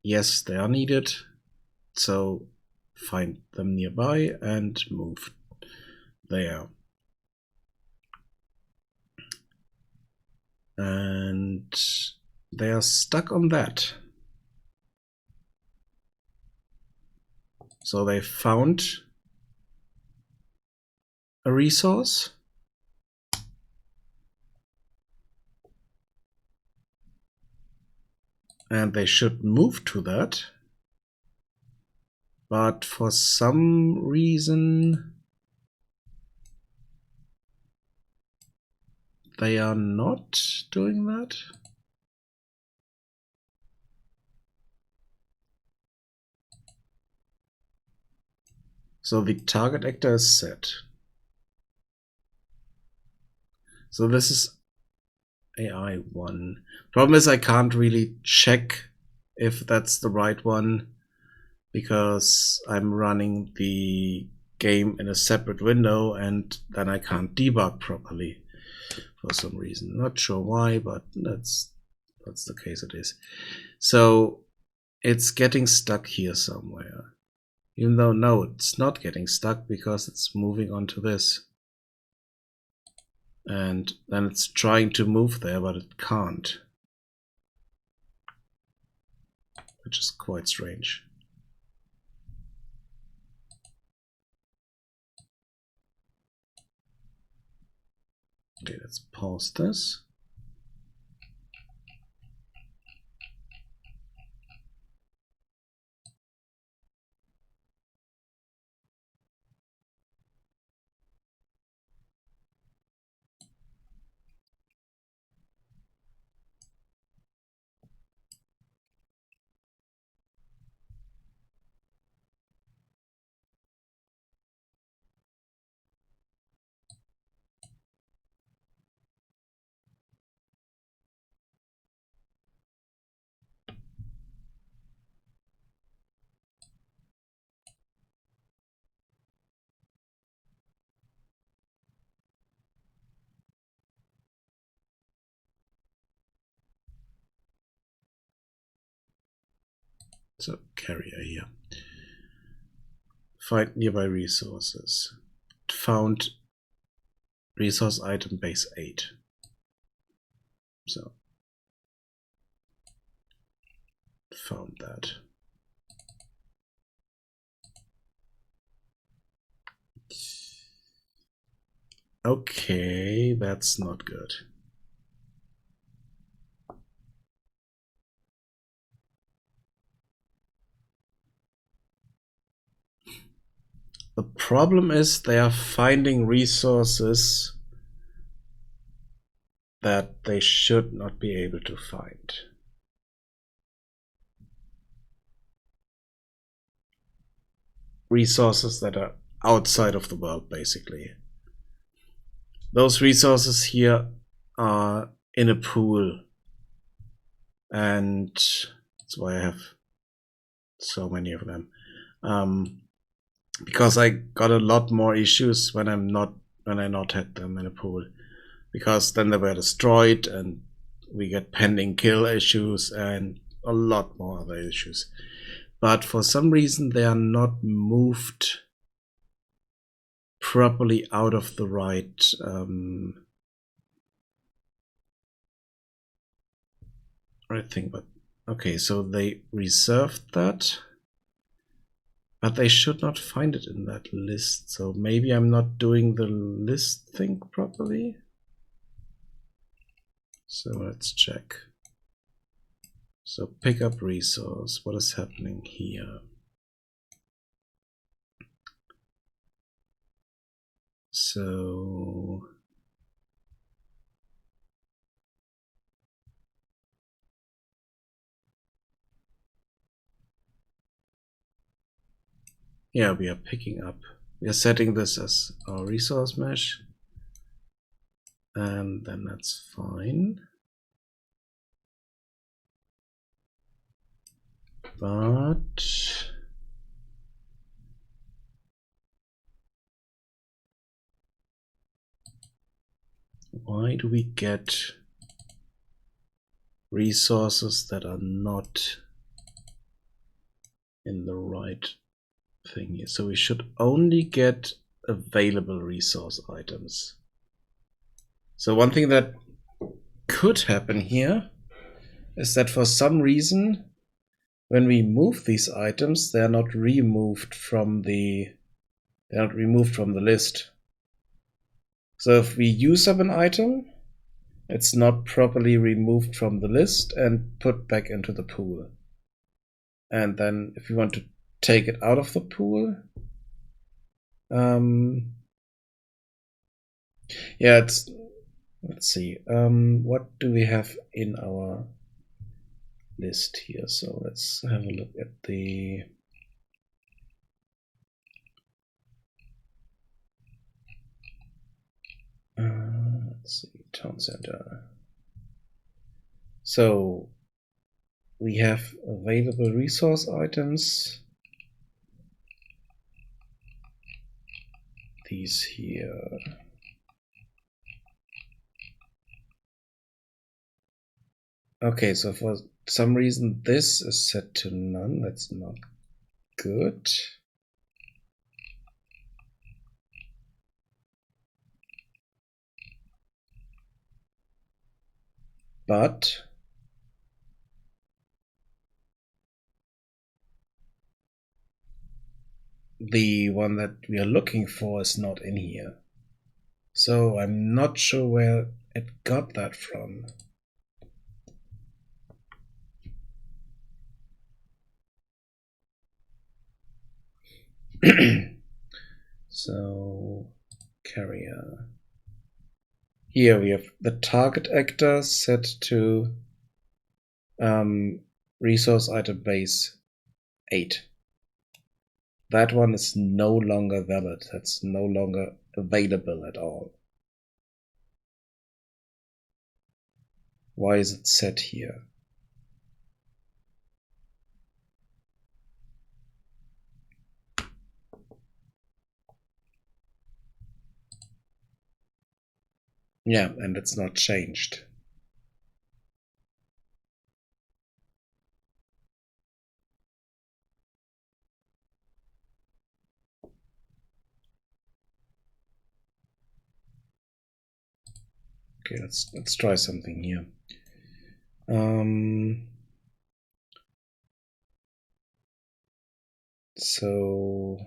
A: Yes, they are needed. So find them nearby and move there. And they are stuck on that. So they found a resource. And they should move to that. But for some reason, they are not doing that. So the target actor is set. So this is AI 1. Problem is I can't really check if that's the right one because I'm running the game in a separate window and then I can't debug properly for some reason. Not sure why, but that's the case it is. So it's getting stuck here somewhere. Even though, no, it's not getting stuck because it's moving onto this. And then it's trying to move there, but it can't. Which is quite strange. Okay, let's pause this. So carrier here. Find nearby resources. Found resource item base 8. So found that. Okay, that's not good. The problem is they are finding resources that they should not be able to find. Resources that are outside of the world, basically. Those resources here are in a pool. And that's why I have so many of them. Because I got a lot more issues when I not had them in a pool. Because then they were destroyed and we get pending kill issues and a lot more other issues. But for some reason they are not moved properly out of the right thing. But okay, so they reserved that, but they should not find it in that list. So maybe I'm not doing the list thing properly. So let's check. So pick up resource. What is happening here? So yeah, we are picking up. We are setting this as our resource mesh. and then that's fine. But why do we get resources that are not in the right thing here? So we should only get available resource items. So one thing that could happen here is that for some reason, when we move these items, they're not removed from the list. So if we use up an item, it's not properly removed from the list and put back into the pool. And then if we want to take it out of the pool, yeah, let's see. What do we have in our list here? So let's have a look at the let's see, town center. So we have available resource items. These here. Okay, so for some reason this is set to none. That's not good. But the one that we are looking for is not in here. So I'm not sure where it got that from. So carrier. Here we have the target actor set to resource item base 8. That one is no longer valid. That's no longer available at all. Why is it set here? Yeah, and it's not changed. Okay, let's try something here. So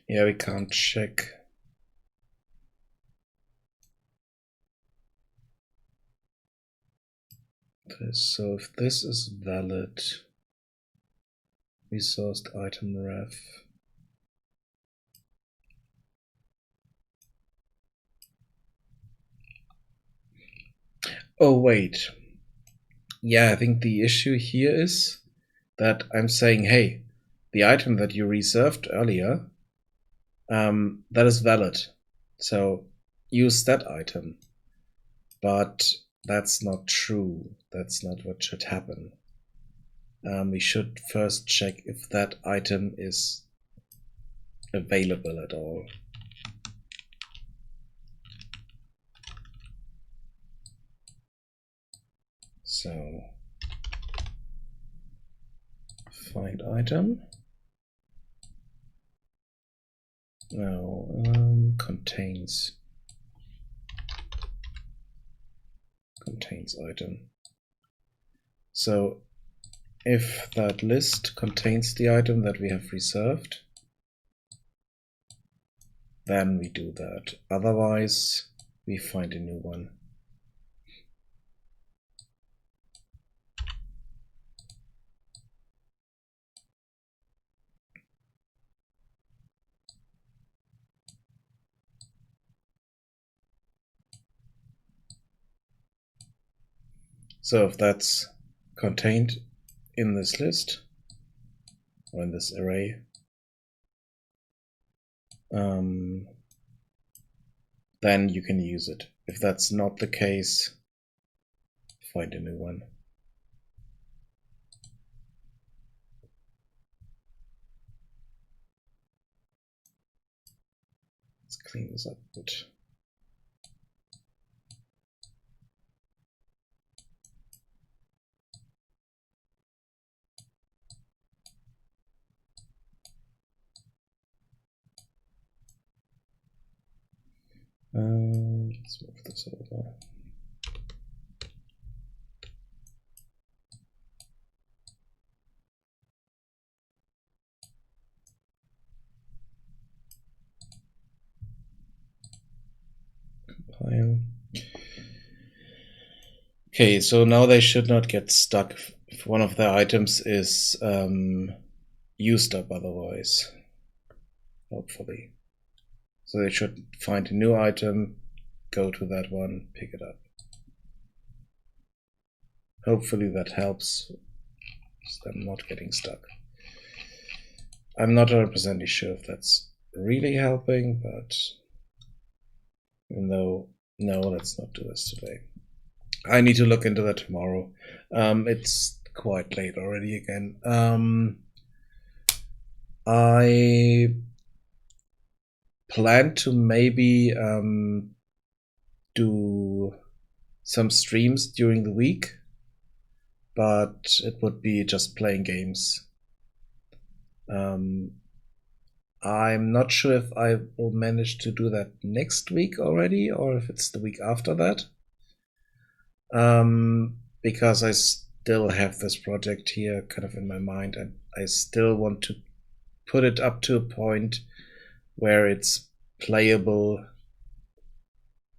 A: yeah, we can't check. So if this is valid, resourced item ref. Oh wait. Yeah, I think the issue here is that I'm saying, hey, the item that you reserved earlier, that is valid. So use that item. But that's not true. That's not what should happen. We should first check if that item is available at all. So find item. Now contains item. So if that list contains the item that we have reserved, then we do that. Otherwise, we find a new one. So if that's contained in this list or in this array, then you can use it. If that's not the case, find a new one. Let's clean this up a bit. Let's move this over. Compile. Okay, so now they should not get stuck if one of the items is used up otherwise, hopefully. So they should find a new item, go to that one, pick it up. Hopefully that helps them not getting stuck. I'm not 100% sure if that's really helping, but even though, no, let's not do this today. I need to look into that tomorrow. It's quite late already again. I plan to maybe do some streams during the week, but it would be just playing games. I'm not sure if I will manage to do that next week already or if it's the week after that. Because I still have this project here kind of in my mind, and I still want to put it up to a point where it's playable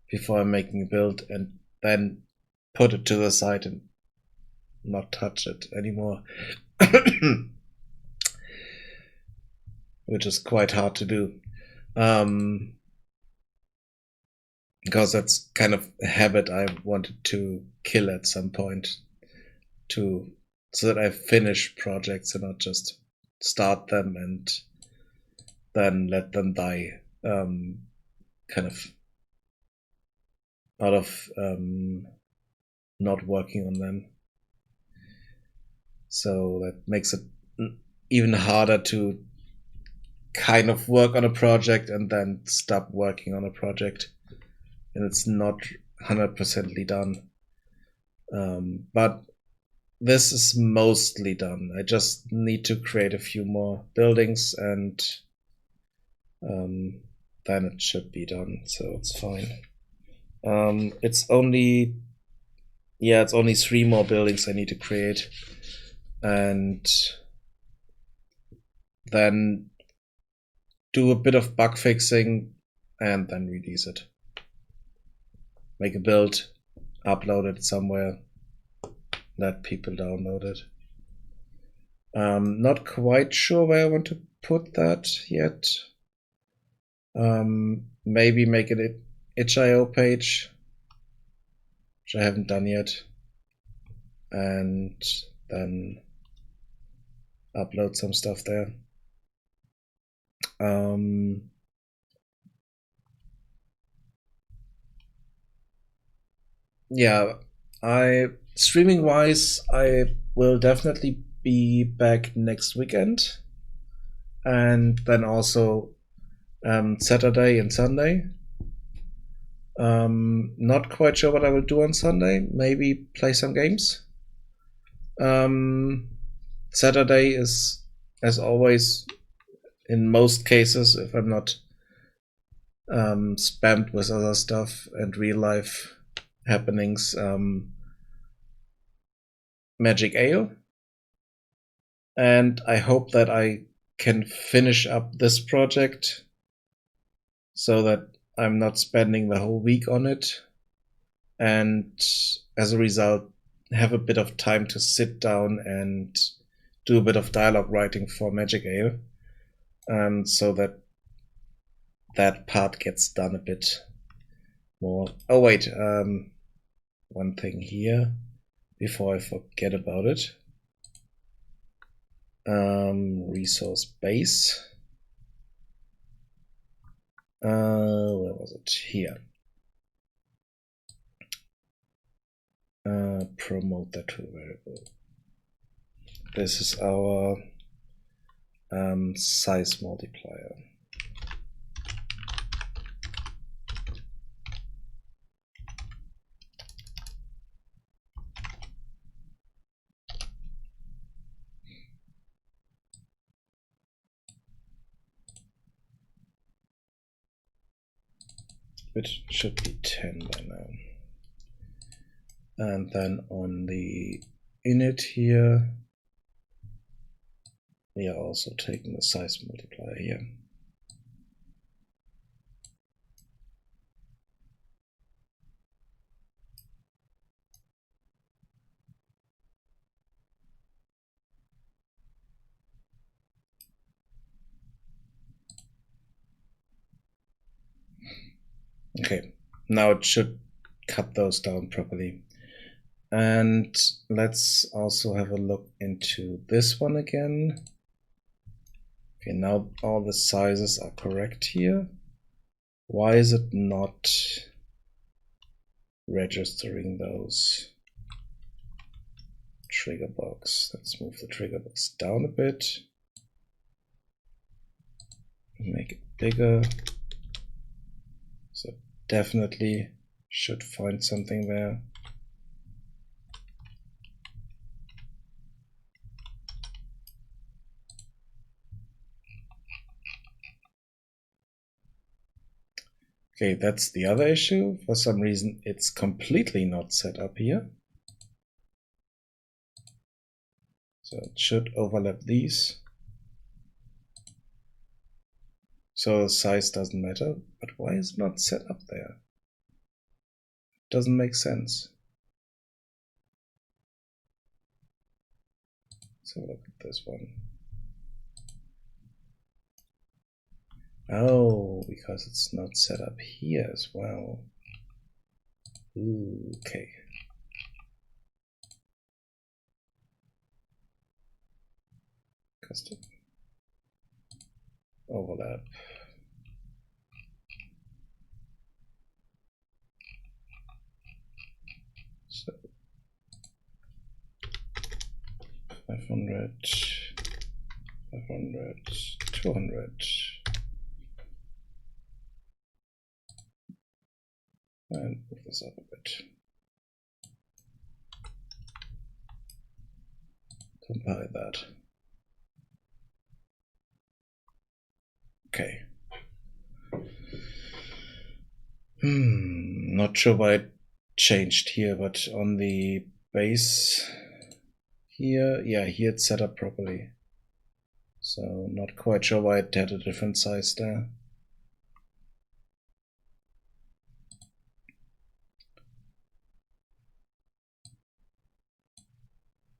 A: before I'm making a build, and then put it to the side and not touch it anymore. Which is quite hard to do. Because that's kind of a habit I wanted to kill at some point, so that I finish projects and not just start them and then let them die, kind of out of not working on them. So that makes it even harder to kind of work on a project and then stop working on a project, and it's not 100% done. But this is mostly done. I just need to create a few more buildings, and then it should be done, so it's fine. It's only 3 more buildings I need to create, and then do a bit of bug fixing and then release it. Make a build, upload it somewhere, let people download it. Not quite sure where I want to put that yet. Maybe make an itch.io page, which I haven't done yet, and then upload some stuff there. Yeah, streaming wise, I will definitely be back next weekend, and then also Saturday and Sunday. Not quite sure what I will do on Sunday. Maybe play some games. Saturday is, as always, in most cases, if I'm not spammed with other stuff and real life happenings, Magic Ale. And I hope that I can finish up this project so that I'm not spending the whole week on it, and as a result have a bit of time to sit down and do a bit of dialogue writing for Magic Ale, so that part gets done a bit more. Oh wait, one thing here. before I forget about it. Resource base. Where was it? Here. Promote that to a variable. This is our size multiplier. It should be 10 by now. And then on the init here, we are also taking the size multiplier here. Okay, now it should cut those down properly. And let's also have a look into this one again. Okay, now all the sizes are correct here. Why is it not registering those? Trigger box. Let's move the trigger box down a bit. Make it bigger. So definitely should find something there. Okay, that's the other issue. For some reason, it's completely not set up here. So it should overlap these. So the size doesn't matter, but why is it not set up there? Doesn't make sense. Let's have a look at this one. Oh, because it's not set up here as well. Ooh, okay. Custom overlap. So 500, 500, 200. And move this up a bit. Compile that. Okay. Not sure why it changed here, but on the base here, yeah, here it's set up properly. So not quite sure why it had a different size there.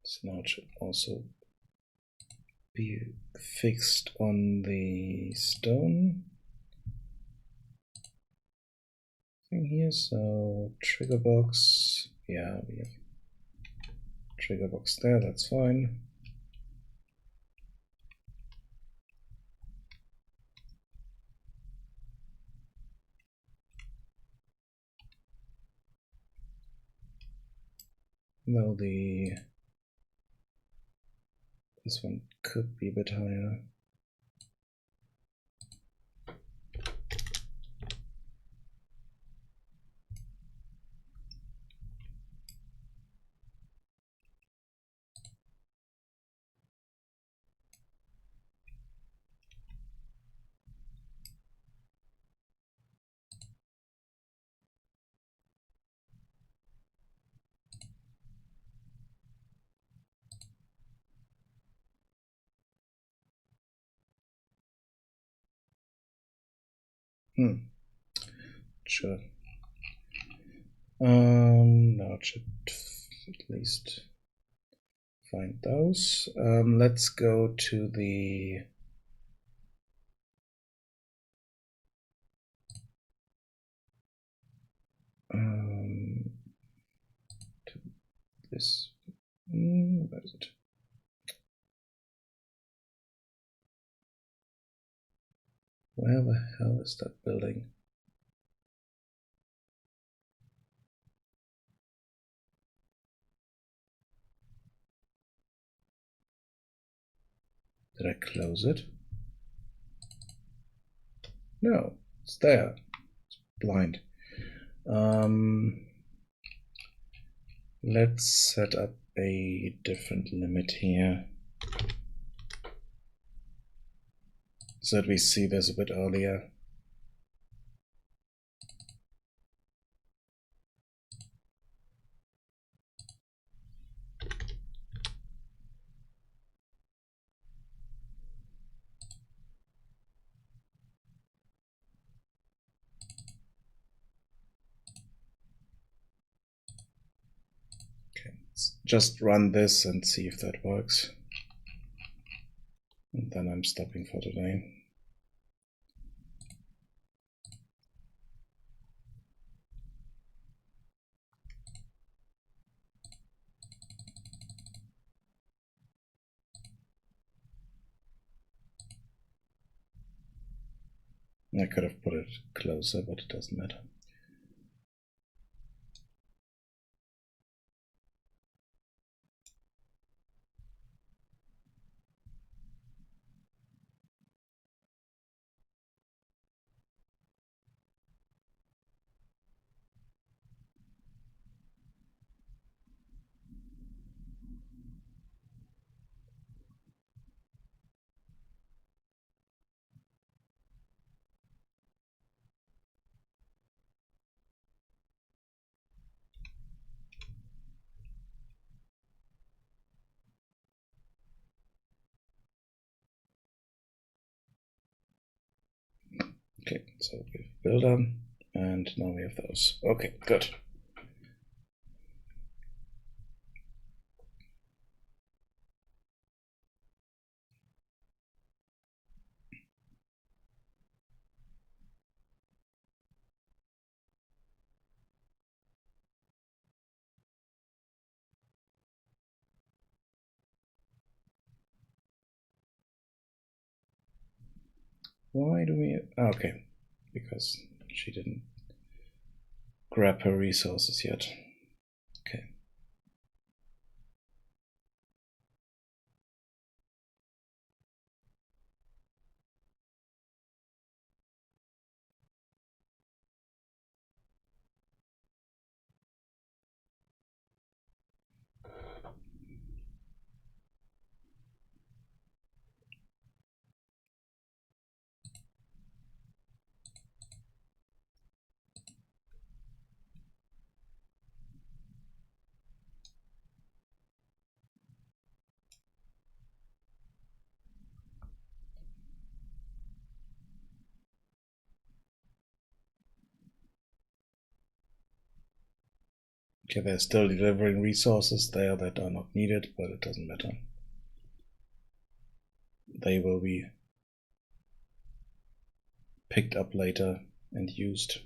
A: So now it should also be fixed on the stone thing here. So trigger box, yeah, we have trigger box there, that's fine. Now this one could be a bit higher. Sure. Now it should at least find those. Let's go to the this. Where is it? Where the hell is that building? Did I close it? No, it's there. It's blind. Let's set up a different limit here so that we see this a bit earlier. Just run this and see if that works. And then I'm stopping for today. I could have put it closer, but it doesn't matter. Okay, so we have builder, and now we have those. Okay, good. Why do we... Okay, because she didn't grab her resources yet. Okay. Okay, they're still delivering resources there that are not needed, but it doesn't matter. They will be picked up later and used.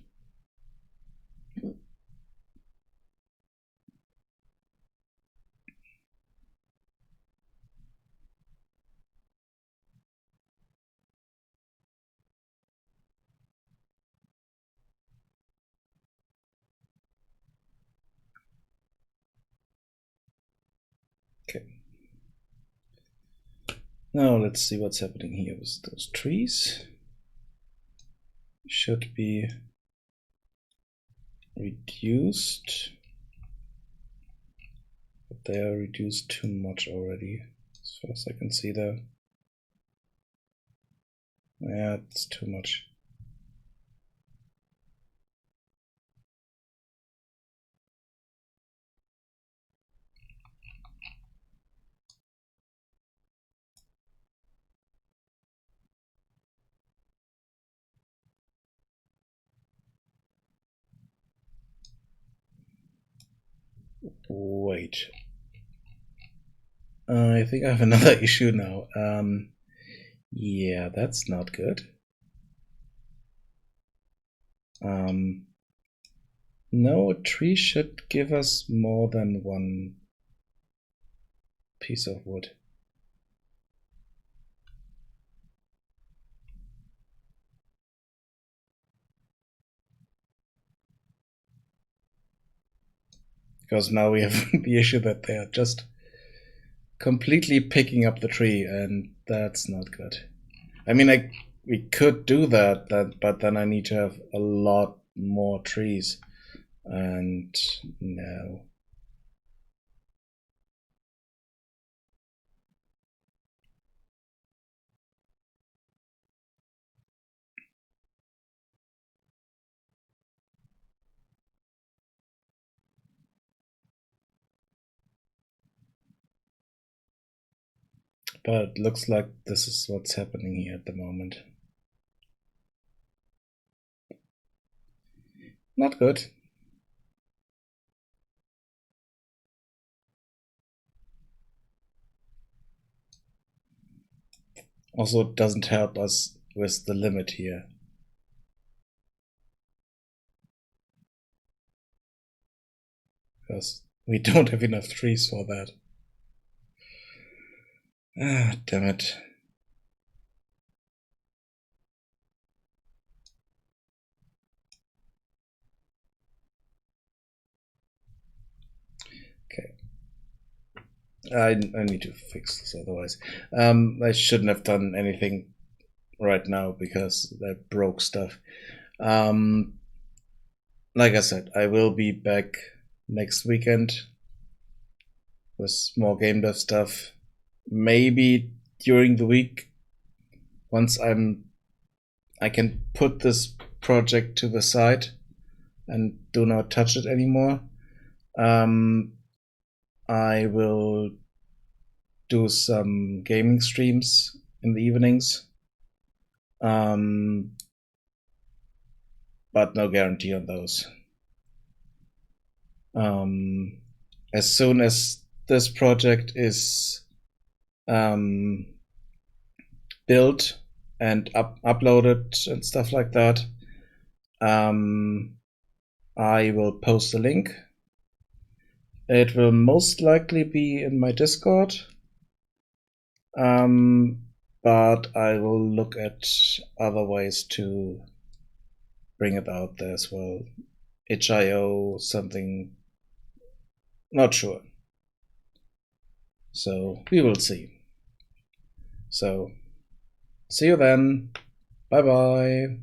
A: Okay. Now let's see what's happening here with those trees. Should be reduced, but they are reduced too much already, as far as I can see there. Yeah, it's too much. Wait. I think I have another issue now. Yeah, that's not good. No, a tree should give us more than one piece of wood. Because now we have the issue that they are just completely picking up the tree, and that's not good. I mean, we could do that, but then I need to have a lot more trees, and no. But it looks like this is what's happening here at the moment. Not good. Also, it doesn't help us with the limit here. Because we don't have enough trees for that. Ah, damn it. Okay. I need to fix this otherwise. I shouldn't have done anything right now because I broke stuff. Like I said, I will be back next weekend with more game dev stuff. Maybe during the week, once I can put this project to the side and do not touch it anymore. I will do some gaming streams in the evenings. But no guarantee on those. As soon as this project is built and uploaded and stuff like that, I will post a link. It will most likely be in my Discord, but I will look at other ways to bring it out there as well. itch.io, something, not sure. So we will see. So see you then. Bye bye.